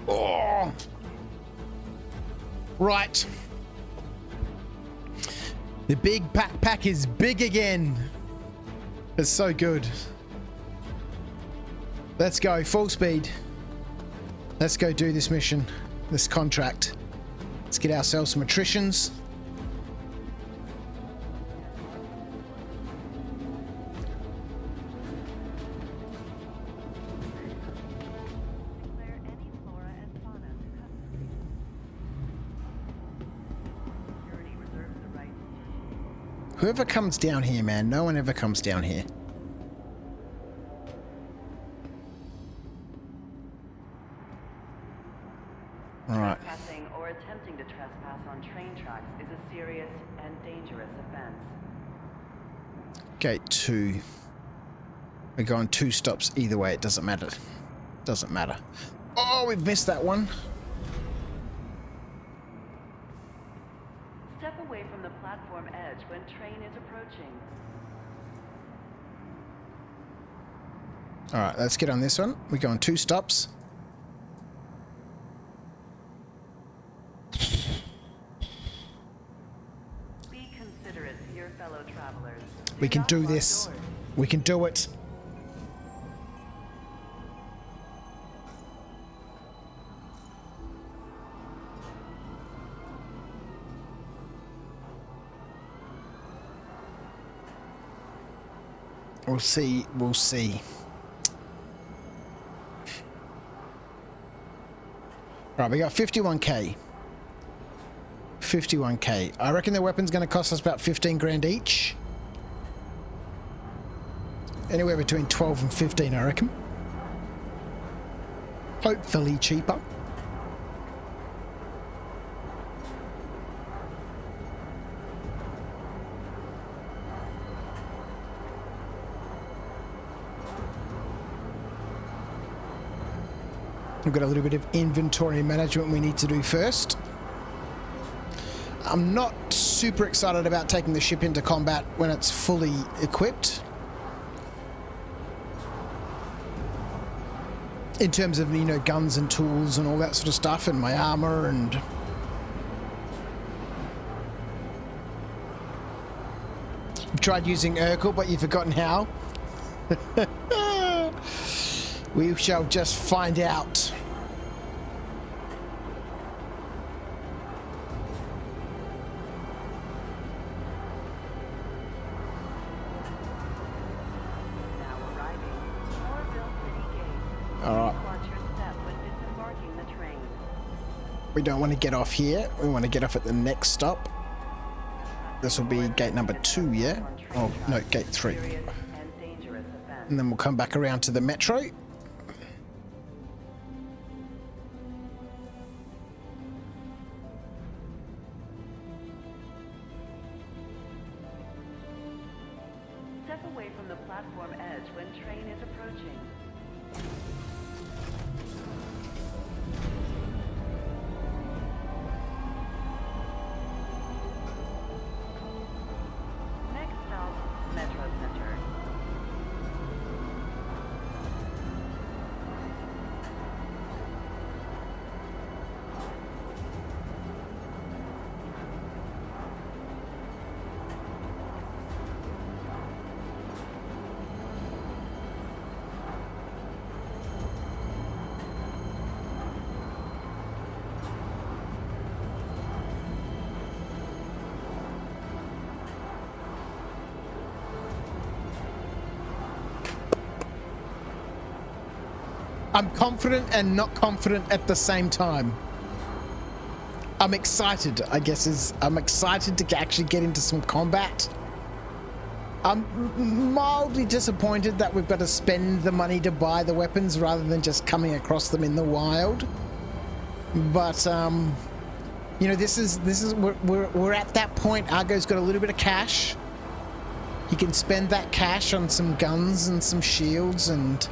Speaker 1: Oh. Right. The big backpack is big again. It's so good. Let's go full speed. Let's go do this mission, this contract. Let's get ourselves some attritions.
Speaker 5: Declare any flora and fauna to custody. Security reserves the right to
Speaker 1: Whoever comes down here, man, no one ever comes down here. Alright.
Speaker 5: Trespassing or attempting to trespass on train tracks is a serious and dangerous offense.
Speaker 1: Gate 2. We're going 2 stops either way, it doesn't matter. Doesn't matter. Oh, we've missed that one.
Speaker 5: Step away from the platform edge when train is approaching.
Speaker 1: All right, let's get on this one. We're going 2 stops.
Speaker 5: Be considerate to your fellow travelers.
Speaker 1: We can
Speaker 5: not
Speaker 1: do
Speaker 5: lock
Speaker 1: this.
Speaker 5: doors.
Speaker 1: We can do it. We'll see. We'll see. Right, we got 51k. 51k. I reckon the weapon's going to cost us about 15 grand each. Anywhere between 12 and 15, I reckon. Hopefully cheaper. We've got a little bit of inventory management we need to do first. I'm not super excited about taking the ship into combat when it's fully equipped. In terms of, you know, guns and tools and all that sort of stuff, and my armor and... You've tried using Urkel, but you've forgotten how. We shall just find out.
Speaker 5: Now arriving. Moreville City Gate.
Speaker 1: All right.
Speaker 5: Watch your step when disembarking the train.
Speaker 1: We don't want to get off here. We want to get off at the next stop. This will be gate number 2, yeah? Oh, no, gate 3.
Speaker 5: Serious and dangerous offense.
Speaker 1: And then we'll come back around to the metro.
Speaker 5: Step away from the platform edge when train is approaching. Next stop, Metro Center.
Speaker 1: I'm confident and not confident at the same time. I'm excited, I guess, I'm excited to actually get into some combat. I'm mildly disappointed that we've got to spend the money to buy the weapons rather than just coming across them in the wild. But, you know, we're at that point. Argo's got a little bit of cash. He can spend that cash on some guns and some shields and...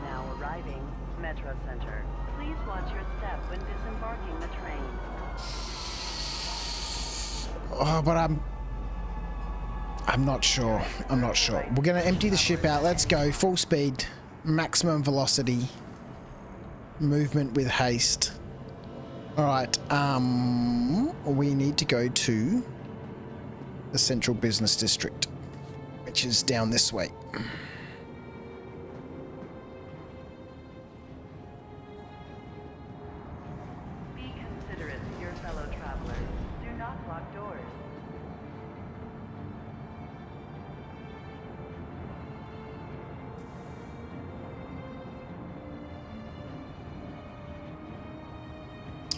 Speaker 5: Now arriving, Metro Center. Please watch your step when disembarking the train.
Speaker 1: Oh, but I'm not sure. I'm not sure. We're going to empty the ship out. Let's go. Full speed. Maximum velocity. Movement with haste. Alright. We need to go to the Central Business District, which is down this way.
Speaker 5: Be considerate to your fellow travelers. Do not lock doors.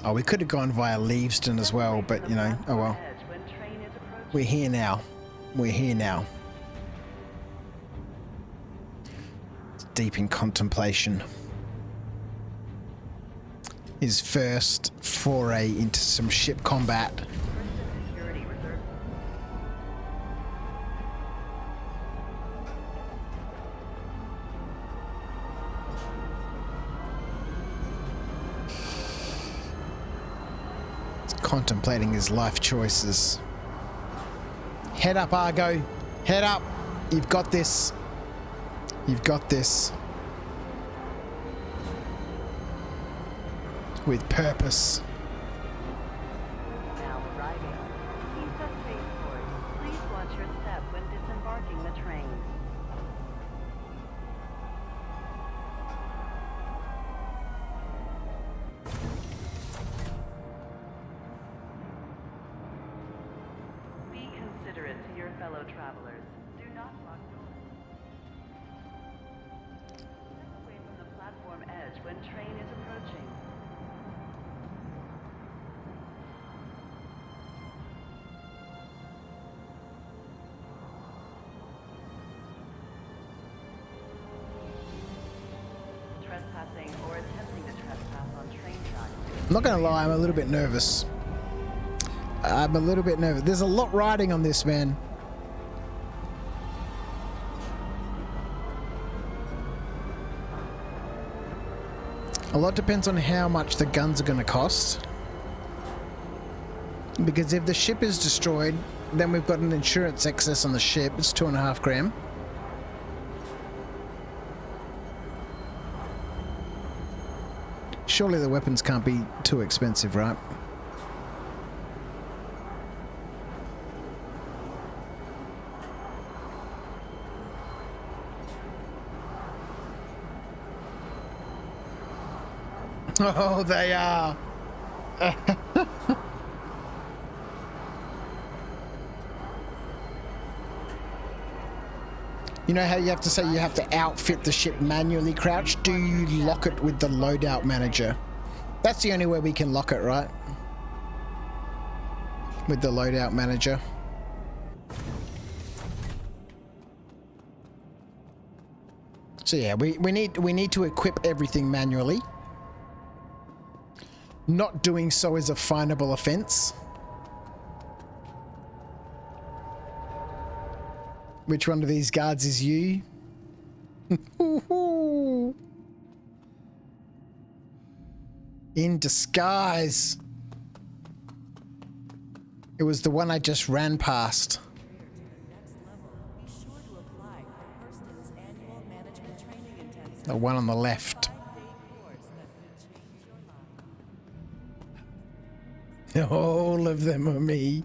Speaker 1: Oh, we could have gone via Leavesden as well, but, you know, oh well.
Speaker 5: Edge when train is approaching.
Speaker 1: We're here now. We're here now. Deep in contemplation. His first foray into some ship combat.
Speaker 5: Hurston Security Reserve.
Speaker 1: Contemplating his life choices. Head up, Argo. Head up. You've got this. You've got this. With purpose.
Speaker 5: Now arriving. East Spaceport. Please watch your step when disembarking the train. Be considerate to your fellow travelers. Do not lock doors. Step away from the platform edge when train is approaching. Trespassing or attempting to trespass on train tracks.
Speaker 1: I'm not gonna lie, I'm a little bit nervous. I'm a little bit nervous. There's a lot riding on this, man. A lot depends on how much the guns are gonna cost. Because if the ship is destroyed, then we've got an insurance excess on the ship. It's 2.5 grand. Surely the weapons can't be too expensive, right? Oh, they are. You know how you have to say you have to outfit the ship manually, Crouch? Do you lock it with the loadout manager? That's the only way we can lock it, right? With the loadout manager. So yeah, we need to equip everything manually. Not doing so is a finable offense. Which one of these guards is you? In disguise. It was the one I just ran past. The one on the left. All of them are me.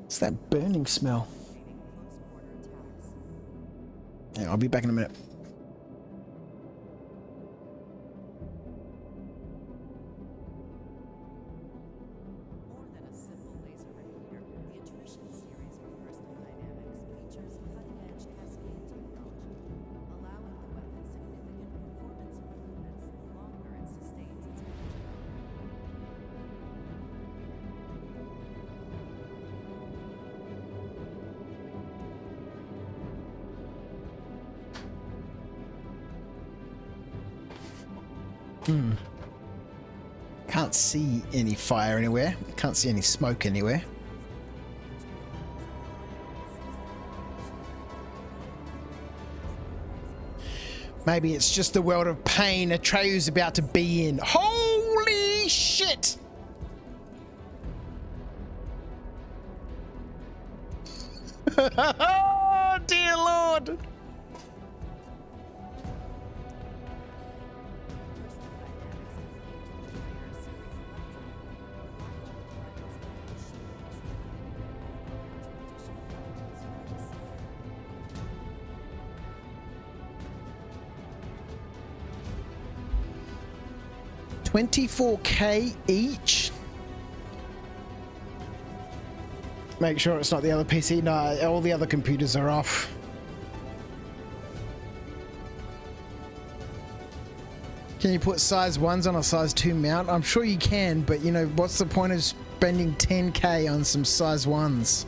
Speaker 1: What's that burning smell? Yeah, I'll be back in a minute. Can't see any fire anywhere. Can't see any smoke anywhere. Maybe it's just the world of pain Atreyu's about to be in. Holy shit! Oh, dear Lord! $24K each. Make sure it's not the other PC. No, all the other computers are off. Can you put size 1s on a size 2 mount? I'm sure you can, but you know, what's the point of spending 10K on some size 1s?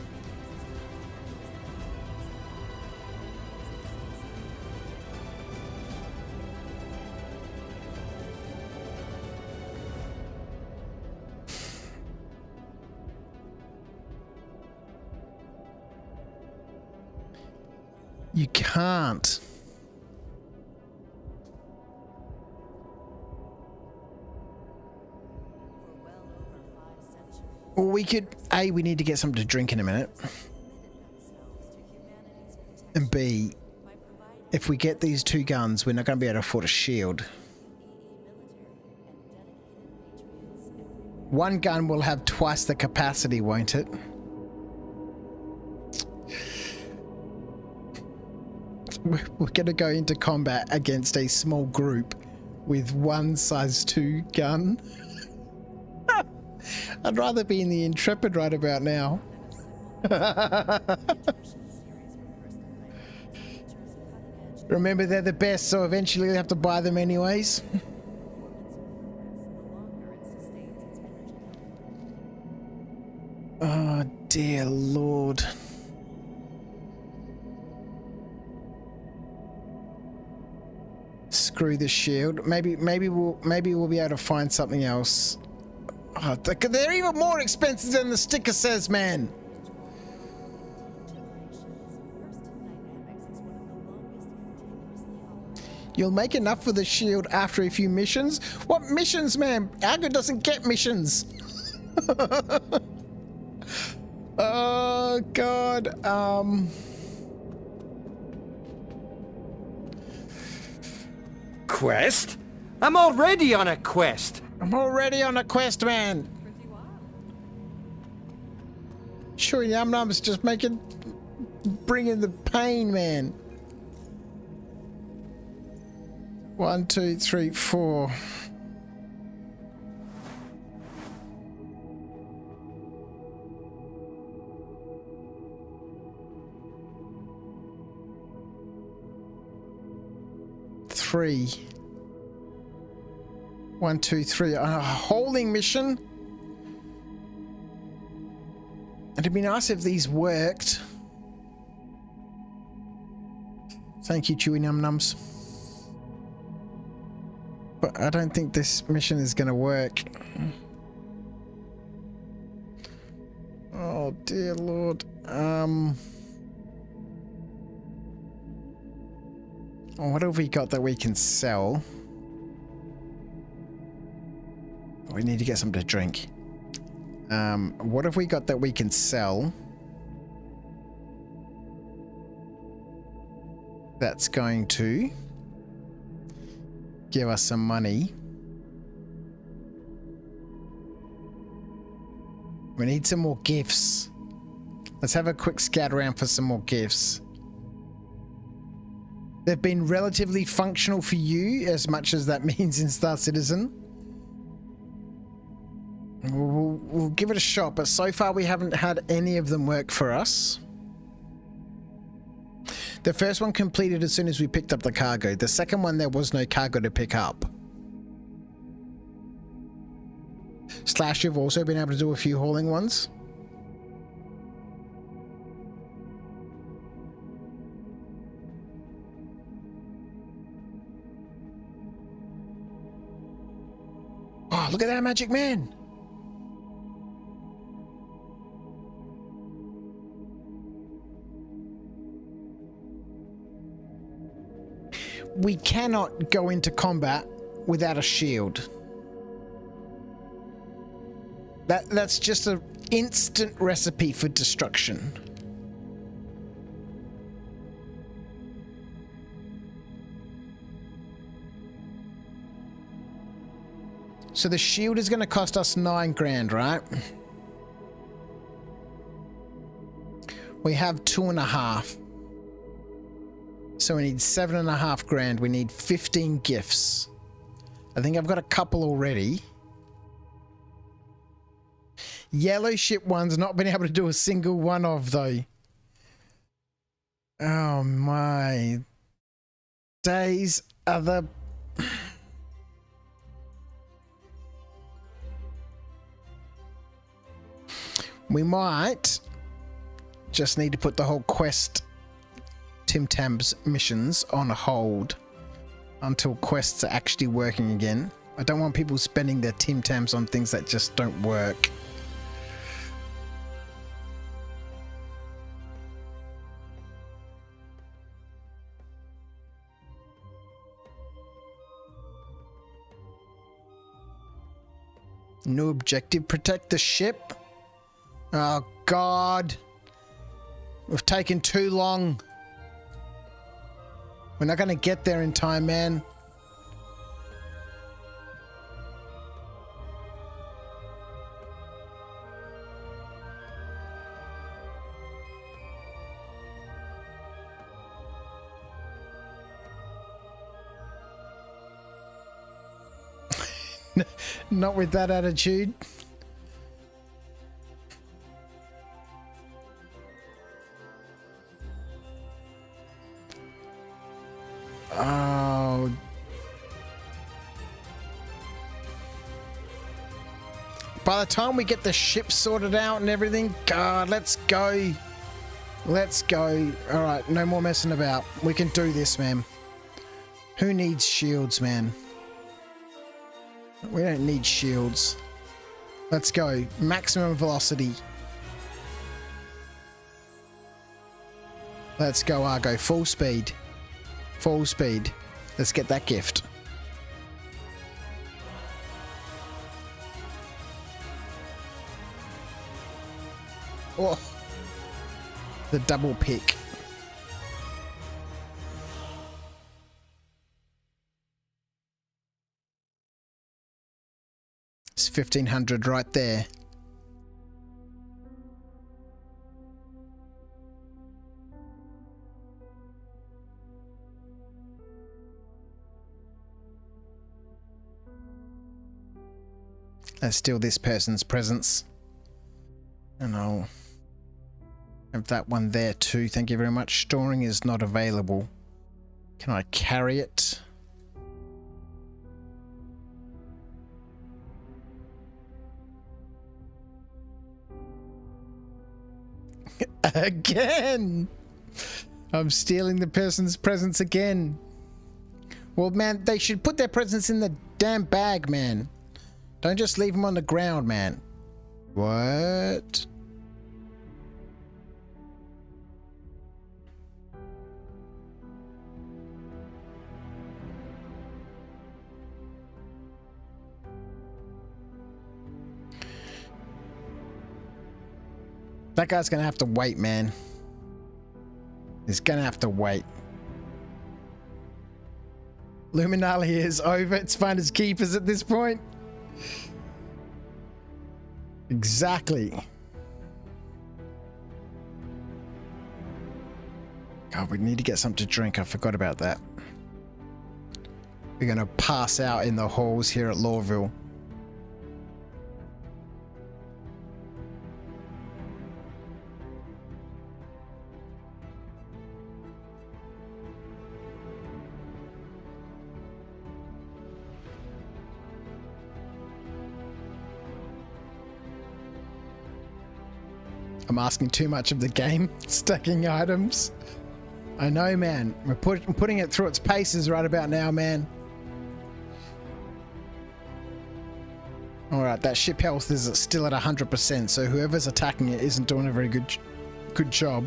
Speaker 1: You can't.
Speaker 10: For well over 5 centuries,
Speaker 1: Or we could, A, we need to get something to drink in a minute. And B, if we get these 2 guns, we're not going to be able to afford a shield. 1 gun will have twice the capacity, won't it? We're going to go into combat against a small group with 1 size 2 gun. I'd rather be in the Intrepid right about now. Remember, they're the best, so eventually we have to buy them anyways. Oh, dear Lord. Screw the shield. Maybe we'll be able to find something else. Oh, they're even more expensive than the sticker says, man. You'll make enough for the shield after a few missions. What missions, man? Argo doesn't get missions. Oh God.
Speaker 4: Quest? I'm already on a quest.
Speaker 1: I'm already on a quest, man. Sure, Yum Num's just bringing the pain, man. 1, 2, 3, 4. Three. 1, 2, 3. A holding mission. It'd be nice if these worked. Thank you, Chewy Num Nums. But I don't think this mission is going to work. Oh, dear Lord. What have we got that we can sell? We need to get something to drink. What have we got that we can sell? That's going to give us some money. We need some more gifts. Let's have a quick scout around for some more gifts. They've been relatively functional for you, as much as that means in Star Citizen. We'll give it a shot, but so far we haven't had any of them work for us. The first one completed as soon as we picked up the cargo. The second one, there was no cargo to pick up. Slash, you've also been able to do a few hauling ones. Oh, look at that magic man. We cannot go into combat without a shield. That's just an instant recipe for destruction. So the shield is going to cost us 9 grand, right? We have 2.5. So we need 7.5 grand. We need 15 gifts. I think I've got a couple already. Yellow ship one's not been able to do a single one of, though. Oh my days are the... We might just need to put the whole quest Tim Tam's missions on hold until quests are actually working again. I don't want people spending their Tim Tams on things that just don't work. No objective, protect the ship. Oh, God. We've taken too long. We're not going to get there in time, man. Not with that attitude. Oh. By the time we get the ship sorted out and everything, God, let's go. Let's go. All right, no more messing about. We can do this, man. Who needs shields, man? We don't need shields. Let's go. Maximum velocity. Let's go, Argo. Full speed. Full speed. Let's get that gift. Oh. The double pick. It's 1500 right there. Let's steal this person's presence. And I'll have that one there too. Thank you very much. Storing is not available. Can I carry it? Again! I'm stealing the person's presents again. Well, man, they should put their presents in the damn bag, man. Don't just leave them on the ground, man. What? That guy's gonna have to wait, man. He's gonna have to wait. Luminali is over. It's finders keepers at this point. Exactly. God, we need to get something to drink. I forgot about that. We're gonna pass out in the halls here at Lawville. I'm asking too much of the game. Stacking items. I know, man. We're putting it through its paces right about now, man. Alright, that ship health is still at 100%, so whoever's attacking it isn't doing a very good job.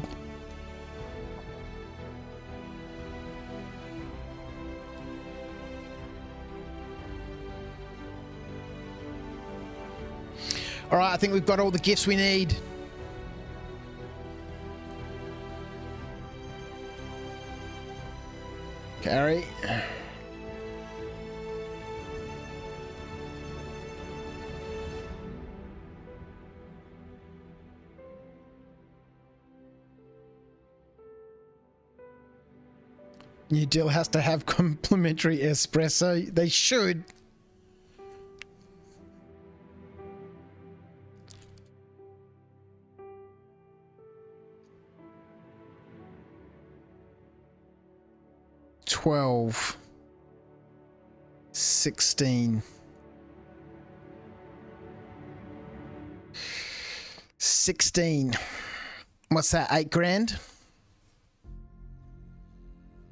Speaker 1: Alright, I think we've got all the gifts we need. Carry. New deal has to have complimentary espresso. They should. $12, $16, $16. What's that? 8 grand?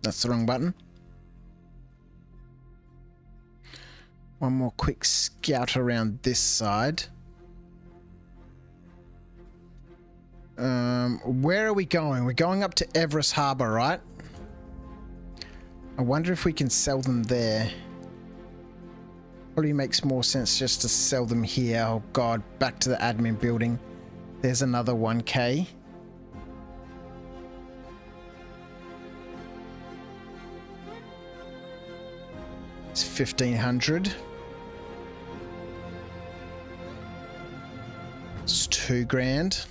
Speaker 1: That's the wrong button. One more quick scout around this side. Where are we going? We're going up to Everest Harbor, right? I wonder if we can sell them there. Probably makes more sense just to sell them here. Oh god, back to the admin building. There's another 1K. It's 1,500. It's 2 grand.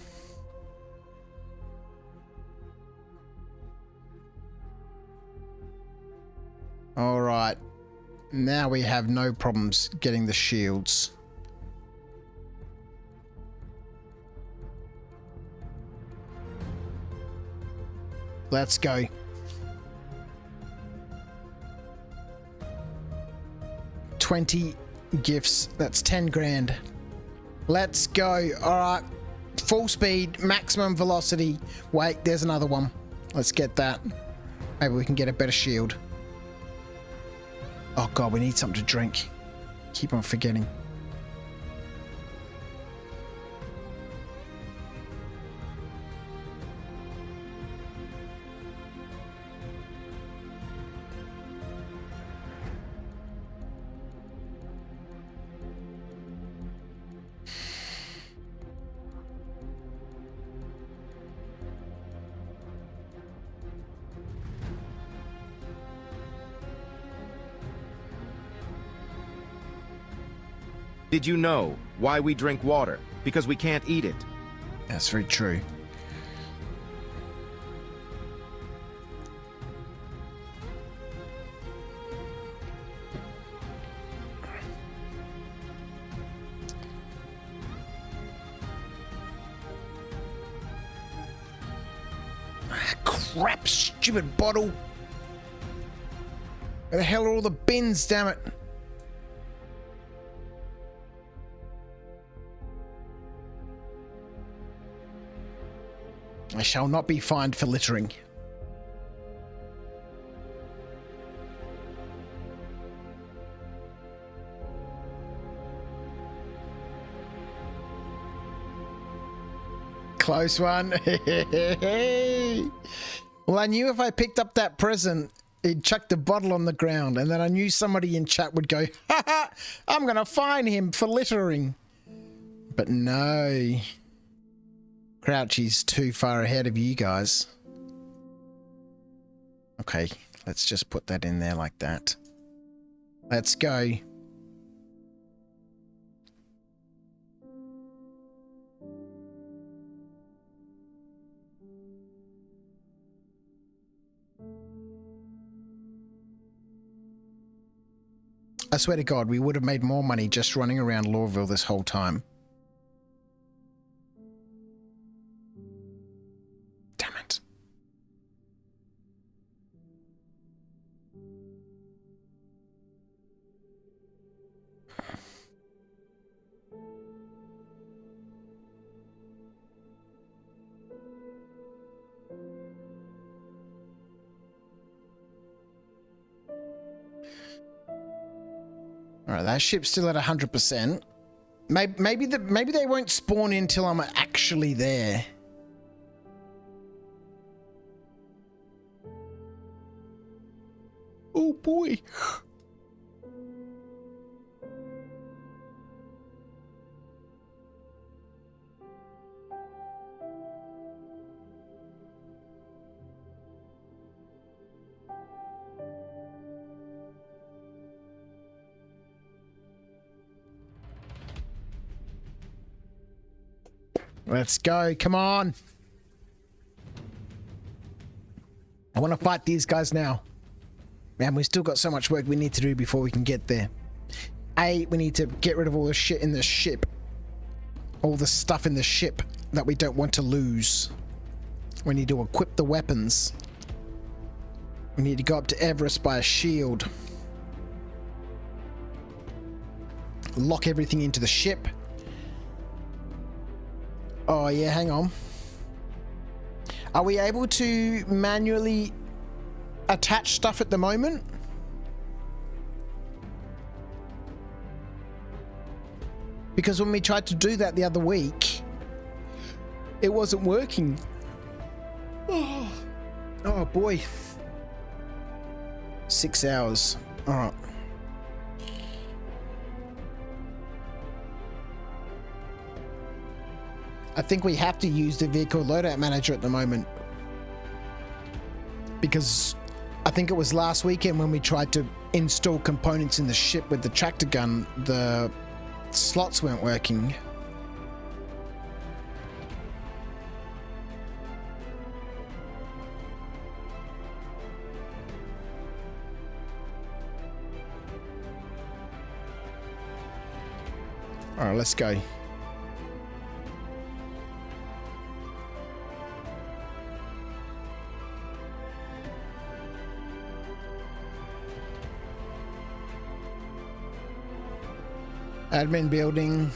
Speaker 1: All right. Now we have no problems getting the shields. Let's go. $20 gifts. That's 10 grand. Let's go. All right. Full speed, maximum velocity. Wait, there's another one. Let's get that. Maybe we can get a better shield. Oh God, we need something to drink. Keep on forgetting.
Speaker 10: Did you know why we drink water? Because we can't eat it.
Speaker 1: That's very true. Ah, crap, stupid bottle. Where the hell are all the bins, damn it? I shall not be fined for littering. Close one. Well, I knew if I picked up that present, he'd chuck the bottle on the ground, and then I knew somebody in chat would go, "Ha ha, I'm gonna fine him for littering." But no. Crouchy's too far ahead of you guys. Okay, let's just put that in there like that. Let's go. I swear to God, we would have made more money just running around Lorville this whole time. Damn it. All right, that ship's still at 100%. Maybe they won't spawn in till I'm actually there. Oh boy. Let's go. Come on. I want to fight these guys now. Man, we've still got so much work we need to do before we can get there. We need to get rid of all the shit in the ship. All the stuff in the ship that we don't want to lose. We need to equip the weapons. We need to go up to Everest by a shield. Lock everything into the ship. Oh yeah, hang on. Are we able to manually attach stuff at the moment? Because when we tried to do that the other week, it wasn't working. Oh boy. 6 hours. All right. I think we have to use the vehicle loadout manager at the moment. Because I think it was last weekend when we tried to install components in the ship with the tractor gun, the slots weren't working. All right, let's go. Admin building.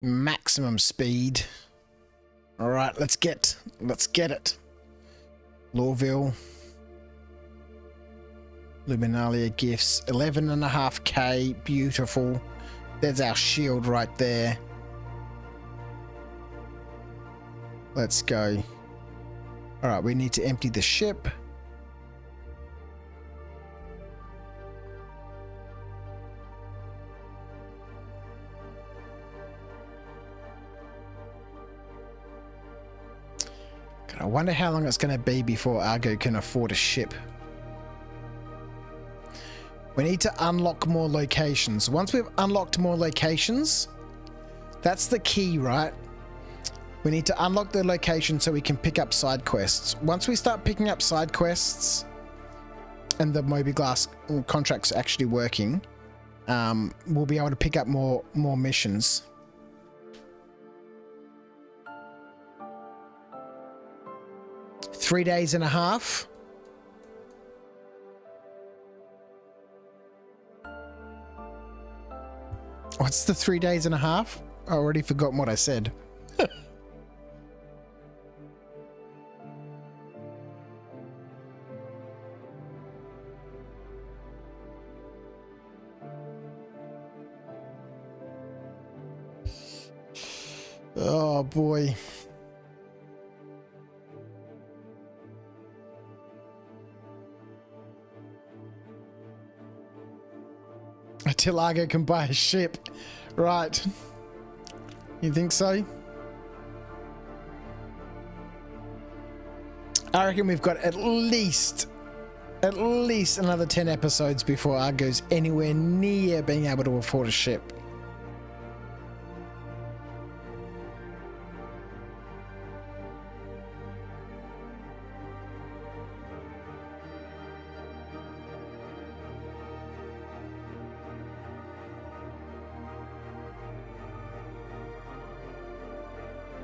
Speaker 1: Maximum speed. All right, let's get it. Lawville. Luminalia gifts, 11.5k, beautiful. There's our shield right there. Let's go. All right, we need to empty the ship. God, I wonder how long it's going to be before Argo can afford a ship. We need to unlock more locations. Once we've unlocked more locations, that's the key, right? We need to unlock the location so we can pick up side quests. Once we start picking up side quests and the Moby-Glass contract's actually working, we'll be able to pick up more missions. Three days and a half. What's the 3 days and a half? I already forgotten what I said. Oh boy. Until Argo can buy a ship. Right. You think so? I reckon we've got at least another 10 episodes before Argo's anywhere near being able to afford a ship.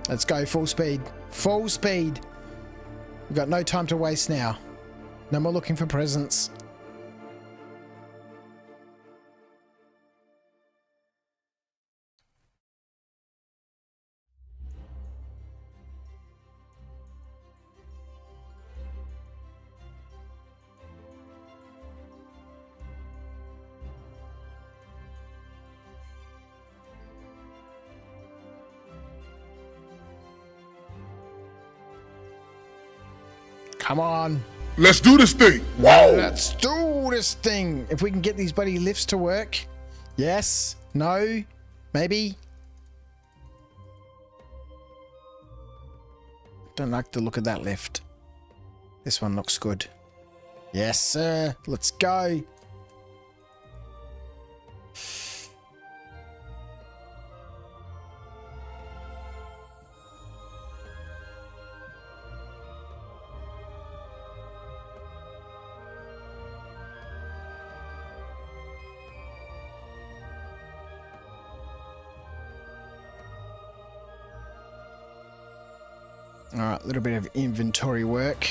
Speaker 1: Let's go full speed. Full speed. We've got no time to waste now. No more looking for presents. Come on.
Speaker 7: Let's do this thing.
Speaker 1: Whoa. Let's do this thing. If we can get these bloody lifts to work. Yes. No. Maybe. Don't like the look of that lift. This one looks good. Yes, sir. Let's go. All right, a little bit of inventory work.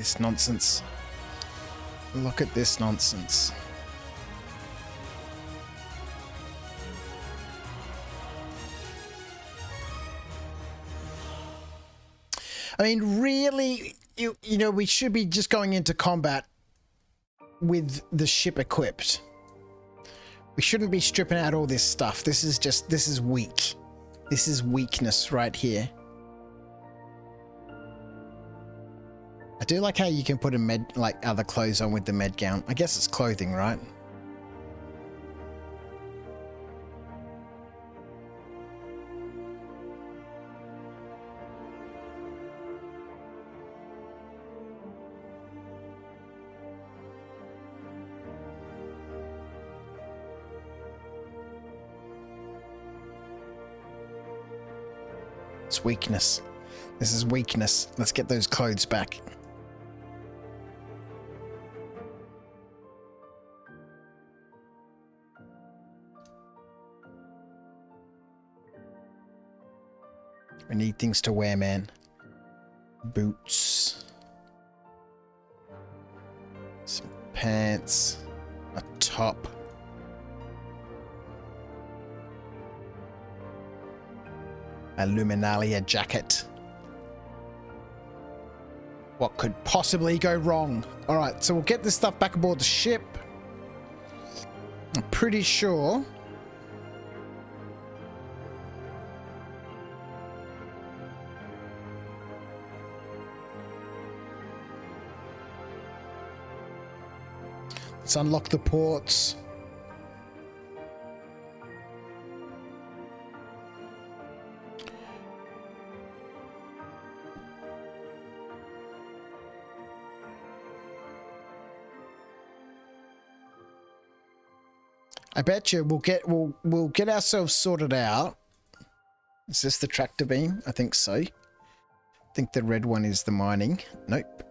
Speaker 1: this nonsense. Look at this nonsense. I mean, really, you know, we should be just going into combat with the ship equipped. We shouldn't be stripping out all this stuff. This is weak. This is weakness right here. I do like how you can put other clothes on with the med gown. I guess it's clothing, right? It's weakness. This is weakness. Let's get those clothes back. We need things to wear, man. Boots. Some pants. A top. A Luminalia jacket. What could possibly go wrong? Alright, so we'll get this stuff back aboard the ship. I'm pretty sure. Let's unlock the ports. I bet you we'll get ourselves sorted out. Is this the tractor beam? I think so. I think the red one is the mining. Nope.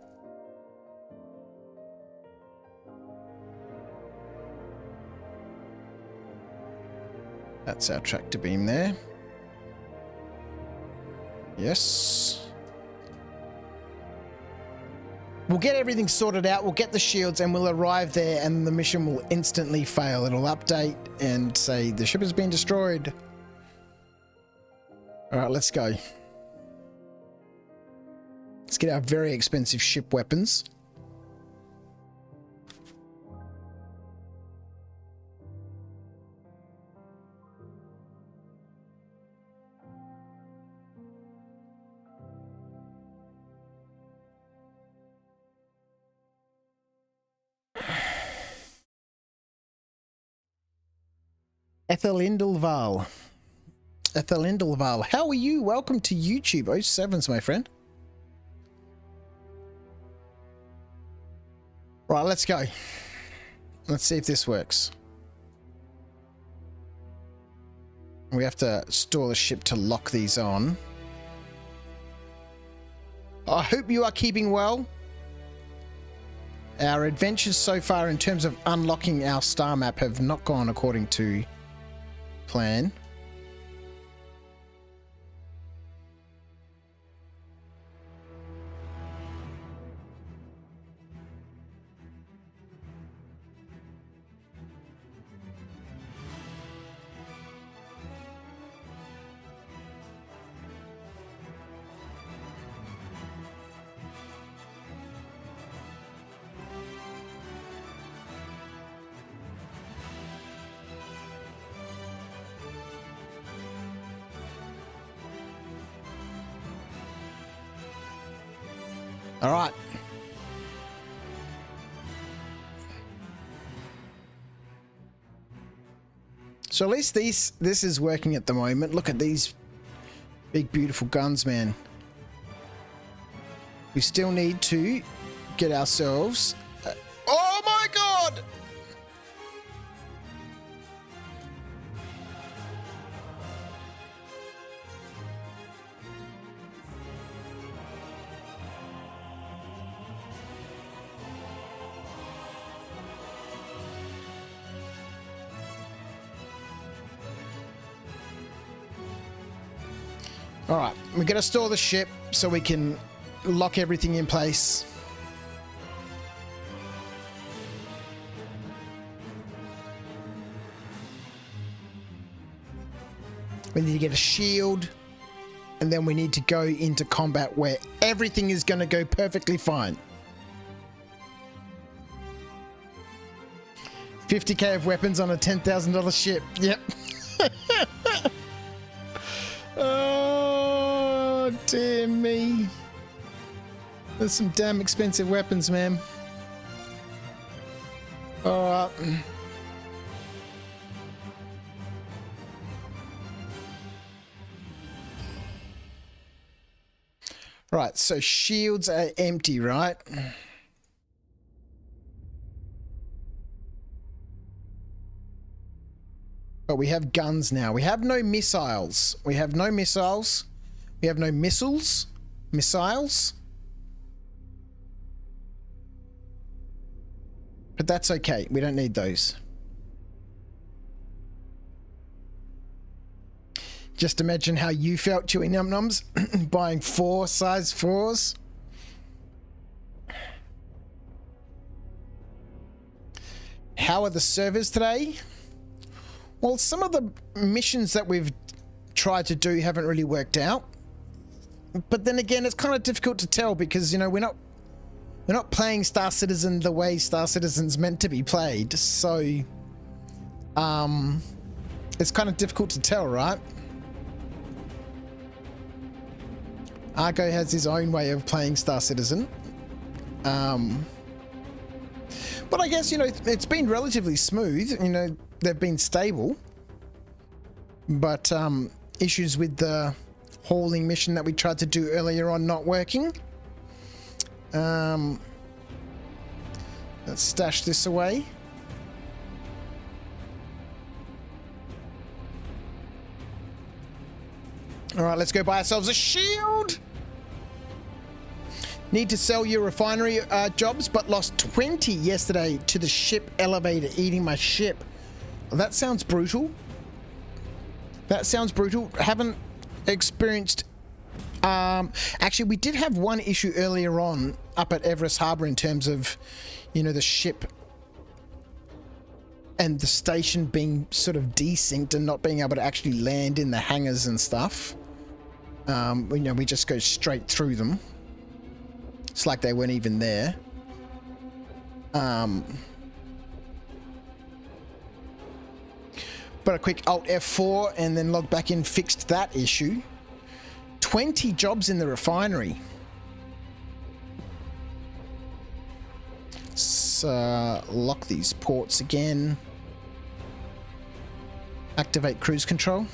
Speaker 1: That's our tractor beam there. Yes. We'll get everything sorted out. We'll get the shields and we'll arrive there and the mission will instantly fail. It'll update and say the ship has been destroyed. All right, let's go. Let's get our very expensive ship weapons. Ethelindalval. Ethelindalval, how are you? Welcome to YouTube. 07s, my friend. Right, let's go. Let's see if this works. We have to store the ship to lock these on. I hope you are keeping well. Our adventures so far in terms of unlocking our star map have not gone according to plan. All right. So at least this is working at the moment. Look at these big, beautiful guns, man. We still need to get ourselves... oh my God! All right, we're going to store the ship so we can lock everything in place. We need to get a shield. And then we need to go into combat where everything is going to go perfectly fine. 50k of weapons on a $10,000 ship. Yep. Oh, dear me. There's some damn expensive weapons, man. All right. Right, so shields are empty, right? But we have guns now. We have no missiles. We have no missiles. We have no missiles. Missiles. But that's okay. We don't need those. Just imagine how you felt, Chewy Num Nums, buying 4 size 4s. How are the servers today? Well, some of the missions that we've tried to do haven't really worked out. But then again, it's kind of difficult to tell because, you know, we're not playing Star Citizen the way Star Citizen's meant to be played. So, it's kind of difficult to tell, right? Argo has his own way of playing Star Citizen. But I guess, you know, it's been relatively smooth. You know, they've been stable. But issues with the hauling mission that we tried to do earlier on not working. Let's stash this away. All right, let's go buy ourselves a shield. Need to sell your refinery jobs, but lost 20 yesterday to the ship elevator eating my ship. Well, that sounds brutal. That sounds brutal. Haven't experienced... actually, we did have one issue earlier on up at Everest Harbour in terms of, you know, the ship and the station being sort of desynced and not being able to actually land in the hangars and stuff. You know, we just go straight through them. It's like they weren't even there. But a quick Alt F4 and then log back in, fixed that issue. 20 jobs in the refinery. Let's lock these ports again. Activate cruise control.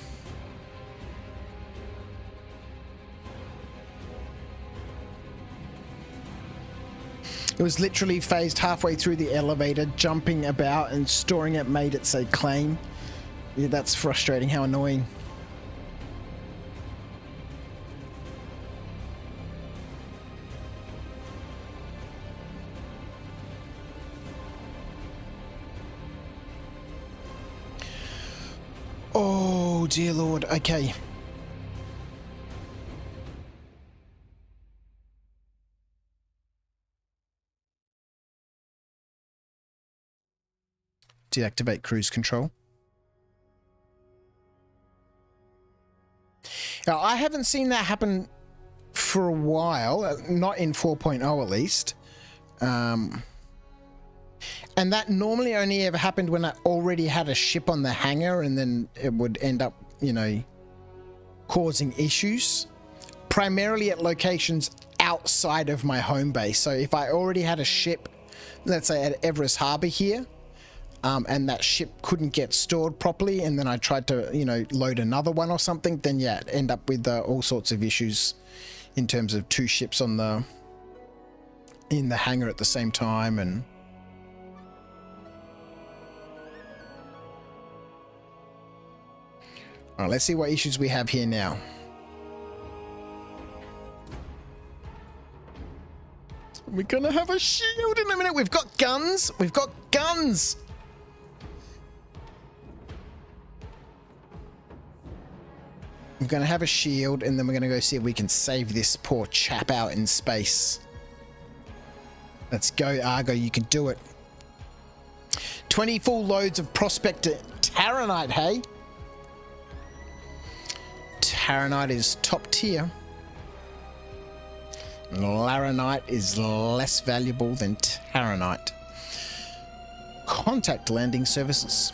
Speaker 1: It was literally phased halfway through the elevator, jumping about and storing it made it say claim. Yeah, that's frustrating. How annoying. Oh, dear Lord. Okay. Deactivate cruise control. Now, I haven't seen that happen for a while, not in 4.0 at least. And that normally only ever happened when I already had a ship on the hangar, and then it would end up, you know, causing issues. Primarily at locations outside of my home base. So if I already had a ship, let's say at Everest Harbour here, and that ship couldn't get stored properly, and then I tried to, you know, load another one or something, then yeah, end up with all sorts of issues in terms of 2 ships on in the hangar at the same time. And all right, let's see what issues we have here now. We're gonna have a shield in a minute. We've got guns. We've got guns. We're going to have a shield, and then we're going to go see if we can save this poor chap out in space. Let's go, Argo. You can do it. 20 full loads of Prospector Taranite, hey? Taranite is top tier. Laranite is less valuable than Taranite. Contact landing services.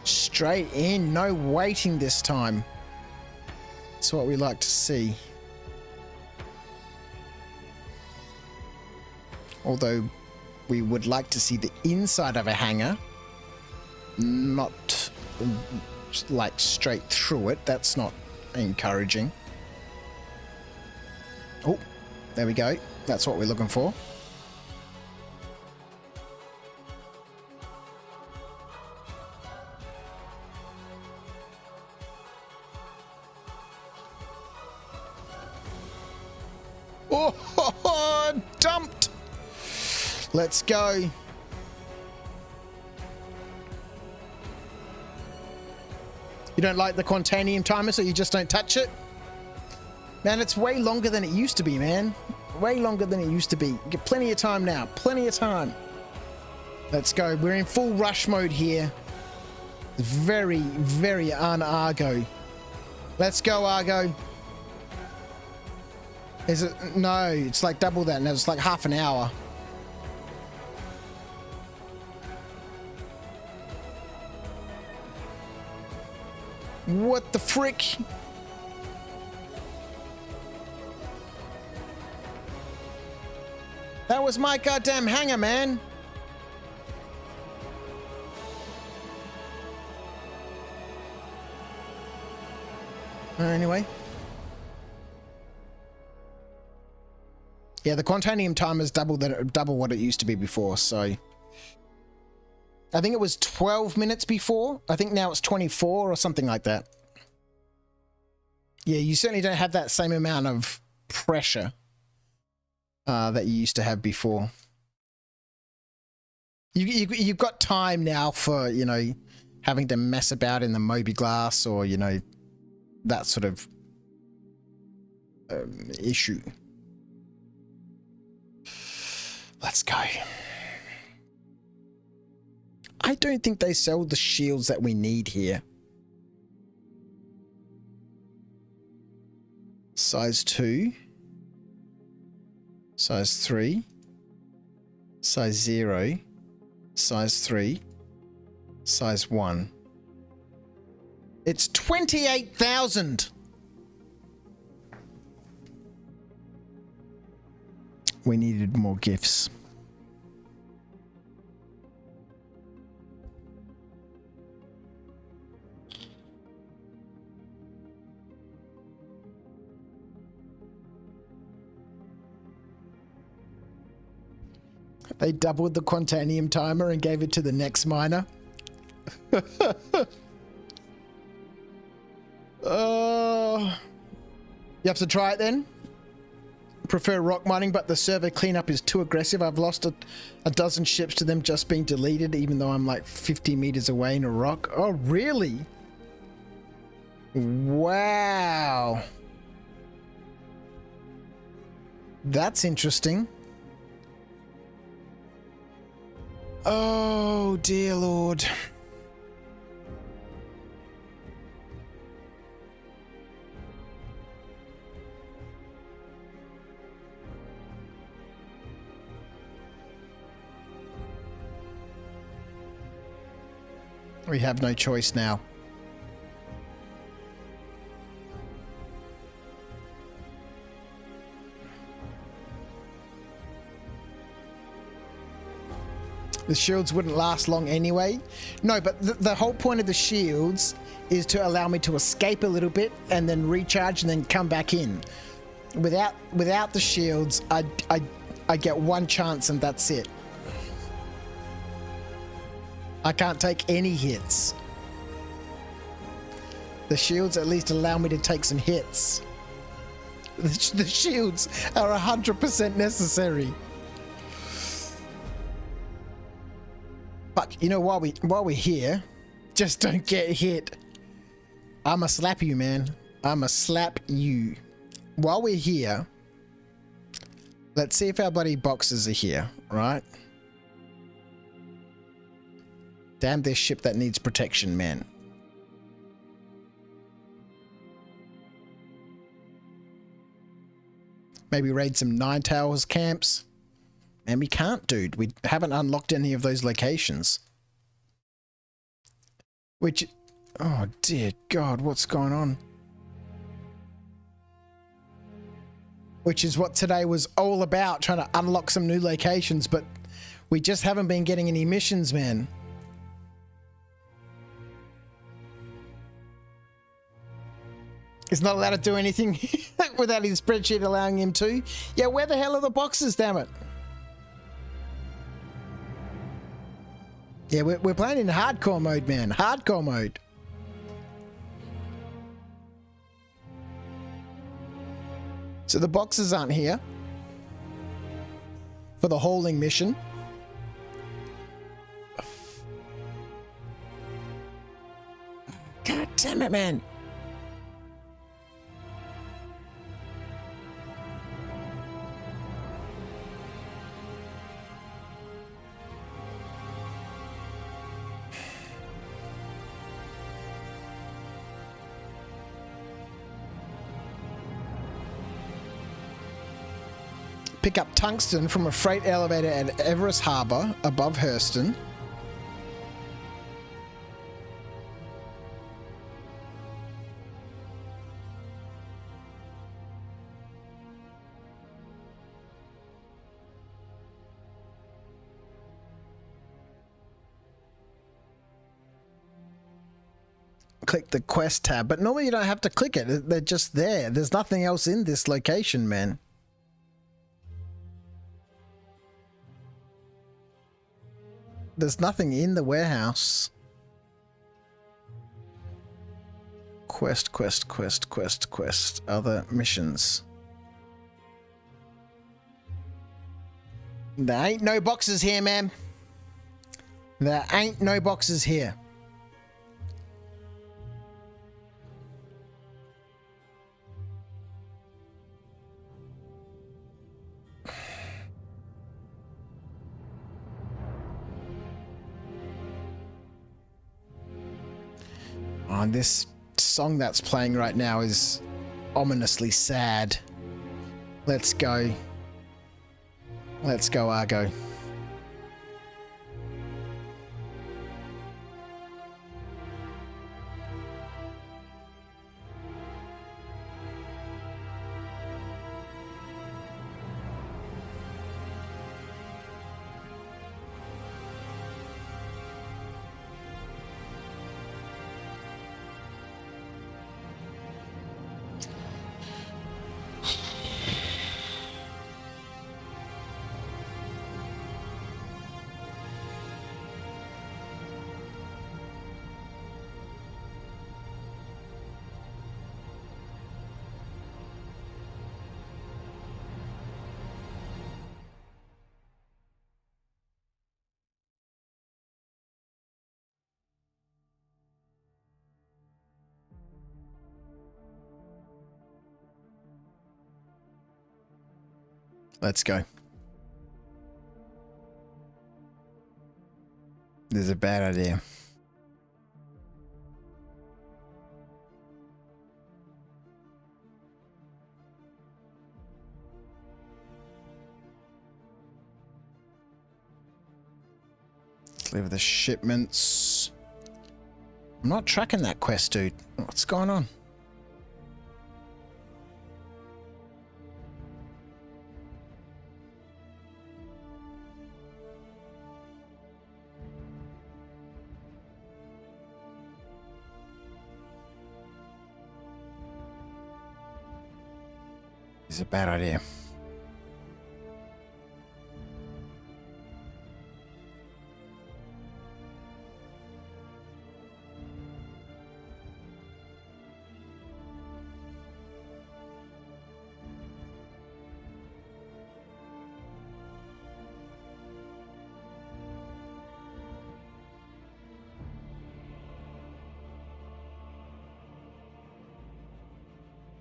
Speaker 1: Straight in, no waiting this time. That's what we like to see. Although we would like to see the inside of a hangar, not like straight through it. That's not encouraging. Oh, there we go. That's what we're looking for. Oh, dumped. Let's go. You don't like the Quantanium timer, so you just don't touch it? Man, it's way longer than it used to be, man. Way longer than it used to be. Get plenty of time now. Plenty of time. Let's go. We're in full rush mode here. Very, very un-Argo. Let's go, Argo. Is it? No, it's like double that now. It's like half an hour. What the frick? That was my goddamn hangar, man. Anyway. Yeah, the Quantanium time is double what it used to be before, so I think it was 12 minutes before. I think now it's 24 or something like that. Yeah, you certainly don't have that same amount of pressure that you used to have before. You've got time now for, you know, having to mess about in the Moby Glass or, you know, that sort of issue. Let's go. I don't think they sell the shields that we need here. Size 2. Size 3. Size 0. Size 3. Size 1. It's 28,000. We needed more gifts. They doubled the Quantanium timer and gave it to the next miner. You have to try it then? Prefer rock mining, but the server cleanup is too aggressive. I've lost a dozen ships to them just being deleted, even though I'm like 50 meters away in a rock. Oh, really? Wow. That's interesting. Oh, dear Lord. We have no choice now. The shields wouldn't last long anyway. No, but the whole point of the shields is to allow me to escape a little bit and then recharge and then come back in. Without the shields, I get one chance and that's it. I can't take any hits. The shields at least allow me to take some hits. The shields are 100% necessary. But you know, while we're here, just don't get hit. I'ma slap you, man. I'ma slap you. While we're here, let's see if our bloody boxes are here, right? Damn this ship that needs protection, man. Maybe raid some Nine Towers camps. And we can't, dude. We haven't unlocked any of those locations. Which... Oh, dear God, what's going on? Which is what today was all about, trying to unlock some new locations, but we just haven't been getting any missions, man. He's not allowed to do anything without his spreadsheet allowing him to. Yeah, where the hell are the boxes, damn it? Yeah, we're playing in hardcore mode, man. Hardcore mode. So the boxes aren't here for the hauling mission. God damn it, man. Pick up tungsten from a freight elevator at Everest Harbour above Hurston. Click the quest tab, but normally you don't have to click it. They're just there. There's nothing else in this location, man. There's nothing in the warehouse. Quest. Other missions. There ain't no boxes here, man. There ain't no boxes here. Oh, and this song that's playing right now is ominously sad. Let's go. Let's go, Argo. Let's go. This is a bad idea. Let's leave the shipments. I'm not tracking that quest, dude. What's going on? It's a bad idea.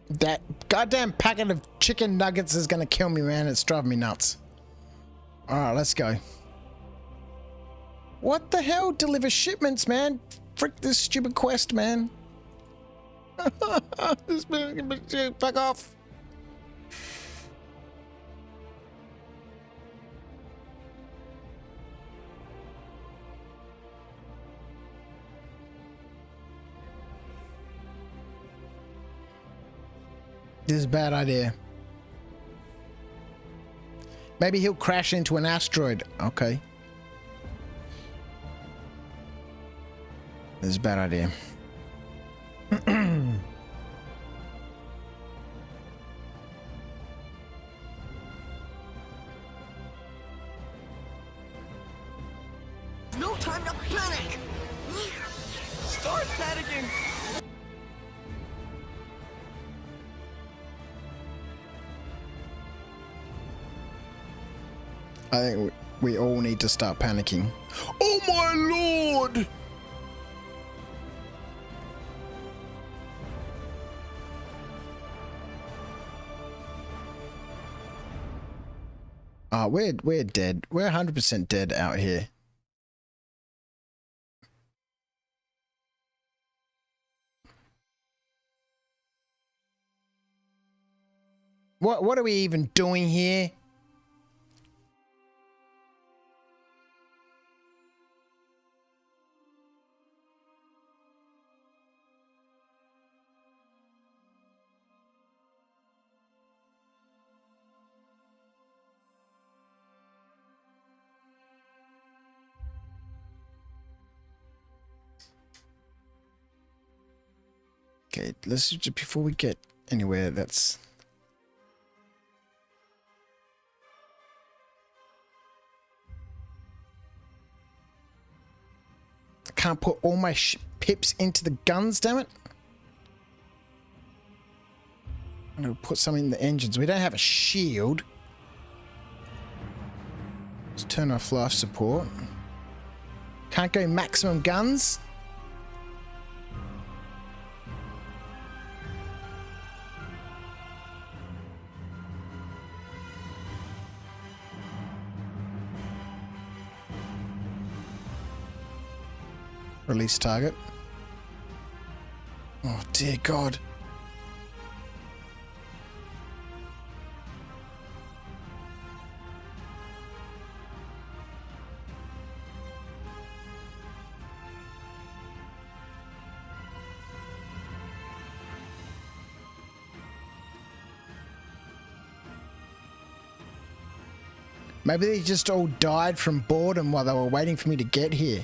Speaker 1: That goddamn packet of chicken nuggets is gonna kill me, man. It's driving me nuts. Alright, let's go. What the hell? Deliver shipments, man. Frick this stupid quest, man. Fuck off. This is a bad idea. Maybe he'll crash into an asteroid. Okay. This is a bad idea.
Speaker 4: No time to panic! Start panicking!
Speaker 1: I think we all need to start panicking. Oh my lord! We're dead. We're 100% dead out here. What are we even doing here? Okay, let's just, before we get anywhere, that's... I can't put all my pips into the guns, damn it. I'm gonna put some in the engines. We don't have a shield. Let's turn off life support. Can't go maximum guns. Release target. Oh dear God. Maybe they just all died from boredom while they were waiting for me to get here.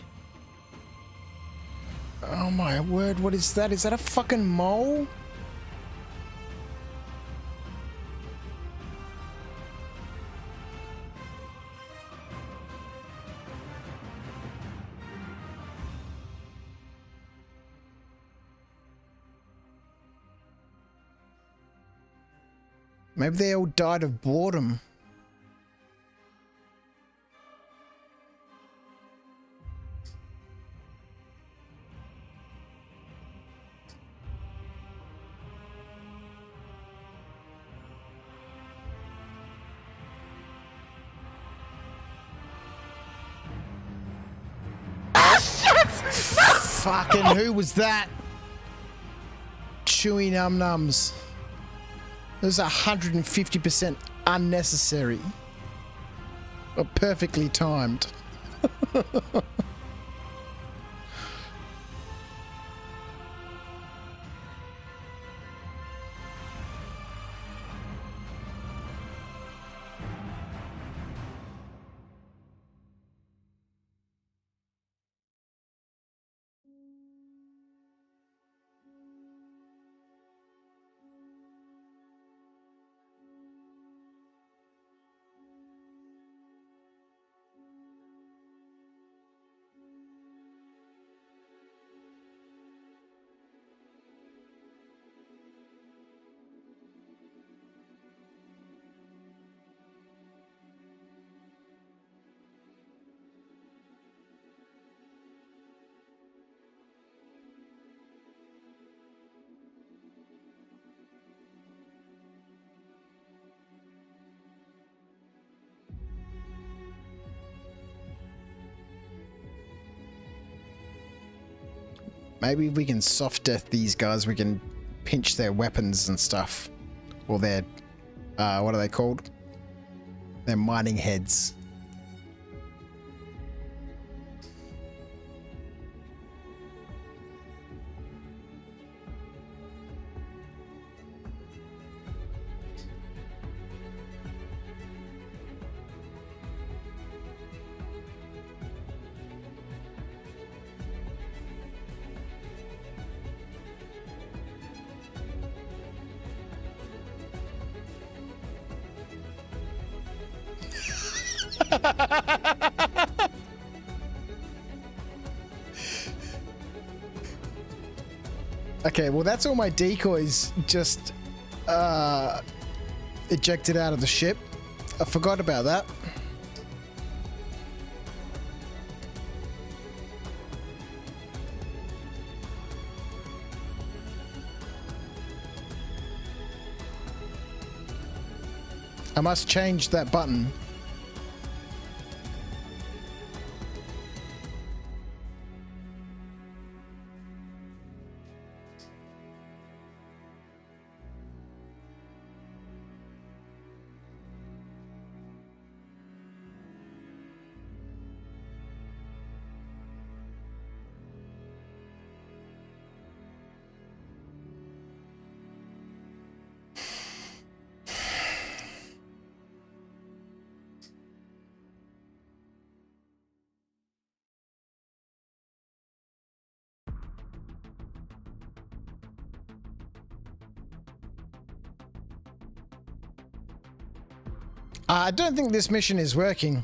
Speaker 1: Oh my word, what is that? Is that a fucking mole? Maybe they all died of boredom. Fucking who was that? Chewy num nums. It was 150% unnecessary. But perfectly timed. Maybe if we can soft death these guys, we can pinch their weapons and stuff. Or their, what are they called? Their mining heads. Okay, well that's all my decoys just ejected out of the ship. I forgot about that. I must change that button. I don't think this mission is working.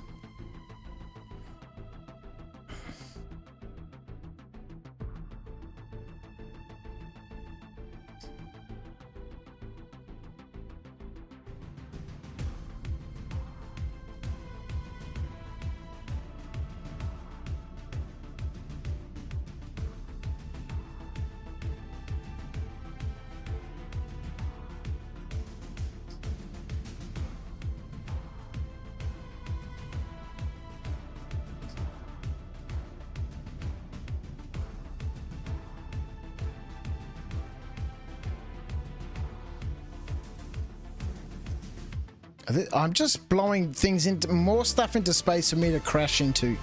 Speaker 1: I'm just blowing things into more stuff into space for me to crash into.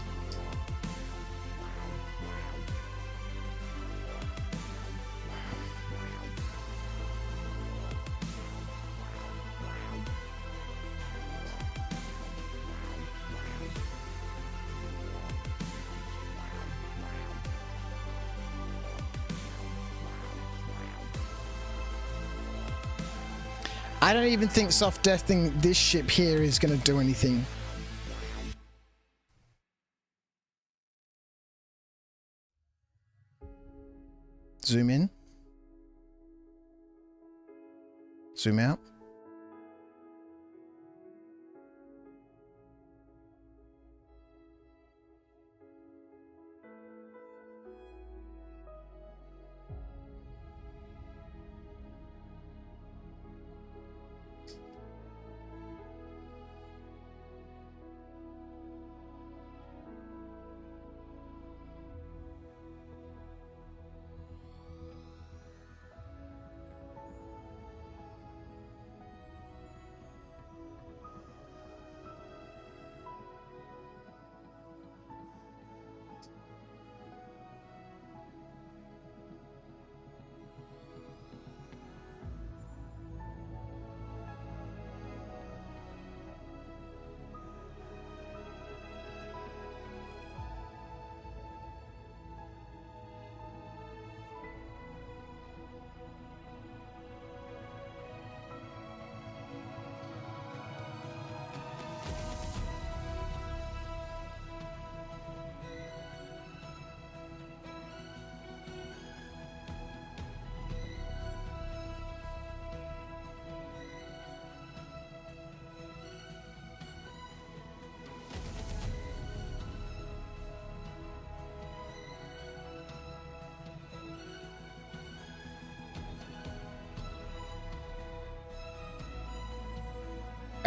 Speaker 1: I don't even think soft deathing this ship here is going to do anything. Zoom in. Zoom out.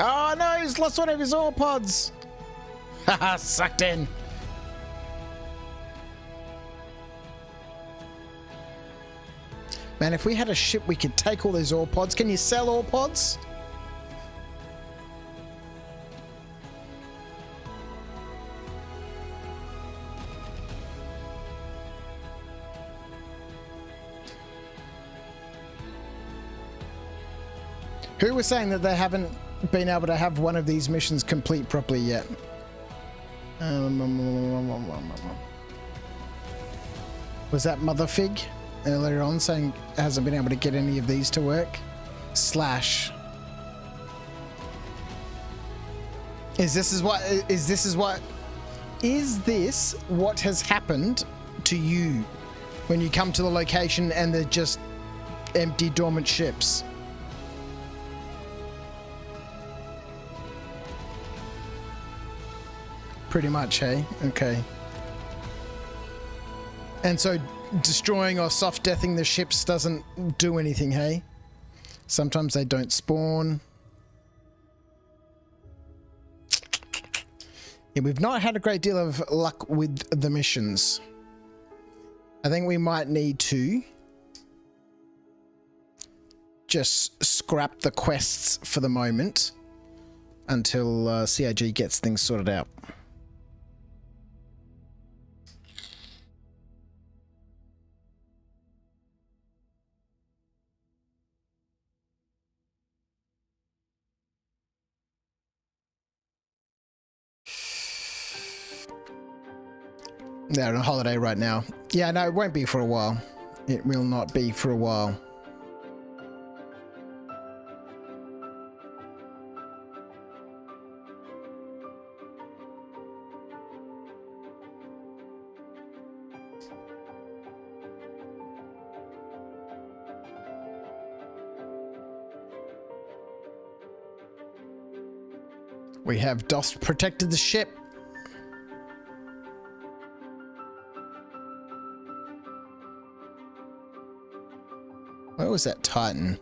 Speaker 1: Oh no, he's lost one of his ore pods. Haha, sucked in. Man, if we had a ship, we could take all those ore pods. Can you sell ore pods? Who was saying that they haven't been able to have one of these missions complete properly yet? Was that Motherfig earlier on saying hasn't been able to get any of these to work? Slash. Is this what has happened to you when you come to the location and they're just empty dormant ships? Pretty much, hey? Okay. And so destroying or soft deathing the ships doesn't do anything, hey? Sometimes they don't spawn. Yeah, we've not had a great deal of luck with the missions. I think we might need to just scrap the quests for the moment until CIG gets things sorted out. They're on holiday right now. Yeah, no, it won't be for a while. It will not be for a while. We have DOS protected the ship. Where was that Titan?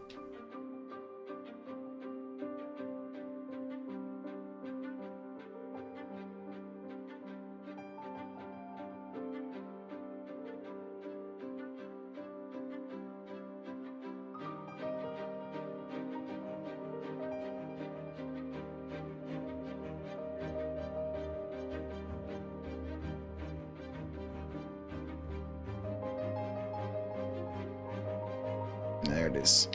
Speaker 1: There it is.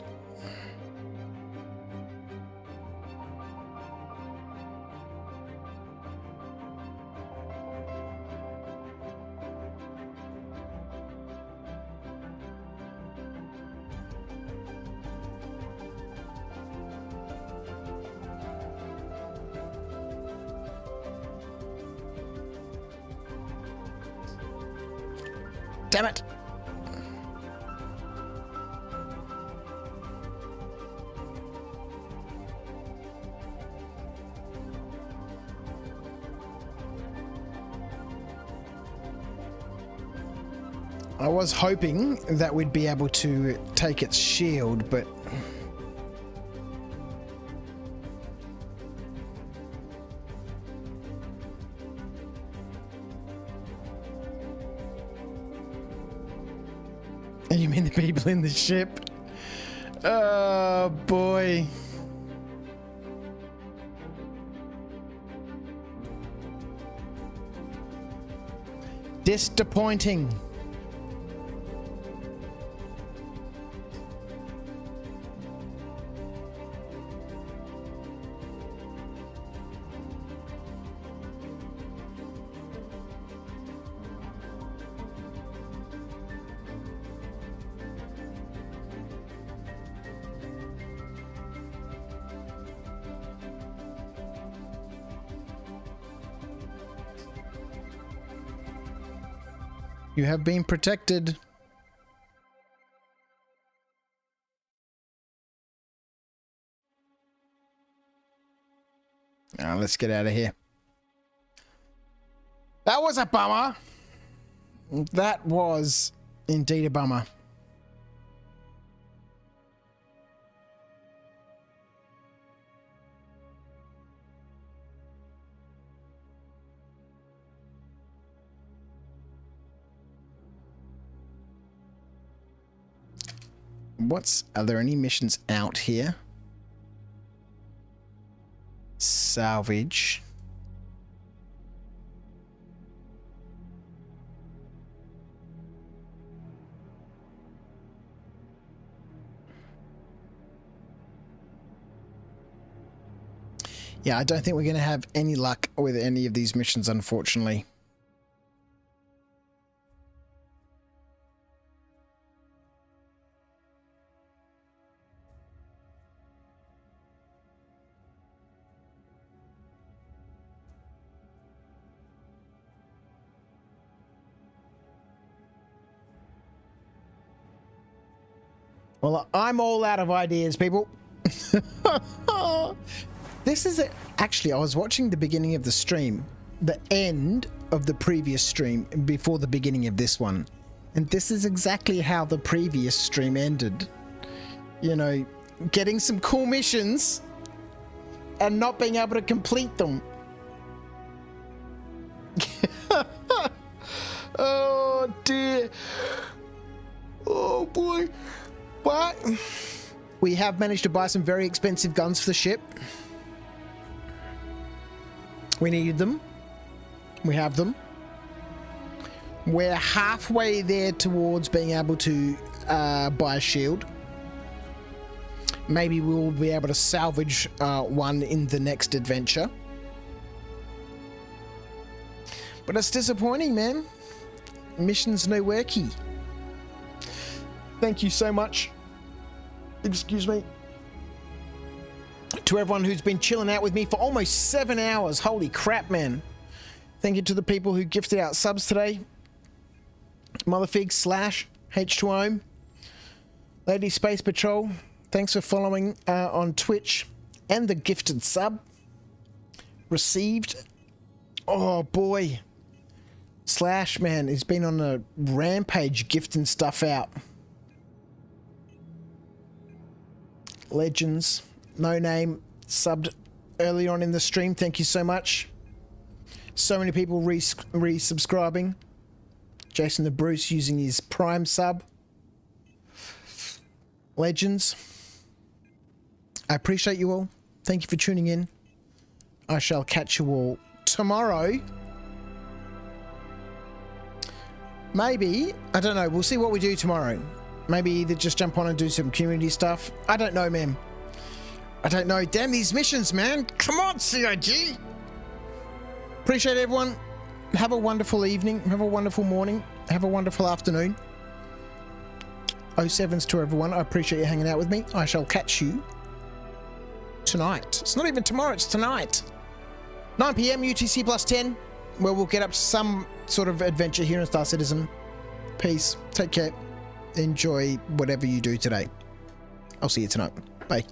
Speaker 1: Damn it! I was hoping that we'd be able to take its shield, but you mean the people in the ship? Oh boy. Disappointing. You have been protected. Now let's get out of here. That was a bummer. That was indeed a bummer. Are there any missions out here? Salvage. Yeah, I don't think we're going to have any luck with any of these missions, unfortunately. Well, I'm all out of ideas, people. This is actually, I was watching the beginning of the stream, the end of the previous stream before the beginning of this one. And this is exactly how the previous stream ended. You know, getting some cool missions and not being able to complete them. Oh dear. Oh boy. But we have managed to buy some very expensive guns for the ship. We needed them. We have them. We're halfway there towards being able to buy a shield. Maybe we'll be able to salvage one in the next adventure. But it's disappointing, man. Mission's no worky. Thank you so much. Excuse me. To everyone who's been chilling out with me for almost 7 hours. Holy crap, man. Thank you to the people who gifted out subs today. Motherfig / H2O. Lady Space Patrol. Thanks for following on Twitch. And the gifted sub. Received. Oh boy. Slash, man, has been on a rampage gifting stuff out. Legends. No Name subbed early on in the stream. Thank you so much. So many people resubscribing. Jason the Bruce using his Prime sub. Legends. I appreciate you all. Thank you for tuning in. I shall catch you all tomorrow. Maybe, I don't know, we'll see what we do tomorrow. Maybe either just jump on and do some community stuff. I don't know, man. I don't know. Damn these missions, man. Come on, CIG. Appreciate everyone. Have a wonderful evening. Have a wonderful morning. Have a wonderful afternoon. 07s to everyone. I appreciate you hanging out with me. I shall catch you tonight. It's not even tomorrow. It's tonight. 9 p.m. UTC plus 10, where we'll get up to some sort of adventure here in Star Citizen. Peace. Take care. Enjoy whatever you do today. I'll see you tonight. Bye.